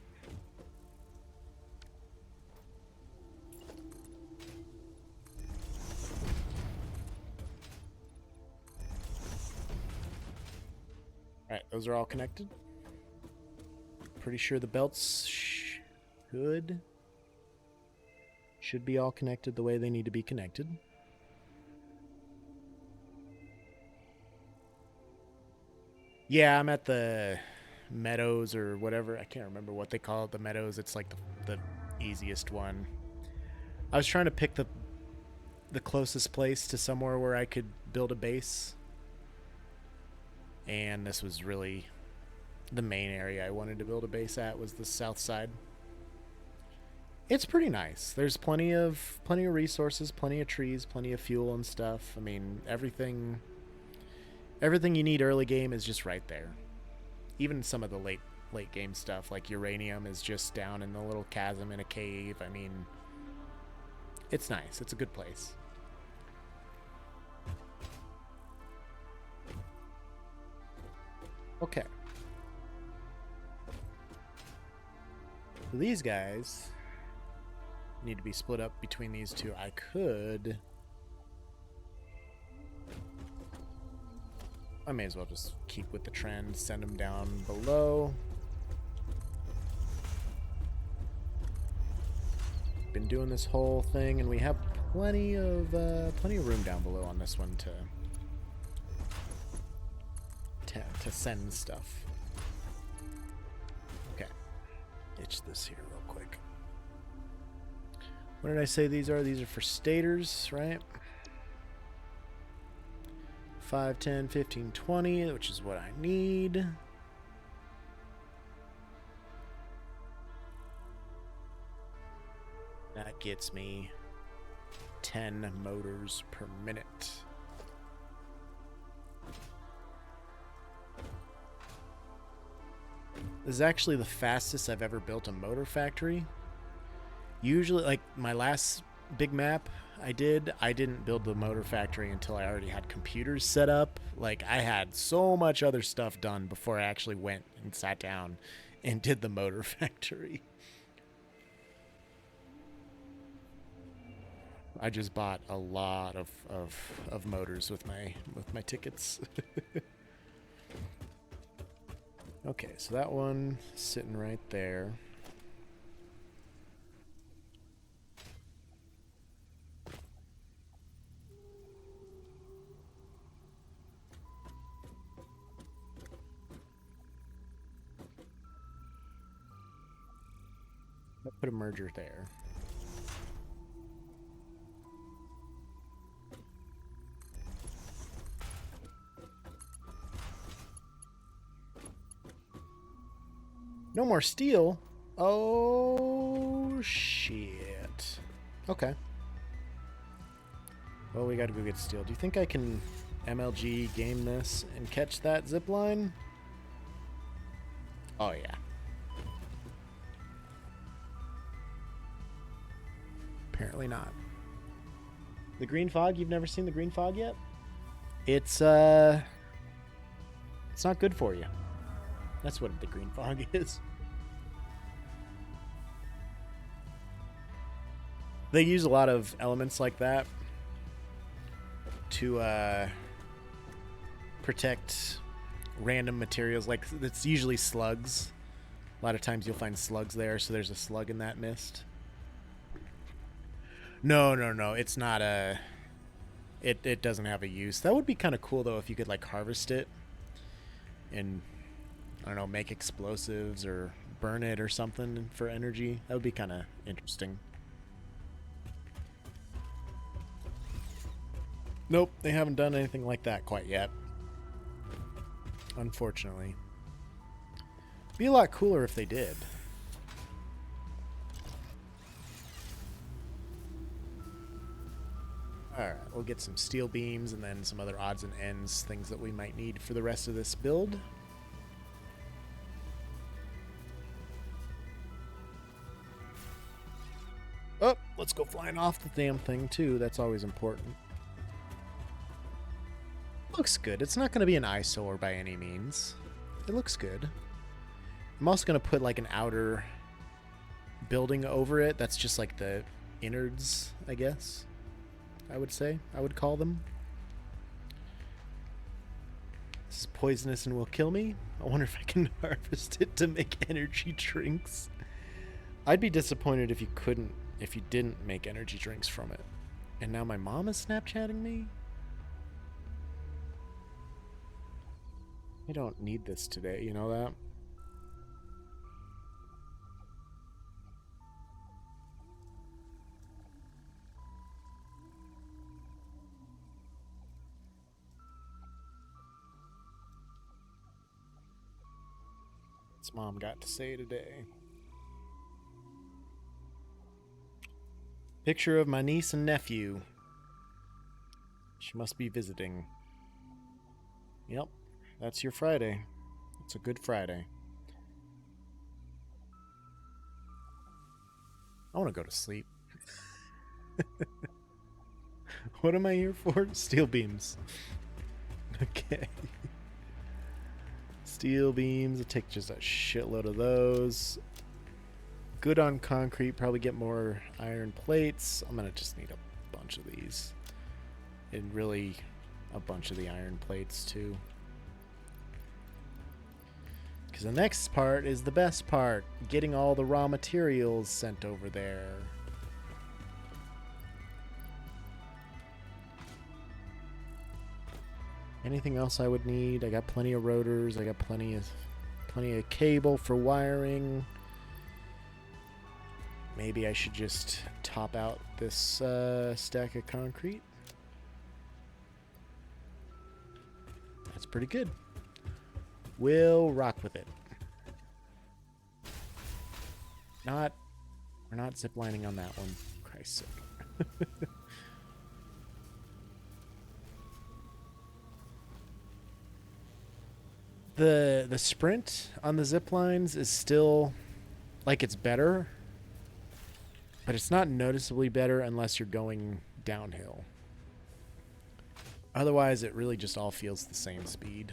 Alright, those are all connected. Pretty sure the belts should be all connected the way they need to be connected. Yeah, I'm at the Meadows or whatever. I can't remember what they call it, the Meadows. It's like the easiest one. I was trying to pick the closest place to somewhere where I could build a base. And this was really the main area I wanted to build a base at, was the south side. It's pretty nice. There's plenty of resources, plenty of trees, plenty of fuel and stuff. I mean, everything you need early game is just right there. Even some of the late game stuff, like uranium, is just down in the little chasm in a cave. I mean, it's nice. It's a good place. Okay. So these guys need to be split up between these two. I may as well just keep with the trend, send them down below. Been doing this whole thing, and we have plenty of room down below on this one to send stuff. Okay, itch this here real quick. What did I say these are? These are for stators, right? 5, 10, 15, 20, which is what I need. That gets me 10 motors per minute. This is actually the fastest I've ever built a motor factory. Usually, like my last big map I didn't build the motor factory until I already had computers set up. Like, I had so much other stuff done before I actually went and sat down and did the motor factory. I just bought a lot of motors with my tickets. Okay, so that one sitting right there. I'll put a merger there. No more steel? Oh, shit. Okay. Well, we gotta go get steel. Do you think I can MLG game this and catch that zip line? Oh, yeah. Apparently not. The green fog, you've never seen the green fog yet? It's not good for you. That's what the green fog is. They use a lot of elements like that to protect random materials. Like, it's usually slugs. A lot of times you'll find slugs there, so there's a slug in that mist. No. It's not a... It doesn't have a use. That would be kind of cool, though, if you could, like, harvest it and, I don't know, make explosives or burn it or something for energy. That would be kind of interesting. Nope, they haven't done anything like that quite yet. Unfortunately. Be a lot cooler if they did. Alright, we'll get some steel beams and then some other odds and ends, things that we might need for the rest of this build. Oh, let's go flying off the damn thing too. That's always important. Looks good. It's not going to be an eyesore by any means. It looks good. I'm also going to put like an outer building over it. That's just like the innards, I guess. I would call them. This is poisonous and will kill me. I wonder if I can harvest it to make energy drinks. I'd be disappointed if you didn't make energy drinks from it. And now my mom is Snapchatting me? I don't need this today, you know that? What's mom got to say today? Picture of my niece and nephew. She must be visiting. Yep, that's your Friday. It's a good Friday. I want to go to sleep. What am I here for? Steel beams. Okay. Steel beams. I'll take just a shitload of those. Good on concrete. Probably get more iron plates. I'm going to just need a bunch of these. And really a bunch of the iron plates too. Because the next part is the best part. Getting all the raw materials sent over there. Anything else I would need? I got plenty of rotors. I got plenty of cable for wiring. Maybe I should just top out this stack of concrete. That's pretty good. We'll rock with it. We're not ziplining on that one. Christ's sake. The sprint on the zip lines is still like it's better, but it's not noticeably better unless you're going downhill. Otherwise, it really just all feels the same speed.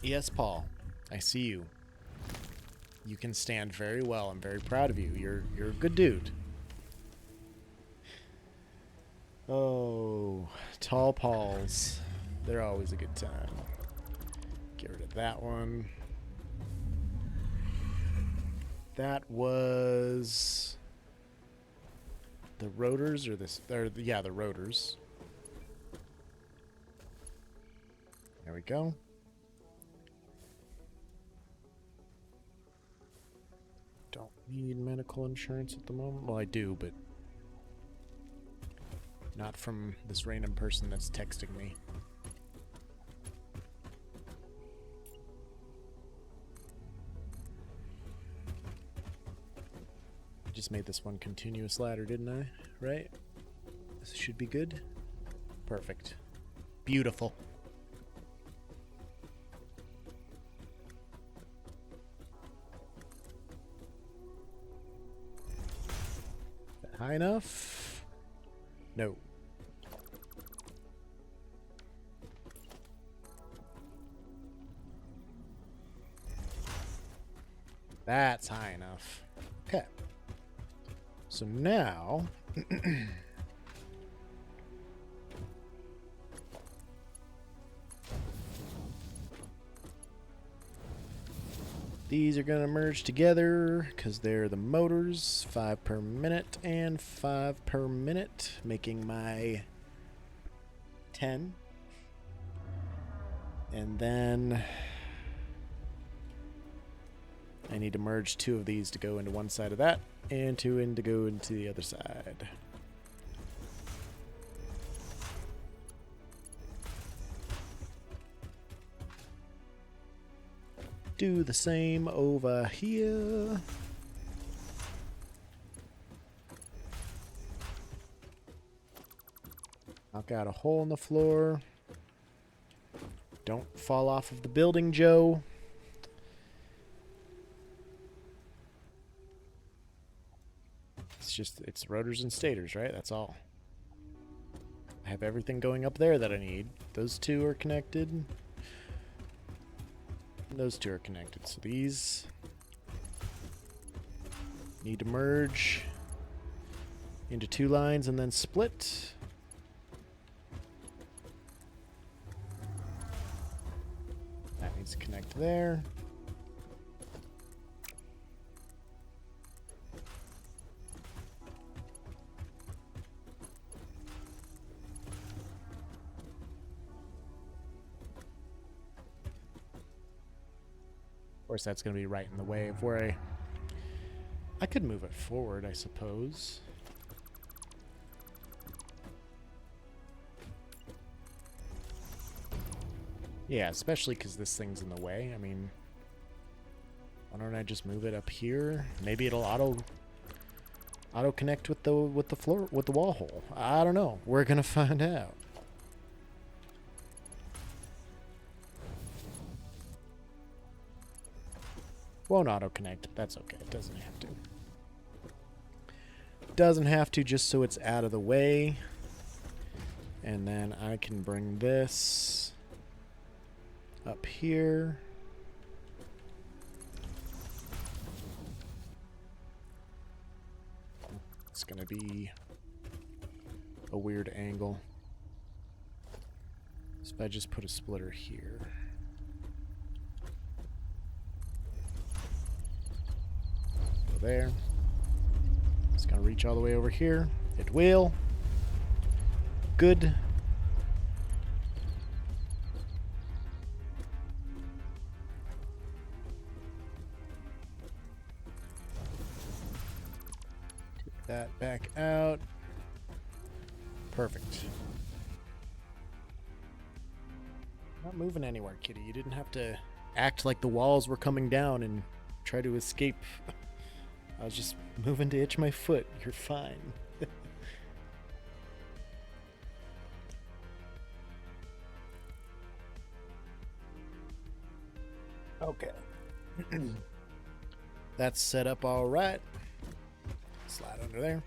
Yes, Paul, I see you. You can stand very well. I'm very proud of you. You're a good dude. Oh, tall Pauls. They're always a good time. Get rid of that one. That was the rotors, or this? Yeah, the rotors. There we go. Don't need medical insurance at the moment. Well, I do, but not from this random person that's texting me. I just made this one continuous ladder, didn't I? Right? This should be good. Perfect. Beautiful. High enough? No. That's high enough. Okay. So now... these are going to merge together because they're the motors. 5 per minute and 5 per minute, making my 10. And then I need to merge 2 of these to go into one side of that and 2 in to go into the other side. Do the same over here. Knock out a hole in the floor. Don't fall off of the building, Joe. It's rotors and stators, right? That's all. I have everything going up there that I need. Those 2 are connected. Those 2 are connected. So these need to merge into 2 lines and then split. That needs to connect there. Of course, that's going to be right in the way of where I could move it forward, I suppose. Yeah, especially because this thing's in the way. I mean, why don't I just move it up here? Maybe it'll auto connect with the floor, with the wall hole. I don't know. We're gonna find out. Won't auto connect. That's okay. It doesn't have to. Doesn't have to, just so it's out of the way. And then I can bring this up here. It's gonna be a weird angle. So if I just put a splitter here. Go there. It's gonna reach all the way over here. It will. Good. Take that back out. Perfect. Not moving anywhere, kitty. You didn't have to act like the walls were coming down and try to escape. I was just moving to itch my foot. You're fine. Okay. That's set up all right. Slide under there.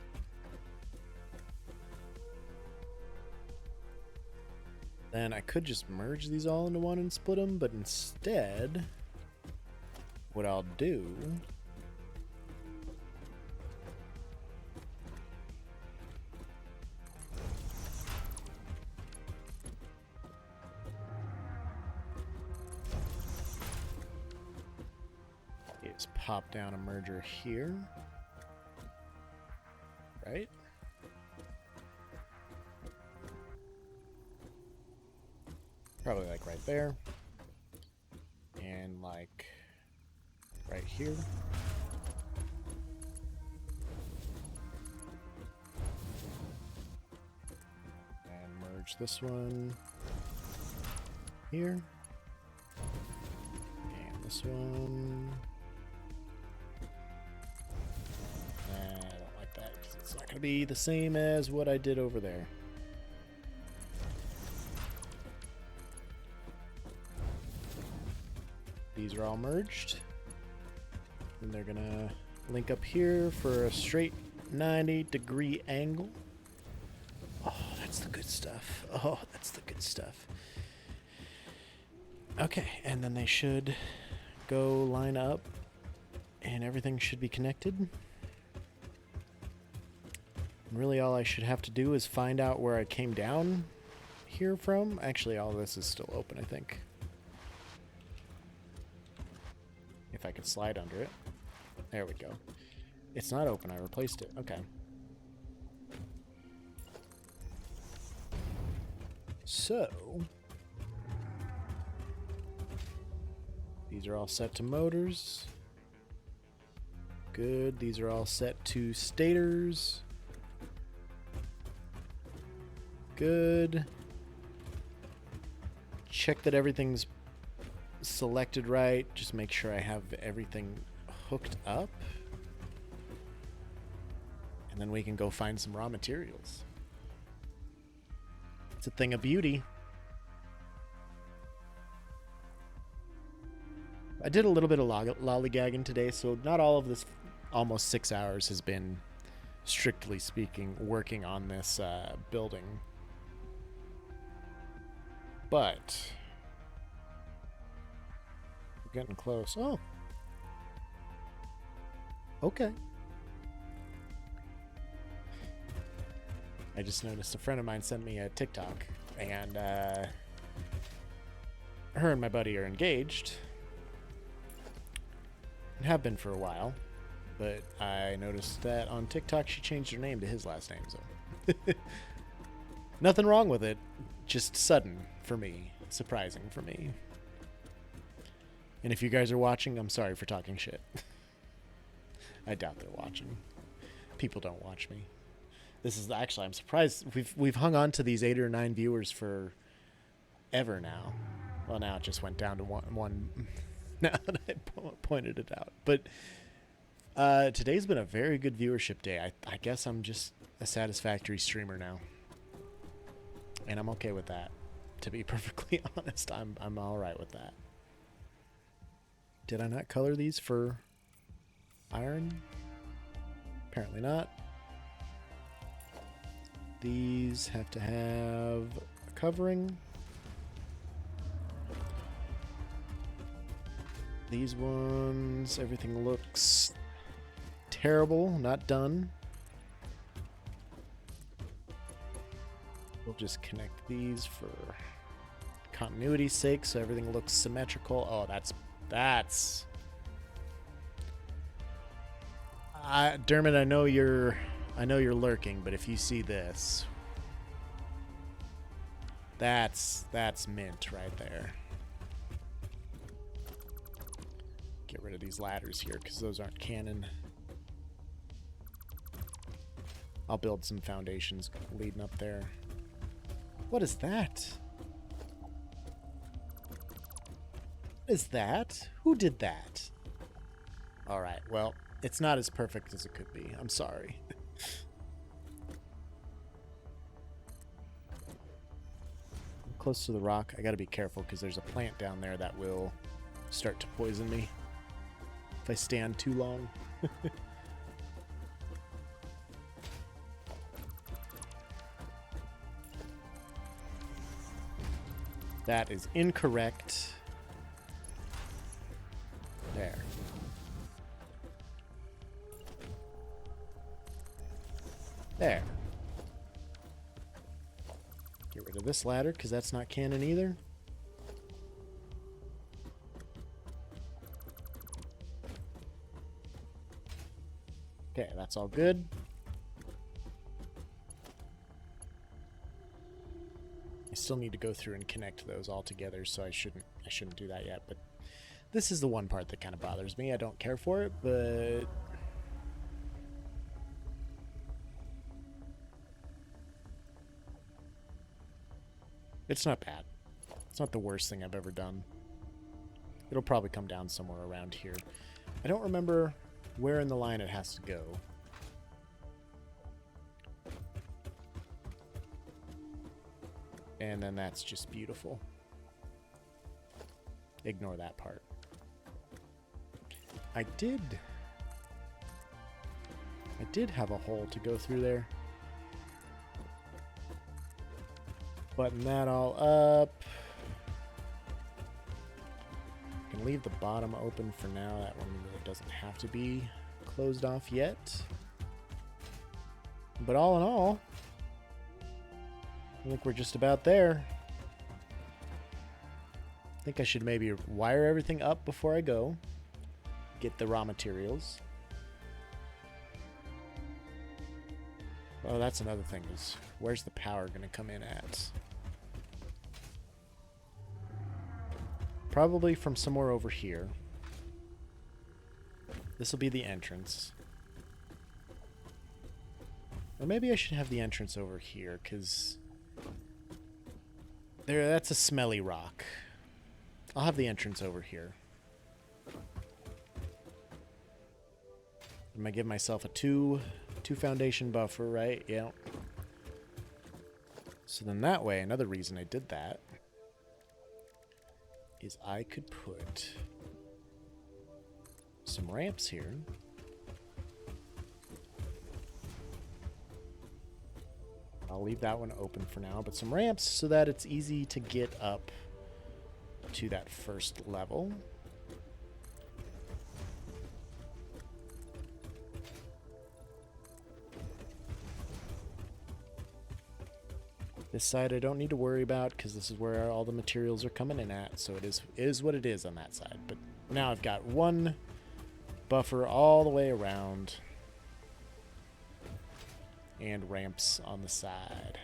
Then I could just merge these all into one and split them, but instead, what I'll do is pop down a merger here, right? Probably like right there, and like right here. And merge this one here, and this one. I don't like that because it's not going to be the same as what I did over there. These are all merged. And they're going to link up here for a straight 90-degree angle. Oh, that's the good stuff. Oh, that's the good stuff. Okay, and then they should go line up and everything should be connected. Really all I should have to do is find out where I came down here from. Actually, all this is still open, I think. If I could slide under it. There we go. It's not open, I replaced it. Okay. So, these are all set to motors. Good. These are all set to stators. Good. Check that everything's selected right. Just make sure I have everything hooked up. And then we can go find some raw materials. It's a thing of beauty. I did a little bit of lollygagging today, so not all of this almost 6 hours has been, strictly speaking, working on this building. But we're getting close. Oh. Okay. I just noticed a friend of mine sent me a TikTok, and her and my buddy are engaged. And have been for a while. But I noticed that on TikTok she changed her name to his last name, so nothing wrong with it. Just sudden for me. Surprising for me. And if you guys are watching, I'm sorry for talking shit. I doubt they're watching. People don't watch me. This is actually, I'm surprised we've hung on to these 8 or 9 viewers for ever now. Well, now it just went down to one now that I pointed it out. But today's been a very good viewership day. I guess I'm just a satisfactory streamer now. And I'm okay with that. To be perfectly honest, I'm all right with that. Did I not color these for iron? Apparently not. These have to have a covering. These ones, everything looks terrible, not done. We'll just connect these for continuity's sake so everything looks symmetrical. Oh, that's Dermot, I know you're lurking, but if you see this, that's mint right there. Get rid of these ladders here because those aren't canon. I'll build some foundations leading up there. What is that? What is that? Who did that? Alright, well, it's not as perfect as it could be. I'm sorry. I'm close to the rock. I gotta be careful because there's a plant down there that will start to poison me if I stand too long. That is incorrect. There. There. Get rid of this ladder because that's not canon either. Okay, that's all good. I still need to go through and connect those all together, so I shouldn't do that yet, but this is the one part that kind of bothers me. I don't care for it, but it's not bad. It's not the worst thing I've ever done. It'll probably come down somewhere around here. I don't remember where in the line it has to go. And then that's just beautiful. Ignore that part. I did have a hole to go through there. Button that all up. Can leave the bottom open for now. That one really doesn't have to be closed off yet. But all in all, I think we're just about there. I think I should maybe wire everything up before I go. Get the raw materials. Oh, that's another thing is, where's the power going to come in at? Probably from somewhere over here. This will be the entrance. Or maybe I should have the entrance over here, because that's a smelly rock. I'll have the entrance over here. I'm gonna give myself a two foundation buffer, right? Yeah. So then that way, another reason I did that is I could put some ramps here. I'll leave that one open for now, but some ramps so that it's easy to get up to that first level. This side I don't need to worry about because this is where all the materials are coming in at, so it is what it is on that side. But now I've got one buffer all the way around and ramps on the side.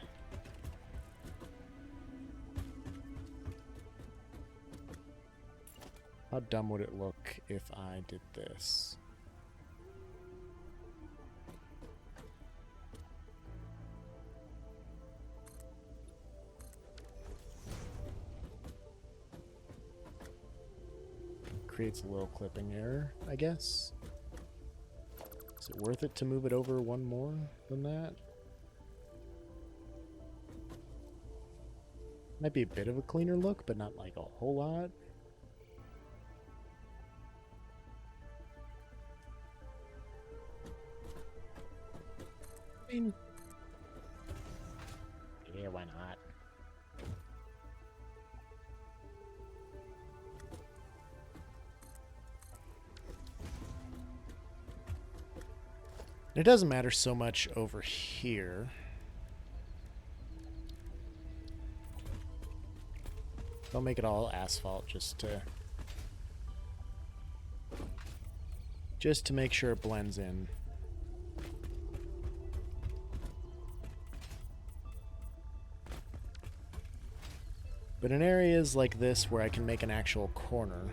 How dumb would it look if I did this? Creates a little clipping error, I guess. Is it worth it to move it over one more than that? Might be a bit of a cleaner look, but not like a whole lot. I mean, yeah, why not? It doesn't matter so much over here. Don't make it all asphalt just to make sure it blends in. But in areas like this where I can make an actual corner,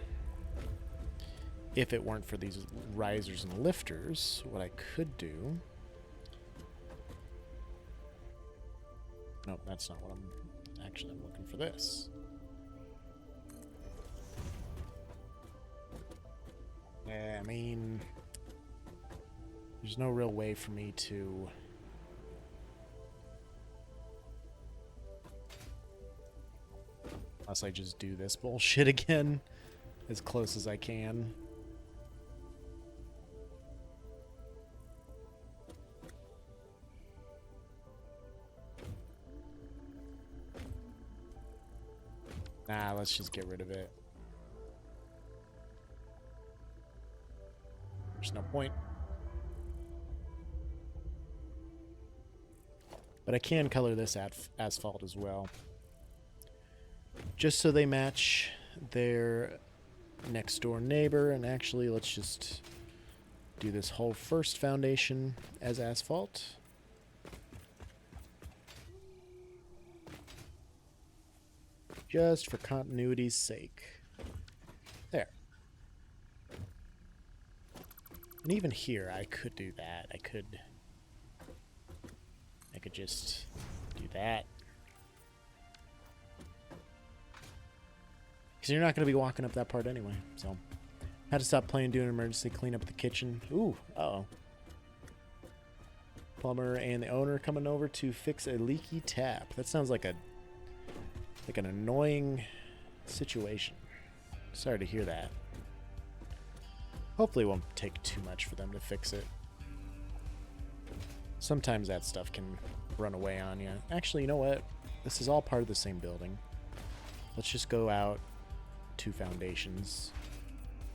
if it weren't for these risers and lifters, what I could do... Nope, that's not what I'm... Actually, I'm looking for this. I mean... There's no real way for me to... Unless I just do this bullshit again, as close as I can. Nah, let's just get rid of it. There's no point. But I can color this asphalt as well. Just so they match their next door neighbor. And actually, let's just do this whole first foundation as asphalt. Just for continuity's sake. There. And even here, I could do that. I could just do that. Because you're not going to be walking up that part anyway. So, had to stop playing, do an emergency clean up the kitchen. Ooh, uh-oh. Plumber and the owner coming over to fix a leaky tap. That sounds like an annoying situation. Sorry to hear that. Hopefully it won't take too much for them to fix it. Sometimes that stuff can run away on you. Actually, you know what? This is all part of the same building. Let's just go out 2 foundations.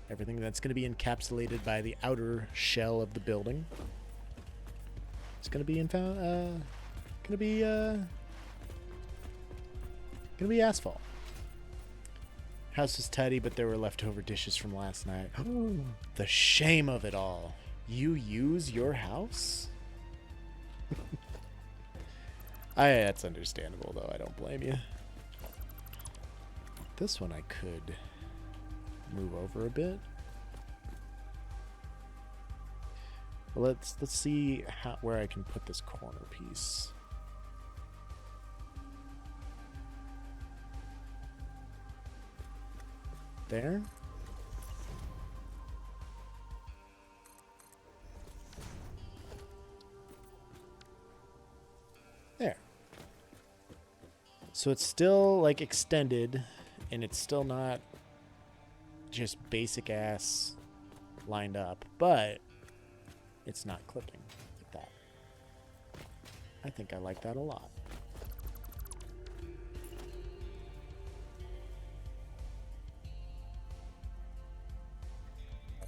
Everything that's going to be encapsulated by the outer shell of the building. It's going to be going to be asphalt. House is tidy, but there were leftover dishes from last night. The shame of it all. You use your house? That's understandable, though. I don't blame you. This one I could move over a bit. Well, let's see where I can put this corner piece. There. There. So it's still like extended, and it's still not just basic ass lined up, but it's not clipping like that. I think I like that a lot.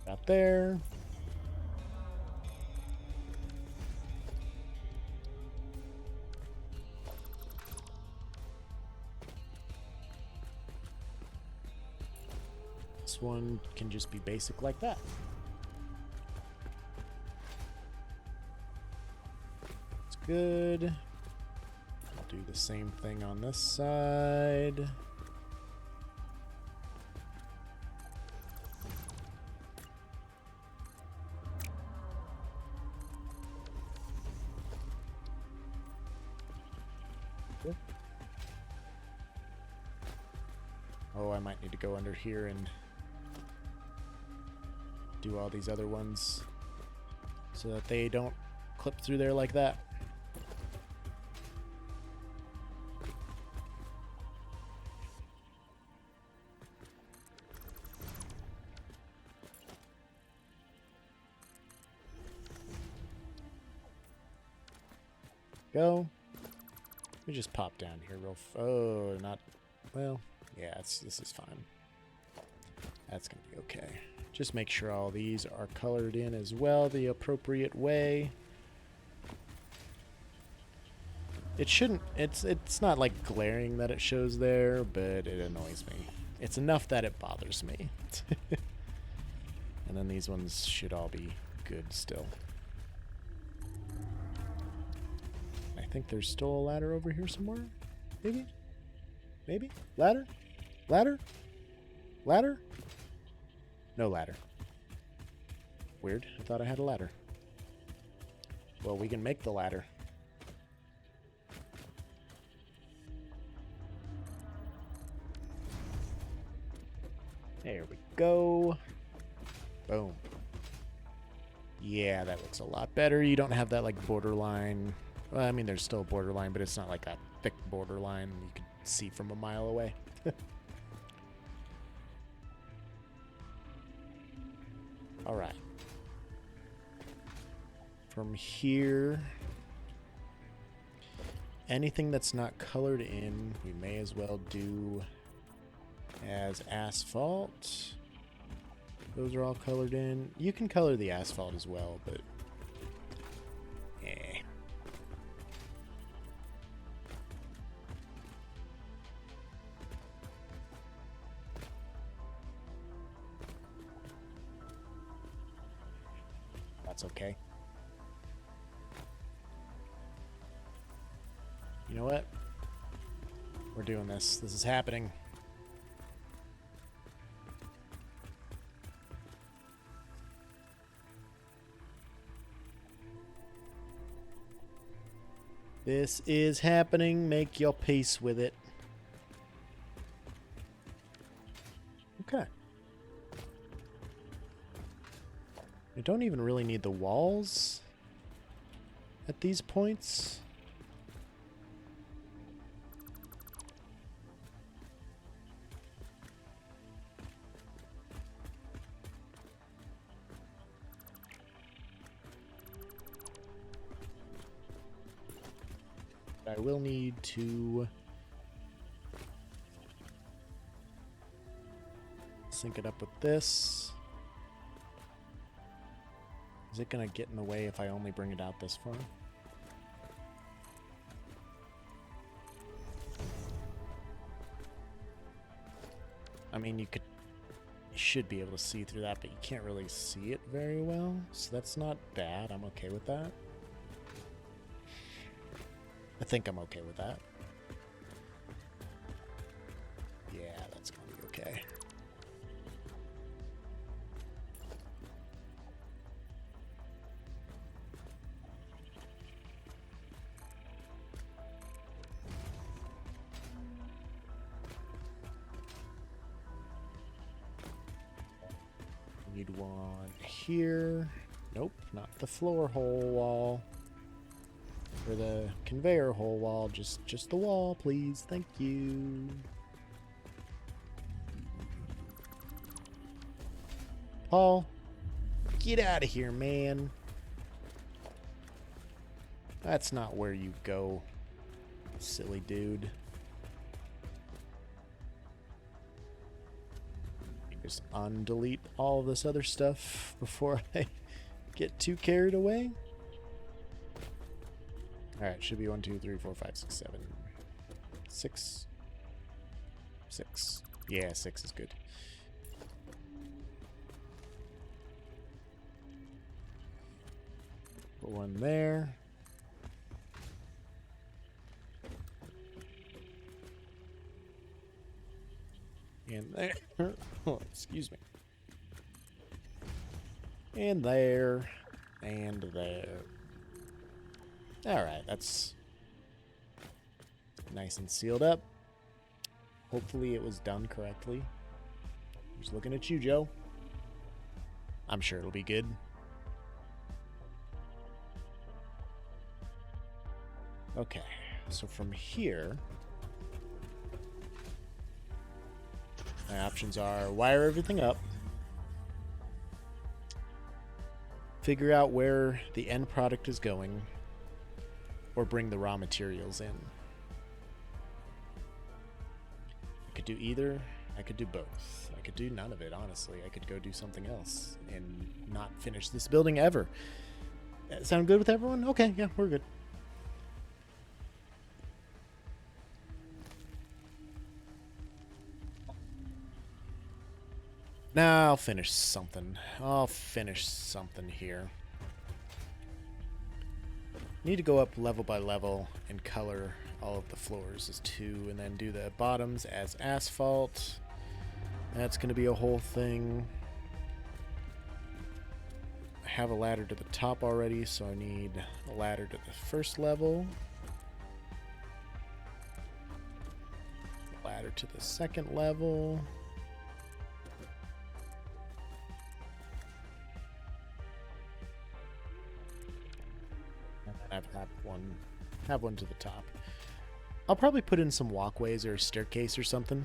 About there. This one can just be basic like that. It's good. I'll do the same thing on this side. Oh, I might need to go under here and do all these other ones so that they don't clip through there like that. Go. Let me just pop down here real oh, not well. Yeah, this is fine. That's gonna be okay. Just make sure all these are colored in as well the appropriate way. It shouldn't, it's not like glaring that it shows there, but it annoys me. It's enough that it bothers me. And then these ones should all be good still. I think there's still a ladder over here somewhere. Maybe? Maybe? Ladder? Ladder? Ladder? No ladder. Weird. I thought I had a ladder. Well, we can make the ladder. There we go. Boom. Yeah, that looks a lot better. You don't have that, like, borderline. Well, I mean, there's still a borderline, but it's not like a thick borderline you can see from a mile away. All right. From here, anything that's not colored in, we may as well do as asphalt. Those are all colored in. You can color the asphalt as well, but eh. That's okay. You know what? We're doing this. This is happening. This is happening. Make your peace with it. Okay. You don't even really need the walls at these points. I will need to sync it up with this. Is it going to get in the way if I only bring it out this far? I mean, you should be able to see through that, but you can't really see it very well. So that's not bad. I'm okay with that. I think I'm okay with that. Yeah, that's gonna be okay. Need one here. Nope, not the floor hole wall. Or the conveyor hole wall, just the wall, please. Thank you. Paul, get out of here, man. That's not where you go, silly dude. Just undelete all this other stuff before I get too carried away. Alright, should be 1, 2, 3, 4, 5, 6, 7, 6. 6. Yeah, 6 is good. Put one there. And there. Oh, excuse me. And there. And there. Alright, that's nice and sealed up. Hopefully it was done correctly. Just looking at you, Joe. I'm sure it'll be good. Okay, so from here, my options are wire everything up, figure out where the end product is going, or bring the raw materials in. I could do either. I could do both. I could do none of it, honestly. I could go do something else and not finish this building ever. Sound good with everyone? Okay, yeah, we're good. Now I'll finish something. I'll finish something here. Need to go up level by level and color all of the floors as 2, and then do the bottoms as asphalt. That's going to be a whole thing. I have a ladder to the top already, so I need a ladder to the first level. Ladder to the second level. Have one to the top. I'll probably put in some walkways or a staircase or something.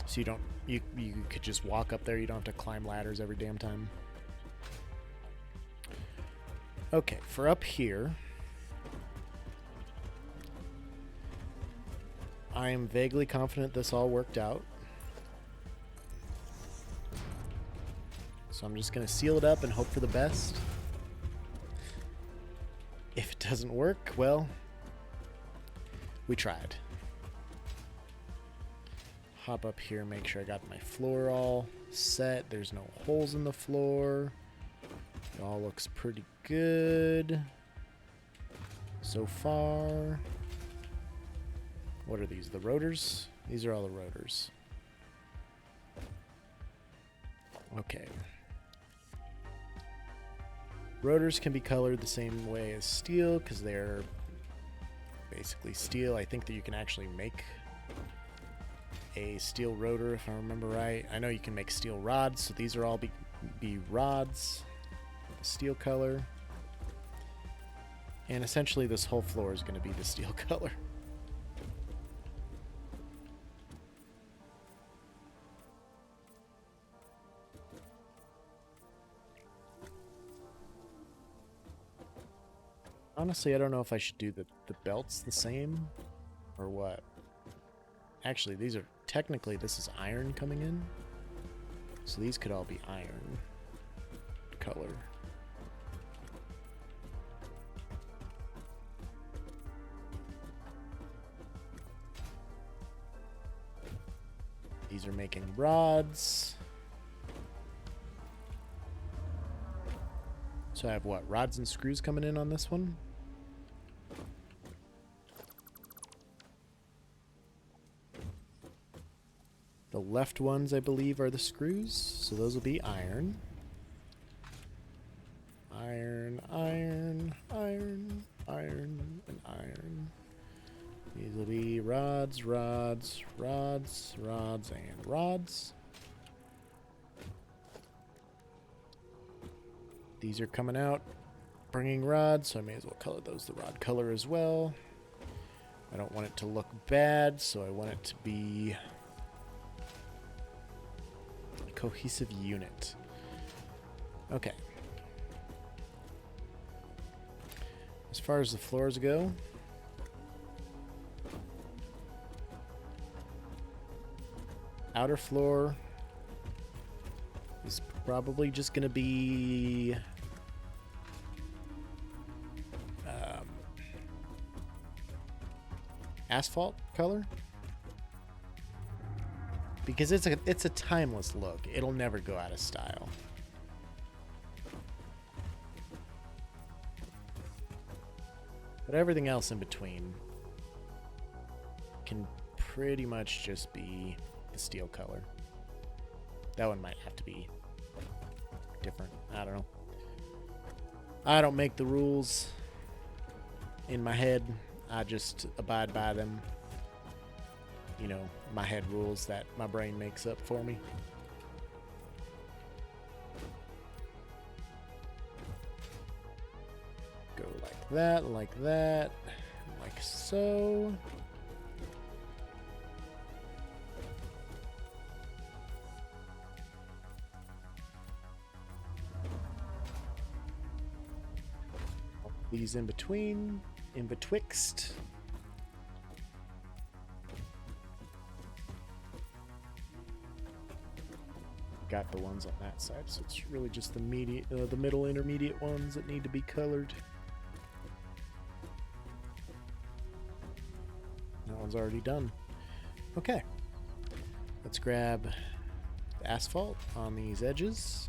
So you could just walk up there, you don't have to climb ladders every damn time. Okay, for up here, I am vaguely confident this all worked out. So I'm just gonna seal it up and hope for the best. If it doesn't work, well, we tried. Hop up here, make sure I got my floor all set. There's no holes in the floor. It all looks pretty good so far. What are these? The rotors? These are all the rotors. Okay. Rotors can be colored the same way as steel because they're basically steel. I think that you can actually make a steel rotor if I remember right. I know you can make steel rods, so these are all be rods, the steel color. And essentially this whole floor is going to be the steel color. Honestly, I don't know if I should do the belts the same or what. Actually, these are technically, this is iron coming in. So these could all be iron color. These are making rods. So I have what? Rods and screws coming in on this one? The left ones, I believe, are the screws. So those will be iron. Iron, iron, iron, iron, and iron. These will be rods, rods, rods, rods, and rods. These are coming out, bringing rods, so I may as well color those the rod color as well. I don't want it to look bad, so I want it to be a cohesive unit. Okay. As far as the floors go, outer floor is probably just going to be asphalt color, because it's a timeless look. It'll never go out of style. But everything else in between can pretty much just be the steel color. That one might have to be different. I don't know. I don't make the rules in my head. I just abide by them. You know, my head rules that my brain makes up for me. Go like that, like so. These in between, in betwixt. Got the ones on that side, so it's really just the middle intermediate ones that need to be colored. That one's already done. Okay, let's grab the asphalt on these edges.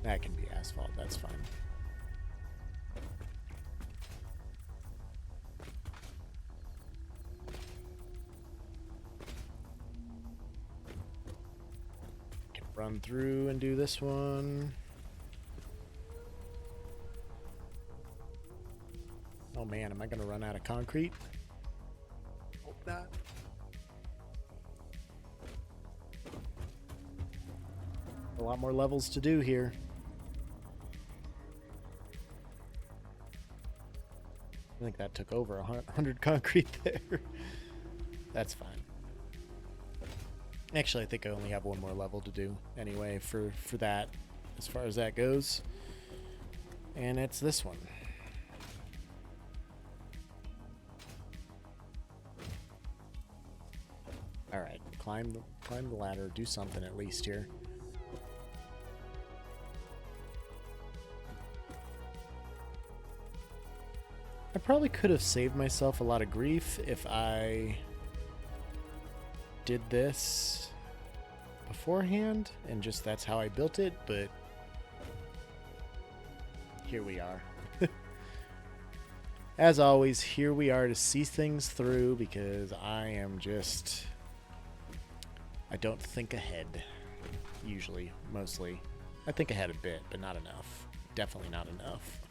That can be asphalt, that's fine. Can run through and do this one. Oh man, am I gonna run out of concrete? Hope not. A lot more levels to do here. I think that took over 100 concrete there. That's fine. Actually, I think I only have one more level to do anyway for that, as far as that goes. And it's this one. All right, climb the ladder, do something at least here. I probably could have saved myself a lot of grief if I did this beforehand and just that's how I built it, but here we are. As always, here we are to see things through because I don't think ahead, usually, mostly. I think ahead a bit, but not enough. Definitely not enough.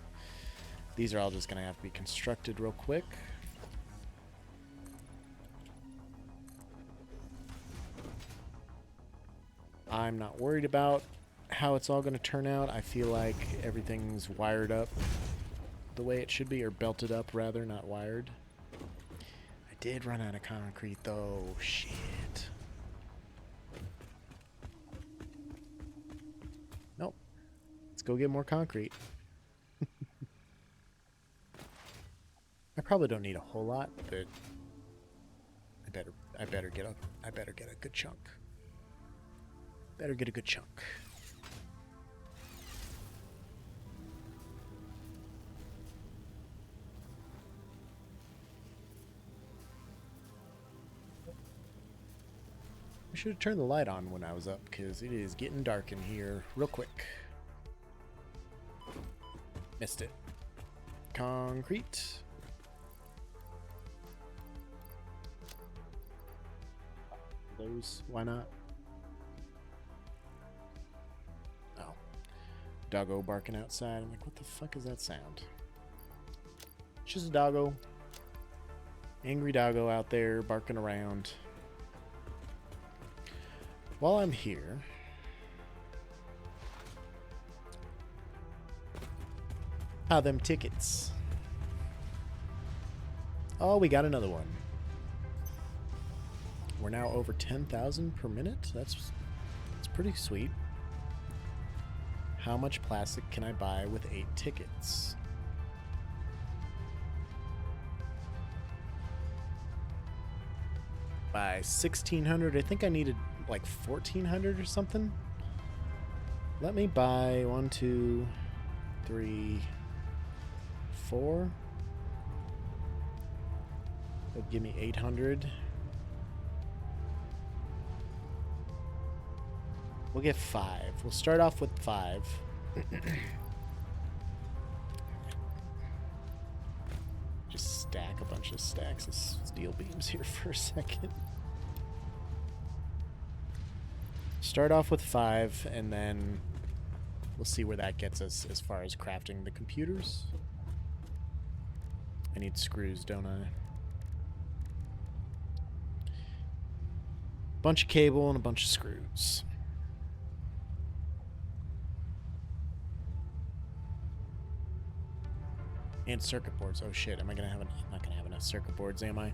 These are all just going to have to be constructed real quick. I'm not worried about how it's all going to turn out. I feel like everything's wired up the way it should be, or belted up rather, not wired. I did run out of concrete though. Shit. go get more concrete. I probably don't need a whole lot, but I better get a good chunk. Better get a good chunk. I should have turned the light on when I was up, because it is getting dark in here real quick. Missed it. Concrete. Those, why not? Oh. Doggo barking outside. I'm like, what the fuck is that sound? It's just a doggo. Angry doggo out there barking around. While I'm here, how them tickets? Oh, we got another one. We're now over 10,000 per minute. That's pretty sweet. How much plastic can I buy with 8 tickets? By 1,600, I think I needed like 1,400 or something. Let me buy 1, 2, 3, 4. That'd give me 800. We'll get 5. We'll start off with 5. Just stack a bunch of stacks of steel beams here for a second. Start off with 5, and then we'll see where that gets us as far as crafting the computers. I need screws, don't I? Bunch of cable and a bunch of screws. And circuit boards. Oh shit, am I gonna have I'm not gonna have enough circuit boards, am I?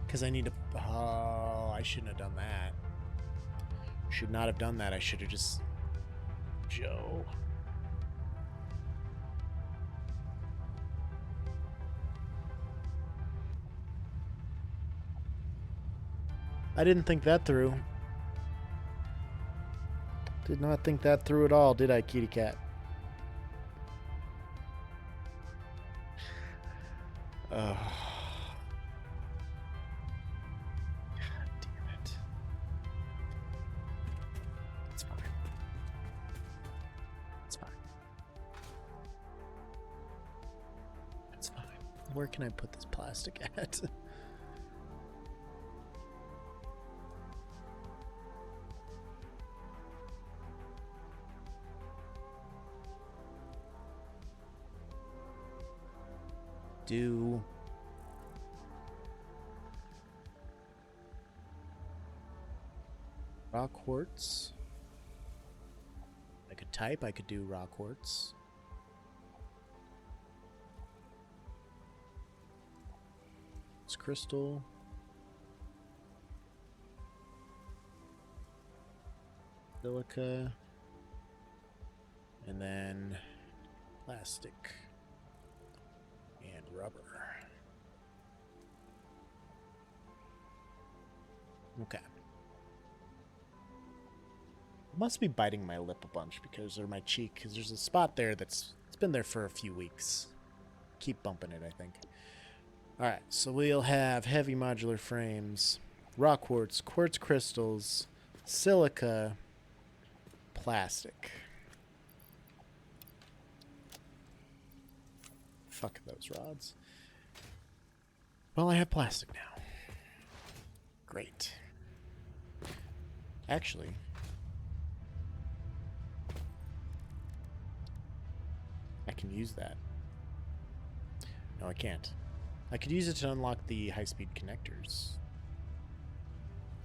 Because I need to... Oh, I shouldn't have done that. Should not have done that. I should have just... Joe. I didn't think that through. Did not think that through at all, did I, kitty cat? God damn it. It's fine. It's fine. It's fine. Where can I put this plastic at? Do raw quartz. I could type, I could do raw quartz. It's crystal. Silica. And then plastic. And rubber. Okay. I must be biting my lip a bunch because, or my cheek, because there's a spot there it's been there for a few weeks. Keep bumping it, I think. Alright, so we'll have heavy modular frames, raw quartz, quartz crystals, silica, plastic. Fuck those rods. Well, I have plastic now. Great. Actually, I can use that. No, I can't. I could use it to unlock the high-speed connectors.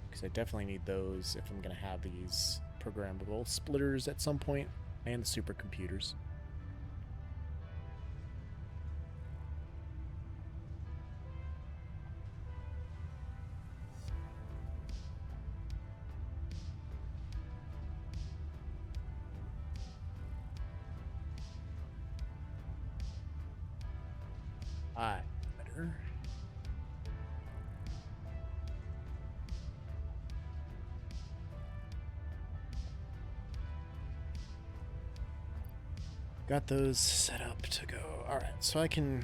Because I definitely need those if I'm going to have these programmable splitters at some point, and the supercomputers. I better. Got those set up to go. All right, so I can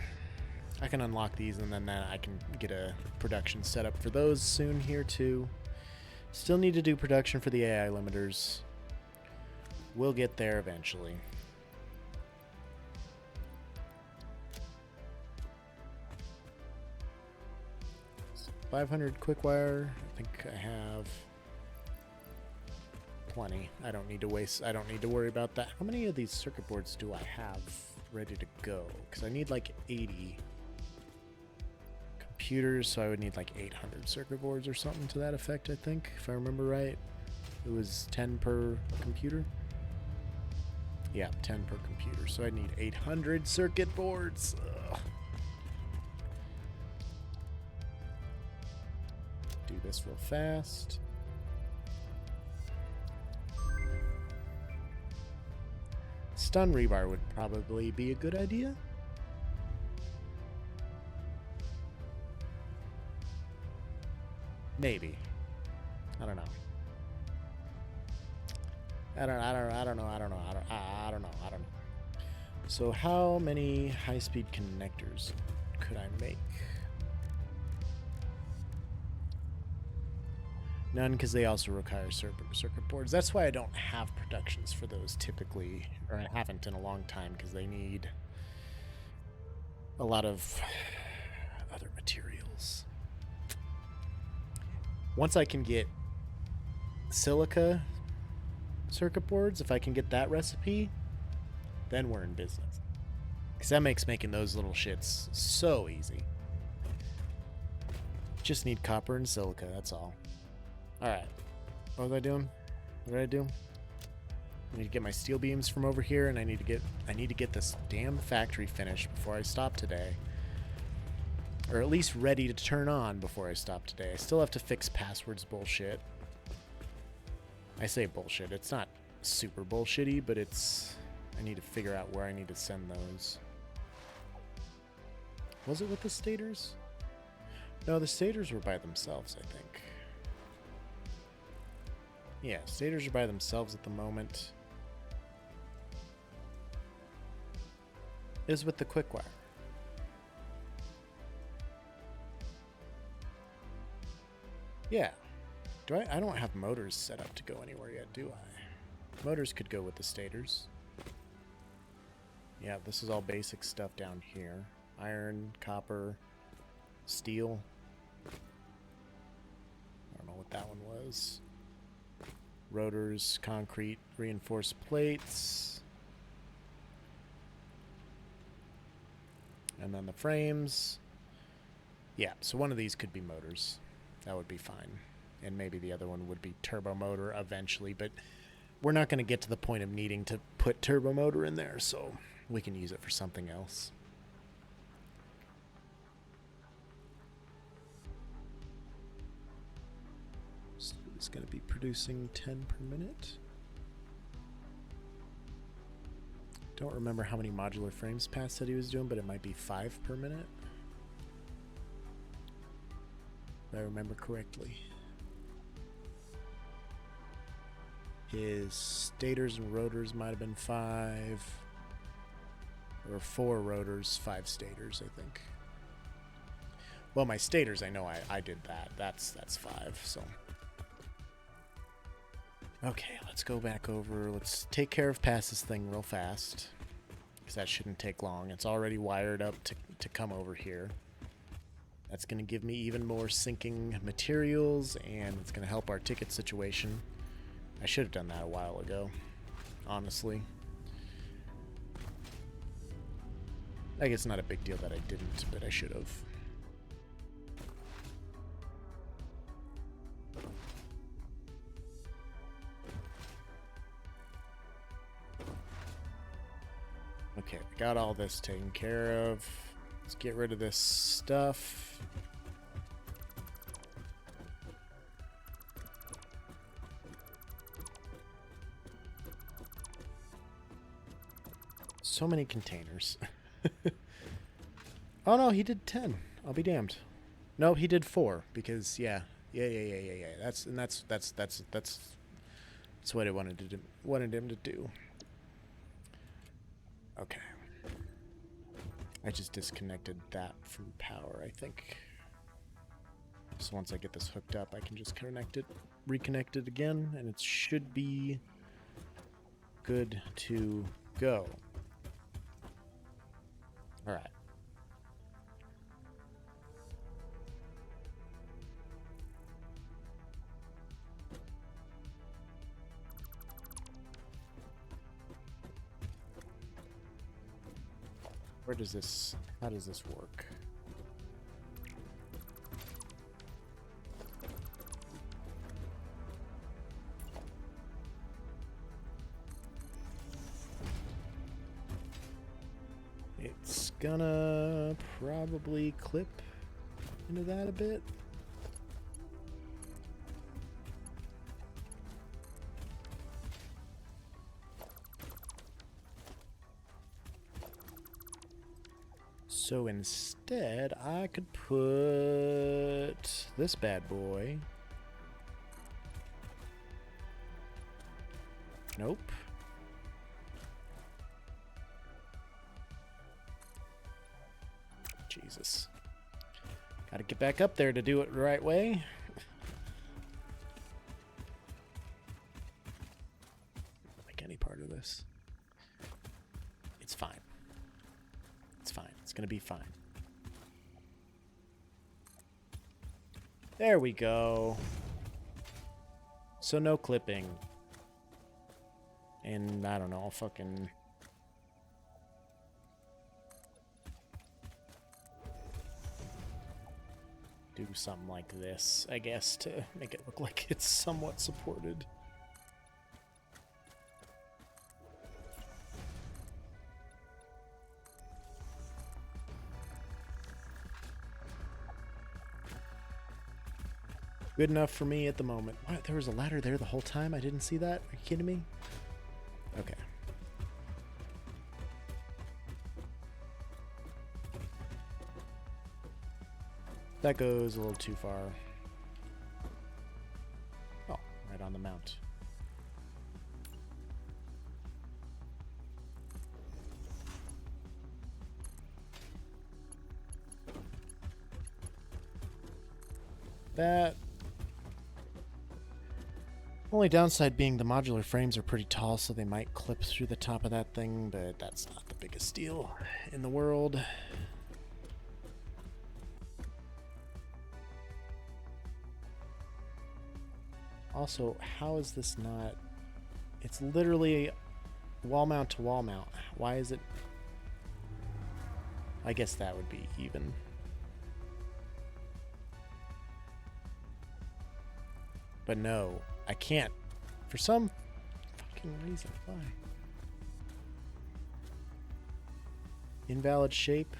unlock these, and then I can get a production set up for those soon here too. Still need to do production for the AI limiters. We'll get there eventually. So 500 quick-wire. I think I have plenty. I don't need to worry about that. How many of these circuit boards do I have ready to go? Because I need like 80 computers, so I would need like 800 circuit boards or something to that effect, I think, if I remember right. It was 10 per computer. Yeah, 10 per computer, so I need 800 circuit boards. Ugh. Do this real fast. Stun rebar would probably be a good idea. Maybe. I don't know. I don't know. So how many high-speed connectors could I make? None, because they also require circuit boards. That's why I don't have productions for those typically, or I haven't in a long time, because they need a lot of other materials. Once I can get silica circuit boards, if I can get that recipe, then we're in business. Because that makes making those little shits so easy. Just need copper and silica, that's all. Alright. What was I doing? What did I do? I need to get my steel beams from over here, and I need to get this damn factory finished before I stop today. Or at least ready to turn on before I stop today. I still have to fix passwords bullshit. I say bullshit. It's not super bullshitty, but I need to figure out where I need to send those. Was it with the stators? No, the stators were by themselves, I think. Yeah, stators are by themselves at the moment. Is with the quick wire. Yeah. I don't have motors set up to go anywhere yet, do I? Motors could go with the stators. Yeah, this is all basic stuff down here. Iron, copper, steel. I don't know what that one was. Rotors, concrete, reinforced plates. And then the frames. Yeah, so one of these could be motors. That would be fine. And maybe the other one would be turbo motor eventually, but we're not going to get to the point of needing to put turbo motor in there, so we can use it for something else. So it's going to be producing 10 per minute. Don't remember how many modular frames Pat said he was doing, but it might be 5 per minute. If I remember correctly. His stators and rotors might have been 5. Or 4 rotors, 5 stators, I think. Well, my stators, I know I did that. That's 5, so. Okay, let's go back over. Let's take care of past this thing real fast. Because that shouldn't take long. It's already wired up to come over here. That's going to give me even more sinking materials, and it's going to help our ticket situation. I should have done that a while ago, honestly. I guess not a big deal that I didn't, but I should have. Okay, we got all this taken care of. Let's get rid of this stuff. So many containers. Oh no, he did 10. I'll be damned. No, he did 4 because yeah. That's what I wanted him to do. Okay. I just disconnected that from power, I think. So once I get this hooked up, I can just reconnect it again, and it should be good to go. All right. How does this work? It's gonna probably clip into that a bit. So instead, I could put this bad boy. Nope. Jesus. Gotta get back up there to do it the right way. Like any part of this. It's fine. It's fine. It's gonna be fine. There we go. So no clipping. And I don't know, I'll fucking... do something like this, I guess, to make it look like it's somewhat supported. Good enough for me at the moment. What? There was a ladder there the whole time? I didn't see that? Are you kidding me? Okay. That goes a little too far. Oh, right on the mount. That... Only downside being the modular frames are pretty tall, so they might clip through the top of that thing, but that's not the biggest deal in the world. Also, how is this not... It's literally wall mount to wall mount. Why is it... I guess that would be even. But no, I can't. For some fucking reason. Why? Invalid shape.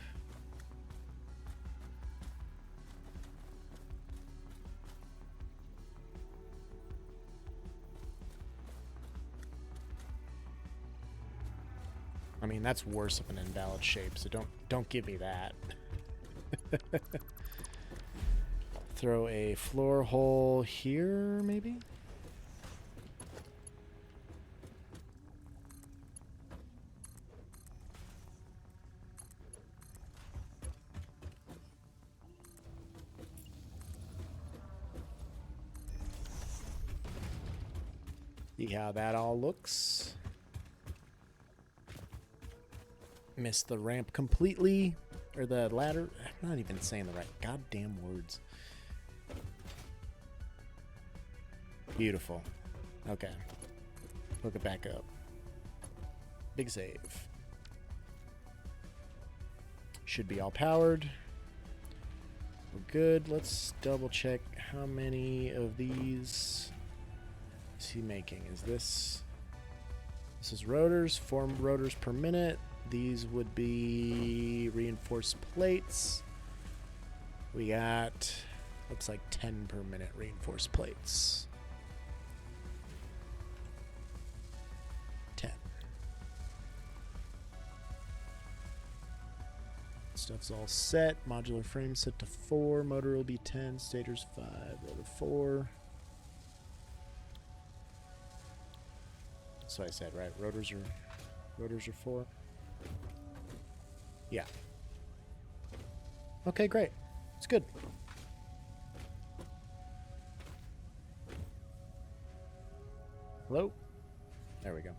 I mean, that's worse of an invalid shape, so don't give me that. Throw a floor hole here, maybe? See how that all looks. Missed the ramp completely. Or the ladder. I'm not even saying the right goddamn words. Beautiful. Okay. Hook it back up. Big save. Should be all powered. We're good. Let's double check how many of these is he making. Is this... This is rotors. 4 rotors per minute. These would be reinforced plates. We got... Looks like 10 per minute reinforced plates. 10. Stuff's all set. Modular frame set to 4. Motor will be 10. Stators 5. Rotor 4. That's what I said, right? Rotors are 4. Yeah. Okay, great. It's good. Hello? There we go.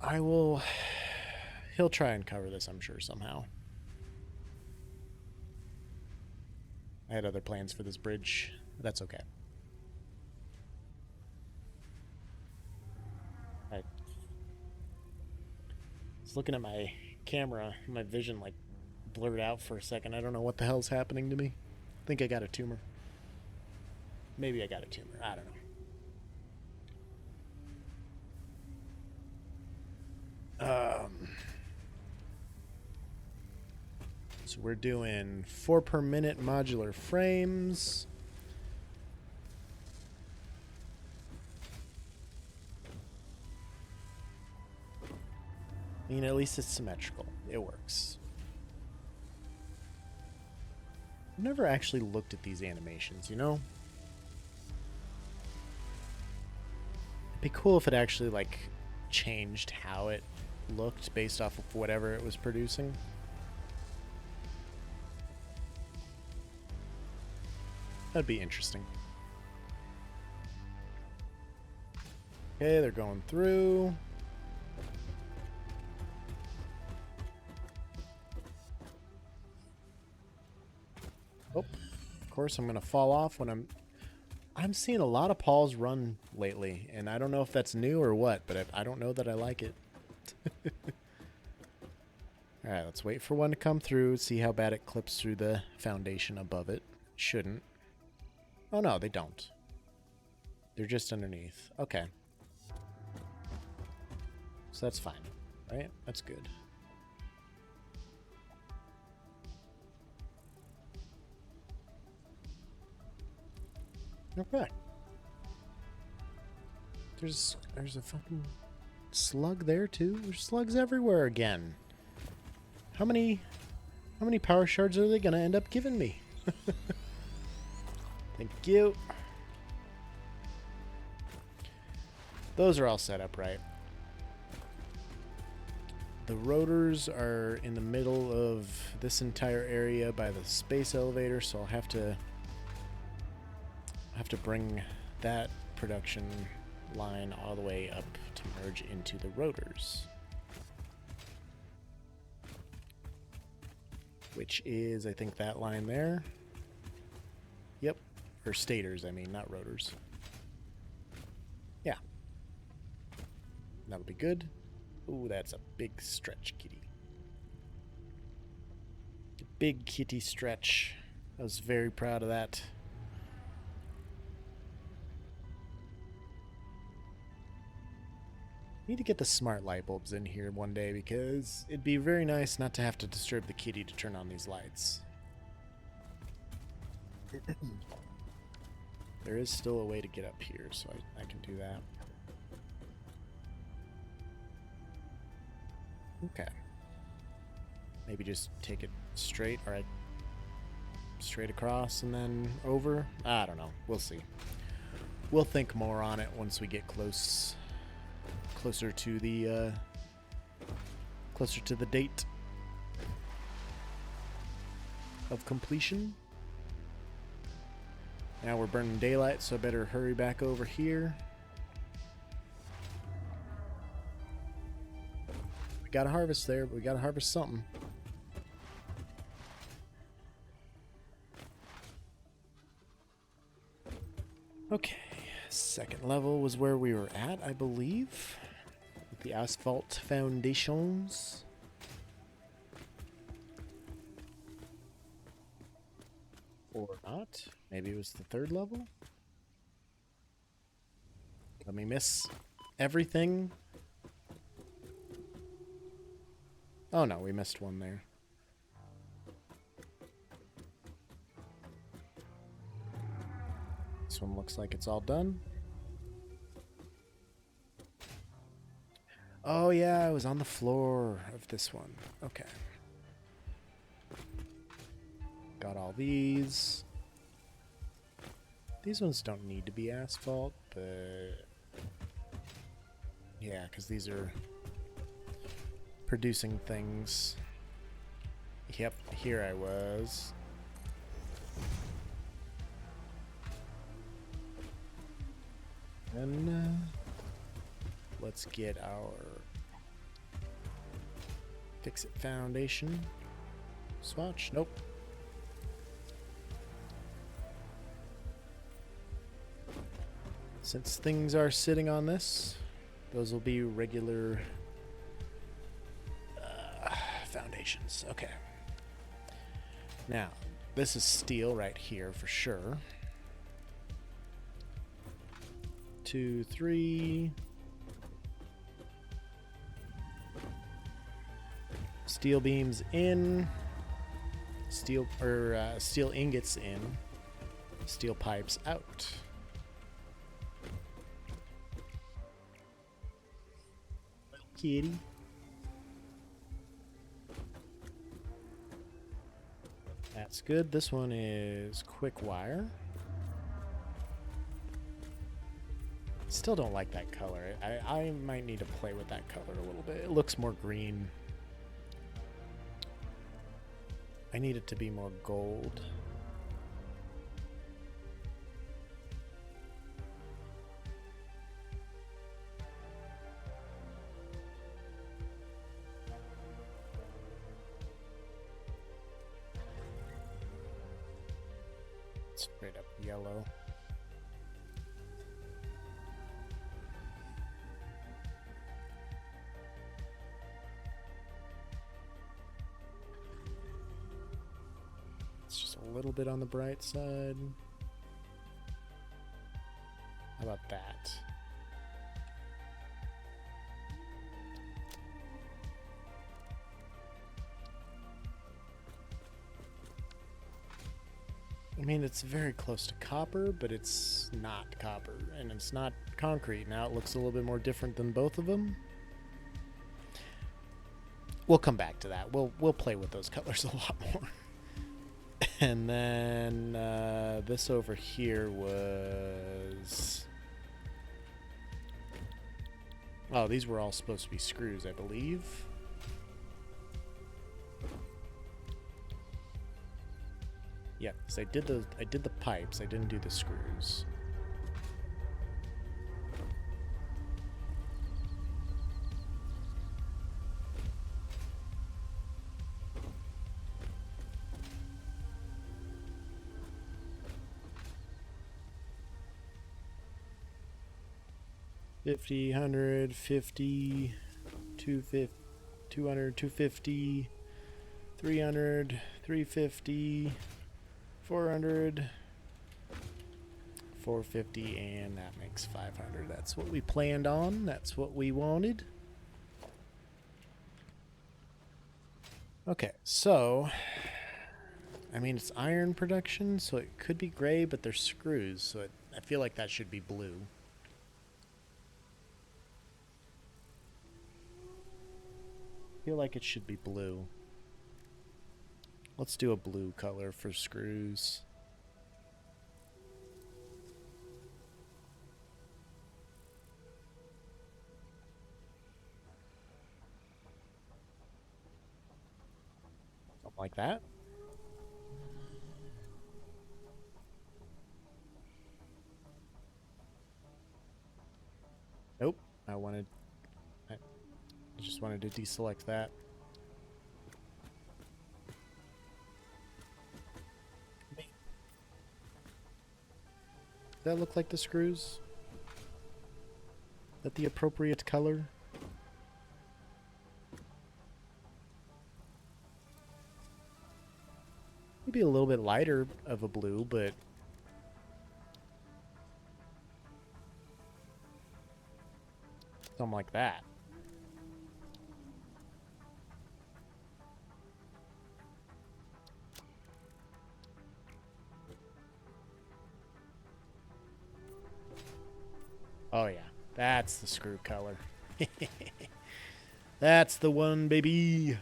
I will... He'll try and cover this, I'm sure, somehow. I had other plans for this bridge. That's okay. I was looking at my camera. My vision, like, blurred out for a second. I don't know what the hell's happening to me. I think I got a tumor. Maybe I got a tumor. I don't know. So we're doing 4 per minute modular frames. I mean, at least it's symmetrical. It works. I've never actually looked at these animations, you know? It'd be cool if it actually, like, changed how it looked based off of whatever it was producing. That'd be interesting. Okay, they're going through. Oh, of course I'm gonna fall off when I'm seeing a lot of Pauls run lately, and I don't know if that's new or what, but I don't know that I like it. Alright, let's wait for one to come through, see how bad it clips through the foundation above it. Shouldn't. Oh no, they don't. They're just underneath. Okay. So that's fine, right? That's good. Okay. There's a fucking slug there too. There's slugs everywhere again. How many power shards are they gonna end up giving me? Thank you. Those are all set up right. The rotors are in the middle of this entire area by the space elevator, so I'll have to bring that production line all the way up to merge into the rotors. Which is, I think, that line there. Yep. Or stators, I mean, not rotors. Yeah. That'll be good. Ooh, that's a big stretch, kitty. Big kitty stretch. I was very proud of that. Need to get the smart light bulbs in here one day because it'd be very nice not to have to disturb the kitty to turn on these lights. There is still a way to get up here, so I can do that. Okay. Maybe just take it straight, or straight across and then over. I don't know. We'll see. We'll think more on it once we get closer to the date of completion. Now we're burning daylight, so I better hurry back over here. We gotta harvest there, but we gotta harvest something. Okay, second level was where we were at, I believe. With the asphalt foundations. Or not. Maybe it was the third level? Let me miss everything. Oh no, we missed one there. This one looks like it's all done. Oh yeah, I was on the floor of this one. Okay. Got all these. These ones don't need to be asphalt, but yeah, because these are producing things. Yep, here I was. And let's get our Fix-It foundation. Swatch? Nope. Since things are sitting on this, those will be regular foundations. Okay. Now, this is steel right here for sure. 2, 3. Steel beams in. Steel ingots in. Steel pipes out. Little kitty. That's good. This one is quick wire. Still don't like that color. I might need to play with that color a little bit. It looks more green. I need it to be more gold. Straight up yellow. It's just a little bit on the bright side. How about that? I mean, it's very close to copper, but it's not copper, and it's not concrete. Now it looks a little bit more different than both of them. We'll come back to that. We'll play with those colors a lot more. And then this over here was... Oh, these were all supposed to be screws, I believe. Yeah, because I did the pipes. I didn't do the screws. $50, $100, $50, $200, $250, $300, $350, $400, $450, and that makes $500. That's what we planned on. That's what we wanted. Okay, so I mean, it's iron production, so it could be gray, but they're screws, so I feel like that should be blue. I feel like it should be blue. Let's do a blue color for screws. Something like that. Nope. I just wanted to deselect that. Does that look like the screws? Is that the appropriate color? Maybe a little bit lighter of a blue, but something like that. Oh yeah, that's the screw color. That's the one, baby.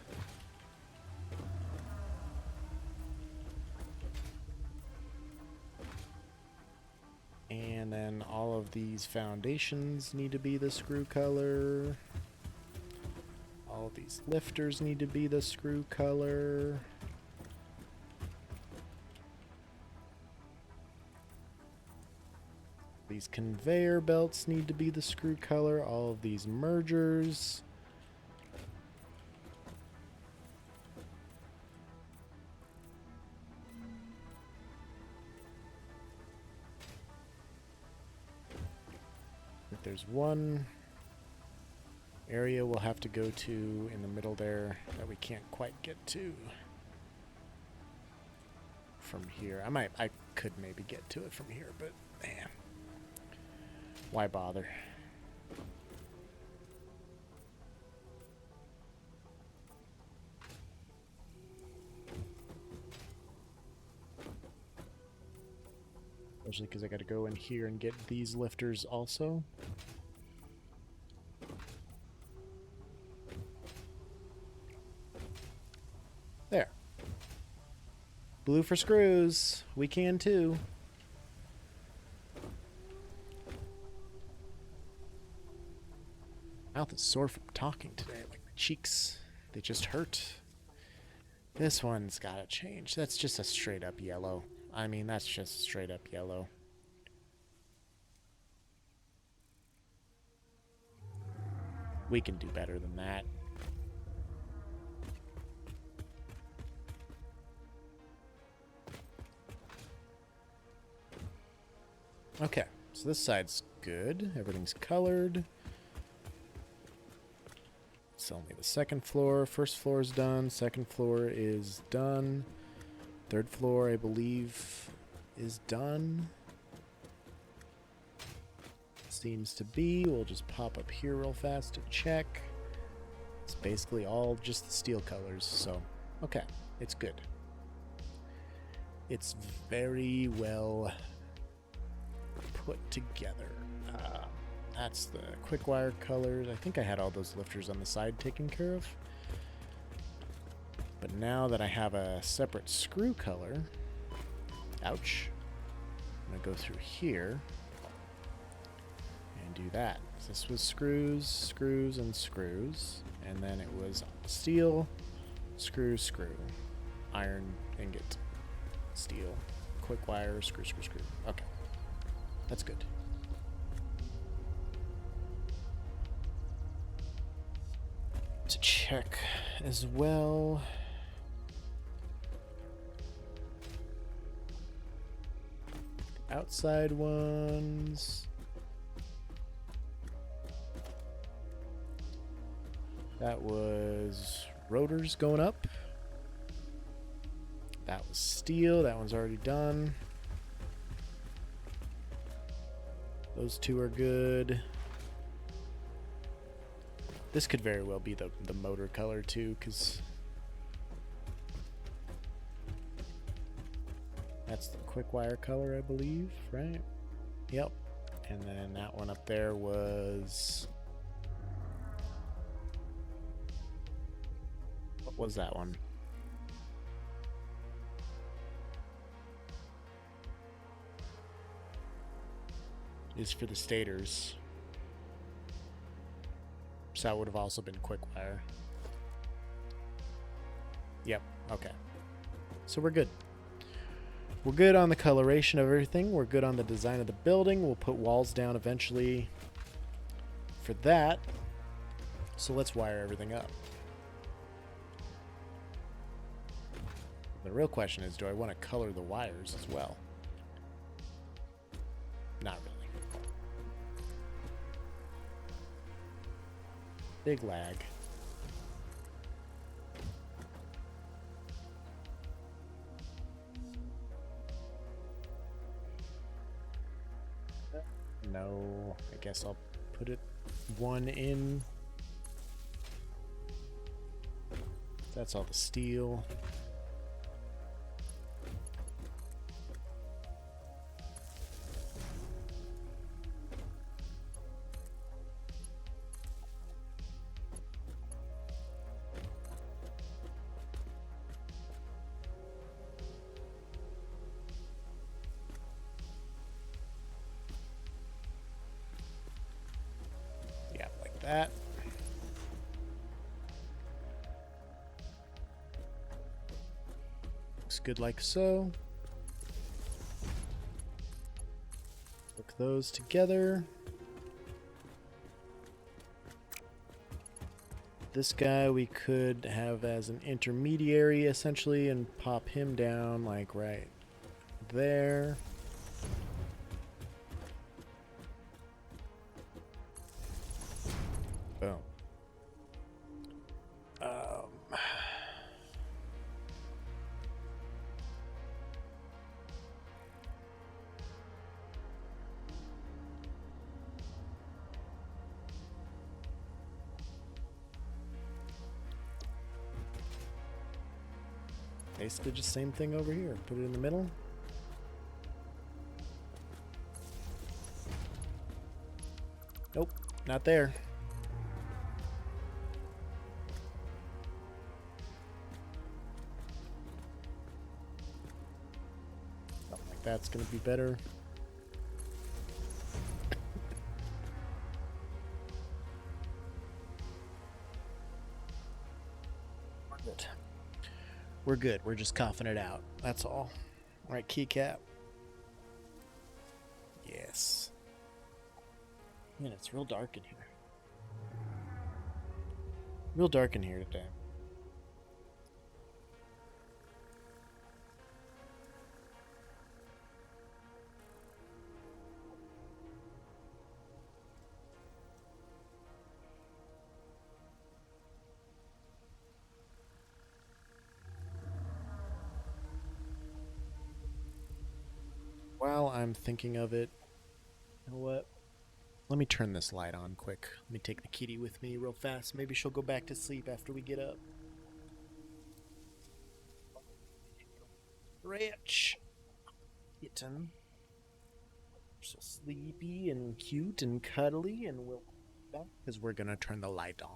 And then all of these foundations need to be the screw color. All of these lifters need to be the screw color. These conveyor belts need to be the screw color. All of these mergers. If there's one area we'll have to go to in the middle there that we can't quite get to from here. I could maybe get to it from here, but man. Why bother? Especially because I got to go in here and get these lifters also. There. Blue for screws. We can too. Mouth is sore from talking today. Like my cheeks, they just hurt. This one's gotta change. That's just a straight up yellow. I mean, that's just straight up yellow. We can do better than that. Okay, so this side's good. Everything's colored. It's only the second floor. First floor is done. Second floor is done. Third floor, I believe, is done. Seems to be. We'll just pop up here real fast to check. It's basically all just the steel colors, so okay, it's good. It's very well put together. That's the quick wire colors. I think I had all those lifters on the side taken care of. But now that I have a separate screw color, ouch, I'm going to go through here and do that. So this was screws, screws, and screws. And then it was steel, screw, screw, iron, ingot, steel, quick wire, screw, screw, screw. Okay, that's good. To check as well. The outside ones. That was rotors going up. That was steel. That one's already done. Those two are good. This could very well be the motor color too, because that's the quick wire color, I believe, right? Yep. And then that one up there was... What was that one? Is for the stators. So that would have also been quick wire. Yep, okay. So we're good. We're good on the coloration of everything. We're good on the design of the building. We'll put walls down eventually for that. So let's wire everything up. The real question is, do I want to color the wires as well? Not really. Big lag. No, I guess I'll put it one in. That's all the steel. that. Looks good like so. Hook those together. This guy we could have as an intermediary essentially and pop him down like right there. Boom. Basically just same thing over here. Put it in the middle. Nope, not there. Something like that's gonna be better. We're good. We're good. We're just coughing it out. That's all. All right, keycap. Yes. Man, it's real dark in here. Real dark in here today. While I'm thinking of it, you know what? Let me turn this light on quick. Let me take the kitty with me real fast. Maybe she'll go back to sleep after we get up. Rich kitten. So sleepy and cute and cuddly, and we'll back because we're gonna turn the light on.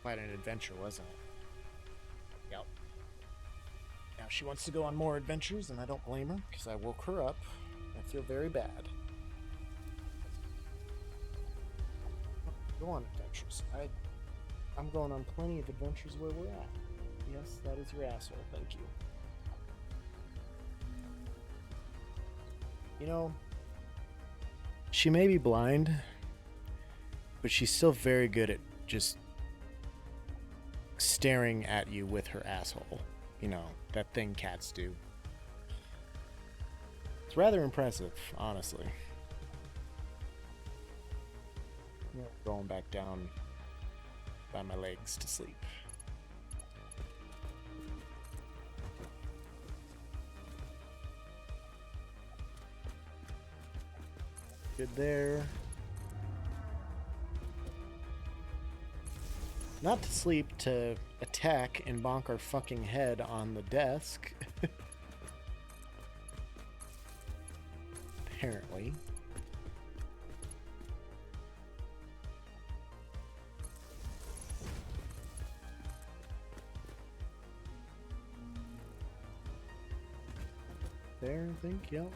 Quite an adventure, wasn't it? Yep. Now she wants to go on more adventures, and I don't blame her, because I woke her up. I feel very bad. Go on adventures. I'm going on plenty of adventures where we're at. Yes, that is your asshole. Thank you. You know, she may be blind, but she's still very good at just staring at you with her asshole. You know, that thing cats do. It's rather impressive, honestly. Yeah, going back down by my legs to sleep. Good there. Not to sleep, to attack and bonk our fucking head on the desk. Apparently. There, I think, yep.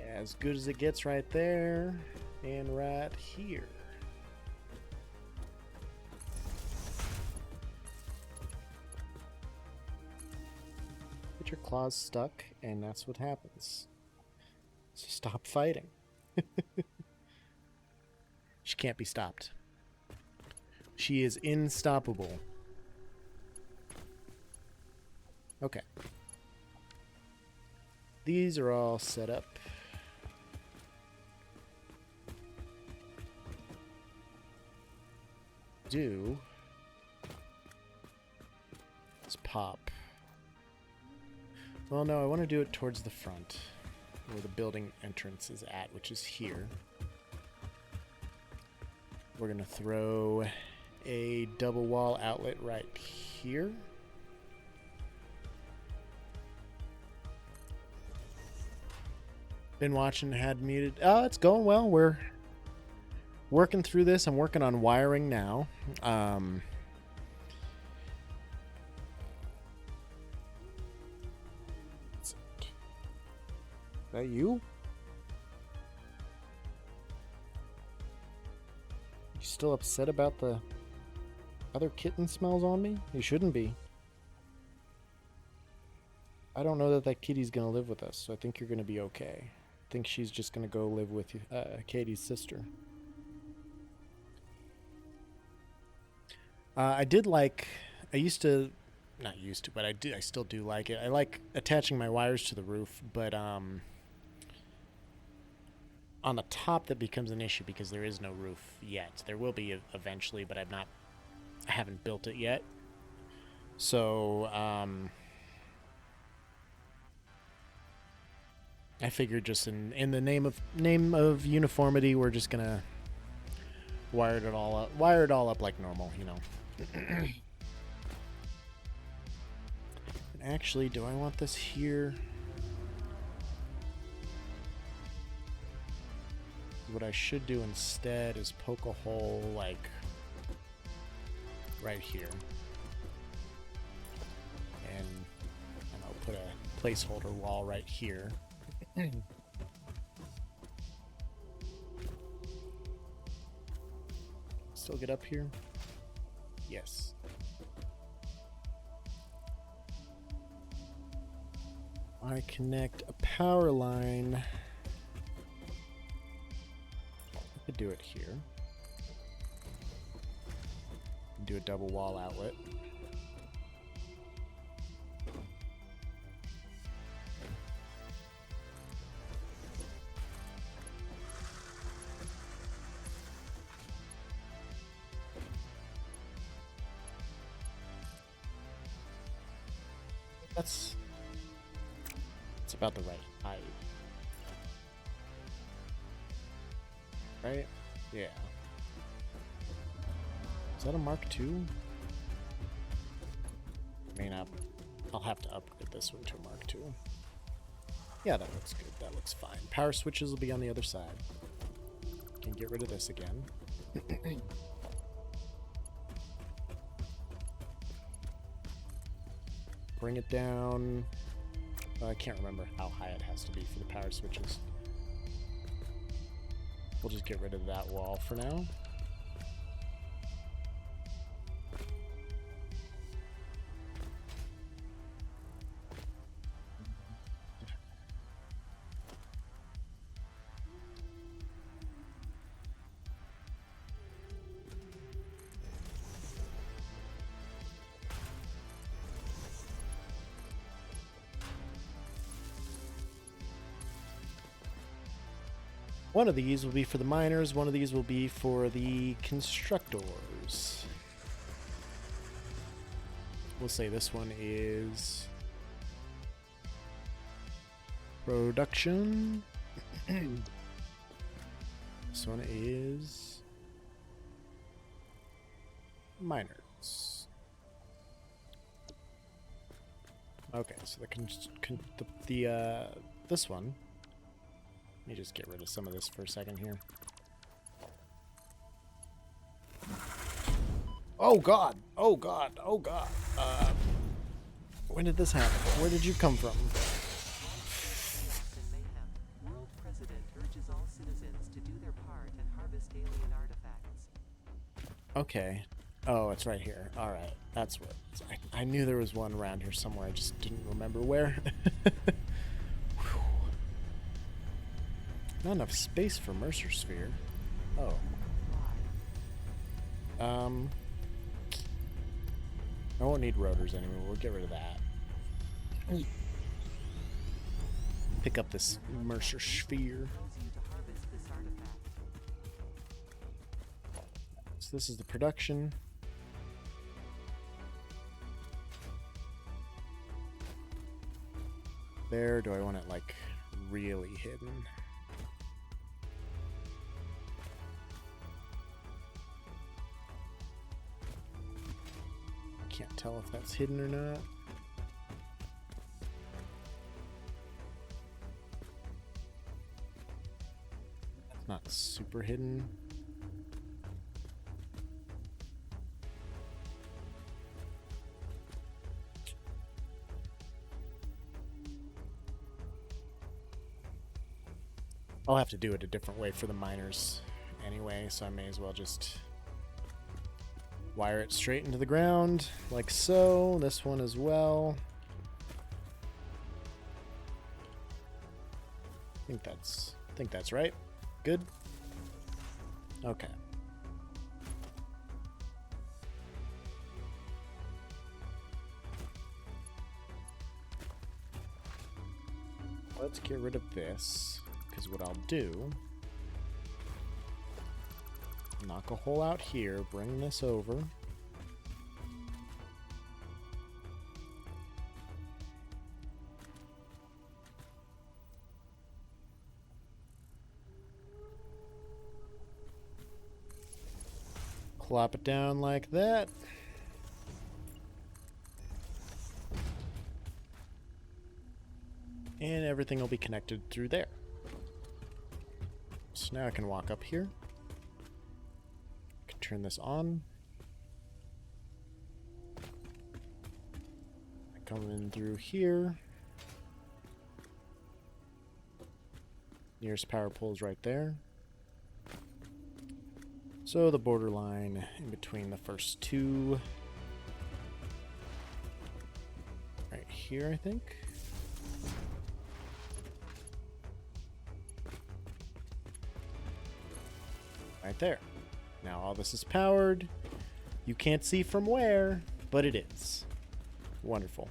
As good as it gets right there. And right here. Get your claws stuck, and that's what happens. So stop fighting. She can't be stopped. She is unstoppable. Okay. These are all set up. Let's pop. Well, no, I want to do it towards the front, where the building entrance is at, which is here. We're going to throw a double wall outlet right here. Been watching, had muted. Oh, it's going well. We're working through this. I'm working on wiring now. Is that you? You still upset about the other kitten smells on me? You shouldn't be. I don't know that that kitty's gonna live with us, so I think you're gonna be okay. I think she's just gonna go live with Katie's sister. I did like, I used to, not used to, but I still do like it. I like attaching my wires to the roof, but on the top that becomes an issue because there is no roof yet. There will be eventually, but I haven't built it yet. So, I figured just in the name of uniformity, we're just gonna wire it all up like normal, you know. And actually, do I want this here? What I should do instead is poke a hole like right here, and I'll put a placeholder wall right here. Still get up here? Yes. I connect a power line. I could do it here. Do a double wall outlet. That's about the right height. Right? Yeah. Is that a Mark II? I mean, I'll have to upgrade this one to a Mark II. Yeah, that looks good. That looks fine. Power switches will be on the other side. Can get rid of this again. Bring it down. I can't remember how high it has to be for the power switches. We'll just get rid of that wall for now. One of these will be for the miners, one of these will be for the constructors. We'll say this one is production. This one is miners. Okay, so this one. Let me just get rid of some of this for a second here. Oh god! Oh god! Oh god! When did this happen? Where did you come from? World President urges all citizens to do their part and harvest alien artifacts. Okay. Oh, it's right here. Alright. That's what... I knew there was one around here somewhere. I just didn't remember where. Not enough space for Mercer Sphere. Oh. I won't need rotors anymore. We'll get rid of that. Pick up this Mercer Sphere. So this is the production. There, do I want it like really hidden? Can't tell if that's hidden or not. super hidden. I'll have to do it a different way for the miners anyway, so I may as well just wire it straight into the ground, like so. This one as well. I think that's right. Good. Okay. Let's get rid of this, because what I'll do, knock a hole out here, bring this over. Plop it down like that. And everything will be connected through there. So now I can walk up here. I can turn this on. I come in through here. Nearest power pole is right there. So the borderline in between the first two, right here, I think. Right there. Now all this is powered. You can't see from where, but it is. Wonderful.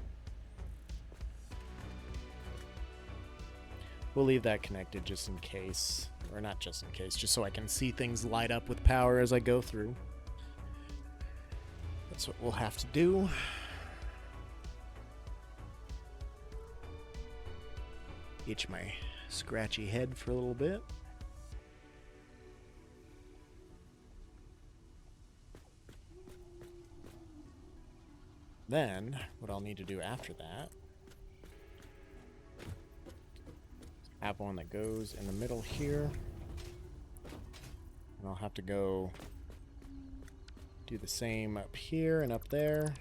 We'll leave that connected just in case. Or not just in case, just so I can see things light up with power as I go through. That's what we'll have to do. Itch my scratchy head for a little bit. Then, what I'll need to do after that, have one that goes in the middle here. And I'll have to go do the same up here and up there.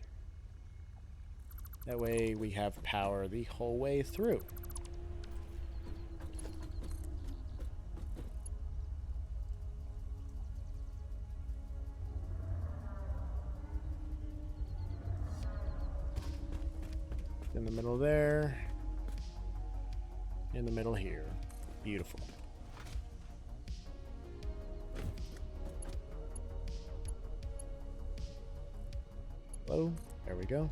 That way we have power the whole way through. In the middle there. In the middle here. Beautiful. Hello. There we go.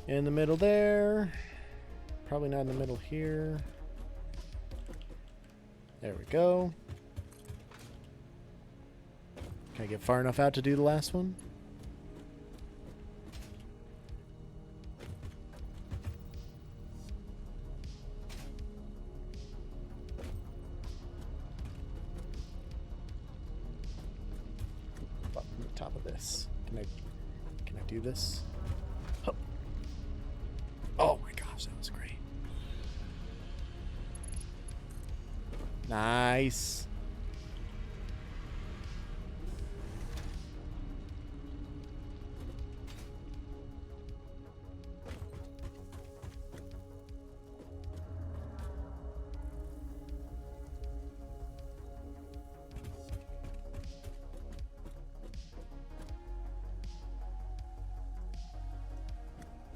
In the middle there. Probably not in the middle here. There we go. Can I get far enough out to do the last one? Top of this. Can I do this? Oh. Oh my gosh, that was great. Nice.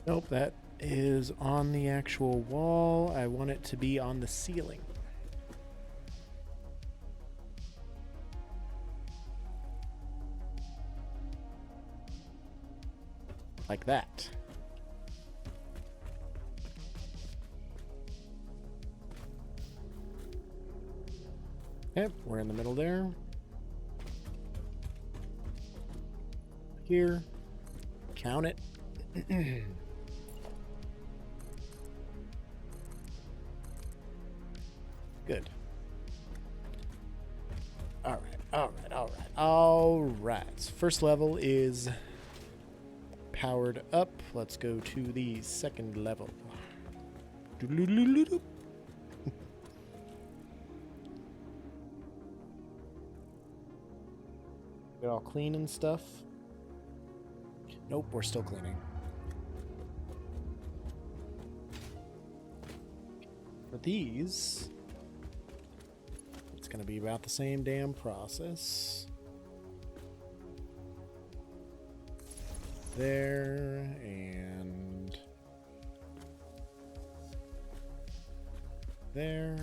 Nope, that is on the actual wall. I want it to be on the ceiling. Like that. Yep, we're in the middle there. Here. Count it. Good. All right. So first level is powered up. Let's go to the second level. Get all clean and stuff. Nope, we're still cleaning. For these, it's going to be about the same damn process. There, and there.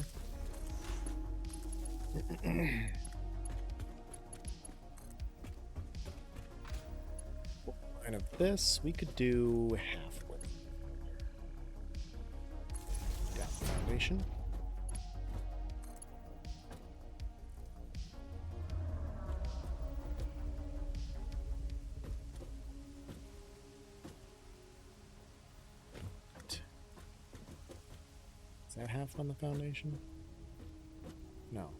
Line of this, we could do halfway. Down the foundation. Is that half on the foundation? No.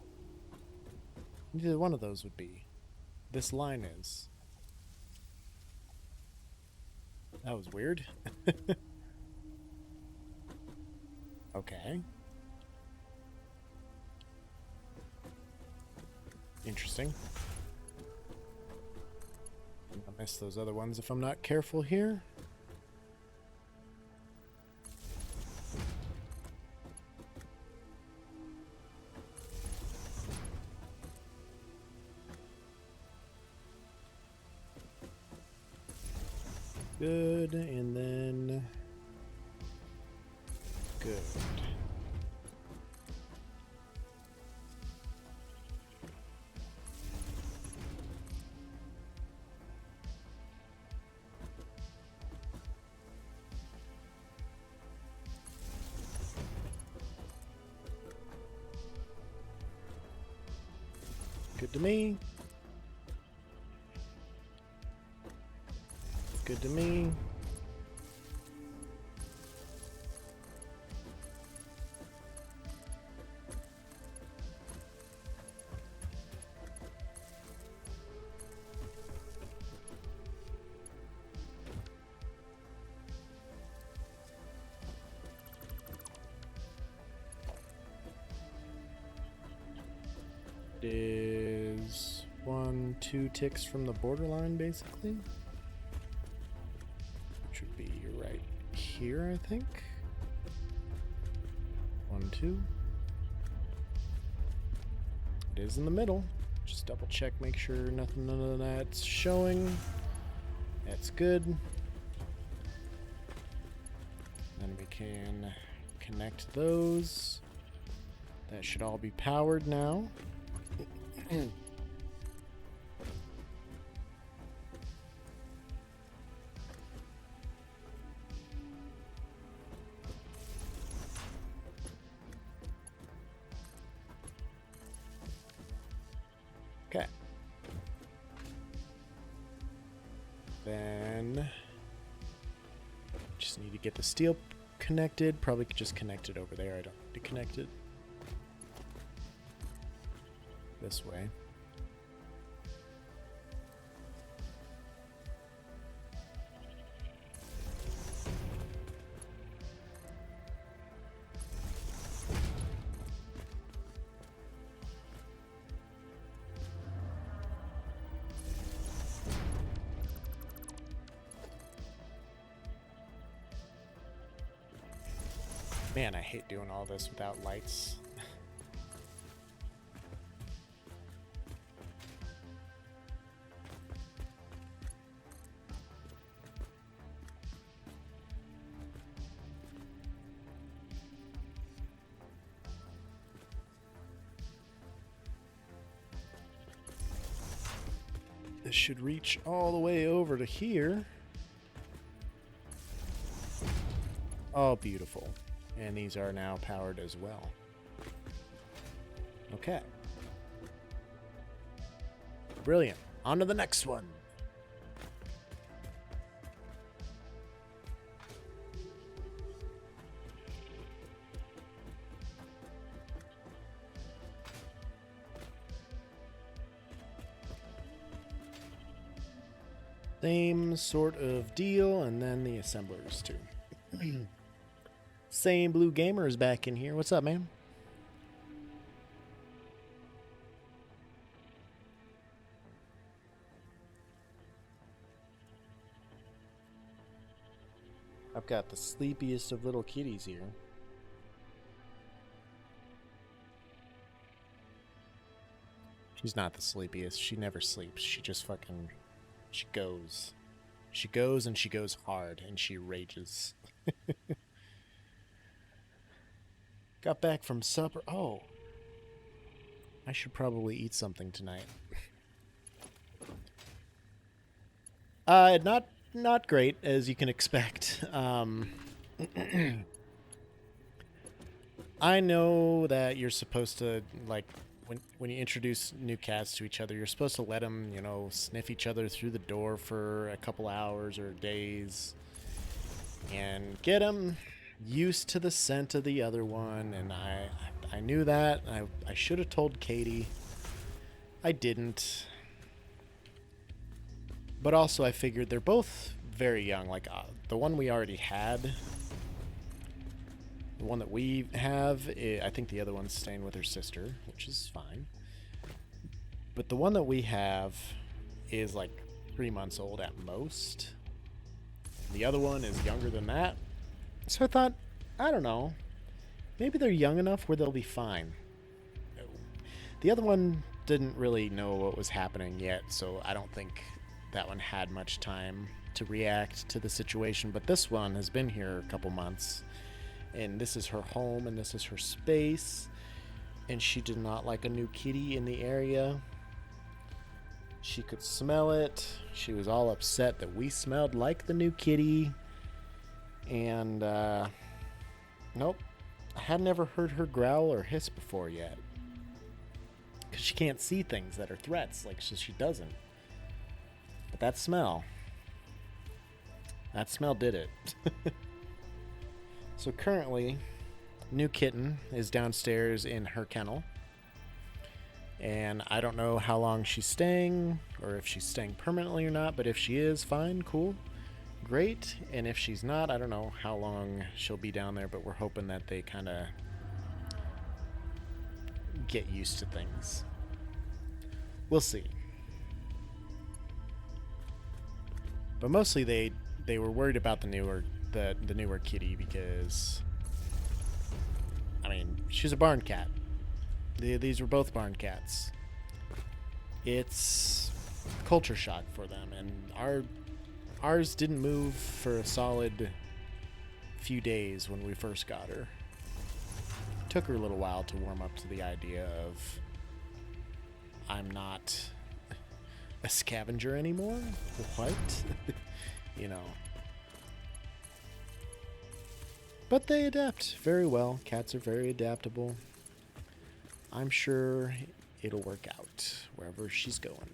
Neither one of those would be. This line is. That was weird. Okay. Interesting. I'll miss those other ones if I'm not careful here. Good, and then good. Good to me. Good to me. It is 1-2 ticks from the borderline, basically. Which would be right here, I think. 1, 2. It is in the middle. Just double check, make sure none of that's showing. That's good. Then we can connect those. That should all be powered now. Okay. Then just need to get the steel connected. Probably could just connect it over there. I don't need to connect it this way. Man, I hate doing all this without lights. This should reach all the way over to here. Oh, beautiful. And these are now powered as well. Okay. Brilliant. On to the next one. Same sort of deal, and then the assemblers too. Same Blue Gamer is back in here. What's up, man? got the sleepiest of little kitties here. She's not the sleepiest. She never sleeps. She just fucking... She goes. She goes and she goes hard and she rages. Got back from supper. Oh. I should probably eat something tonight. Not great, as you can expect. I know that you're supposed to, like, when you introduce new cats to each other, you're supposed to let them, you know, sniff each other through the door for a couple hours or days and get them used to the scent of the other one. And I knew that. I should have told Katie. I didn't. But also I figured they're both very young. Like, the one we already had, the one that we have, I think the other one's staying with her sister, which is fine. But the one that we have is like 3 months old at most. The other one is younger than that. So I thought, I don't know, maybe they're young enough where they'll be fine. The other one didn't really know what was happening yet, so I don't think that one had much time to react to the situation. But this one has been here a couple months, and this is her home and this is her space, and she did not like a new kitty in the area. She could smell it. She was all upset that we smelled like the new kitty. And nope, I had never heard her growl or hiss before yet, because she can't see things that are threats, like, so she doesn't. But that smell did it. So currently, new kitten is downstairs in her kennel. And I don't know how long she's staying, or if she's staying permanently or not, but if she is, fine, cool, great. And if she's not, I don't know how long she'll be down there, but we're hoping that they kind of get used to things. We'll see. But mostly they were worried about the newer kitty, because, I mean, she's a barn cat. These were both barn cats. It's culture shock for them, and ours didn't move for a solid few days when we first got her. Took her a little while to warm up to the idea of, I'm not a scavenger anymore? What? You know. But they adapt very well. Cats are very adaptable. I'm sure it'll work out wherever she's going.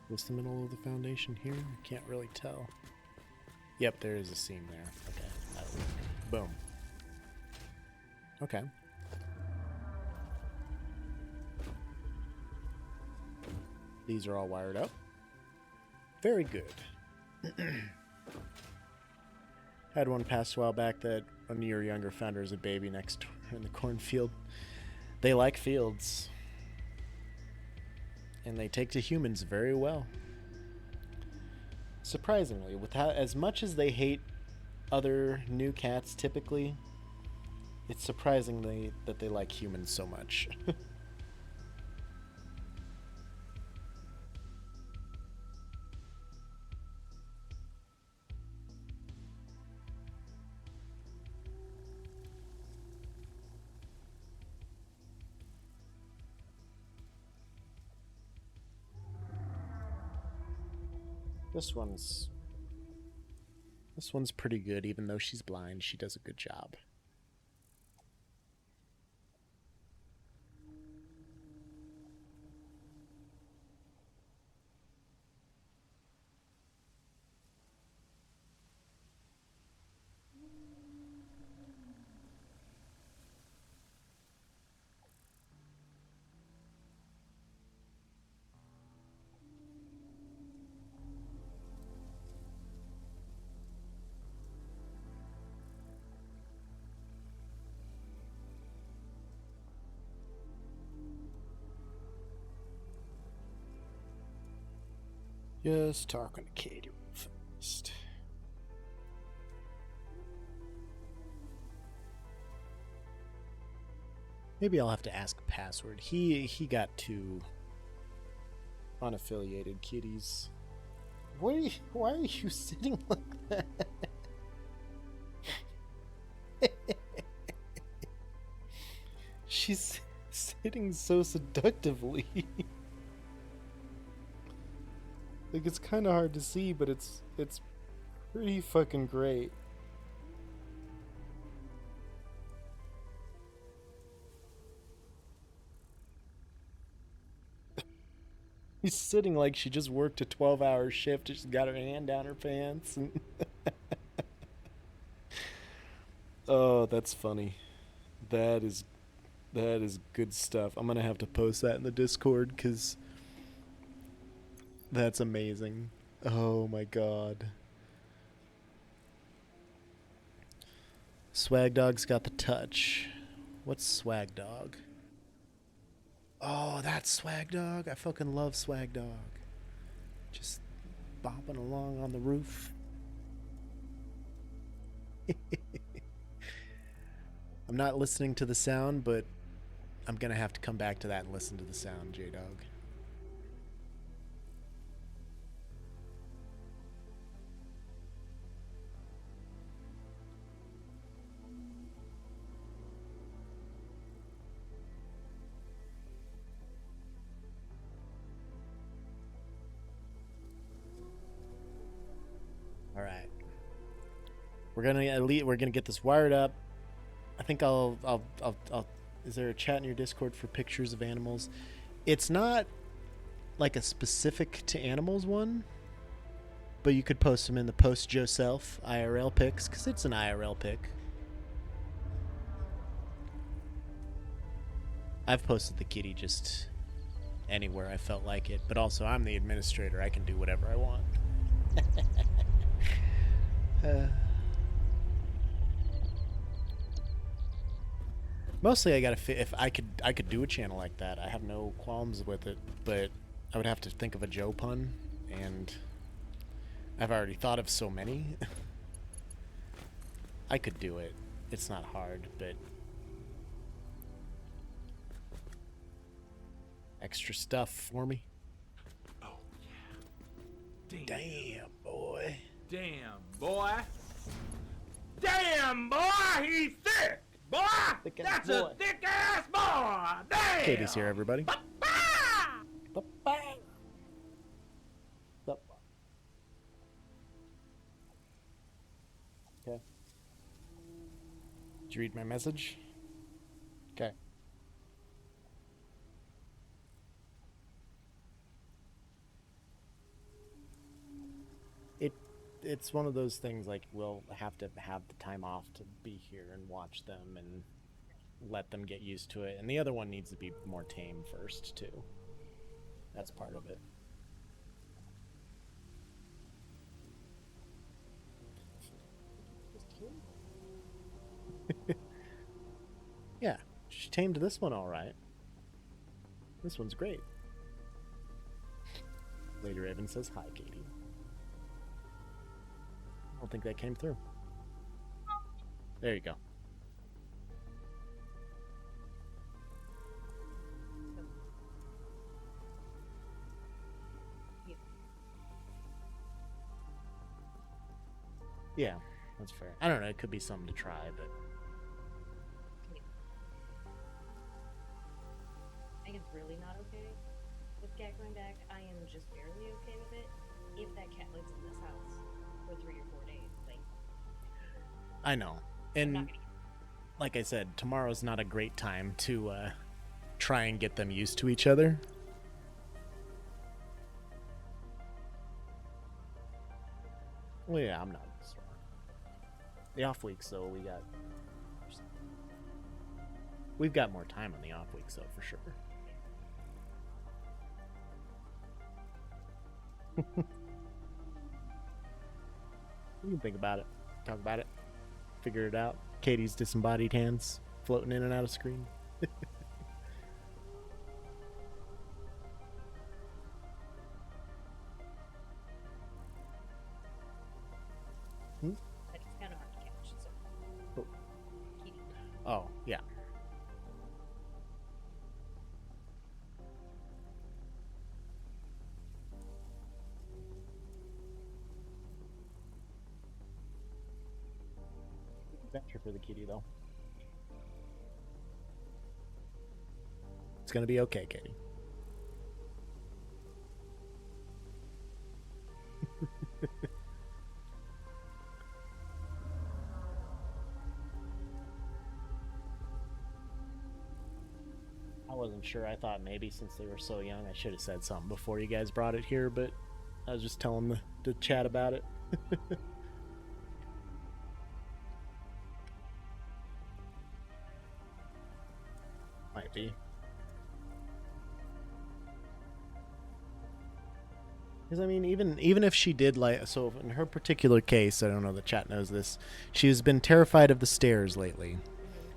Is the middle of the foundation here? I can't really tell. Yep, there is a seam there. Okay, that'll work. Boom. Okay. These are all wired up. Very good. Had one pass a while back that one of your younger found her as a baby next door in the cornfield. They like fields. And they take to humans very well. Surprisingly, as much as they hate other new cats typically, it's surprisingly that they like humans so much. This one's pretty good, even though she's blind. She does a good job. Just talking to Katie real fast. Maybe I'll have to ask password. He got two unaffiliated kitties. Why are you sitting like that? She's sitting so seductively. Like, it's kind of hard to see, but it's pretty fucking great. She's sitting like she just worked a 12-hour shift. She's got her hand down her pants. And oh, that's funny. That is good stuff. I'm gonna have to post that in the Discord because that's amazing. Oh my god. Swag Dog's got the touch. What's Swag Dog? Oh, that's Swag Dog. I fucking love Swag Dog. Just bopping along on the roof. I'm not listening to the sound, but I'm gonna have to come back to that and listen to the sound, J-Dog. All right, we're gonna get this wired up. I think I'll. Is there a chat in your Discord for pictures of animals? It's not like a specific to animals one, but you could post them in the Post Yourself IRL pics because it's an IRL pic. I've posted the kitty just anywhere I felt like it, but also I'm the administrator. I can do whatever I want. Mostly I gotta if I could do a channel like that. I have no qualms with it, but I would have to think of a Joe pun, and I've already thought of so many. I could do it. It's not hard, but extra stuff for me. Oh yeah. Damn, boy. Damn, boy. Damn, boy, he's thick. Boy, Thick ass that's boy. a thick ass boy. Damn. Katie's here, everybody. Ba-ba! Okay. Did you read my message? Okay. It's one of those things, like, we'll have to have the time off to be here and watch them and let them get used to it. And the other one needs to be more tame first, too. That's part of it. Yeah, she tamed this one all right. This one's great. Lady Raven says hi, Katie. I don't think that came through. There you go. Yeah, that's fair. I don't know, it could be something to try, but I think it's really not okay with cat going back. I am just barely okay with it if that cat lives in this house for 3 or 4 days. Like, I know. I'm not And gonna. like I said, tomorrow's not a great time to try and get them used to each other. Well, yeah, I'm not sure. The off weeks, though, we've got more time on the off weeks, though, for sure. We can think about it, talk about it, figure it out. Katie's disembodied hands floating in and out of screen. for the kitty, though. It's gonna be okay, Katie. I wasn't sure. I thought maybe since they were so young, I should have said something before you guys brought it here, but I was just telling the chat about it. Might be. Because, I mean, even if she did, like, so in her particular case, I don't know, the chat knows this, she's been terrified of the stairs lately.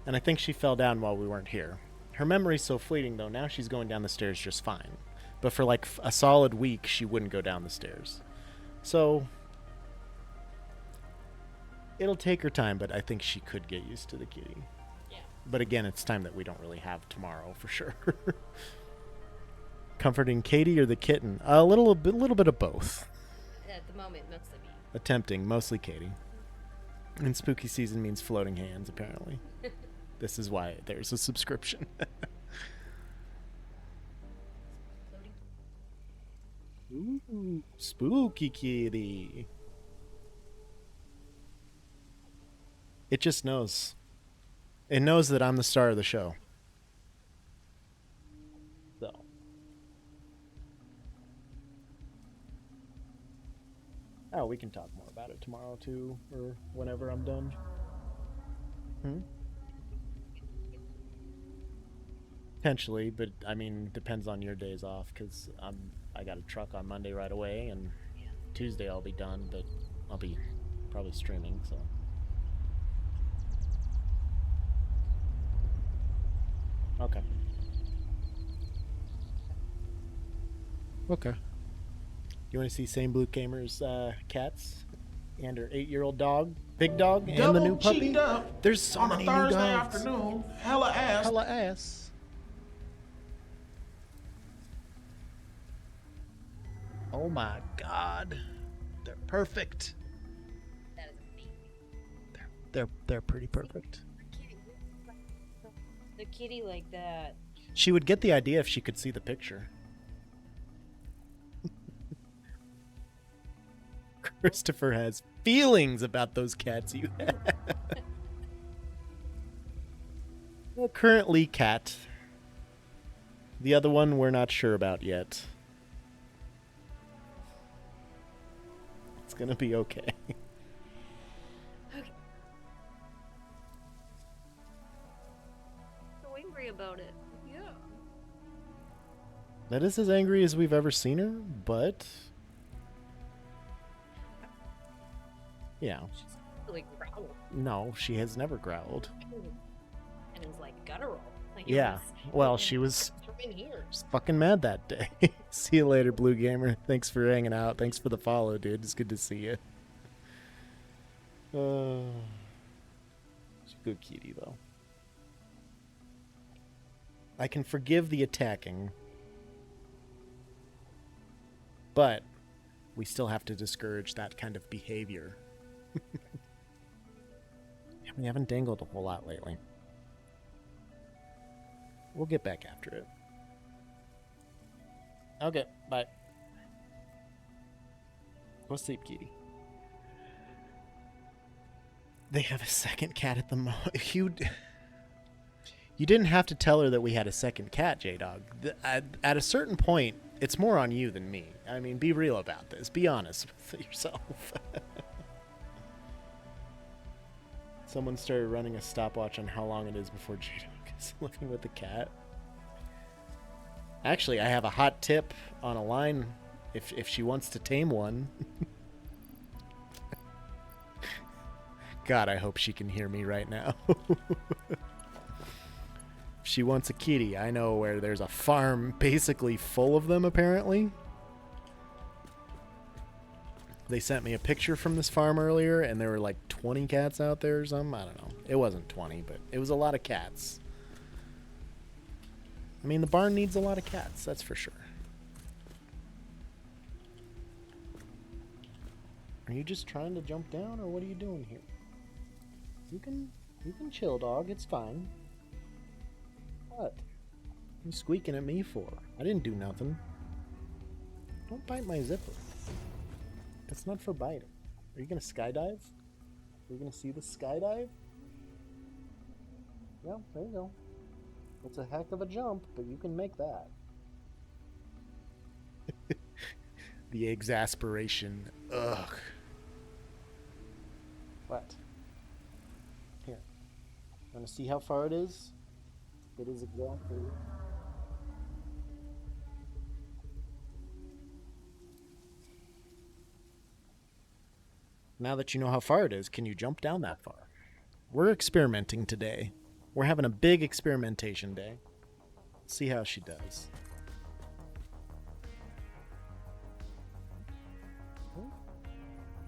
And I think she fell down while we weren't here. Her memory's so fleeting, though, now she's going down the stairs just fine. But for, like, a solid week, she wouldn't go down the stairs. So, it'll take her time, but I think she could get used to the kitty. Yeah. But again, it's time that we don't really have tomorrow, for sure. Comforting Katie or the kitten? A little bit of both. At the moment, mostly me. Attempting, mostly Katie. And spooky season means floating hands, apparently. This is why there's a subscription. Floating. Ooh, spooky kitty. It just knows. It knows that I'm the star of the show. So. Oh, we can talk more about it tomorrow too, or whenever I'm done. Potentially, but I mean, depends on your days off, because I got a truck on Monday right away, and Tuesday I'll be done, but I'll be probably streaming, so. Okay. Okay. You want to see Same Blue Gamer's cats and her 8-year-old dog, Big Dog, and the Double new puppy? cheeked up There's so on a many new Thursday dogs. afternoon. Hella ass. Hella ass. Oh my God, they're perfect. That is amazing. They're pretty perfect. The kitty like that. She would get the idea if she could see the picture. Christopher has feelings about those cats you have. Well, currently cat. The other one we're not sure about yet. It's gonna be okay. Okay. So angry about it. Yeah. That is as angry as we've ever seen her, but yeah. She's like growled. No, she has never growled. And it was like guttural. Like it Yeah. was- Well, she was in here. just fucking mad that day. See you later, Blue Gamer. Thanks for hanging out. Thanks for the follow, dude. It's good to see you. She's a good kitty, though. I can forgive the attacking, but we still have to discourage that kind of behavior. We haven't dangled a whole lot lately. We'll get back after it. Okay, bye. Go sleep, kitty. They have a second cat at the moment. You didn't have to tell her that we had a second cat, J-Dog. At a certain point, it's more on you than me. I mean, be real about this. Be honest with yourself. Someone started running a stopwatch on how long it is before J-Dog is living with the cat. Actually, I have a hot tip on a line if she wants to tame one. God, I hope she can hear me right now. If she wants a kitty, I know where there's a farm basically full of them, apparently. They sent me a picture from this farm earlier, and there were like 20 cats out there or something. I don't know. It wasn't 20, but it was a lot of cats. I mean, the barn needs a lot of cats, that's for sure. Are you just trying to jump down, or what are you doing here? You can You can chill, dog. It's fine. What? You squeaking at me for? I didn't do nothing. Don't bite my zipper. That's not for biting. Are you gonna skydive? Are you gonna see the skydive? Yeah, there you go. It's a heck of a jump, but you can make that. The exasperation. Ugh. What? Here. Want to see how far it is? It is exactly. Now that you know how far it is, can you jump down that far? We're experimenting today. We're having a big experimentation day. Let's see how she does.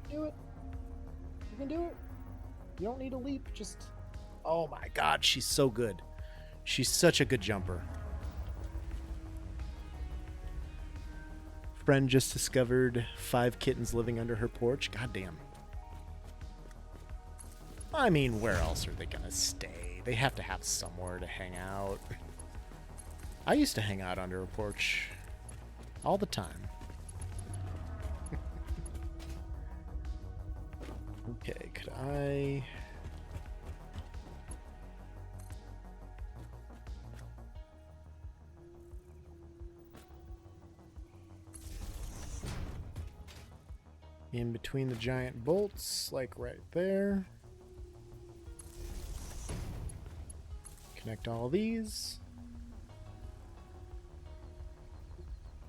Do it. You can do it. You don't need a leap. Just. Oh my god, she's so good. She's such a good jumper. Friend just discovered 5 kittens living under her porch. God damn. I mean, where else are they gonna stay? They have to have somewhere to hang out. I used to hang out under a porch all the time. Okay, could I... in between the giant bolts, like right there. Connect all these.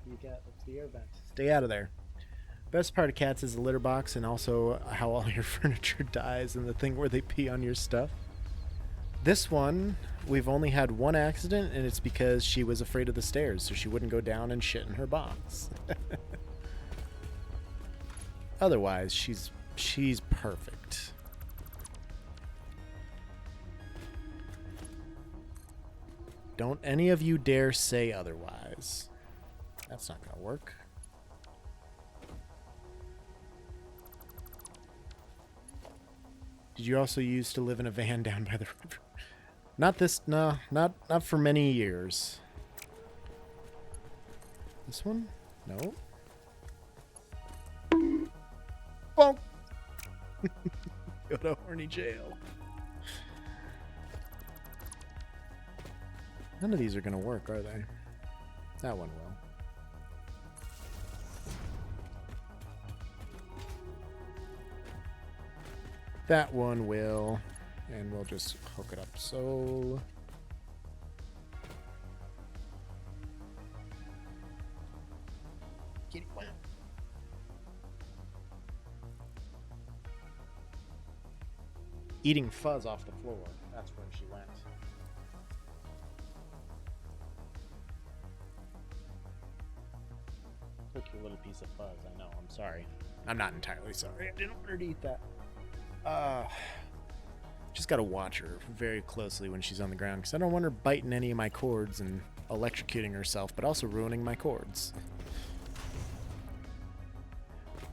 You got the air vent. Stay out of there. Best part of cats is the litter box and also how all your furniture dies and the thing where they pee on your stuff. This one, we've only had one accident, and it's because she was afraid of the stairs, so she wouldn't go down and shit in her box. Otherwise, she's perfect. Don't any of you dare say otherwise. That's not gonna work. Did you also used to live in a van down by the river? Not this, no, not for many years. This one? No. Bonk! Go to horny jail. None of these are gonna work, are they? That one will. That one will. And we'll just hook it up so. Kitty, wow. Eating fuzz off the floor. That's where she went. Took your little piece of fuzz. I know. I'm sorry. I'm not entirely sorry. I didn't want her to eat that. Just gotta watch her very closely when she's on the ground, because I don't want her biting any of my cords and electrocuting herself, but also ruining my cords.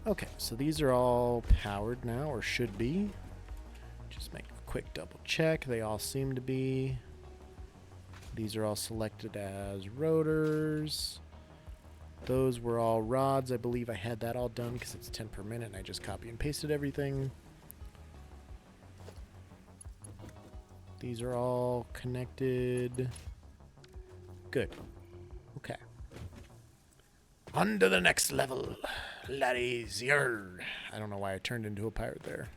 Okay, so these are all powered now, or should be. Just make a quick double check. They all seem to be. These are all selected as rotors. Those were all rods. I believe I had that all done because it's 10 per minute, and I just copy and pasted everything. These are all connected. Good. Okay. On to the next level, laddies. Yard. I don't know why I turned into a pirate there.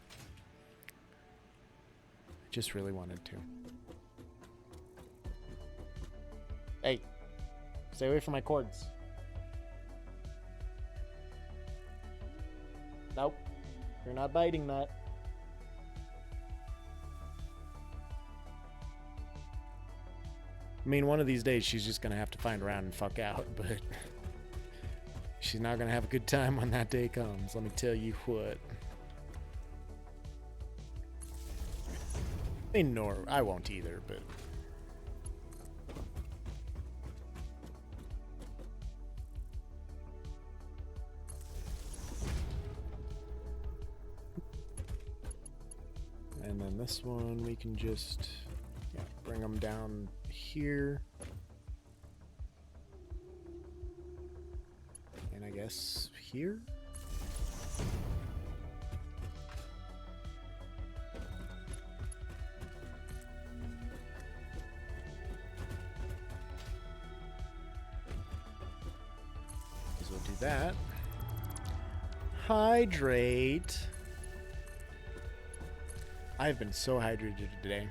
I just really wanted to. Hey, stay away from my cords. Nope. You're not biting that. I mean, one of these days she's just gonna have to find around and fuck out, but she's not gonna have a good time when that day comes, let me tell you what. I mean, nor I won't either, but And then this one we can just bring them down here. And I guess here? Because we'll do that. Hydrate. I've been so hydrated today.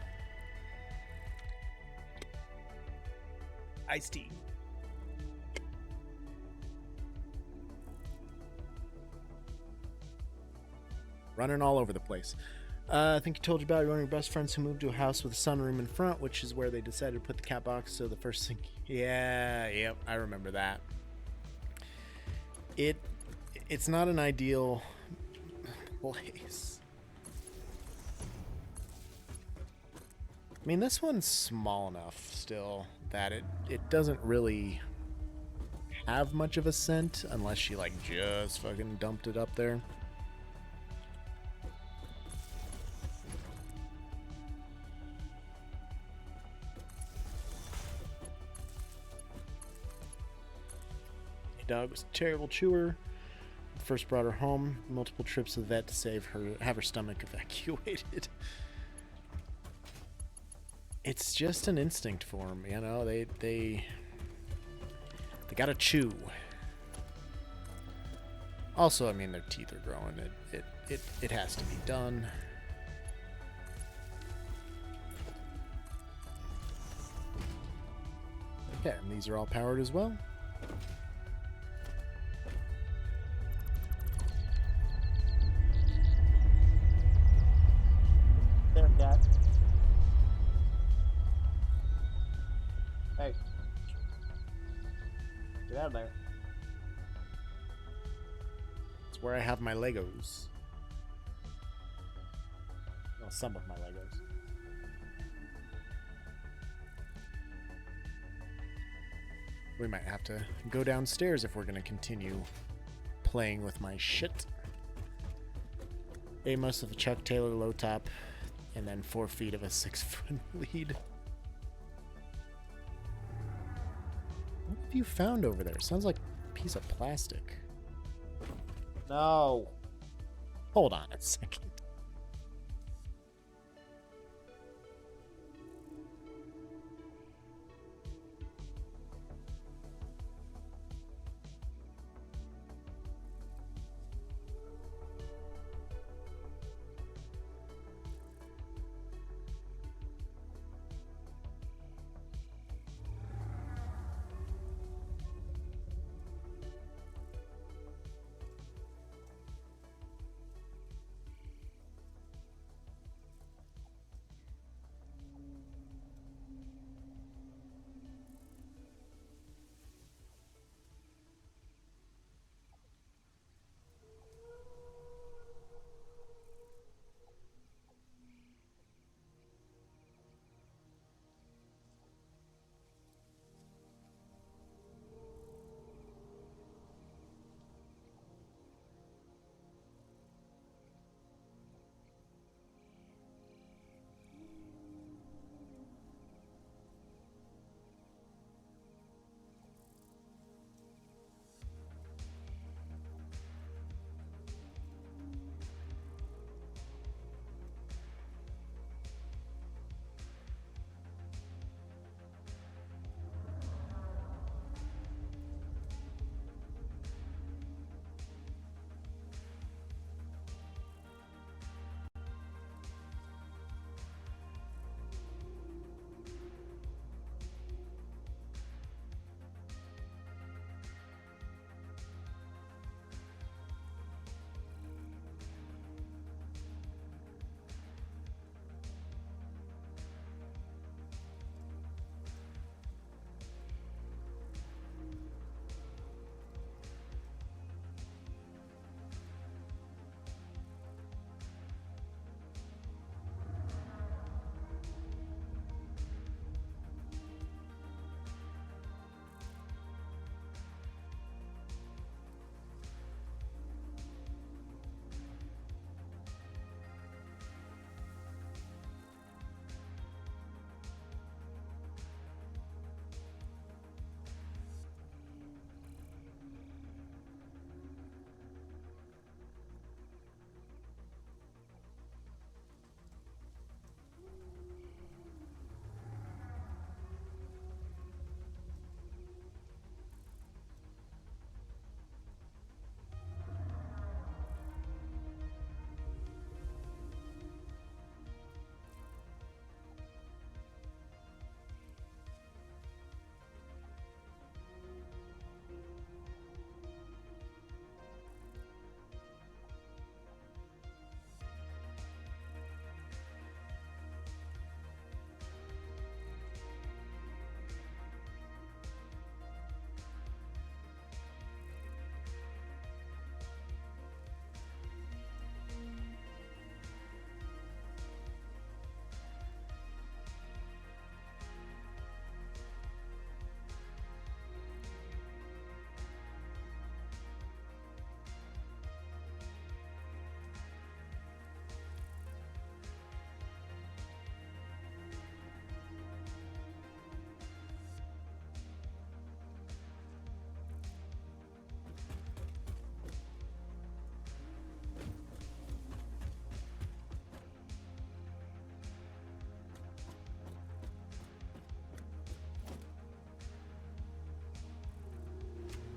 Iced tea. Running all over the place. I think you told you about one of your best friends who moved to a house with a sunroom in front, which is where they decided to put the cat box. So the first thing, yep, I remember that. It's not an ideal place. I mean, this one's small enough still that it doesn't really have much of a scent unless she like just fucking dumped it up there. Dog was a terrible chewer. First brought her home. Multiple trips to the vet to have her stomach evacuated. It's just an instinct for them, you know. They gotta chew. Also, I mean, their teeth are growing. It has to be done. Okay, and these are all powered as well. There, cat. Hey. Get out of there. It's where I have my Legos. Well, some of my Legos. We might have to go downstairs if we're going to continue playing with my shit. Amos with a Chuck Taylor low top, and then 4 feet of a 6-foot lead. What have you found over there? Sounds like a piece of plastic. No. Hold on a second.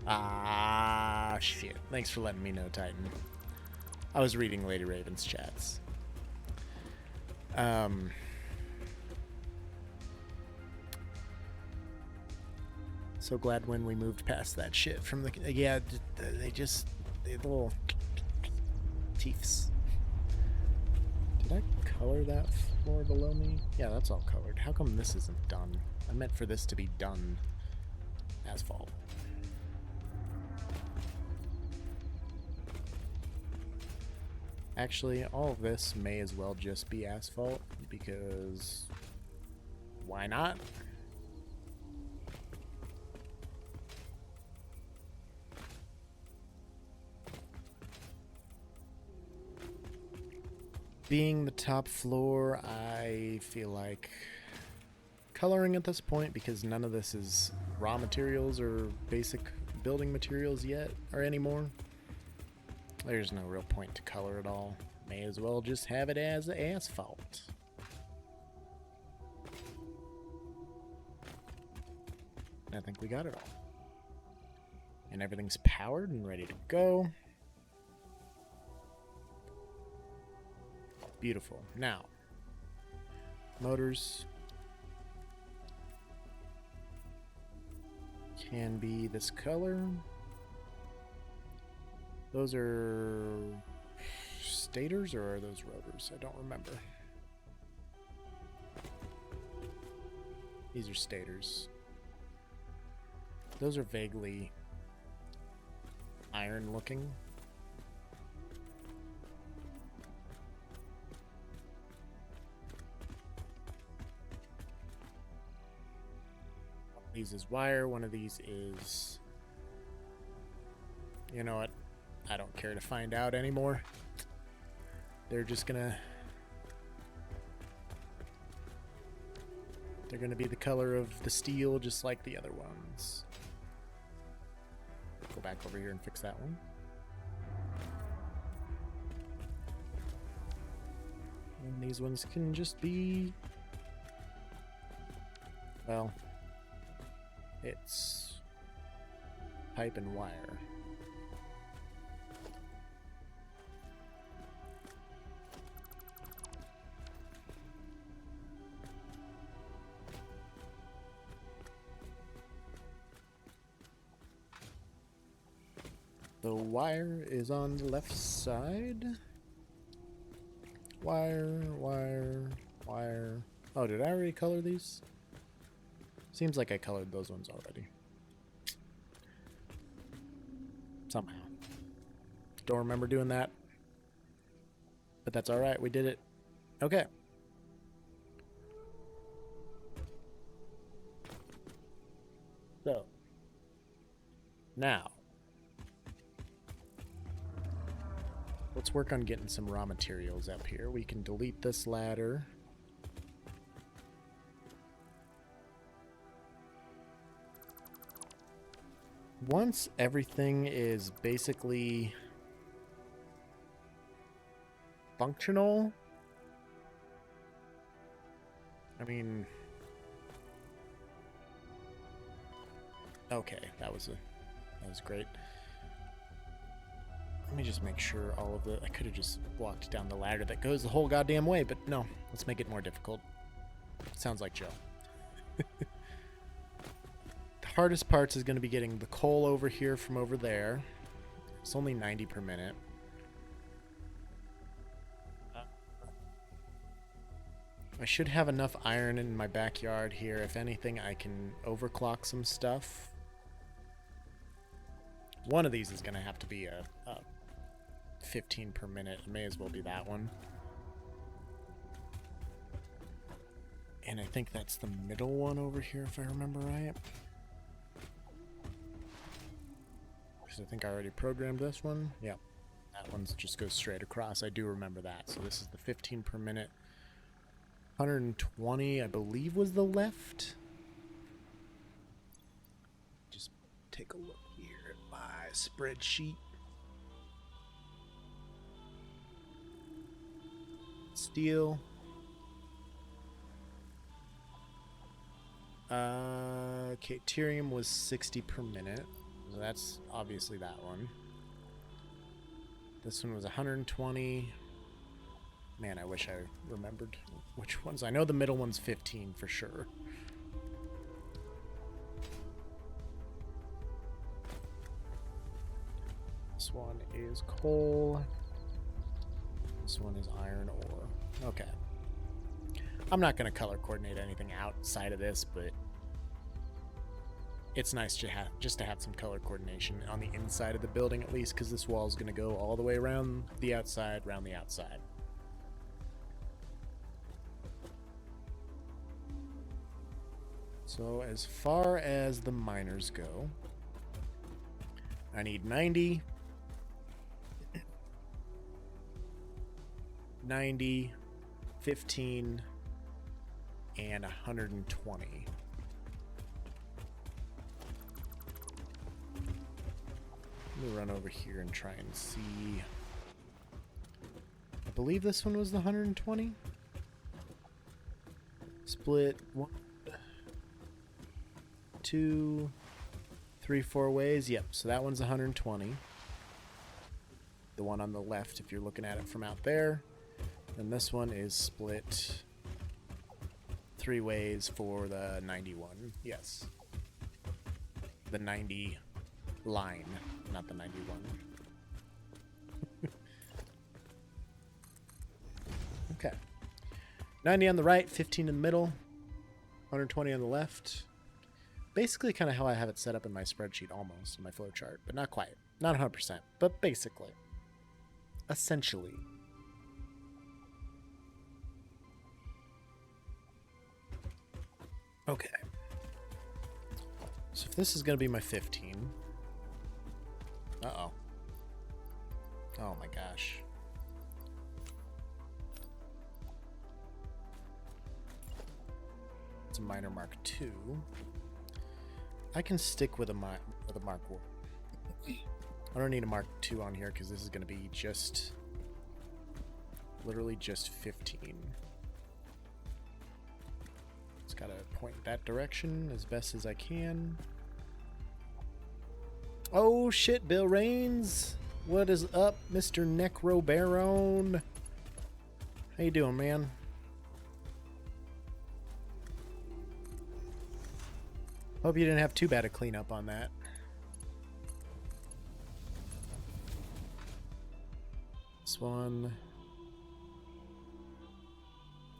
Ah, shit. Thanks for letting me know, Titan. I was reading Lady Raven's chats. So glad when we moved past that shit from the... Yeah, they little... Teeths. Did I color that floor below me? Yeah, that's all colored. How come this isn't done? I meant for this to be done asphalt. Actually, all of this may as well just be asphalt, because why not? Being the top floor, I feel like coloring at this point, because none of this is raw materials or basic building materials yet or anymore. There's no real point to color at all. May as well just have it as asphalt. I think we got it all. And everything's powered and ready to go. Beautiful. Now, motors can be this color. Those are stators, or are those rotors? I don't remember. These are stators. Those are vaguely iron looking. One of these is wire, one of these is... You know what? I don't care to find out anymore. They're just gonna... They're gonna be the color of the steel, just like the other ones. Go back over here and fix that one. And these ones can just be... Well... It's... pipe and wire. The wire is on the left side. Wire, wire, wire. Oh, did I already color these? Seems like I colored those ones already. Somehow. Don't remember doing that. But that's alright, we did it. Okay. So. Now. Let's work on getting some raw materials up here. We can delete this ladder. Once everything is basically functional, I mean, okay, that was great. Let me just make sure all of the... I could have just walked down the ladder that goes the whole goddamn way, but no. Let's make it more difficult. Sounds like Joe. The hardest parts is going to be getting the coal over here from over there. It's only 90 per minute. I should have enough iron in my backyard here. If anything, I can overclock some stuff. One of these is going to have to be a 15 per minute. It may as well be that one. And I think that's the middle one over here, if I remember right. Because I think I already programmed this one. Yep. That one just goes straight across. I do remember that. So this is the 15 per minute. 120, I believe, was the left. Just take a look here at my spreadsheet. Steel. Caterium was 60 per minute. That's obviously that one. This one was 120. Man, I wish I remembered which ones. I know the middle one's 15 for sure. This one is coal. This one is iron ore. Okay. I'm not going to color coordinate anything outside of this, but it's nice to have just to have some color coordination on the inside of the building at least, because this wall is going to go all the way around the outside, around the outside. So as far as the miners go, I need 90, 90, 15, and 120. Let me run over here and try and see. I believe this one was the 120. Split 1, 2, 3, 4 ways. Yep, so that one's 120. The one on the left, if you're looking at it from out there. And this one is split 3 ways for the 91. Yes. The 90 line, not the 91. Okay. 90 on the right, 15 in the middle, 120 on the left. Basically kind of how I have it set up in my spreadsheet almost, in my flow chart, but not quite. Not 100%, but basically. Essentially. Okay. So if this is going to be my 15. Uh-oh. Oh my gosh. It's a minor Mark II. I can stick with a Mark 1. I don't need a Mark II on here because this is going to be just literally just 15. Just gotta point that direction as best as I can. Oh shit, Bill Raines! What is up, Mr. Necro Baron? How you doing, man? Hope you didn't have too bad a cleanup on that. This one,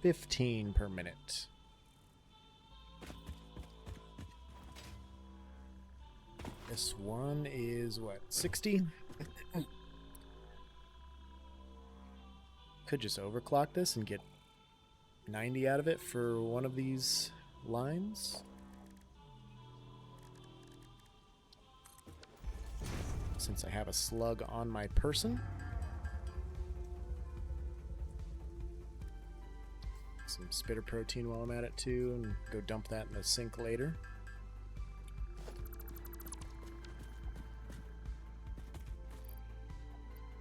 15 per minute. This one is what, 60? Could just overclock this and get 90 out of it for one of these lines. Since I have a slug on my person. Some spitter protein while I'm at it too, and go dump that in the sink later.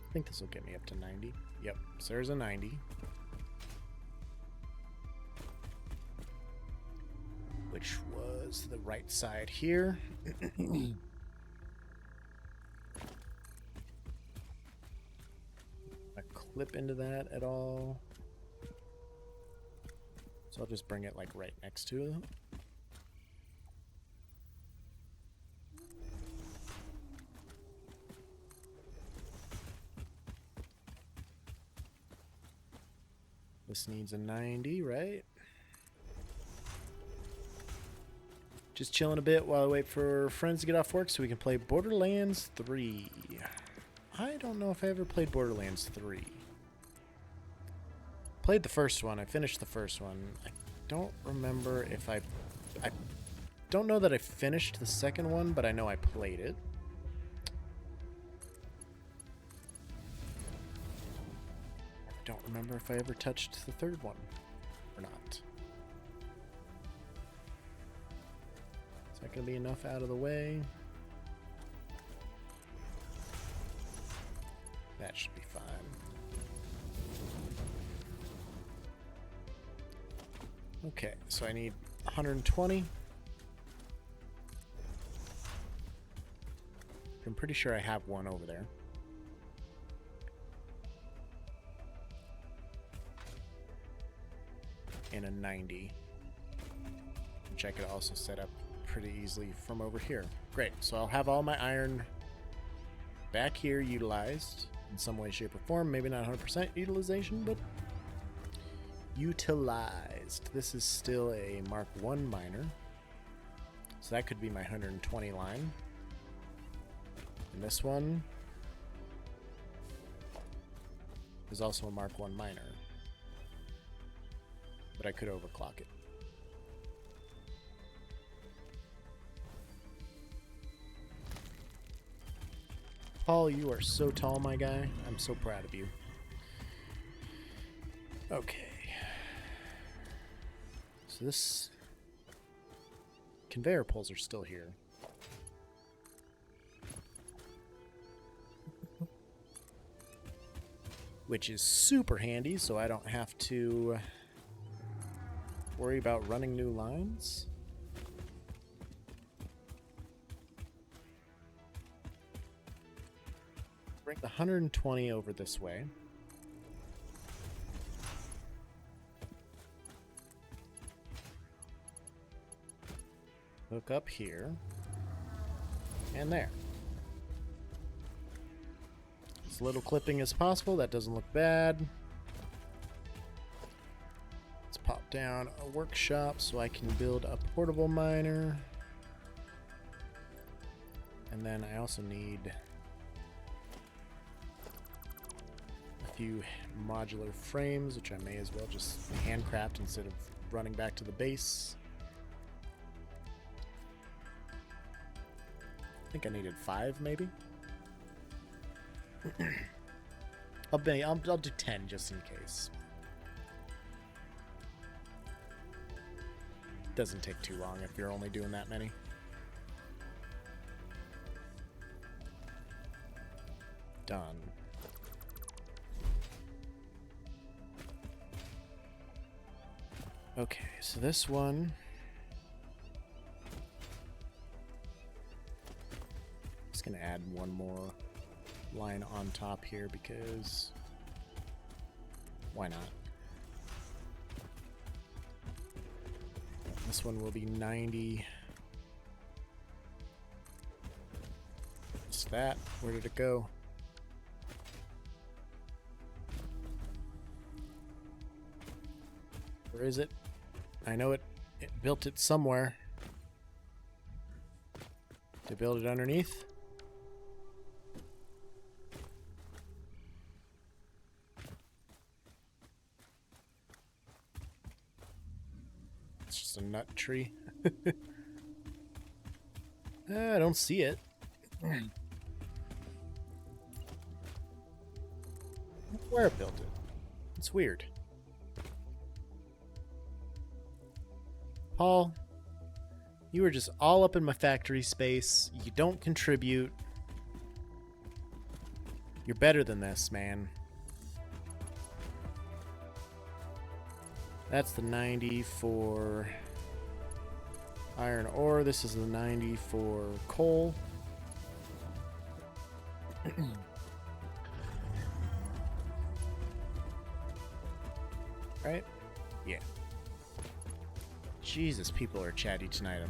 I think this will get me up to 90. Yep, so there's a 90. Which was the right side here. I clip into that at all. So I'll just bring it like right next to it. This needs a 90, right? Just chilling a bit while I wait for friends to get off work so we can play Borderlands 3. I don't know if I ever played Borderlands 3. Played the first one. I finished the first one. I don't remember if I don't know that I finished the second one, but I know I played it. I don't remember if I ever touched the third one or not. Is that going to be enough out of the way? That should be fine. Okay, so I need 120. I'm pretty sure I have one over there. And a 90, which I could also set up pretty easily from over here. Great, so I'll have all my iron back here utilized in some way, shape, or form. Maybe not 100% utilization, but utilized. This is still a Mark 1 miner, so that could be my 120 line. And this one is also a Mark 1 miner, but I could overclock it. Paul, you are so tall, my guy. I'm so proud of you. Okay. So this conveyor poles are still here. Which is super handy, so I don't have to worry about running new lines. Bring the 120 over this way. Hook up here. And there. As little clipping as possible. That doesn't look bad. Let's pop down a workshop so I can build a portable miner. And then I also need a few modular frames, which I may as well just handcraft instead of running back to the base. I think I needed 5, maybe. I'll do 10 just in case. Doesn't take too long if you're only doing that many. Done. Okay, so this one. Just gonna add one more line on top here because why not? This one will be 90. What's that? Where did it go? Where is it? I know it built it somewhere. To build it underneath? It's just a nut tree. I don't see it. Where it built it? It's weird. Paul, you were just all up in my factory space. You don't contribute. You're better than this, man. That's the 90 for iron ore. This is the 90 for coal. Right? Yeah. Jesus, people are chatty tonight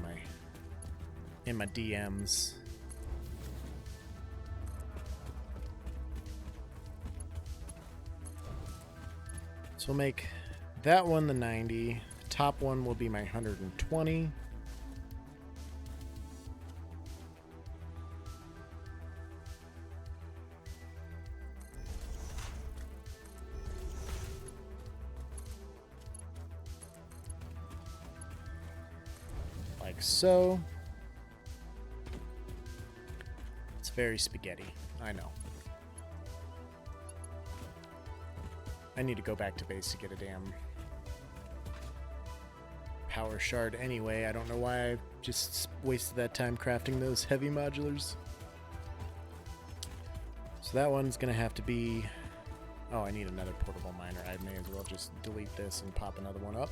in my DMs. So we'll make that one the 90. The top one will be my 120. Like so. It's very spaghetti, I know. I need to go back to base to get a damn power shard anyway. I don't know why I just wasted that time crafting those heavy modulars. So that one's gonna have to be... Oh, I need another portable miner. I may as well just delete this and pop another one up.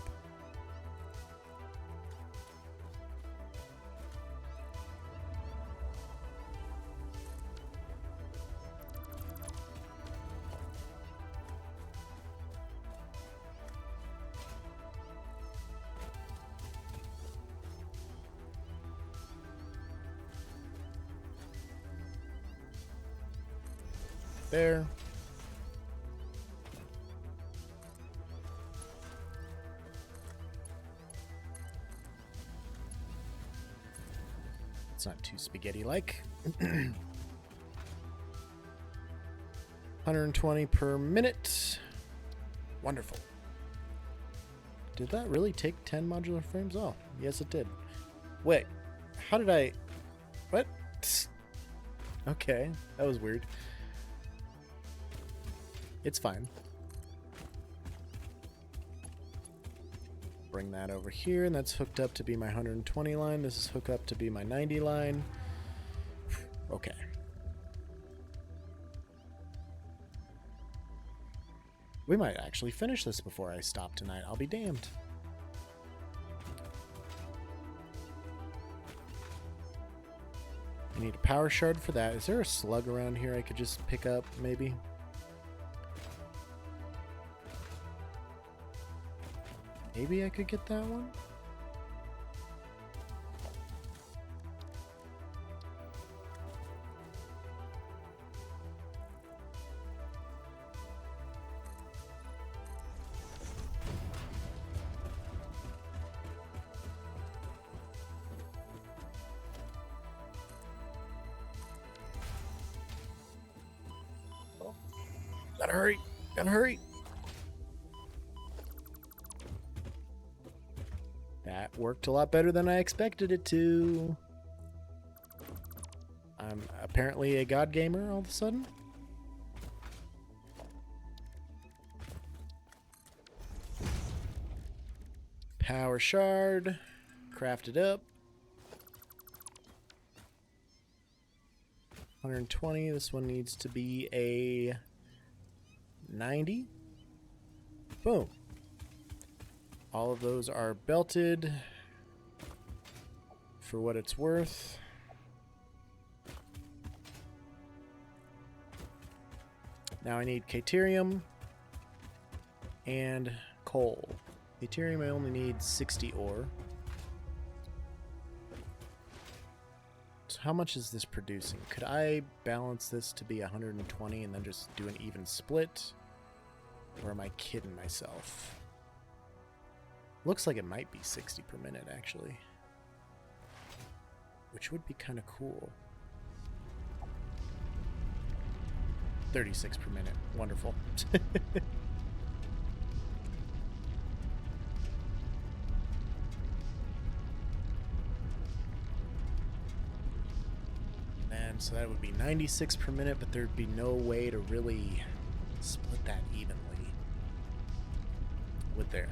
there. It's not too spaghetti-like. 120 per minute. Wonderful. Did that really take 10 modular frames? Oh, yes it did. Wait, how did I... What? Okay, that was weird. It's fine. Bring that over here, and that's hooked up to be my 120 line. This is hooked up to be my 90 line. Okay. We might actually finish this before I stop tonight. I'll be damned. I need a power shard for that. Is there a slug around here I could just pick up, maybe? Maybe I could get that one? Gotta hurry! Gotta hurry! That worked a lot better than I expected it to. I'm apparently a god gamer all of a sudden. Power shard. Craft it up. 120. This one needs to be a 90. Boom. All of those are belted for what it's worth. Now I need Caterium and coal. Caterium I only need 60 ore. So how much is this producing? Could I balance this to be 120 and then just do an even split? Or am I kidding myself? Looks like it might be 60 per minute, actually. Which would be kind of cool. 36 per minute. Wonderful. And so that would be 96 per minute, but there'd be no way to really split that evenly. Would there?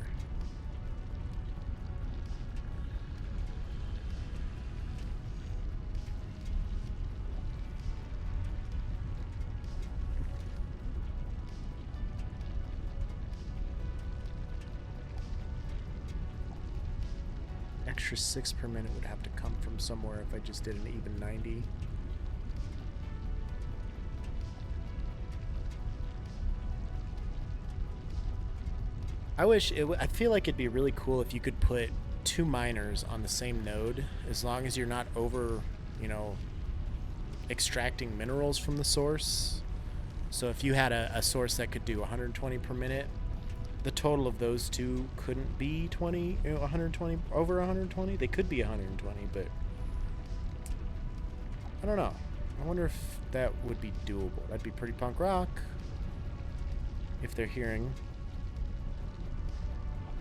Extra 6 per minute would have to come from somewhere if I just did an even 90. I feel like it'd be really cool if you could put 2 miners on the same node, as long as you're not over, extracting minerals from the source. So if you had a source that could do 120 per minute, the total of those two couldn't be 120, over 120. They could be 120, but I don't know. I wonder if that would be doable. That'd be pretty punk rock if they're hearing.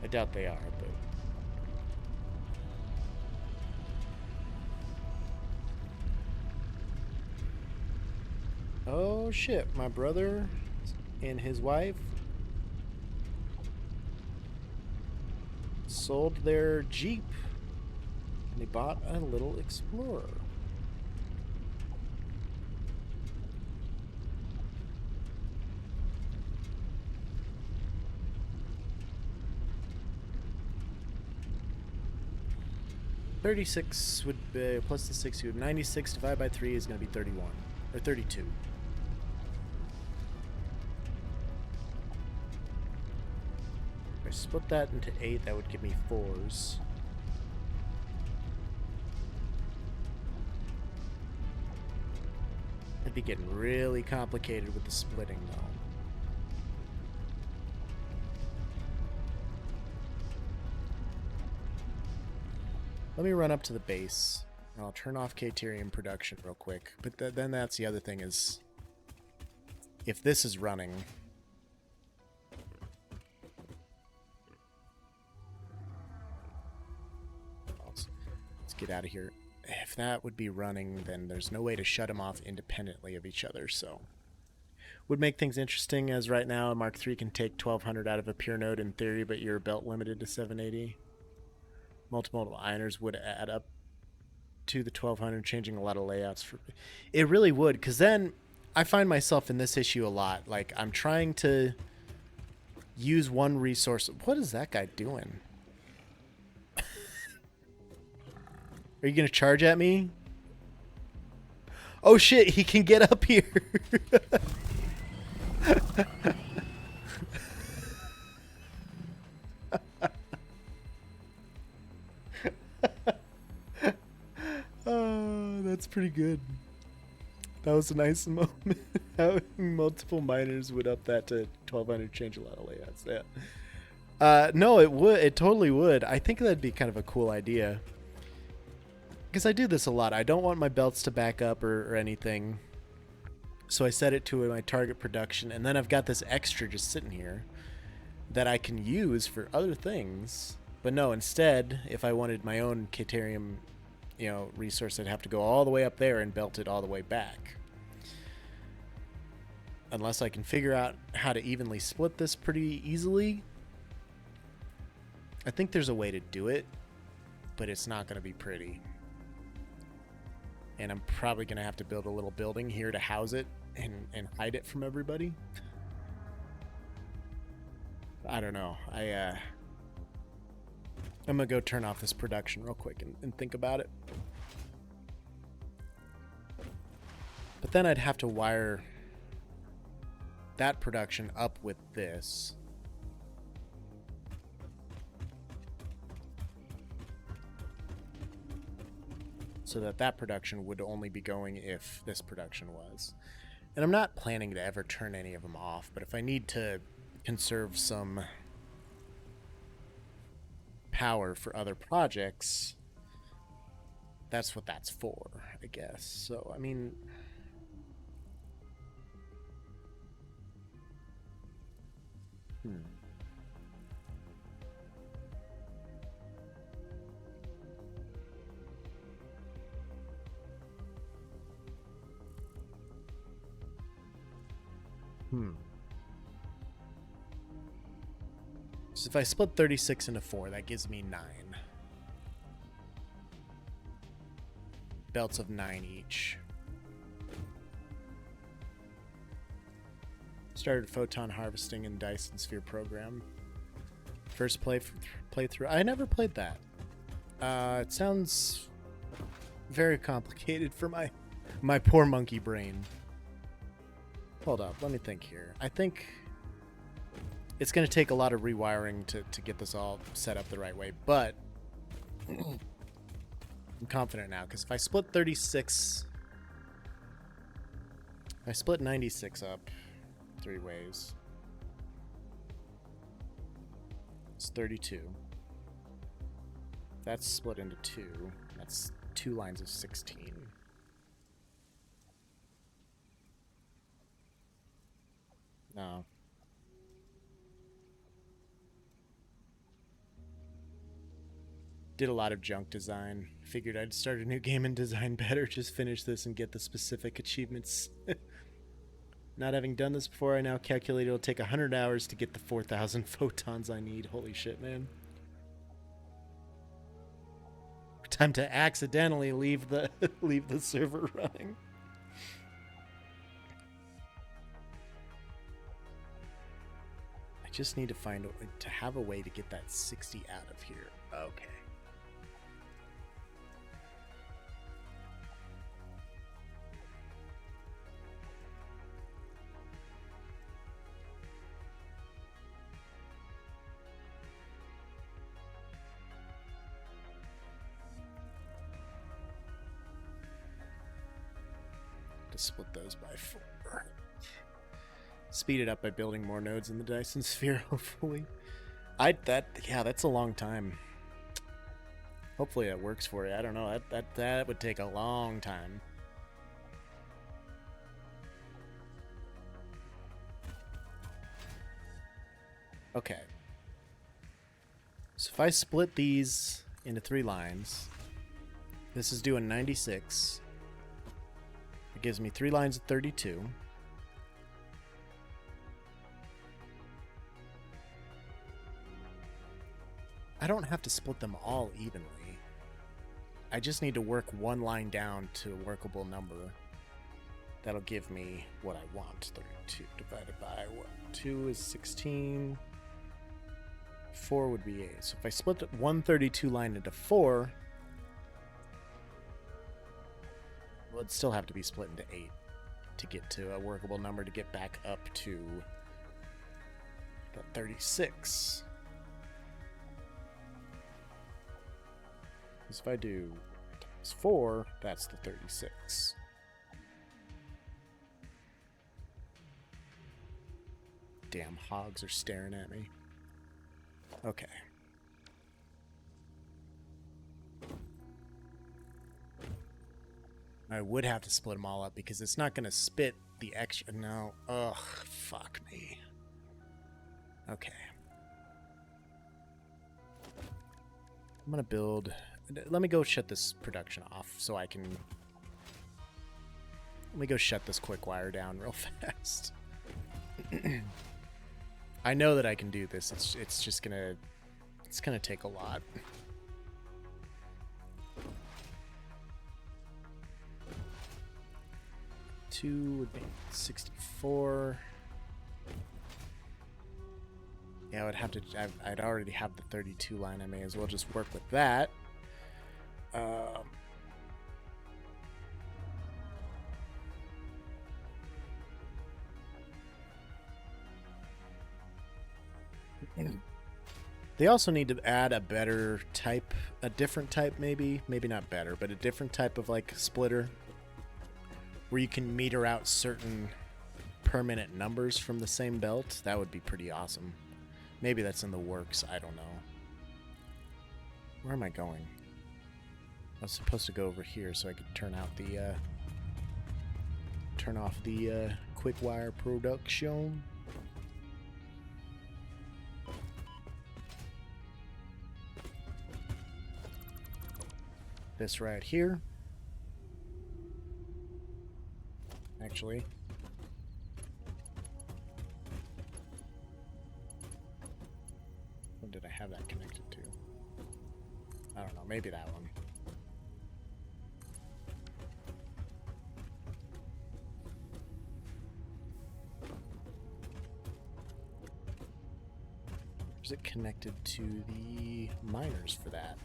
I doubt they are, but... Oh shit, my brother and his wife sold their Jeep and they bought a little Explorer. $36 would be plus the 60 would 96 divided by 3 is going to be 31 or 32. If I split that into 8, that would give me 4s. It'd be getting really complicated with the splitting, though. Let me run up to the base, and I'll turn off Caterium production real quick. But then that's the other thing is, if this is running... Let's get out of here. If that would be running, then there's no way to shut them off independently of each other, so... Would make things interesting, as right now a Mark III can take 1200 out of a pure node in theory, but you're belt limited to 780. Multiple ironers would add up to the 1200, changing a lot of layouts. It really would, because then I find myself in this issue a lot. Like, I'm trying to use one resource. What is that guy doing? Are you going to charge at me? Oh shit, he can get up here. Oh, that's pretty good. That was a nice moment. Having multiple miners would up that to 1200, change a lot of layouts. Yeah. No, it would. It totally would. I think that'd be kind of a cool idea. Because I do this a lot. I don't want my belts to back up or anything. So I set it to my target production. And then I've got this extra just sitting here that I can use for other things. But no, instead, if I wanted my own Caterium, resource, I'd have to go all the way up there and belt it all the way back. Unless I can figure out how to evenly split this pretty easily. I think there's a way to do it, but it's not going to be pretty. And I'm probably going to have to build a little building here to house it and hide it from everybody. I don't know. I'm going to go turn off this production real quick and think about it. But then I'd have to wire that production up with this. So that production would only be going if this production was. And I'm not planning to ever turn any of them off, but if I need to conserve some power for other projects, that's what that's for, I guess. So, I mean... So if I split 36 into 4, that gives me 9. Belts of 9 each. Started photon harvesting in Dyson Sphere program. First playthrough. I never played that. It sounds very complicated for my poor monkey brain. Hold up, let me think here. I think it's going to take a lot of rewiring to get this all set up the right way, but I'm confident now, because if I split 36... I split 96 up 3 ways. It's 32. That's split into 2. That's 2 lines of 16. No. Did a lot of junk design. Figured I'd start a new game and design better. Just finish this and get the specific achievements. Not having done this before, I now calculate it'll take 100 hours to get the 4,000 photons I need. Holy shit, man. Time to accidentally leave the server running. I just need to have a way to get that 60 out of here. Okay. split those by 4. Speed it up by building more nodes in the Dyson Sphere, hopefully. Yeah, that's a long time. Hopefully that works for you. I don't know. That would take a long time. Okay. So if I split these into 3 lines, this is doing 96. It gives me 3 lines of 32. I don't have to split them all evenly. I just need to work 1 line down to a workable number. That'll give me what I want. 32 divided by what? 2 is 16. 4 would be 8. So if I split the 132 line into 4, well, it'd still have to be split into 8 to get to a workable number to get back up to the 36. Because if I do times 4, that's the 36. Damn hogs are staring at me. Okay. I would have to split them all up because it's not going to spit the extra. No. Ugh, fuck me. Okay. I'm going to build. Let me go shut this production off so I can. Let me go shut this quick wire down real fast. I know that I can do this. It's just gonna. It's gonna take a lot. Two would be 64. Yeah, I would have to. I'd already have the 32 line. I may as well just work with that. They also need to add a better type, a different type maybe not better, but a different type of like splitter where you can meter out certain permanent numbers from the same belt. That would be pretty awesome. Maybe that's in the works, I don't know. Where am I going? I was supposed to go over here so I could turn out the turn off the quick wire production. This right here. Actually. What did I have that connected to? I don't know, maybe that one. Is it connected to the miners for that?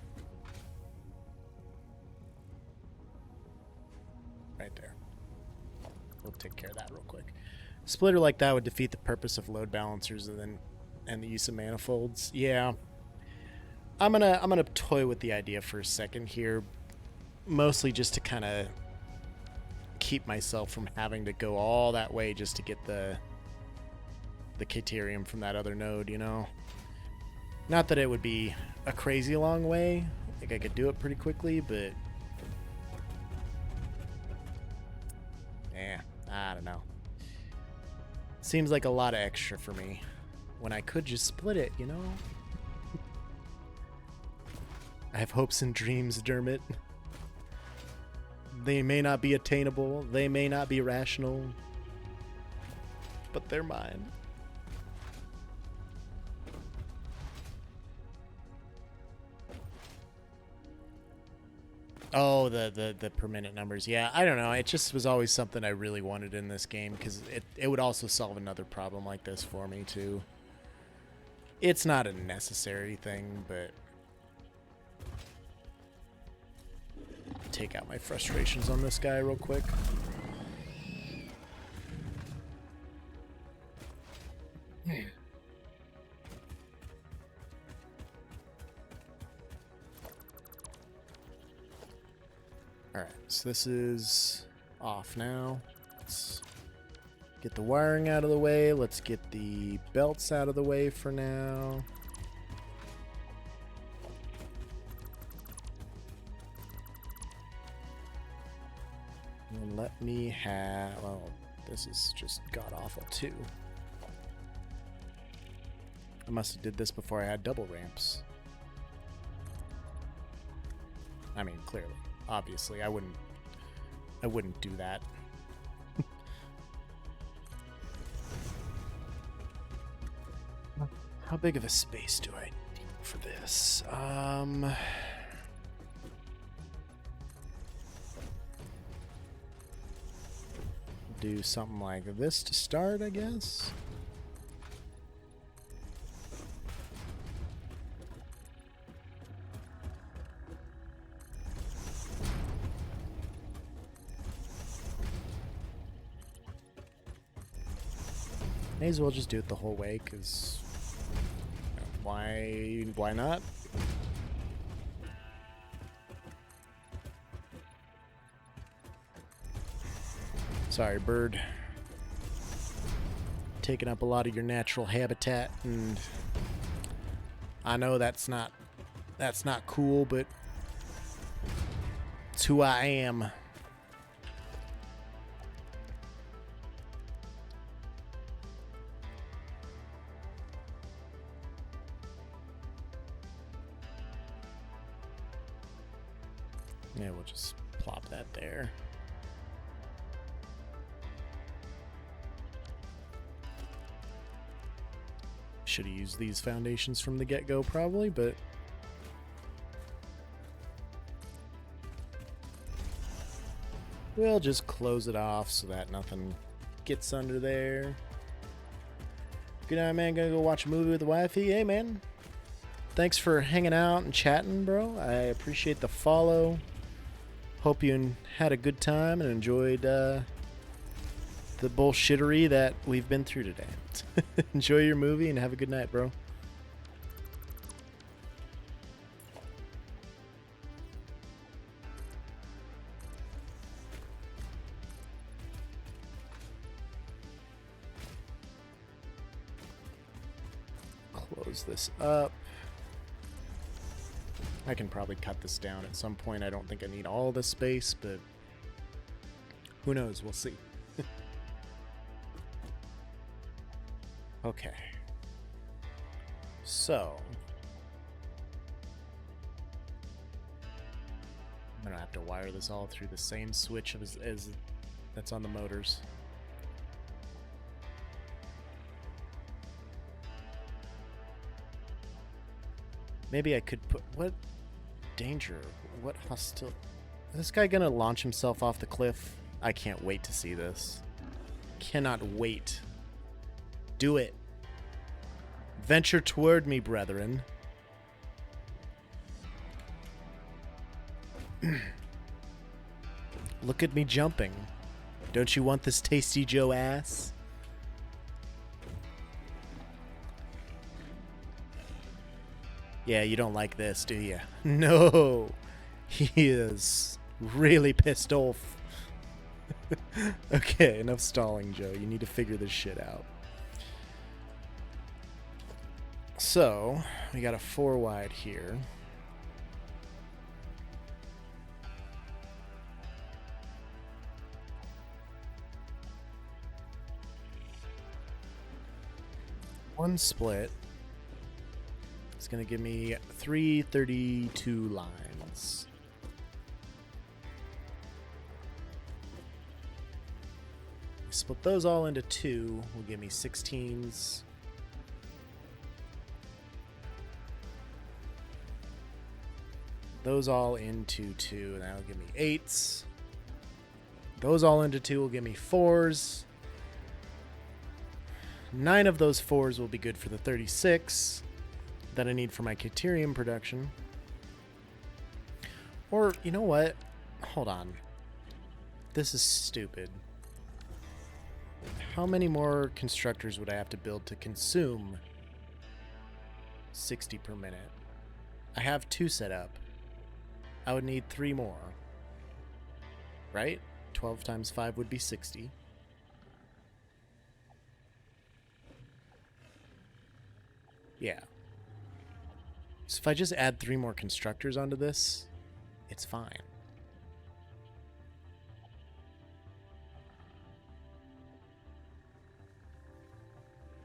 Right there. We'll take care of that real quick. A splitter like that would defeat the purpose of load balancers and the use of manifolds. Yeah. I'm gonna toy with the idea for a second here, mostly just to kind of keep myself from having to go all that way just to get the Caterium from that other node, you know? Not that it would be a crazy long way. I think I could do it pretty quickly, but I don't know. Seems like a lot of extra for me when I could just split it, you know? I have hopes and dreams, Dermot. They may not be attainable, they may not be rational, but they're mine. Oh, the permanent numbers. Yeah, I don't know. It just was always something I really wanted in this game because it would also solve another problem like this for me too. It's not a necessary thing, but take out my frustrations on this guy real quick. Alright, so this is off now. let's get the wiring out of the way. Let's get the belts out of the way for now. And let me have... Well, this is just god-awful, too. I must have did this before I had double ramps. I mean, clearly. Obviously, I wouldn't do that. How big of a space do I need for this? Do something like this to start, I guess. May as well just do it the whole way, because why not? Sorry, bird. Taking up a lot of your natural habitat, and I know that's not cool, but it's who I am. Yeah, we'll just plop that there. Should have used these foundations from the get-go probably, but we'll just close it off so that nothing gets under there. Good night, man. Gonna go watch a movie with the wifey. Hey, man. Thanks for hanging out and chatting, bro. I appreciate the follow. Hope you had a good time and enjoyed the bullshittery that we've been through today. Enjoy your movie and have a good night, bro. Close this up. I can probably cut this down at some point. I don't think I need all this space, but who knows? We'll see. Okay. So I'm gonna have to wire this all through the same switch as that's on the motors. Maybe I could put... What danger? What hostile... Is this guy gonna launch himself off the cliff? I can't wait to see this. Cannot wait. Do it. Venture toward me, brethren. Look at me jumping. Don't you want this Tasty Joe ass? Yeah, you don't like this, do you? No. He is really pissed off. Okay, enough stalling, Joe. You need to figure this shit out. So, we got a 4 wide here. One split. It's going to give me 332 lines. Split those all into 2 will give me 16s. Those all into 2, and that'll give me 8s. Those all into 2 will give me 4s. 9 of those 4s will be good for the 36 that I need for my Caterium production. Or, you know what? Hold on. This is stupid. How many more constructors would I have to build to consume 60 per minute? I have 2 set up. I would need 3 more. Right? 12 times 5 would be 60. Yeah. So if I just add 3 more constructors onto this, it's fine.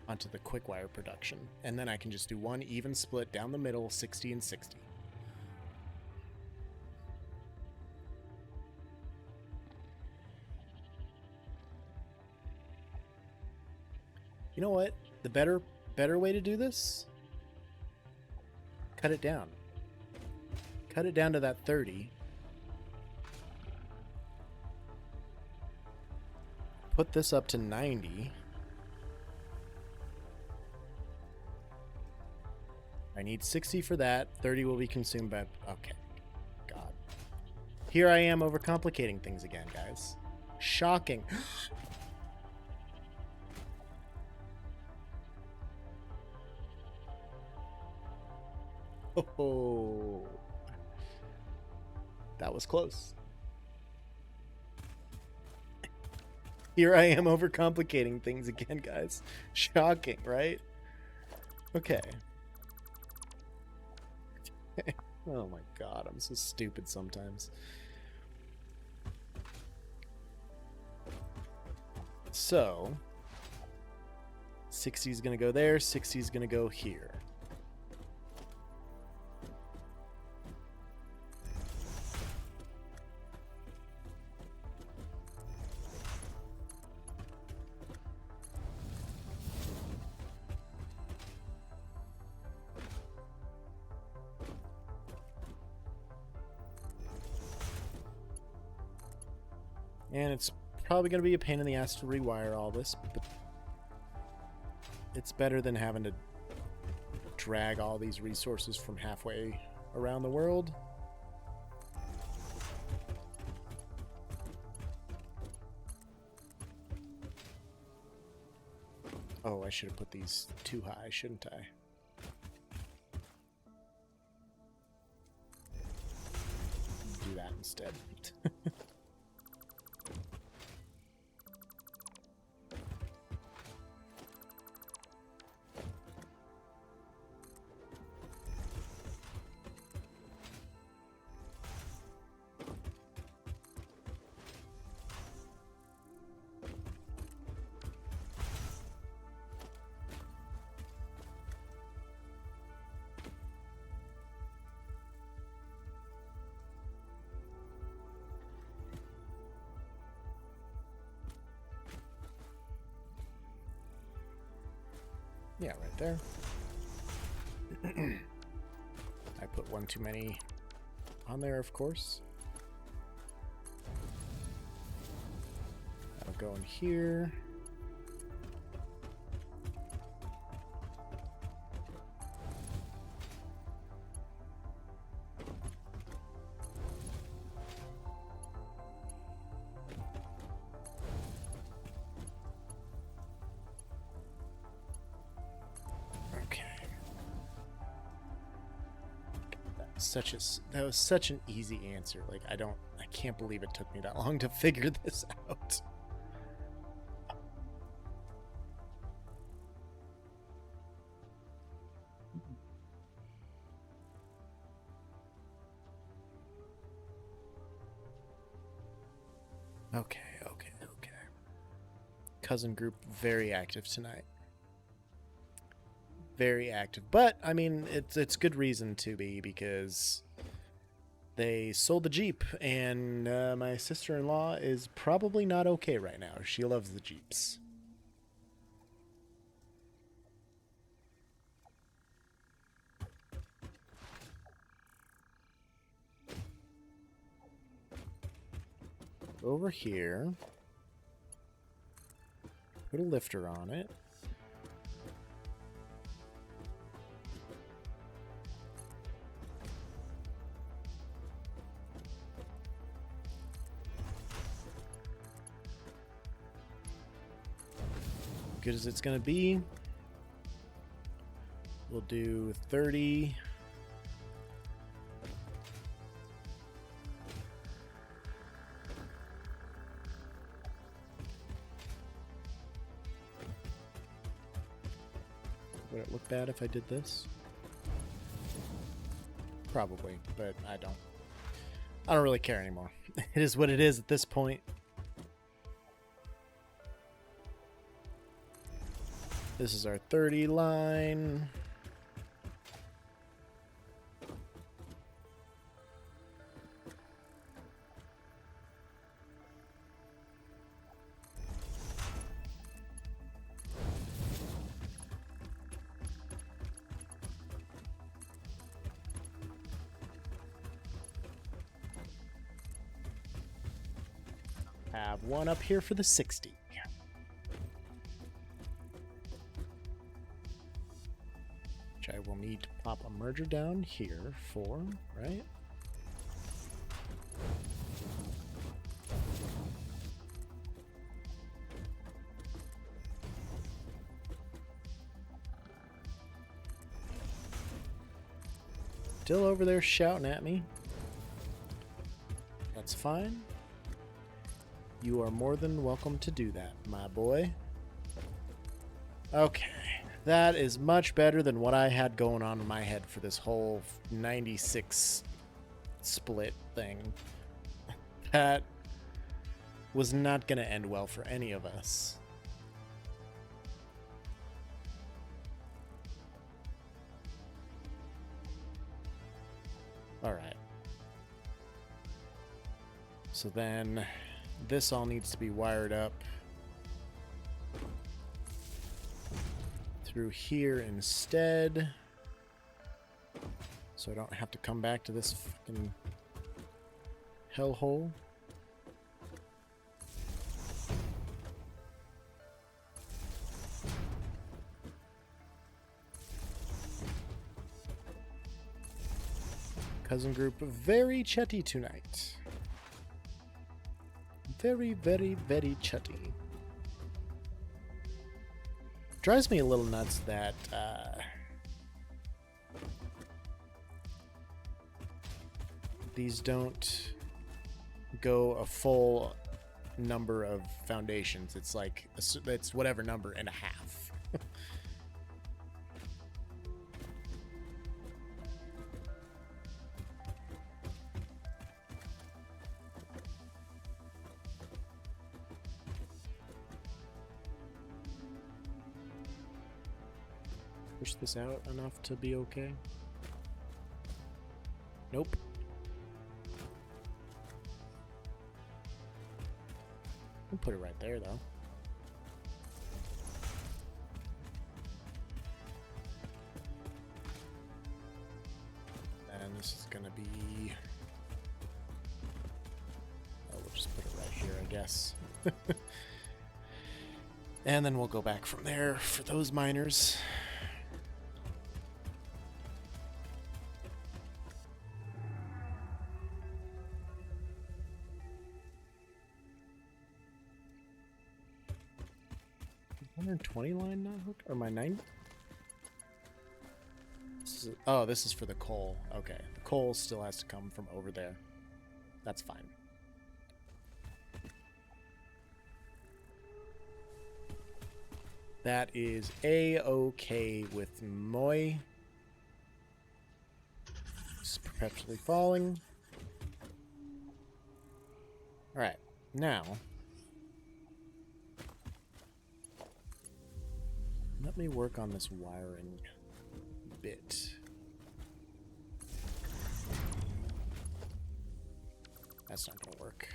Onto the quick wire production. And then I can just do one even split down the middle, 60 and 60. You know what? The better way to do this? Cut it down. Cut it down to that 30. Put this up to 90. I need 60 for that. 30 will be consumed by... Okay. God. Here I am overcomplicating things again, guys. Shocking. Oh, that was close. Here I am overcomplicating things again, guys. Shocking, right? Okay. Oh my god, I'm so stupid sometimes. So, 60 is going to go there, 60 is going to go here. And it's probably going to be a pain in the ass to rewire all this, but it's better than having to drag all these resources from halfway around the world. Oh, I should have put these too high, shouldn't I? Do that instead. Yeah, right there. I put one too many on there, of course. That'll go in here. That was such an easy answer. Like, I can't believe it took me that long to figure this out. Okay. Cousin group very active tonight. Very active, but I mean it's good reason to be, because they sold the Jeep and my sister-in-law is probably not okay right now. She loves the Jeeps. Over here, put a lifter on it. Good as it's gonna be. We'll do 30. Would it look bad if I did this? Probably, but I don't. I don't really care anymore. It is what it is at this point. This is our 30 line. Have one up here for the 60. Which I will need to pop a merger down here for, right? Still over there shouting at me. That's fine. You are more than welcome to do that, my boy. Okay. That is much better than what I had going on in my head for this whole 96 split thing. That was not going to end well for any of us. All right. So then this all needs to be wired up through here instead, so I don't have to come back to this fucking hellhole. Cousin group very chatty tonight. Very, very, very chatty. Drives me a little nuts that these don't go a full number of foundations. It's like it's whatever number and a half. Push this out enough to be okay? Nope. I'll put it right there, though. And this is gonna be... oh, we'll just put it right here, I guess. And then we'll go back from there for those miners. $120 line not hooked? Or my 90? Oh, this is for the coal. Okay. The coal still has to come from over there. That's fine. That is A-okay with Moi. It's perpetually falling. Alright. Now... let me work on this wiring bit. That's not gonna work.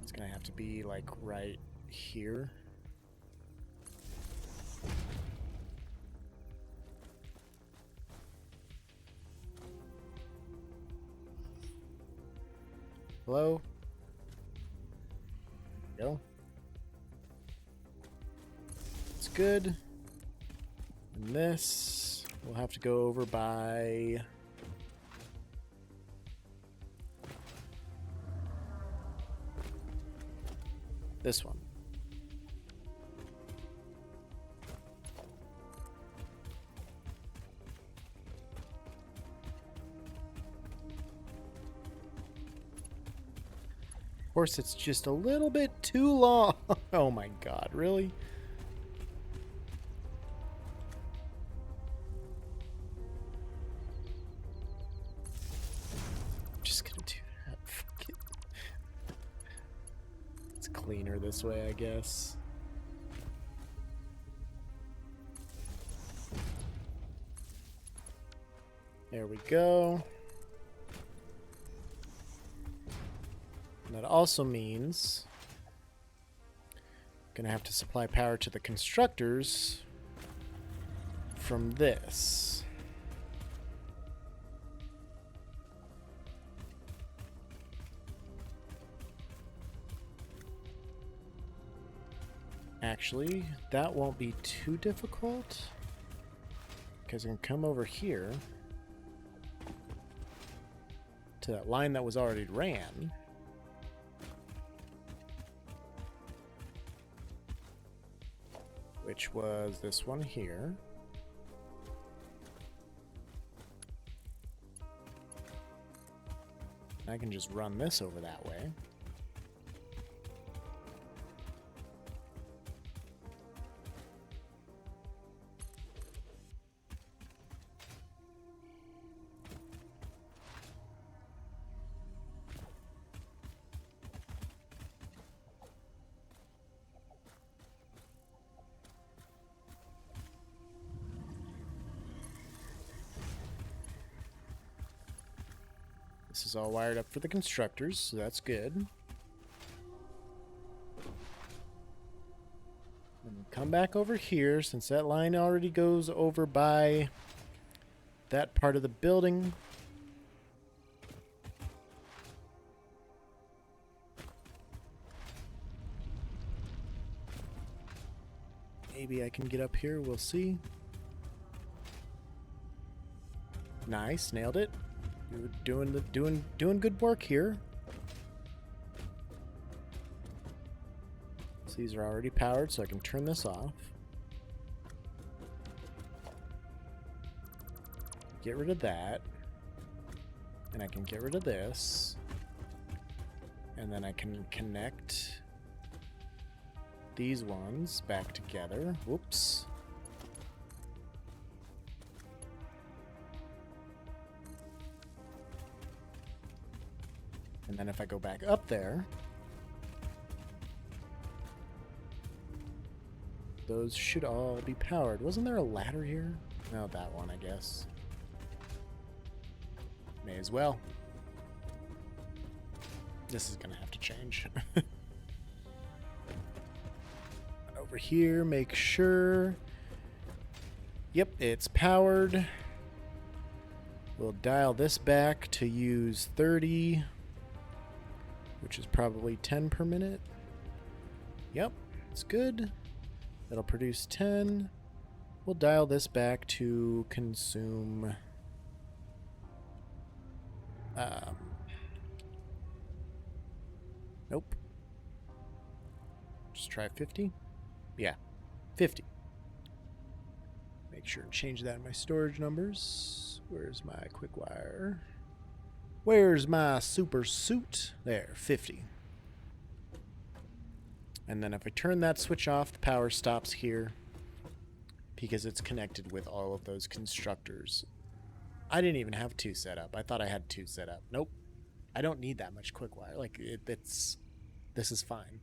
It's gonna have to be like right here. Hello? Go. Good. And this we'll have to go over by this one. Of course, it's just a little bit too long. Oh my god, really? It's cleaner this way, I guess. There we go. And that also means I'm gonna have to supply power to the constructors from this. Actually, that won't be too difficult because I can come over here to that line that was already ran. Which was this one here. I can just run this over that way. This is all wired up for the constructors, so that's good. And come back over here, since that line already goes over by that part of the building. Maybe I can get up here, we'll see. Nice, nailed it. You're doing good work here. So these are already powered, so I can turn this off. Get rid of that. And I can get rid of this. And then I can connect these ones back together. Whoops. And then if I go back up there, those should all be powered. Wasn't there a ladder here? No, that one, I guess. May as well. This is gonna have to change. Over here, make sure. Yep, it's powered. We'll dial this back to use 30. Which is probably 10 per minute. Yep, it's good. That'll produce 10. We'll dial this back to consume... nope. Just try 50. Yeah, 50. Make sure and change that in my storage numbers. Where's my quick wire? Where's my super suit? There, 50. And then if I turn that switch off, the power stops here because it's connected with all of those constructors. I didn't even have 2 set up. I thought I had 2 set up. Nope. I don't need that much quick wire. Like, this is fine.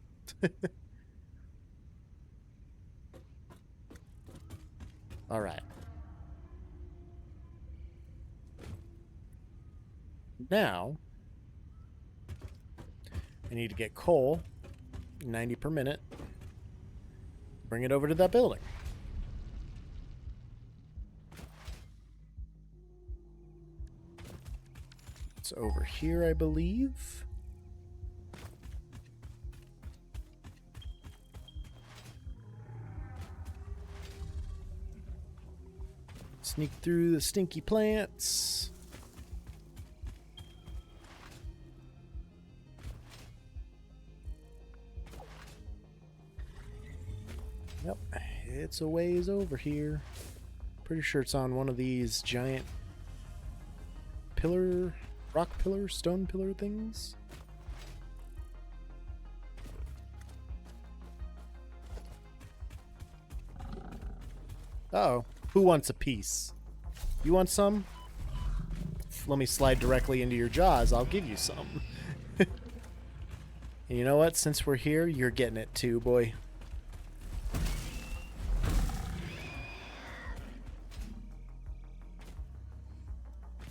All right. Now, I need to get coal, 90 per minute, bring it over to that building. It's over here, I believe. Sneak through the stinky plants. Yep, it's a ways over here. Pretty sure it's on one of these giant rock pillar, stone pillar things. Uh-oh, who wants a piece? You want some? Let me slide directly into your jaws, I'll give you some. And you know what? Since we're here, you're getting it too, boy.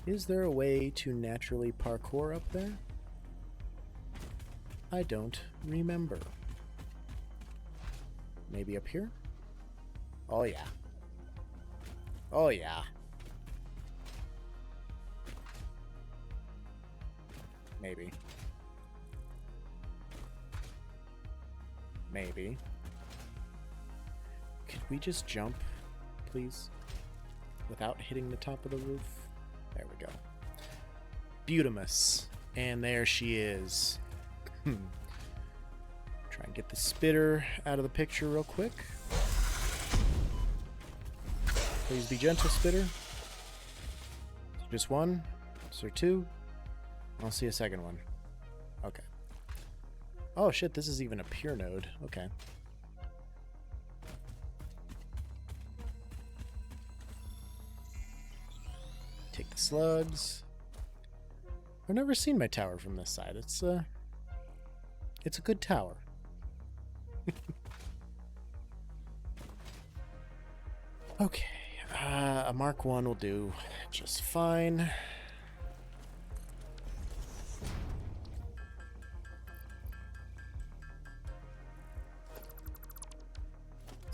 Is there a way to naturally parkour up there? I don't remember. Maybe up here? Oh yeah. Oh yeah. Maybe. Maybe. Could we just jump, please? Without hitting the top of the roof? There we go. Beautimus. And there she is. Try and get the spitter out of the picture real quick. Please be gentle, spitter. Just one? Is there two? I'll see a second one. Okay. Oh shit, this is even a pure node. Okay. Take the slugs. I've never seen my tower from this side. It's a good tower. Okay. A Mark 1 will do just fine.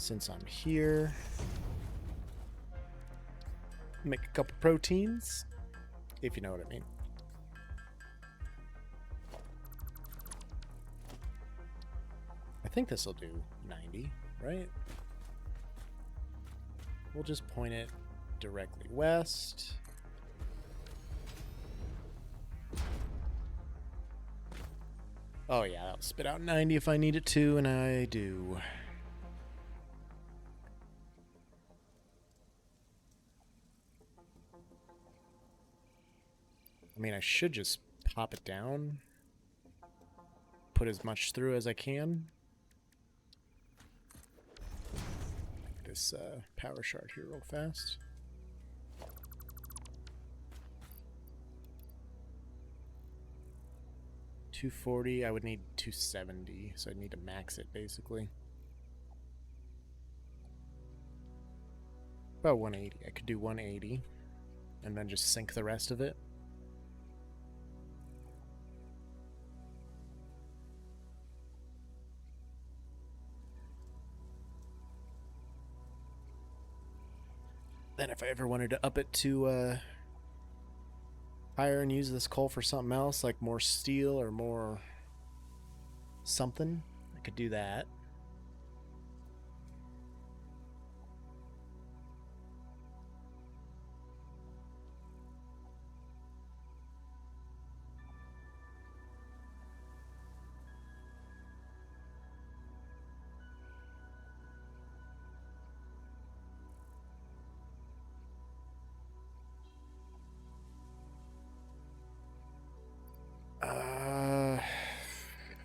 Since I'm here, make a couple proteins, if you know what I mean. I think this will do 90, right? We'll just point it directly west. Oh yeah, that'll spit out 90 if I need it to, and I do. I mean, I should just pop it down. Put as much through as I can. This power shard here real fast. $240, I would need $270, so I'd need to max it basically. About 180. I could do 180 and then just sink the rest of it. Then if I ever wanted to up it to higher and use this coal for something else, like more steel or more something, I could do that.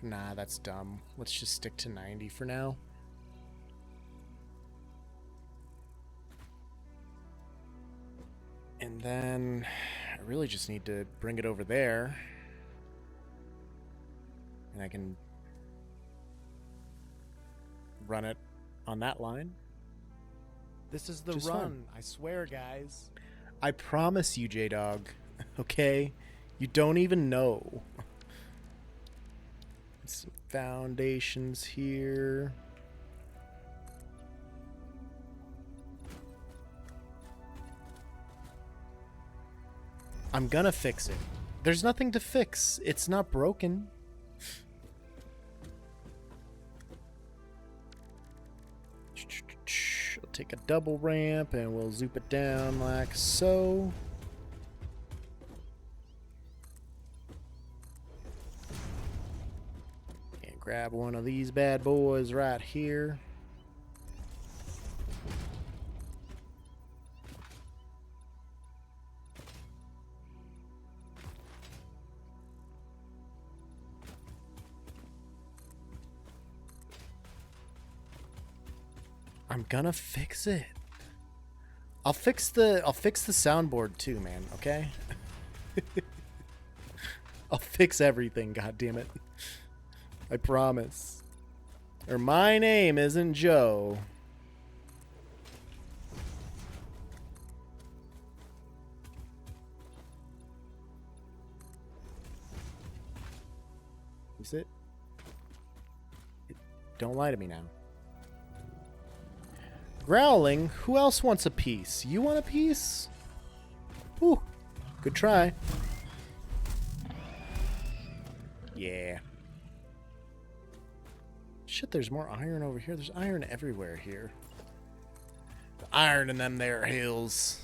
Nah, that's dumb. Let's just stick to 90 for now. And then I really just need to bring it over there. And I can run it on that line. This is the Just run. fine. I swear, guys. I promise you, J-Dog. Okay? You don't even know. Some foundations here. I'm gonna fix it. There's nothing to fix. It's not broken. I'll take a double ramp and we'll zoop it down like so. And grab one of these bad boys right here. I'm gonna fix it. I'll fix the soundboard too, man, okay? I'll fix everything, god damn it. I promise. Or my name isn't Joe. Is it? Don't lie to me now. Growling? Who else wants a piece? You want a piece? Ooh, good try. Yeah. Shit, there's more iron over here. There's iron everywhere here. The iron in them there hills.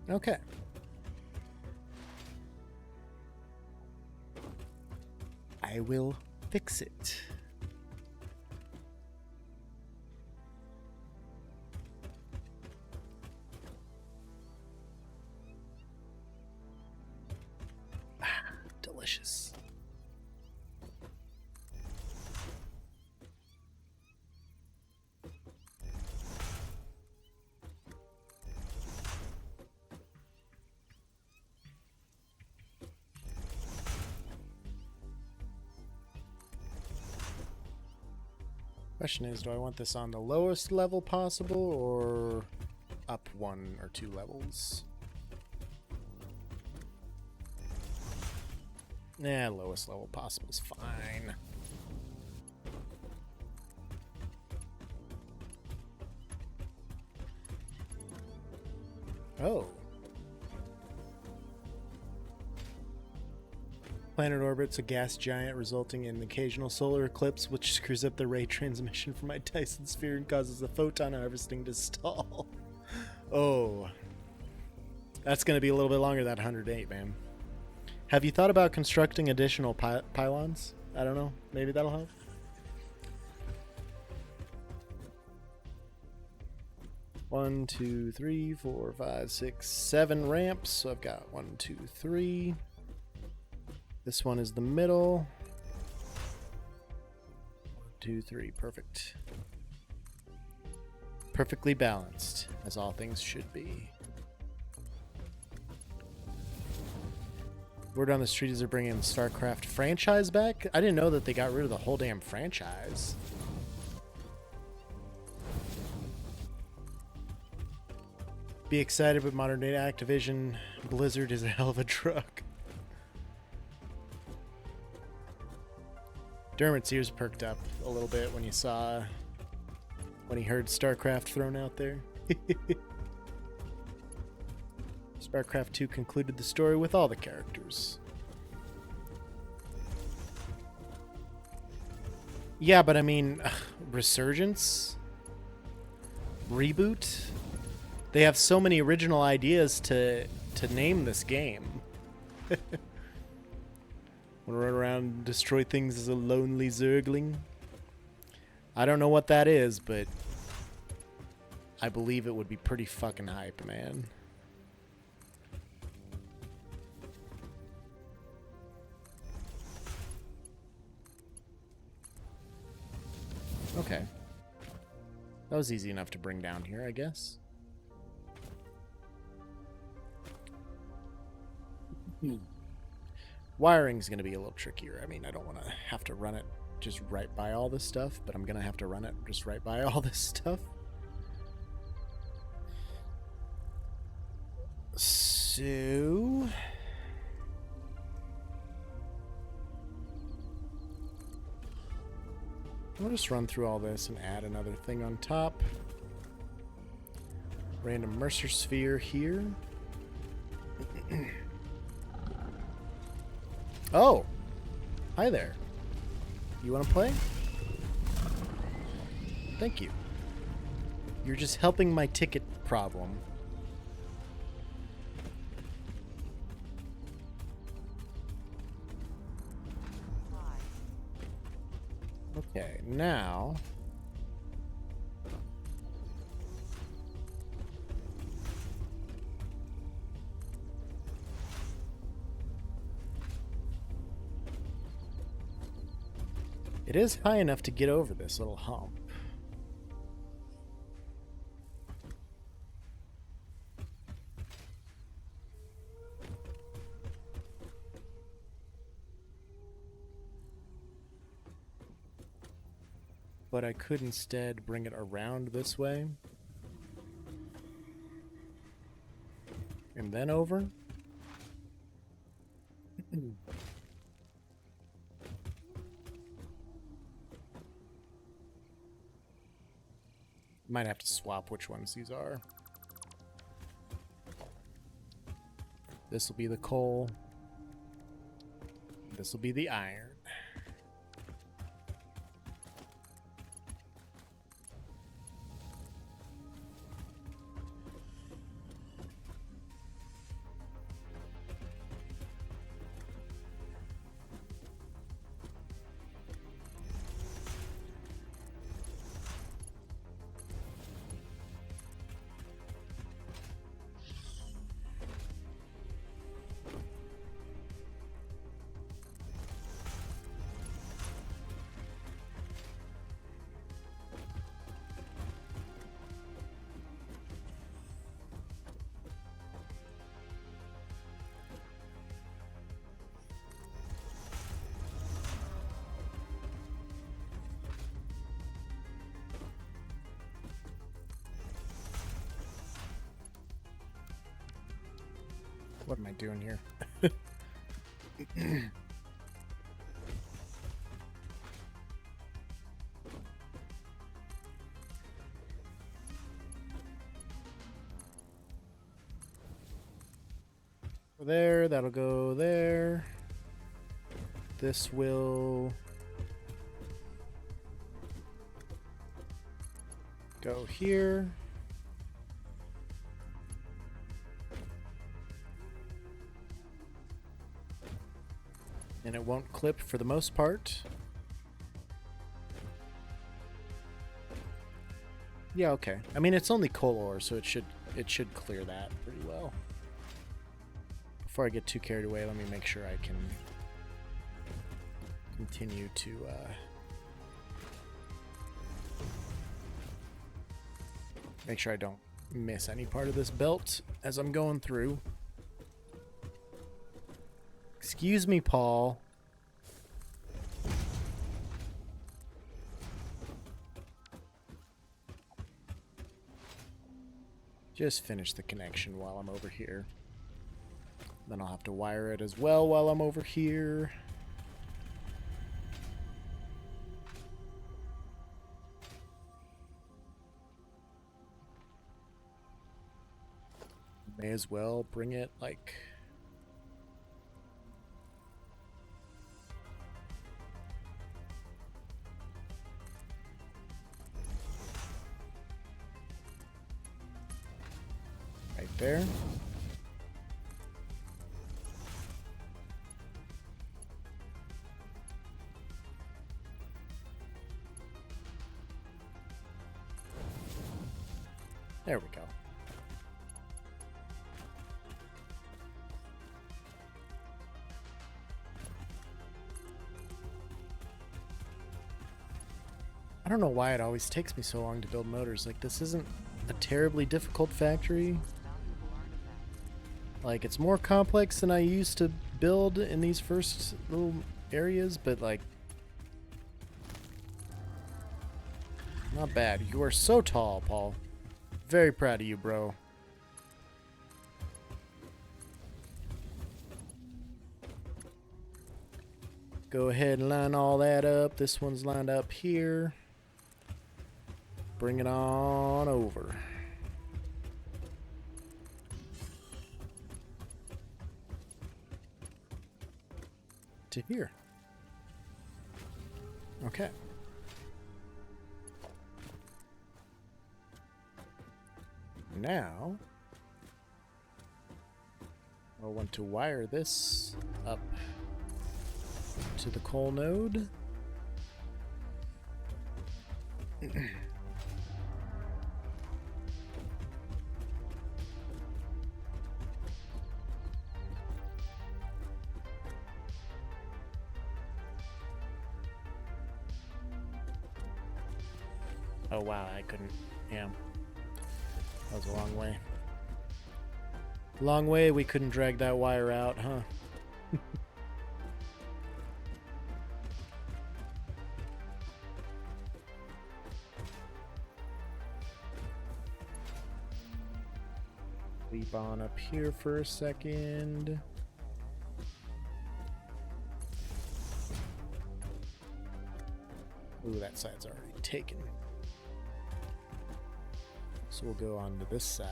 Okay. I will fix it. Delicious. Question is, do I want this on the lowest level possible or up 1 or 2 levels? Nah, lowest level possible is fine. Oh. Planet orbits a gas giant, resulting in occasional solar eclipse, which screws up the ray transmission from my Dyson sphere and causes the photon harvesting to stall. Oh. That's going to be a little bit longer, that 108, man. Have you thought about constructing additional pylons? I don't know. Maybe that'll help. One, 2, 3, 4, 5, 6, 7 ramps. So I've got 1, 2, 3. This one is the middle. 1, 2, 3. Perfect. Perfectly balanced, as all things should be. Word on the street is they're bringing the StarCraft franchise back. I didn't know that they got rid of the whole damn franchise. Be excited, but modern day Activision Blizzard is a hell of a truck. Dermot's ears perked up a little bit when he heard StarCraft thrown out there. StarCraft 2 concluded the story with all the characters. Yeah, but I mean, Resurgence? Reboot? They have so many original ideas to name this game. Wanna run around and destroy things as a lonely Zergling? I don't know what that is, but I believe it would be pretty fucking hype, man. Okay. That was easy enough to bring down here, I guess. Wiring's going to be a little trickier. I mean, I don't want to have to run it just right by all this stuff, but I'm going to have to run it just right by all this stuff. So... I'll just run through all this and add another thing on top. Random Mercer Sphere here. Oh! Hi there. You want to play? Thank you. You're just helping my ticket problem. Okay, now... It is high enough to get over this little hump. but I could instead bring it around this way. And then over. Might have to swap which ones these are. This will be the coal. This will be the iron. What am I doing here? There, that'll go there. This will go here. And it won't clip for the most part. Yeah, okay. I mean, it's only coal ore, so it should clear that pretty well. Before I get too carried away, let me make sure I can continue to make sure I don't miss any part of this belt as I'm going through. Excuse me, Paul. Just finish the connection while I'm over here. Then I'll have to wire it as well while I'm over here. May as well bring it like... right there. There we go. I don't know why it always takes me so long to build motors. Like, this isn't a terribly difficult factory. Like, it's more complex than I used to build in these first little areas, but like, not bad. You are so tall, Paul. Very proud of you, bro. Go ahead and line all that up. This one's lined up here. Bring it on over. To here. Okay. Now, I want to wire this up to the coal node. Oh wow, I couldn't, yeah. That was a long way. Long way, we couldn't drag that wire out, huh? spawn up here for a second. Ooh, that side's already taken. So we'll go on to this side.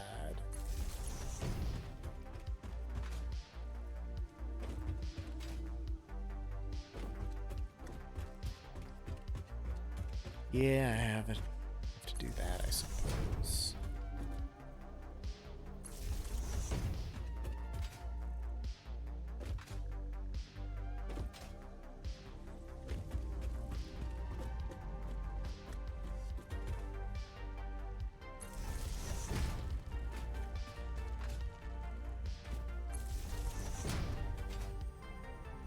Yeah, I have to do that, I suppose.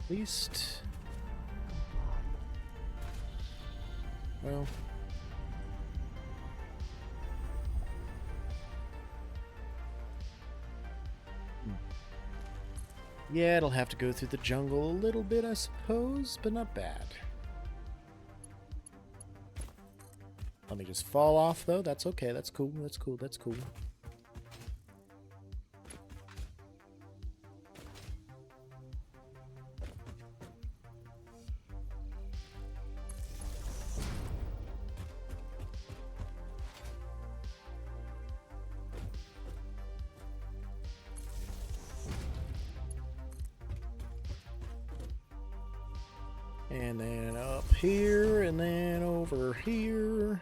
At least, well, yeah, it'll have to go through the jungle a little bit, I suppose, but not bad. Let me just fall off, though. That's okay. That's cool. That's cool. That's cool. And then up here, and then over here.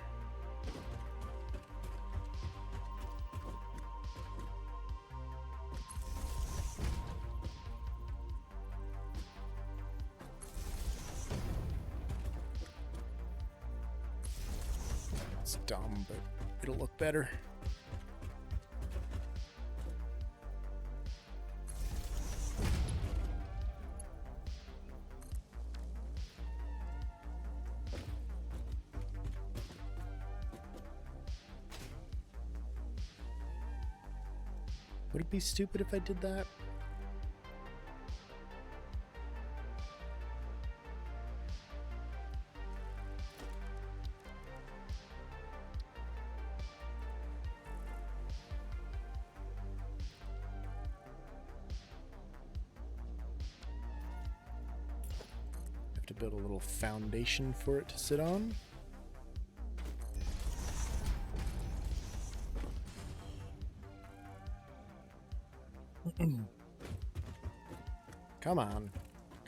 It's dumb, but it'll look better. Would it be stupid if I did that? Have to build a little foundation for it to sit on. Come on.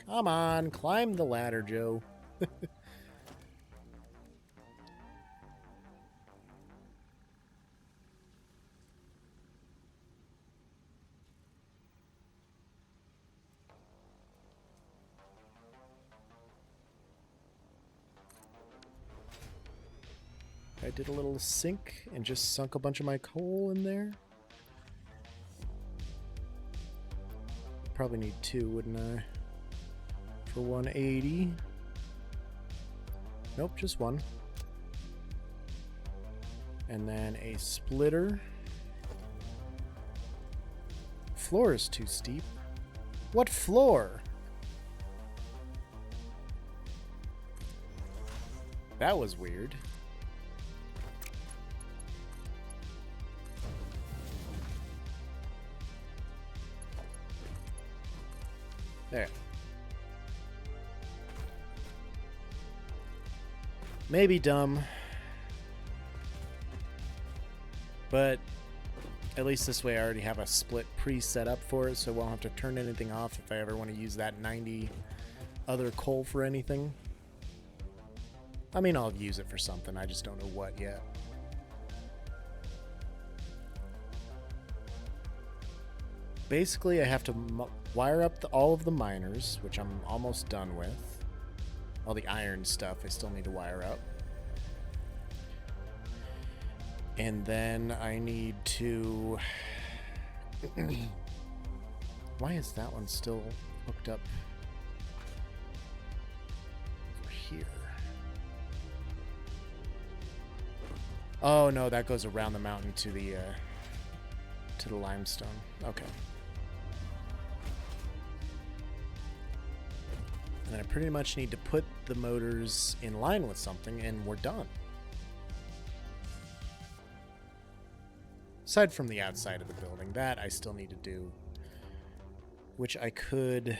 Come on. Climb the ladder, Joe. I did a little sink and just sunk a bunch of my coal in there. Probably need two, wouldn't I? For 180. Nope, just one. And then a splitter. Floor is too steep. What floor? That was weird. There. Maybe dumb. But at least this way I already have a split pre-set up for it, so I won't have to turn anything off if I ever want to use that 90 other coal for anything. I mean, I'll use it for something, I just don't know what yet. Basically, I have to wire up all of the miners, which I'm almost done with. All the iron stuff I still need to wire up. And then I need to... Why is that one still hooked up over here? Oh no, that goes around the mountain to the limestone. Okay. And then I pretty much need to put the motors in line with something and we're done. Aside from the outside of the building, that I still need to do. Which I could...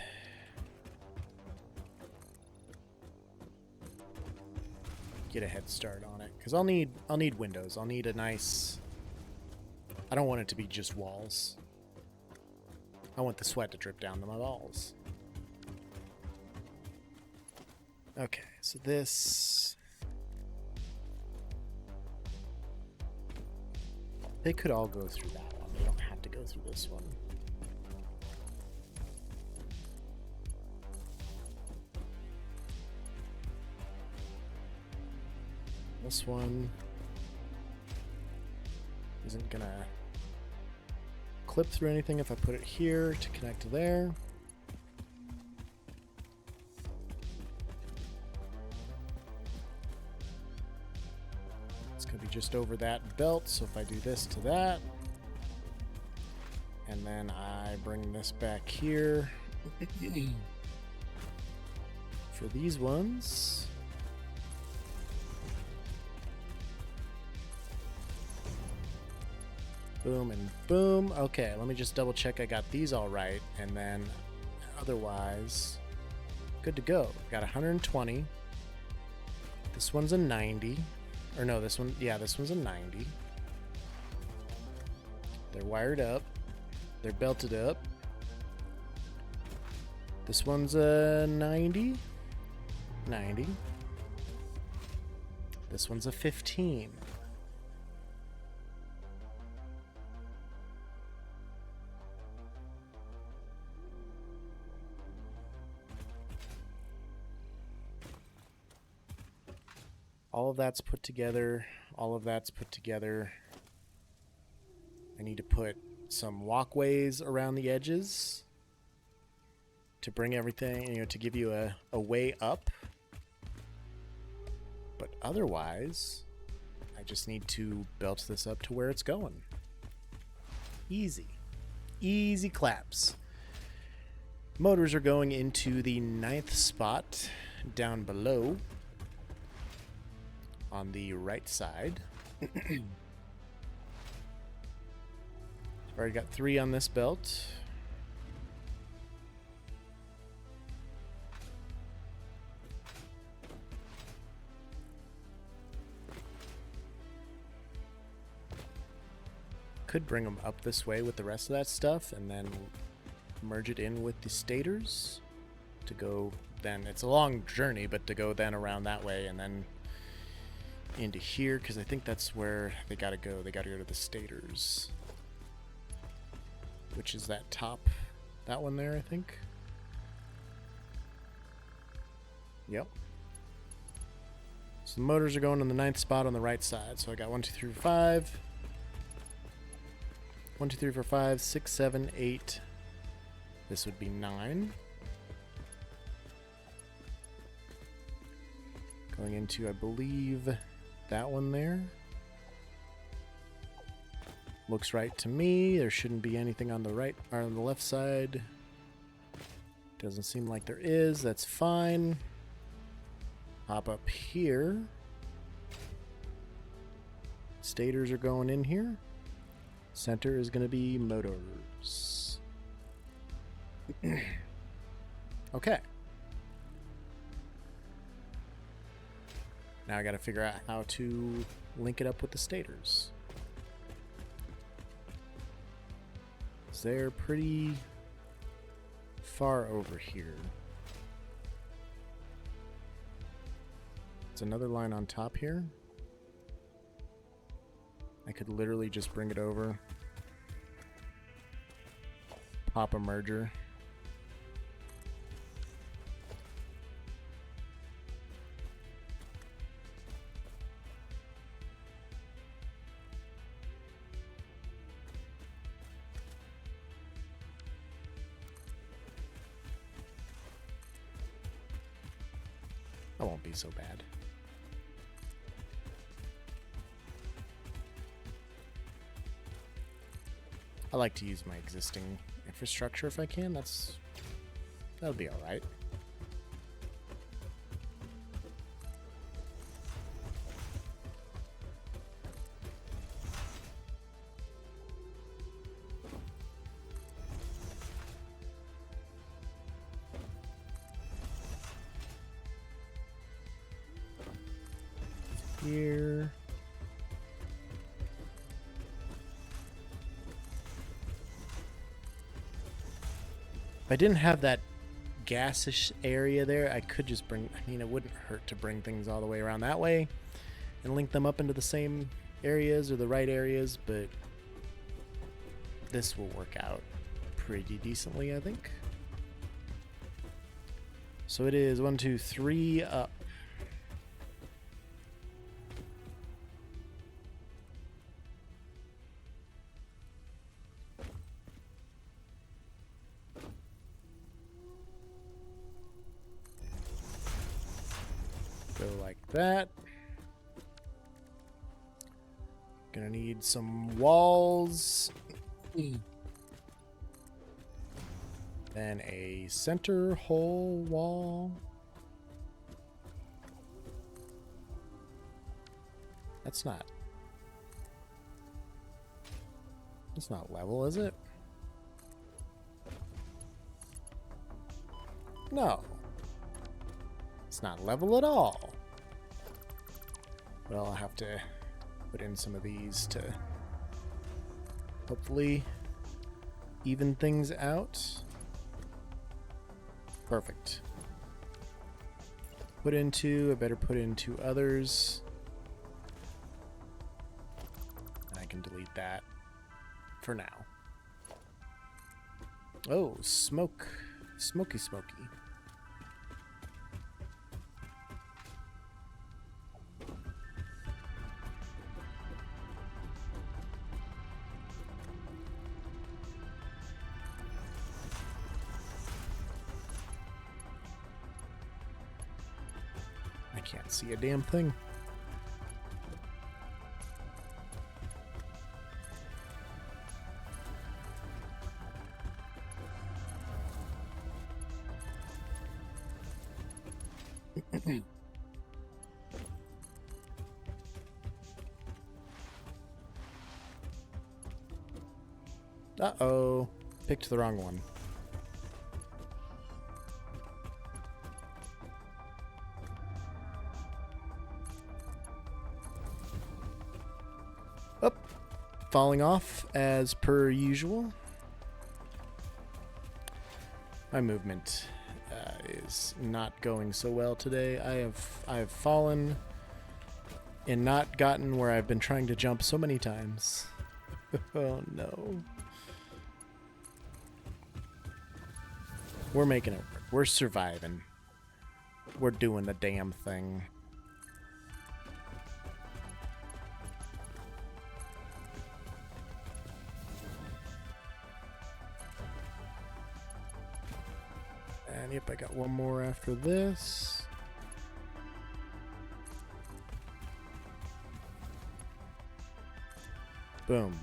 get a head start on it. Because I'll need windows. I'll need a nice... I don't want it to be just walls. I want the sweat to drip down to my balls. Okay, so this... They could all go through that one. They don't have to go through this one. This one isn't gonna clip through anything if I put it here to connect to there. It's gonna be just over that belt, so if I do this to that, and then I bring this back here for these ones. Boom and boom. Okay, let me just double check I got these all right, and then otherwise, good to go. Got 120. This one's a 90. Or no, this one, yeah, this one's a 90. They're wired up. They're belted up. This one's a 90. 90. This one's a 15. All of that's put together. All of that's put together. I need to put some walkways around the edges to bring everything, you know, to give you a way up. But otherwise, I just need to belt this up to where it's going. Easy. Easy claps. Motors are going into the 9th spot down below. On the right side. Already got 3 on this belt. Could bring them up this way with the rest of that stuff and then merge it in with the stators to go then. It's a long journey, but to go then around that way and then into here, because I think that's where they gotta go. They gotta go to the stators, which is that top, that one there, I think. Yep. So the motors are going in the 9th spot on the right side. So I got 1, 2, 3, 4, 5. 1, 2, 3, 4, 5, 6, 7, 8. This would be 9. Going into, I believe, that one there. Looks right to me. There shouldn't be anything on the right or on the left side. Doesn't seem like there is. That's fine. Hop up here. Stators are going in here. Center is going to be motors. Okay. Now I got to figure out how to link it up with the stators. So they're pretty far over here. It's another line on top here. I could literally just bring it over, pop a merger. That won't be so bad. I like to use my existing infrastructure if I can. That'll be all right. If I didn't have that gassish area there, I could just bring, I mean, it wouldn't hurt to bring things all the way around that way and link them up into the same areas or the right areas, but this will work out pretty decently, I think. So it is 1, 2, 3 up. Go like that. Gonna need some walls. Then a center hole wall. That's not level, is it? No. It's not level at all. Well, I'll have to put in some of these to hopefully even things out. Perfect. Put into, I better put in 2 others. And I can delete that for now. Oh, smoke. Smoky, smoky. Can't see a damn thing. Uh-oh. Picked the wrong one. Falling off as per usual. My movement is not going so well today. I have fallen and not gotten where I've been trying to jump so many times. Oh no. We're making it work. We're surviving. We're doing the damn thing. And yep, I got one more after this. Boom.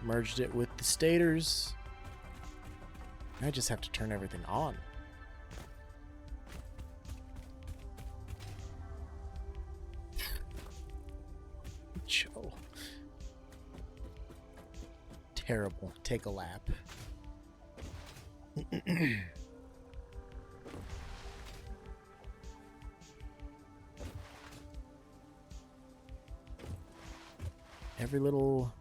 Merged it with the stators. I just have to turn everything on. Joe. Terrible. Take a lap. Every little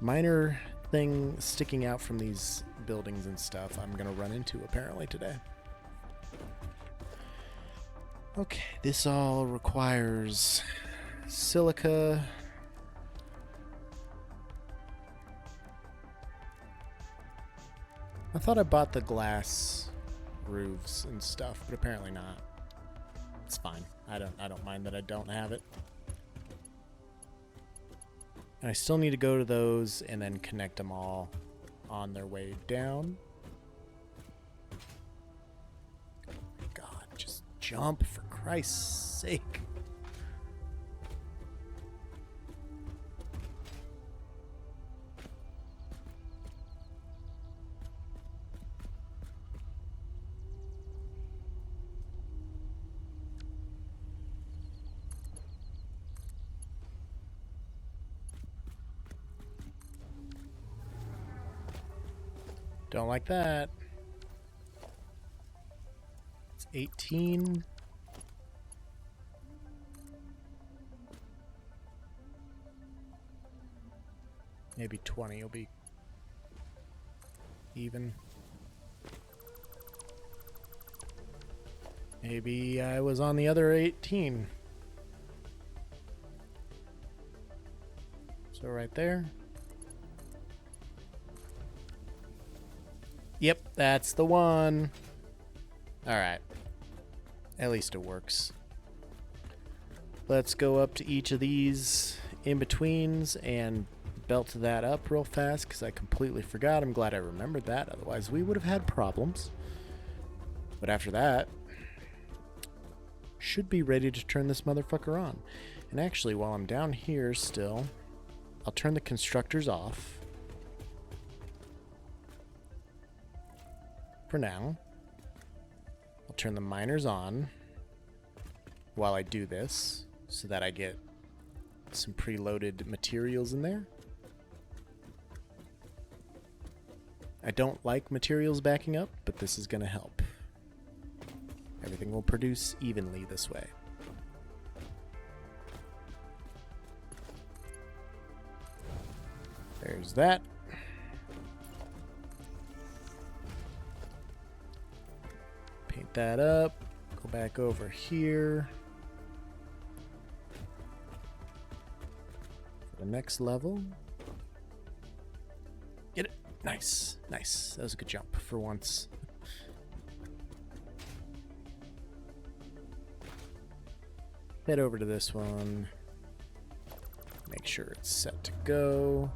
minor thing sticking out from these buildings and stuff I'm gonna run into apparently today. Okay, this all requires silica. I thought I bought the glass roofs and stuff, but apparently not. It's fine. I don't mind that I don't have it. And I still need to go to those and then connect them all on their way down. God, just jump for Christ's sake. Don't like that. It's 18. Maybe 20 will be even. Maybe I was on the other 18. So right there. Yep, that's the one. Alright. At least it works. Let's go up to each of these in-betweens and belt that up real fast because I completely forgot. I'm glad I remembered that. Otherwise, we would have had problems. But after that, should be ready to turn this motherfucker on. And actually, while I'm down here still, I'll turn the constructors off. For now. I'll turn the miners on while I do this so that I get some preloaded materials in there. I don't like materials backing up, but this is going to help. Everything will produce evenly this way. There's that. Paint that up. Go back over here. For the next level. Get it. Nice. Nice. That was a good jump for once. Head over to this one. Make sure it's set to go.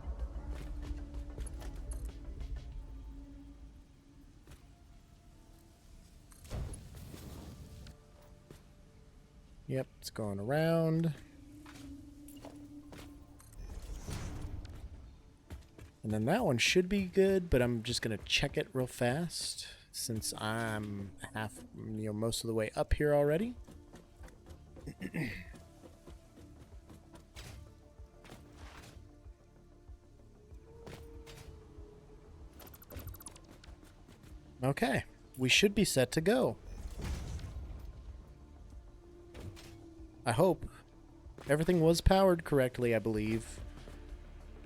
Yep, it's going around. And then that one should be good, but I'm just going to check it real fast since I'm most of the way up here already. Okay, we should be set to go. I hope. Everything was powered correctly, I believe.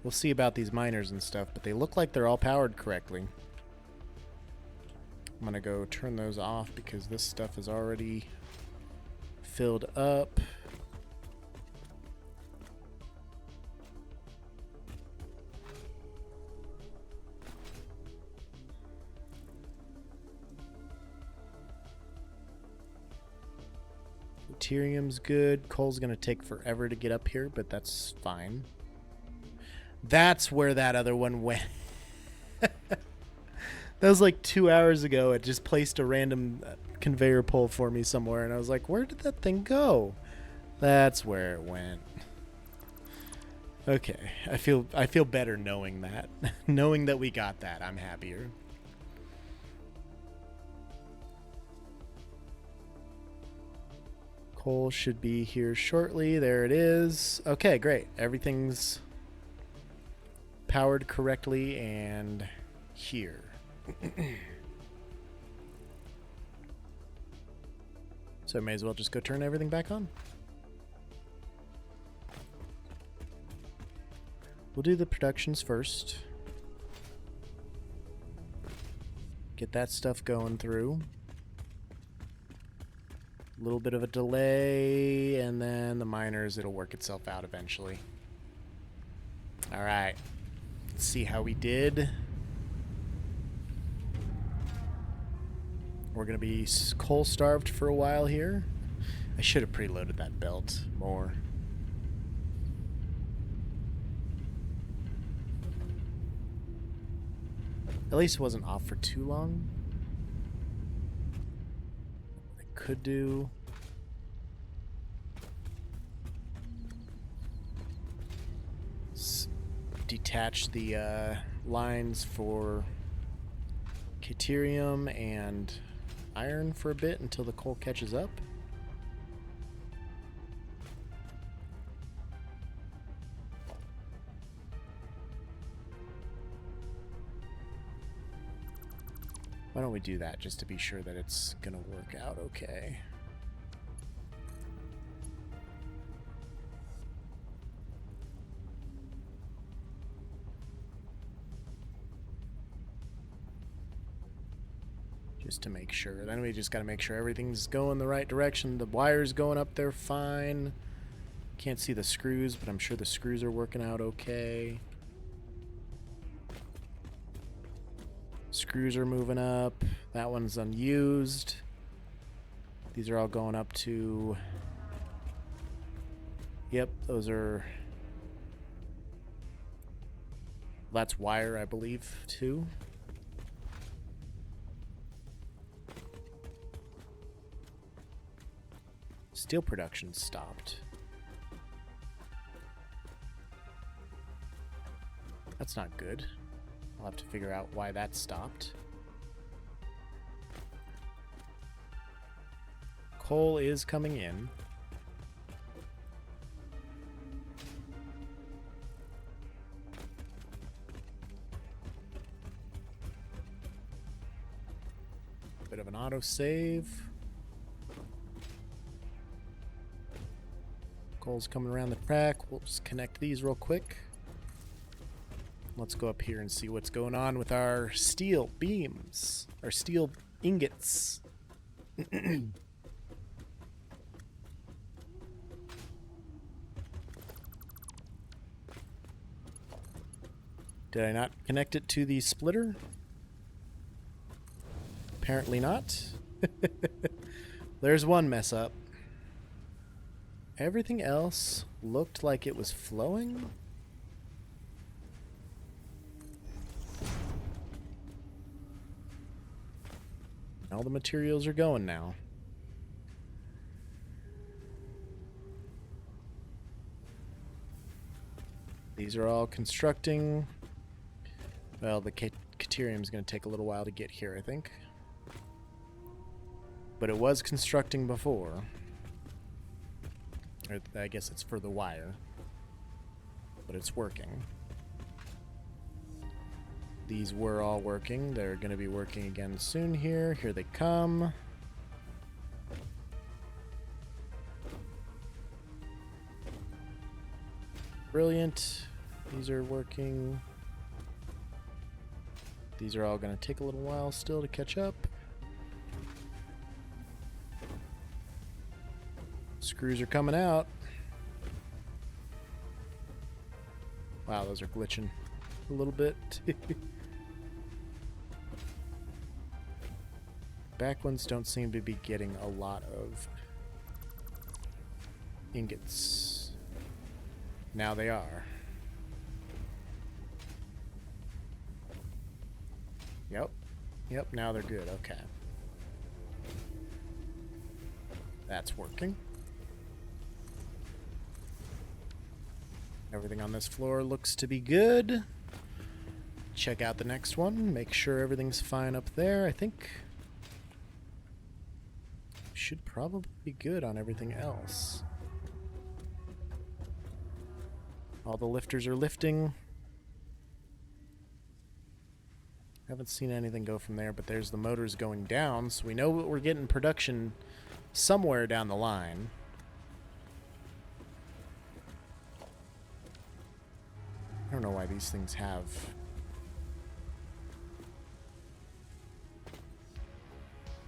We'll see about these miners and stuff, but they look like they're all powered correctly. I'm gonna go turn those off because this stuff is already filled up. Deuterium's good. Coal's gonna take forever to get up here, but that's fine. That's where that other one went. That was like 2 hours ago. It just placed a random conveyor pole for me somewhere, and I was like, where did that thing go? That's where it went. Okay, I feel better knowing that. Knowing that we got that, I'm happier. Coal should be here shortly. There it is. Okay, great. Everything's powered correctly and here. So I may as well just go turn everything back on. We'll do the productions first. Get that stuff going through. A little bit of a delay, and then the miners, it'll work itself out eventually. Alright. Let's see how we did. We're going to be coal starved for a while here. I should have preloaded that belt more. At least it wasn't off for too long. I could do... detach the lines for Deuterium and iron for a bit until the coal catches up. Why don't we do that just to be sure that it's gonna work out okay? Just to make sure. Then we just got to make sure everything's going the right direction. The wire's going up there fine. Can't see the screws, but I'm sure the screws are working out okay. Screws are moving up. That one's unused. These are all going up to... Yep, those are... That's wire, I believe, too. Steel production stopped. That's not good. I'll have to figure out why that stopped. Coal is coming in. Bit of an autosave. Coal's coming around the track. We'll just connect these real quick. Let's go up here and see what's going on with our steel beams, our steel ingots. Did I not connect it to the splitter? Apparently not. There's one mess up. Everything else looked like it was flowing. All the materials are going now. These are all constructing. Well, the Caterium is going to take a little while to get here, I think. But it was constructing before. Or I guess it's for the wire. But it's working. These were all working. They're going to be working again soon here. Here they come. Brilliant. These are working. These are all going to take a little while still to catch up. Screws are coming out. Wow, those are glitching a little bit. Back ones don't seem to be getting a lot of ingots. Now they are. Yep, now they're good. Okay. That's working. Everything on this floor looks to be good. Check out the next one. Make sure everything's fine up there. I think should probably be good on everything else. All the lifters are lifting. Haven't seen anything go from there, but there's the motors going down, so we know we're getting production somewhere down the line. I don't know why these things have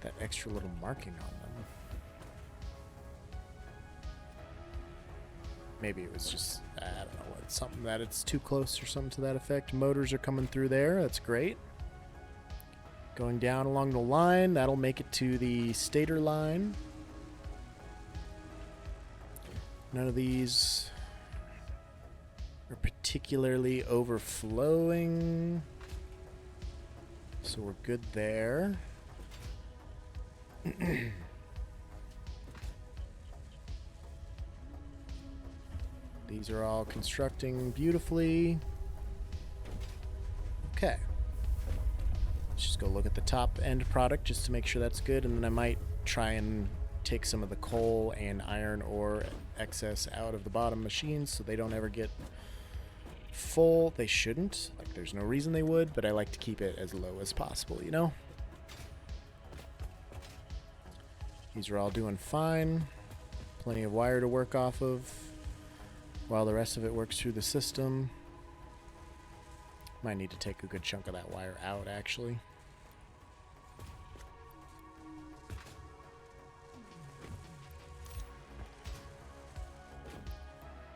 that extra little marking on them. Maybe it was just, I don't know, it's something that it's too close or something to that effect. Motors are coming through there. That's great. Going down along the line. That'll make it to the stator line. None of these are particularly overflowing. So we're good there. These are all constructing beautifully. Okay. Let's just go look at the top end product just to make sure that's good, and then I might try and take some of the coal and iron ore excess out of the bottom machines so they don't ever get full. They shouldn't. Like, there's no reason they would, but I like to keep it as low as possible, you know? These are all doing fine. Plenty of wire to work off of while the rest of it works through the system. Might need to take a good chunk of that wire out, actually.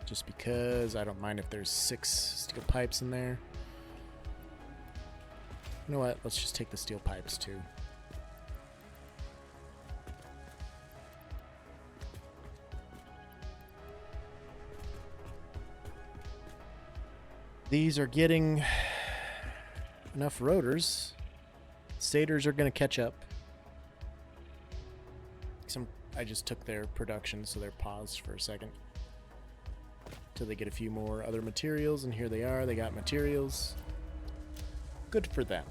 Just because I don't mind if there's 6 steel pipes in there. You know what? Let's just take the steel pipes too. These are getting enough rotors. Stators are going to catch up. I just took their production, so they're paused for a second. Till they get a few more other materials, and here they are. They got materials. Good for them.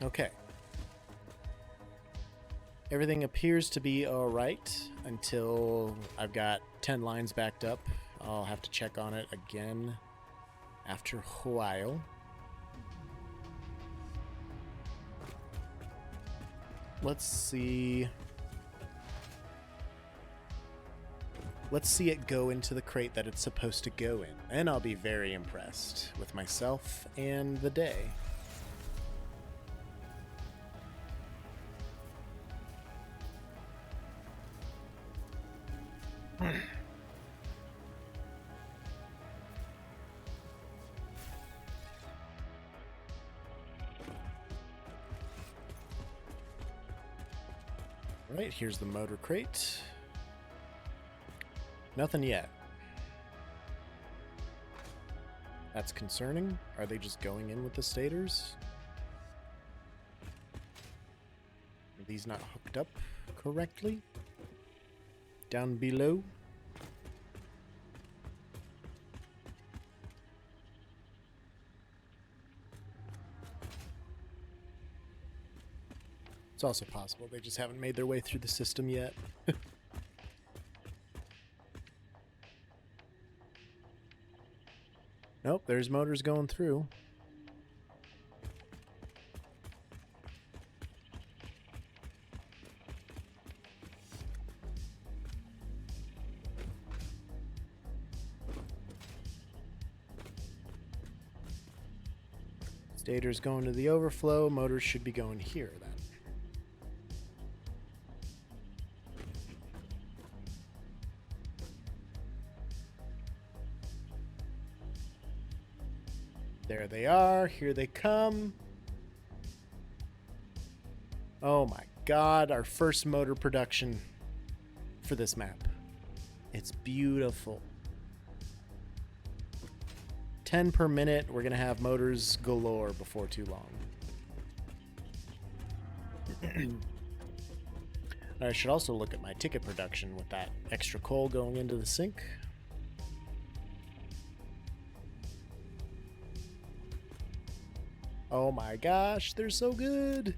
Okay. Everything appears to be alright until I've got 10 lines backed up. I'll have to check on it again after a while. Let's see. Let's see it go into the crate that it's supposed to go in. And I'll be very impressed with myself and the day. Right, here's the motor crate. Nothing yet. That's concerning. Are they just going in with the stators? Are these not hooked up correctly? Down below? It's also possible they just haven't made their way through the system yet. Nope, there's motors going through. Stator's going to the overflow. Motors should be going here then. There they are. Here they come. Oh my god, our first motor production for this map. It's beautiful. 10 per minute. We're going to have motors galore before too long. I should also look at my ticket production with that extra coal going into the sink. Oh my gosh, they're so good.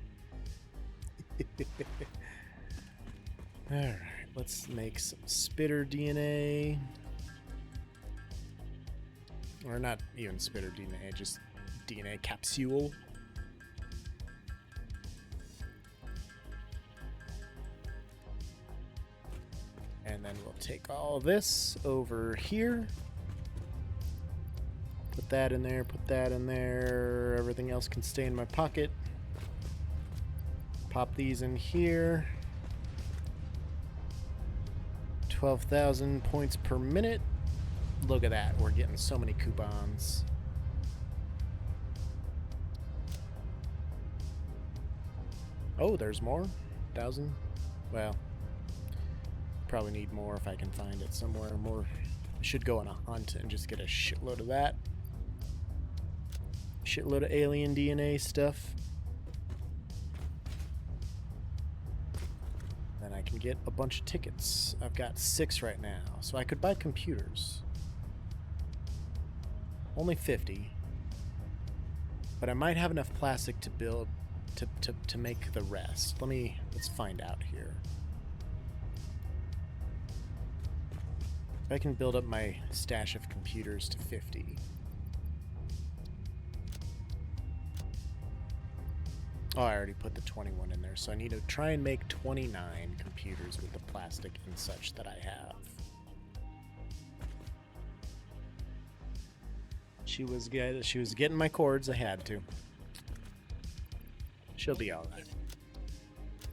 Alright, let's make some spitter DNA. Or not even spitter DNA, just DNA capsule. And then we'll take all this over here. Put that in there, put that in there. Everything else can stay in my pocket. Pop these in here. 12,000 points per minute. Look at that, we're getting so many coupons. Oh, there's more? 1,000? Well, probably need more if I can find it somewhere. More. I should go on a hunt and just get a shitload of that. Shitload of alien DNA stuff. Then I can get a bunch of tickets. I've got 6 right now, so I could buy computers. Only 50. But I might have enough plastic to build to make the rest. Let's find out here. If I can build up my stash of computers to 50. Oh, I already put the 21 in there, so I need to try and make 29 computers with the plastic and such that I have. She was getting my cords. I had to. She'll be all right.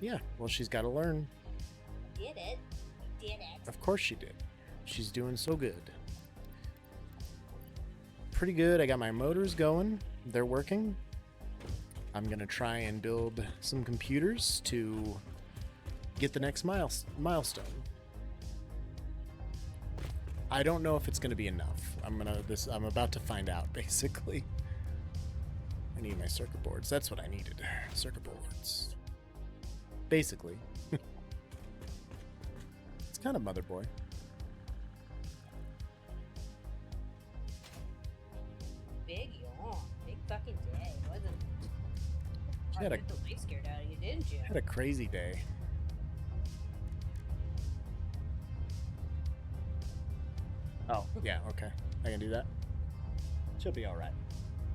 Yeah, well, she's got to learn. Did it? did it. Of course she did. She's doing so good. Pretty good. I got my motors going. They're working. I'm going to try and build some computers to get the next milestone. I don't know if it's going to be enough. I'm about to find out, basically. I need my circuit boards. That's what I needed. Circuit boards. Basically. It's kind of Mother Boy. Big yawn. Big fucking day, wasn't it? She had a- Took the life scared out of you, didn't you? Had a crazy day. Oh, yeah, okay. I can do that. She'll be alright.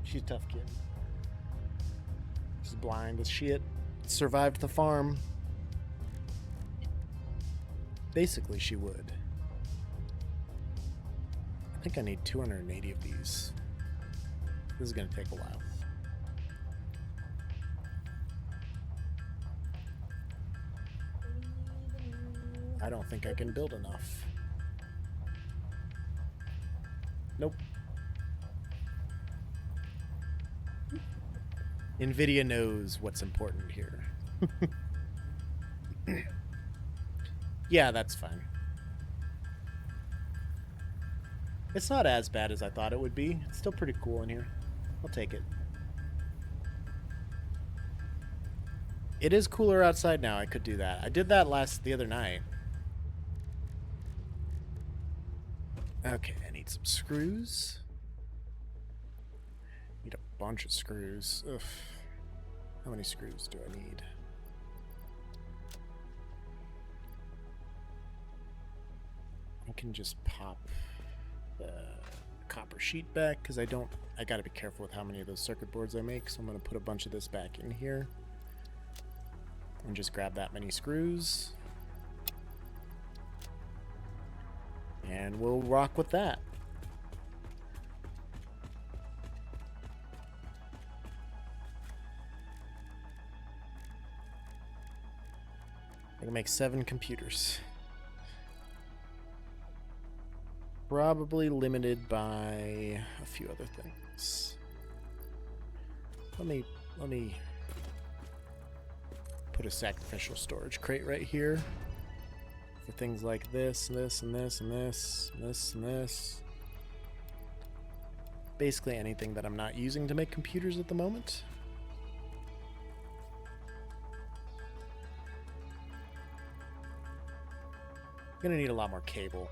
She's a tough kid. She's blind as shit. Survived the farm. Basically, she would. I think I need 280 of these. This is gonna take a while. I don't think I can build enough. Nope. NVIDIA knows what's important here. Yeah, that's fine. It's not as bad as I thought it would be. It's still pretty cool in here. I'll take it. It is cooler outside now. I could do that. I did that the other night. Okay, I need some screws. Need a bunch of screws. Ugh. How many screws do I need? I can just pop the copper sheet back because I gotta be careful with how many of those circuit boards I make, so I'm gonna put a bunch of this back in here and just grab that many screws and we'll rock with that. I can make 7 computers. Probably limited by a few other things. Let me put a sacrificial storage crate right here for things like this, and this, and this, and this, and this, and this. Basically anything that I'm not using to make computers at the moment. I'm gonna need a lot more cable.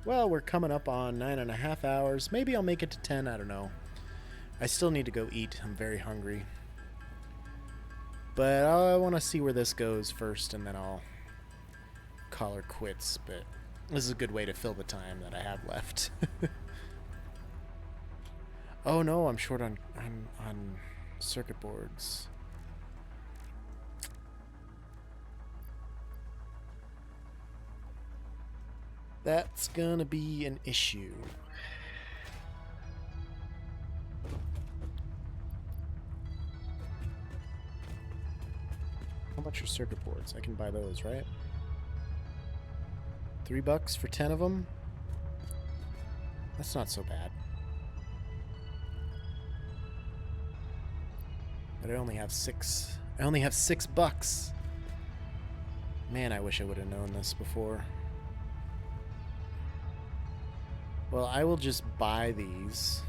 Well, we're coming up on 9.5 hours. Maybe I'll make it to 10, I don't know. I still need to go eat. I'm very hungry. But I want to see where this goes first, and then I'll call her quits. But this is a good way to fill the time that I have left. Oh no, I'm short on circuit boards. That's gonna be an issue. How much are circuit boards? I can buy those, right? $3 for 10 of them? That's not so bad. But I only have 6. I only have $6. Man, I wish I would have known this before. Well, I will just buy these.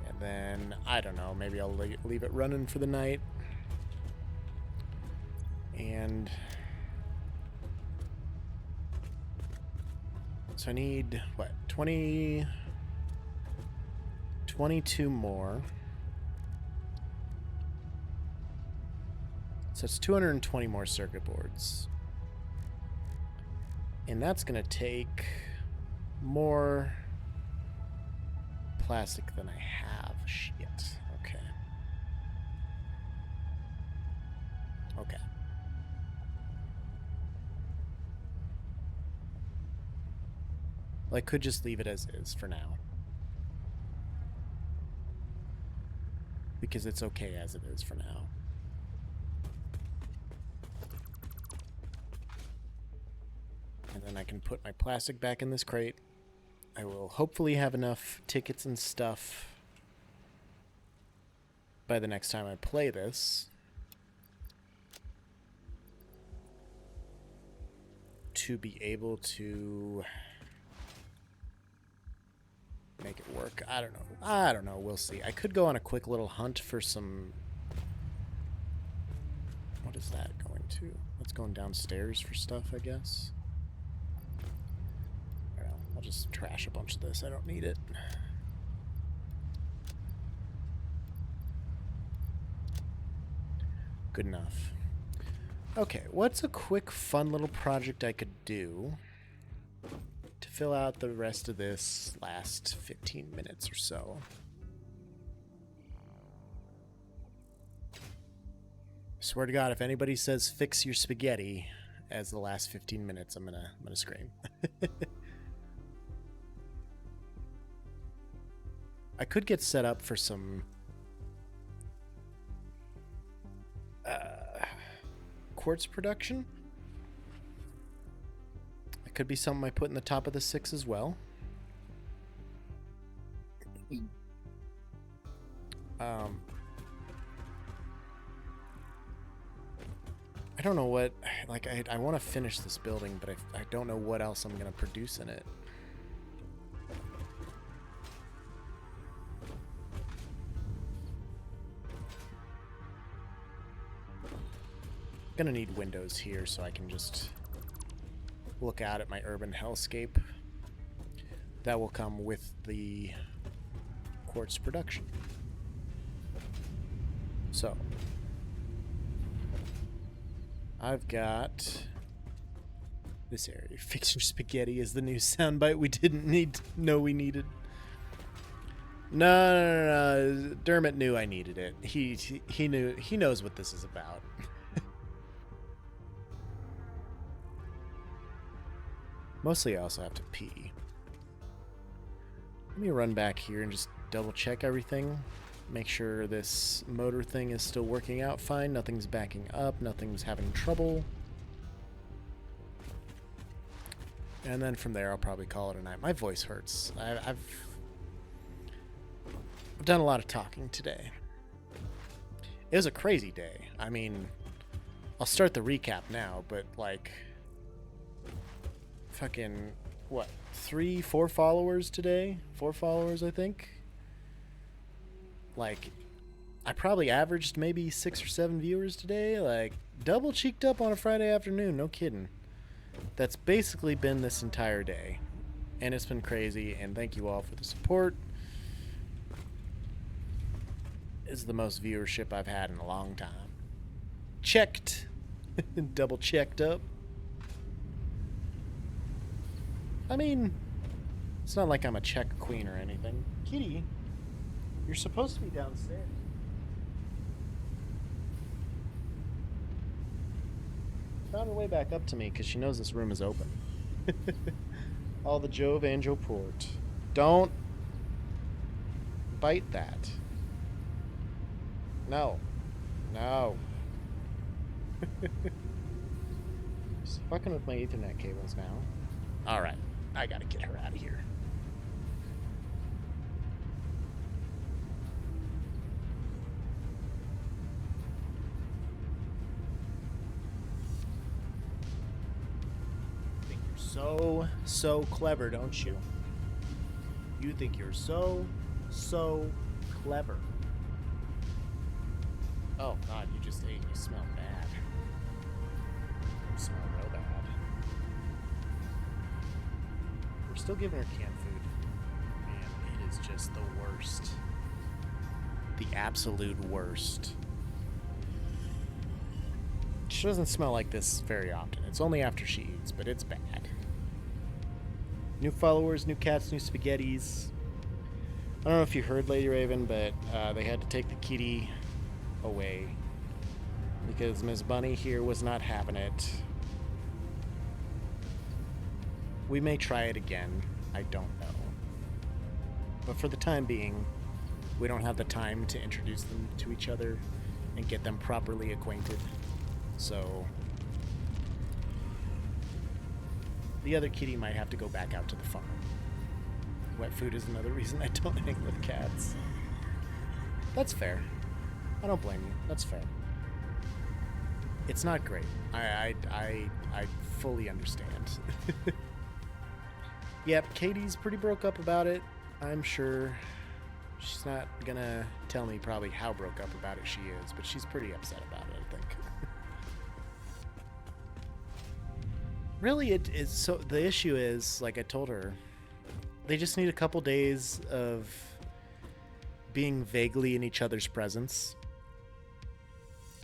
And then, I don't know, maybe I'll leave it running for the night. And so I need, what, 22 more. So it's 220 more circuit boards. And that's going to take more plastic than I have. Shit. Okay. Okay. Well, I could just leave it as is for now. Because it's okay as it is for now. And then I can put my plastic back in this crate. I will hopefully have enough tickets and stuff by the next time I play this to be able to make it work. I don't know. We'll see. I could go on a quick little hunt for some... What is that going to? That's going downstairs for stuff, I guess. I don't know. I'll just trash a bunch of this. I don't need it. Good enough. Okay, what's a quick, fun little project I could do to fill out the rest of this last 15 minutes or so? Swear to God, if anybody says fix your spaghetti as the last 15 minutes, I'm gonna scream. I could get set up for some quartz production. It could be something I put in the top of the 6 as well. I don't know what, like, I want to finish this building, but I don't know what else I'm going to produce in it. Gonna need windows here so I can just look out at my urban hellscape. That will come with the quartz production. So I've got this area. Fix your spaghetti is the new soundbite we didn't know we needed. No. Dermot knew I needed it. He knew. He knows what this is about. Mostly I also have to pee. Let me run back here and just double check everything. Make sure this motor thing is still working out fine. Nothing's backing up. Nothing's having trouble. And then from there I'll probably call it a night. My voice hurts. I've done a lot of talking today. It was a crazy day. I mean, I'll start the recap now, but like... Fucking, what, 3-4 followers today? 4 followers, I think. Like, I probably averaged maybe 6 or 7 viewers today. Like, double cheeked up on a Friday afternoon, no kidding. That's basically been this entire day. And it's been crazy, and thank you all for the support. It's the most viewership I've had in a long time. Checked. Double checked up. I mean, it's not like I'm a check queen or anything. Kitty, you're supposed to be downstairs. Found her way back up to me because she knows this room is open. All the Jove Angel Port. Don't bite that. No. No. She's fucking with my Ethernet cables now. Alright. I gotta get her out of here. Think you're so clever, don't you? You think you're so clever. Oh god, you just ate. You smell bad. You smell real bad. Still giving her canned food. Man, it is just the worst. The absolute worst. She doesn't smell like this very often. It's only after she eats, but it's bad. New followers, new cats, new spaghettis. I don't know if you heard, Lady Raven, but they had to take the kitty away because Ms. Bunny here was not having it. We may try it again. I don't know. But for the time being, we don't have the time to introduce them to each other and get them properly acquainted. So the other kitty might have to go back out to the farm. Wet food is another reason I don't hang with cats. That's fair. I don't blame you. That's fair. It's not great. I fully understand. Yep, Katie's pretty broke up about it. I'm sure she's not gonna tell me probably how broke up about it she is, but she's pretty upset about it, I think. Really, it is so. The issue is, like I told her, they just need a couple days of being vaguely in each other's presence.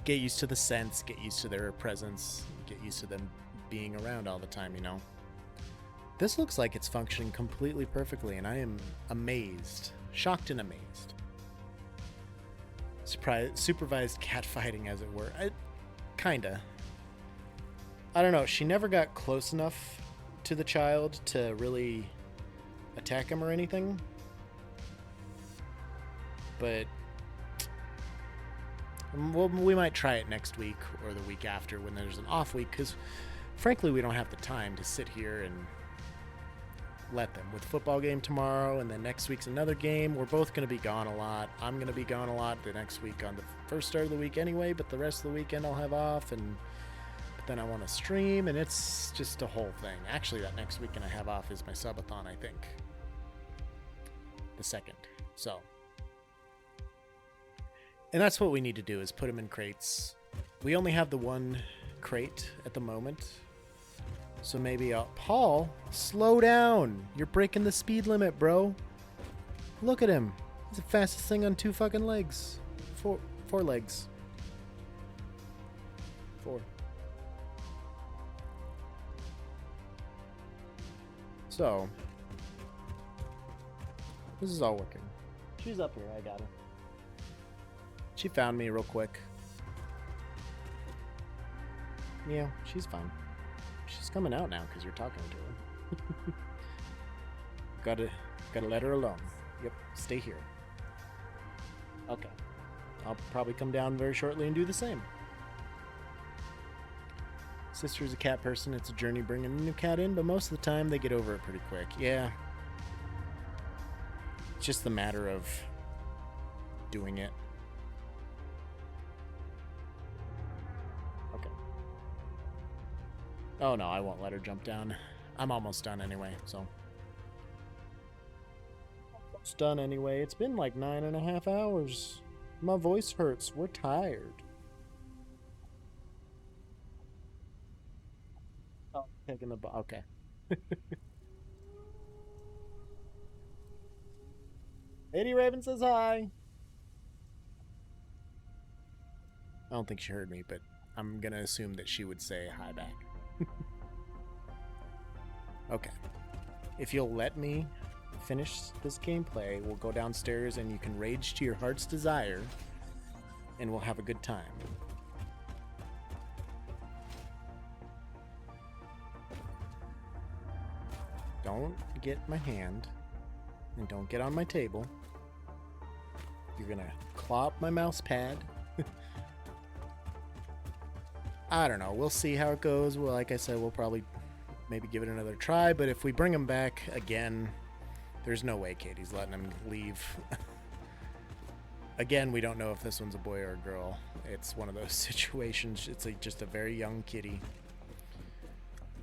Get used to the scents, get used to their presence, get used to them being around all the time, you know? This looks like it's functioning completely perfectly, and I am amazed. Shocked and amazed. Supervised catfighting, as it were. Kinda. I don't know, she never got close enough to the child to really attack him or anything. But well, we might try it next week or the week after when there's an off week, because frankly we don't have the time to sit here and let them. With football game tomorrow and then next week's another game, we're both going to be gone a lot. I'm going to be gone a lot the next week on the first start of the week anyway, but the rest of the weekend I'll have off, and but then I want to stream, and it's just a whole thing. Actually, that next weekend I have off is my subathon, I think. The 2nd. So, and that's what we need to do, is put them in crates. We only have the one crate at the moment. So maybe Paul, slow down. You're breaking the speed limit, bro. Look at him. He's the fastest thing on 2 fucking legs. Four legs. 4. So, this is all working. She's up here. I got her. She found me real quick. Yeah, she's fine. She's coming out now because you're talking to her. Gotta let her alone. Yep, stay here. Okay. I'll probably come down very shortly and do the same. Sister's a cat person. It's a journey bringing a new cat in, but most of the time they get over it pretty quick. Yeah. It's just the matter of doing it. Okay. Oh no, I won't let her jump down. I'm almost done anyway, so. Almost done anyway. It's been like 9.5 hours. My voice hurts. We're tired. Oh, taking the okay. Lady Raven says hi. I don't think she heard me, but I'm gonna assume that she would say hi back. Okay. If you'll let me finish this gameplay, we'll go downstairs and you can rage to your heart's desire, and we'll have a good time. Don't get my hand, and don't get on my table. You're gonna claw up my mouse pad. I don't know. We'll see how it goes. Well, like I said, we'll probably maybe give it another try, but if we bring him back again, there's no way Katie's letting him leave. Again, we don't know if this one's a boy or a girl. It's one of those situations. It's just a very young kitty.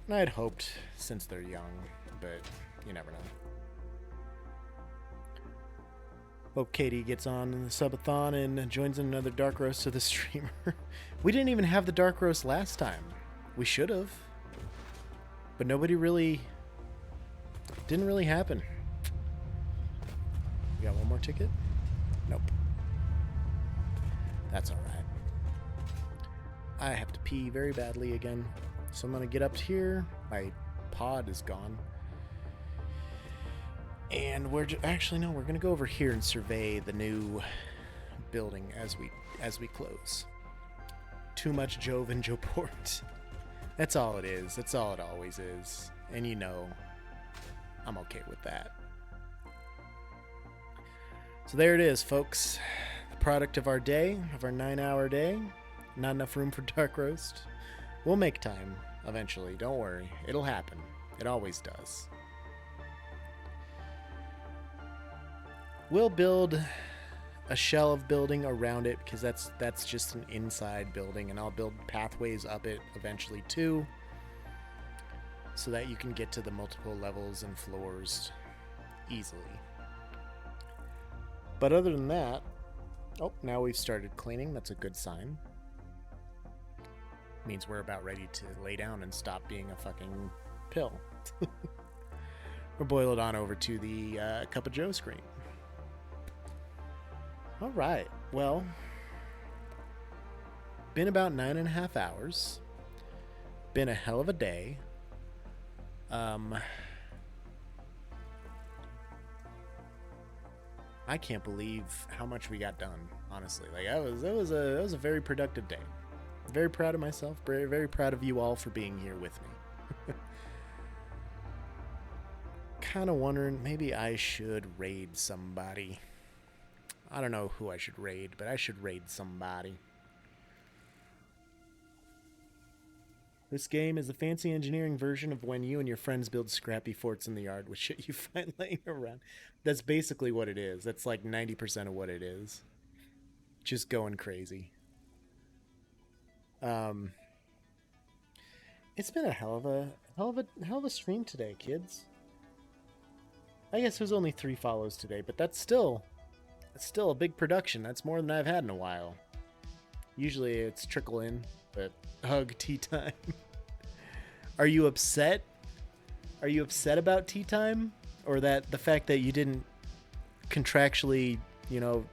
And I'd hoped, since they're young, but you never know. Hope Katie gets on the subathon and joins in another dark roast to the streamer. We didn't even have the dark roast last time. We should have. But nobody really... Didn't really happen. You got one more ticket? Nope. That's alright. I have to pee very badly again. So I'm going to get up here. My pod is gone. And we're actually no, we're gonna go over here and survey the new building as we close. Too much Jove and Joport. That's all it is. That's all it always is. And you know, I'm okay with that. So there it is, folks. The product of our day, of our 9-hour day. Not enough room for dark roast. We'll make time eventually. Don't worry. It'll happen. It always does. We'll build a shell of building around it because that's just an inside building, and I'll build pathways up it eventually too, so that you can get to the multiple levels and floors easily. But other than that, oh, now we've started cleaning. That's a good sign. Means we're about ready to lay down and stop being a fucking pill. Or boil it on over to the Cup of Joe screen. All right. Well, been about 9.5 hours. Been a hell of a day. I can't believe how much we got done. Honestly, like that was a very productive day. Very proud of myself. Very, very proud of you all for being here with me. Kind of wondering, maybe I should raid somebody. I don't know who I should raid, but I should raid somebody. This game is a fancy engineering version of when you and your friends build scrappy forts in the yard with shit you find laying around. That's basically what it is. That's like 90% of what it is. Just going crazy. It's been a hell of a stream today, kids. I guess there's only 3 follows today, but that's still a big production. That's more than I've had in a while. Usually it's trickle in, but hug tea time. Are you upset? Are you upset about tea time? Or that the fact that you didn't contractually,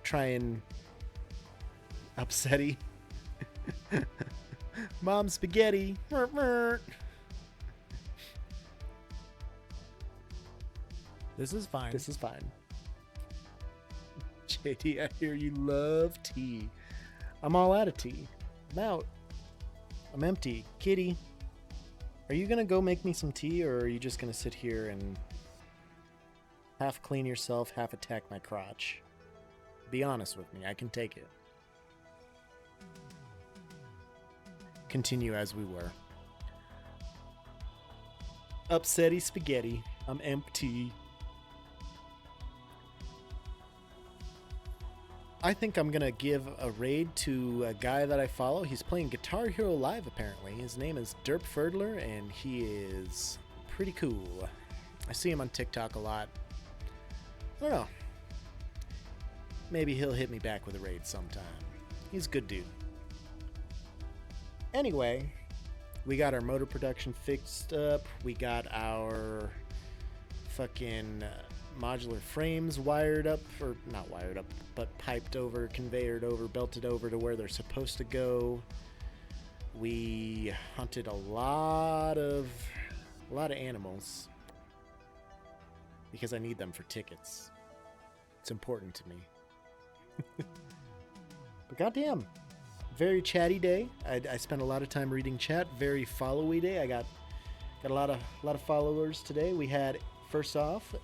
try and upsetty? Mom spaghetti. This is fine. This is fine. JD, I hear you love tea. I'm all out of tea. I'm out. I'm empty. Kitty, are you gonna go make me some tea, or are you just gonna sit here and half clean yourself, half attack my crotch? Be honest with me. I can take it. Continue as we were. Upsetty spaghetti. I'm empty. I think I'm gonna give a raid to a guy that I follow. He's playing Guitar Hero Live, apparently. His name is Derp Ferdler, and he is pretty cool. I see him on TikTok a lot. I don't know. Maybe he'll hit me back with a raid sometime. He's a good dude. Anyway, we got our motor production fixed up. We got our fucking modular frames wired up, or not wired up, but piped over, conveyored over, belted over to where they're supposed to go. We hunted a lot of animals because I need them for tickets. It's important to me. But goddamn, very chatty day. I spent a lot of time reading chat. Very followy day. I got a lot of followers today. We had, first off,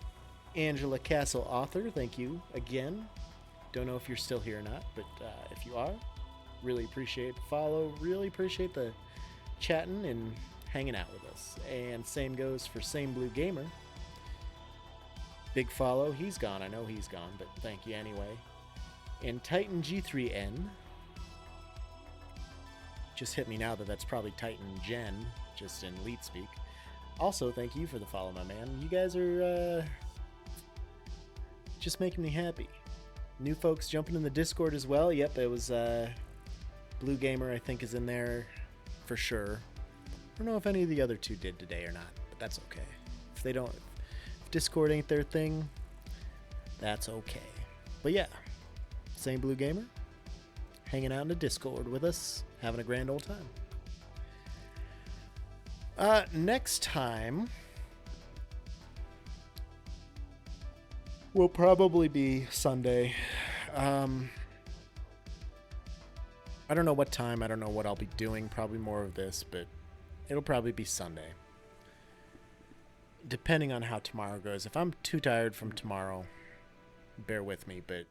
Angela Castle author. Thank you again. Don't know if you're still here or not, but if you are, really appreciate the follow. Really appreciate the chatting and hanging out with us. And same goes for Same Blue Gamer. Big follow. He's gone. I know he's gone, but thank you anyway. And Titan G3N. Just hit me now that that's probably Titan Gen, just in Leet speak. Also, thank you for the follow, my man. You guys are just making me happy. New folks jumping in the Discord as well. Yep, it was Blue Gamer, I think, is in there for sure. I don't know if any of the other two did today or not, but that's okay. If they don't, if Discord ain't their thing, that's okay. But yeah, Same Blue Gamer, hanging out in the Discord with us, having a grand old time. Next time will probably be Sunday. I don't know what time, I don't know what I'll be doing, probably more of this, but it'll probably be Sunday. depending on how tomorrow goes. If I'm too tired from tomorrow, bear with me, but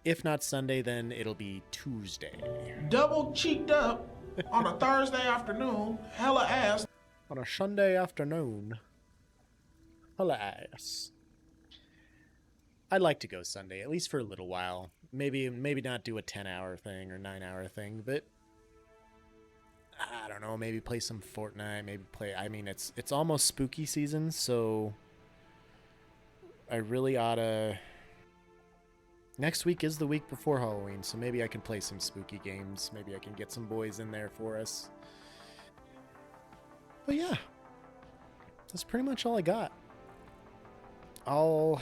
if not Sunday, then it'll be Tuesday. Double cheeked up on a Thursday afternoon, hella ass. On a Sunday afternoon. Alas. I'd like to go Sunday, at least for a little while. Maybe not do a 10-hour thing or 9-hour thing, but I don't know, maybe play some Fortnite, it's almost spooky season, so I really oughta. Next week is the week before Halloween, so maybe I can play some spooky games. Maybe I can get some boys in there for us. But yeah, that's pretty much all I got. I'll,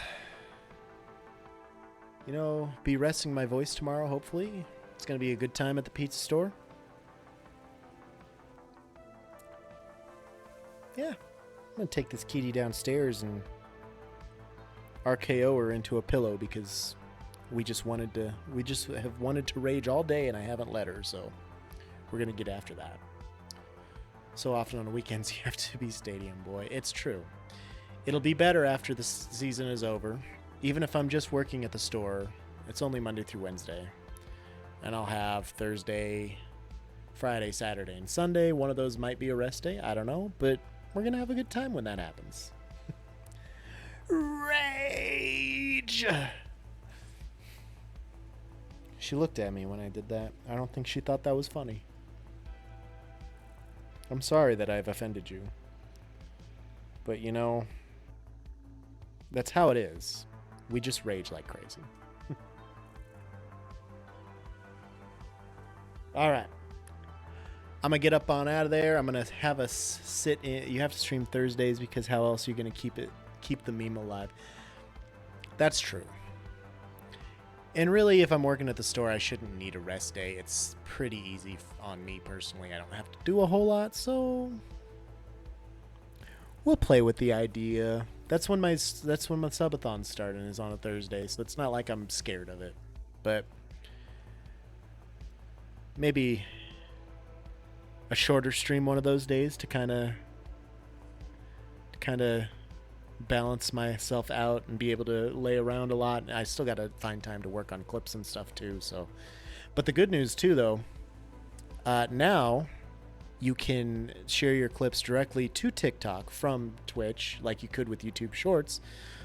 be resting my voice tomorrow, hopefully. It's going to be a good time at the pizza store. Yeah, I'm going to take this kitty downstairs and RKO her into a pillow because we just have wanted to rage all day and I haven't let her, so we're going to get after that. So often on the weekends you have to be stadium boy. It's true. It'll be better after the season is over. Even if I'm just working at the store, it's only Monday through Wednesday. And I'll have Thursday, Friday, Saturday, and Sunday. One of those might be a rest day. I don't know. But we're going to have a good time when that happens. Rage! She looked at me when I did that. I don't think she thought that was funny. I'm sorry that I've offended you. But that's how it is. We just rage like crazy. All right. I'm going to get up on out of there. I'm going to have us sit in. You have to stream Thursdays because how else are you going to keep the meme alive? That's true. And really, if I'm working at the store, I shouldn't need a rest day. It's pretty easy on me personally. I don't have to do a whole lot, so we'll play with the idea. That's when my subathon's starting, is on a Thursday, so it's not like I'm scared of it. But maybe a shorter stream one of those days to kind of balance myself out and be able to lay around a lot. I still got to find time to work on clips and stuff too. So, but the good news too, though, now you can share your clips directly to TikTok from Twitch like you could with YouTube Shorts.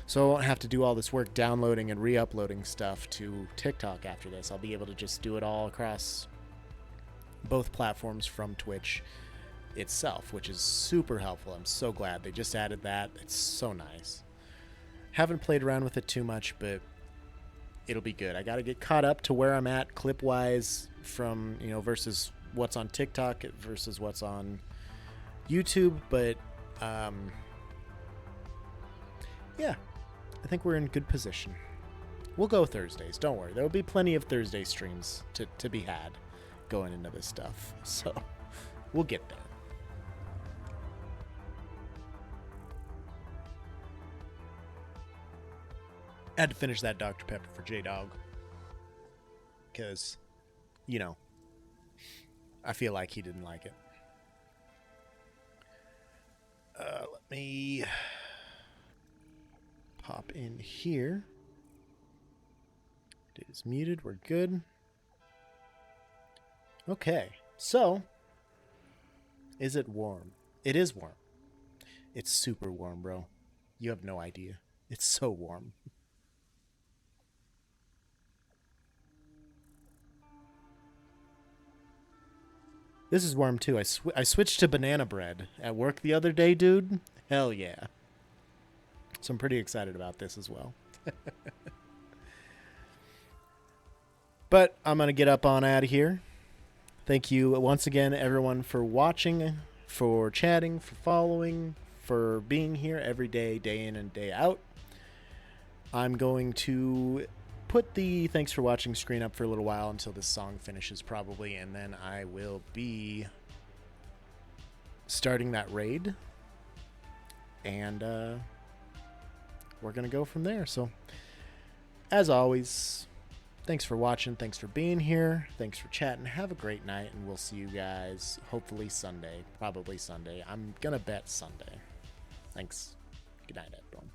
So I won't have to do all this work downloading and re-uploading stuff to TikTok after this. I'll be able to just do it all across both platforms from Twitch itself, which is super helpful. I'm so glad they just added that. It's so nice. Haven't played around with it too much, but it'll be good. I got to get caught up to where I'm at clip wise from, versus what's on TikTok versus what's on YouTube. But yeah, I think we're in good position. We'll go Thursdays. Don't worry. There'll be plenty of Thursday streams to be had going into this stuff. So we'll get there. Had to finish that Dr. Pepper for J-Dog. Because, I feel like he didn't like it. Let me pop in here. It is muted. We're good. Okay. So, is it warm? It is warm. It's super warm, bro. You have no idea. It's so warm. This is warm too. I switched to banana bread at work the other day, dude. Hell yeah. So I'm pretty excited about this as well. But I'm going to get up on out of here. Thank you once again, everyone, for watching, for chatting, for following, for being here every day, day in and day out. I'm going to put the thanks for watching screen up for a little while until this song finishes probably, and then I will be starting that raid, and we're gonna go from there. So as always, thanks for watching, thanks for being here, thanks for chatting, have a great night, and we'll see you guys hopefully Sunday, probably Sunday. I'm gonna bet Sunday. Thanks. Good night, everyone.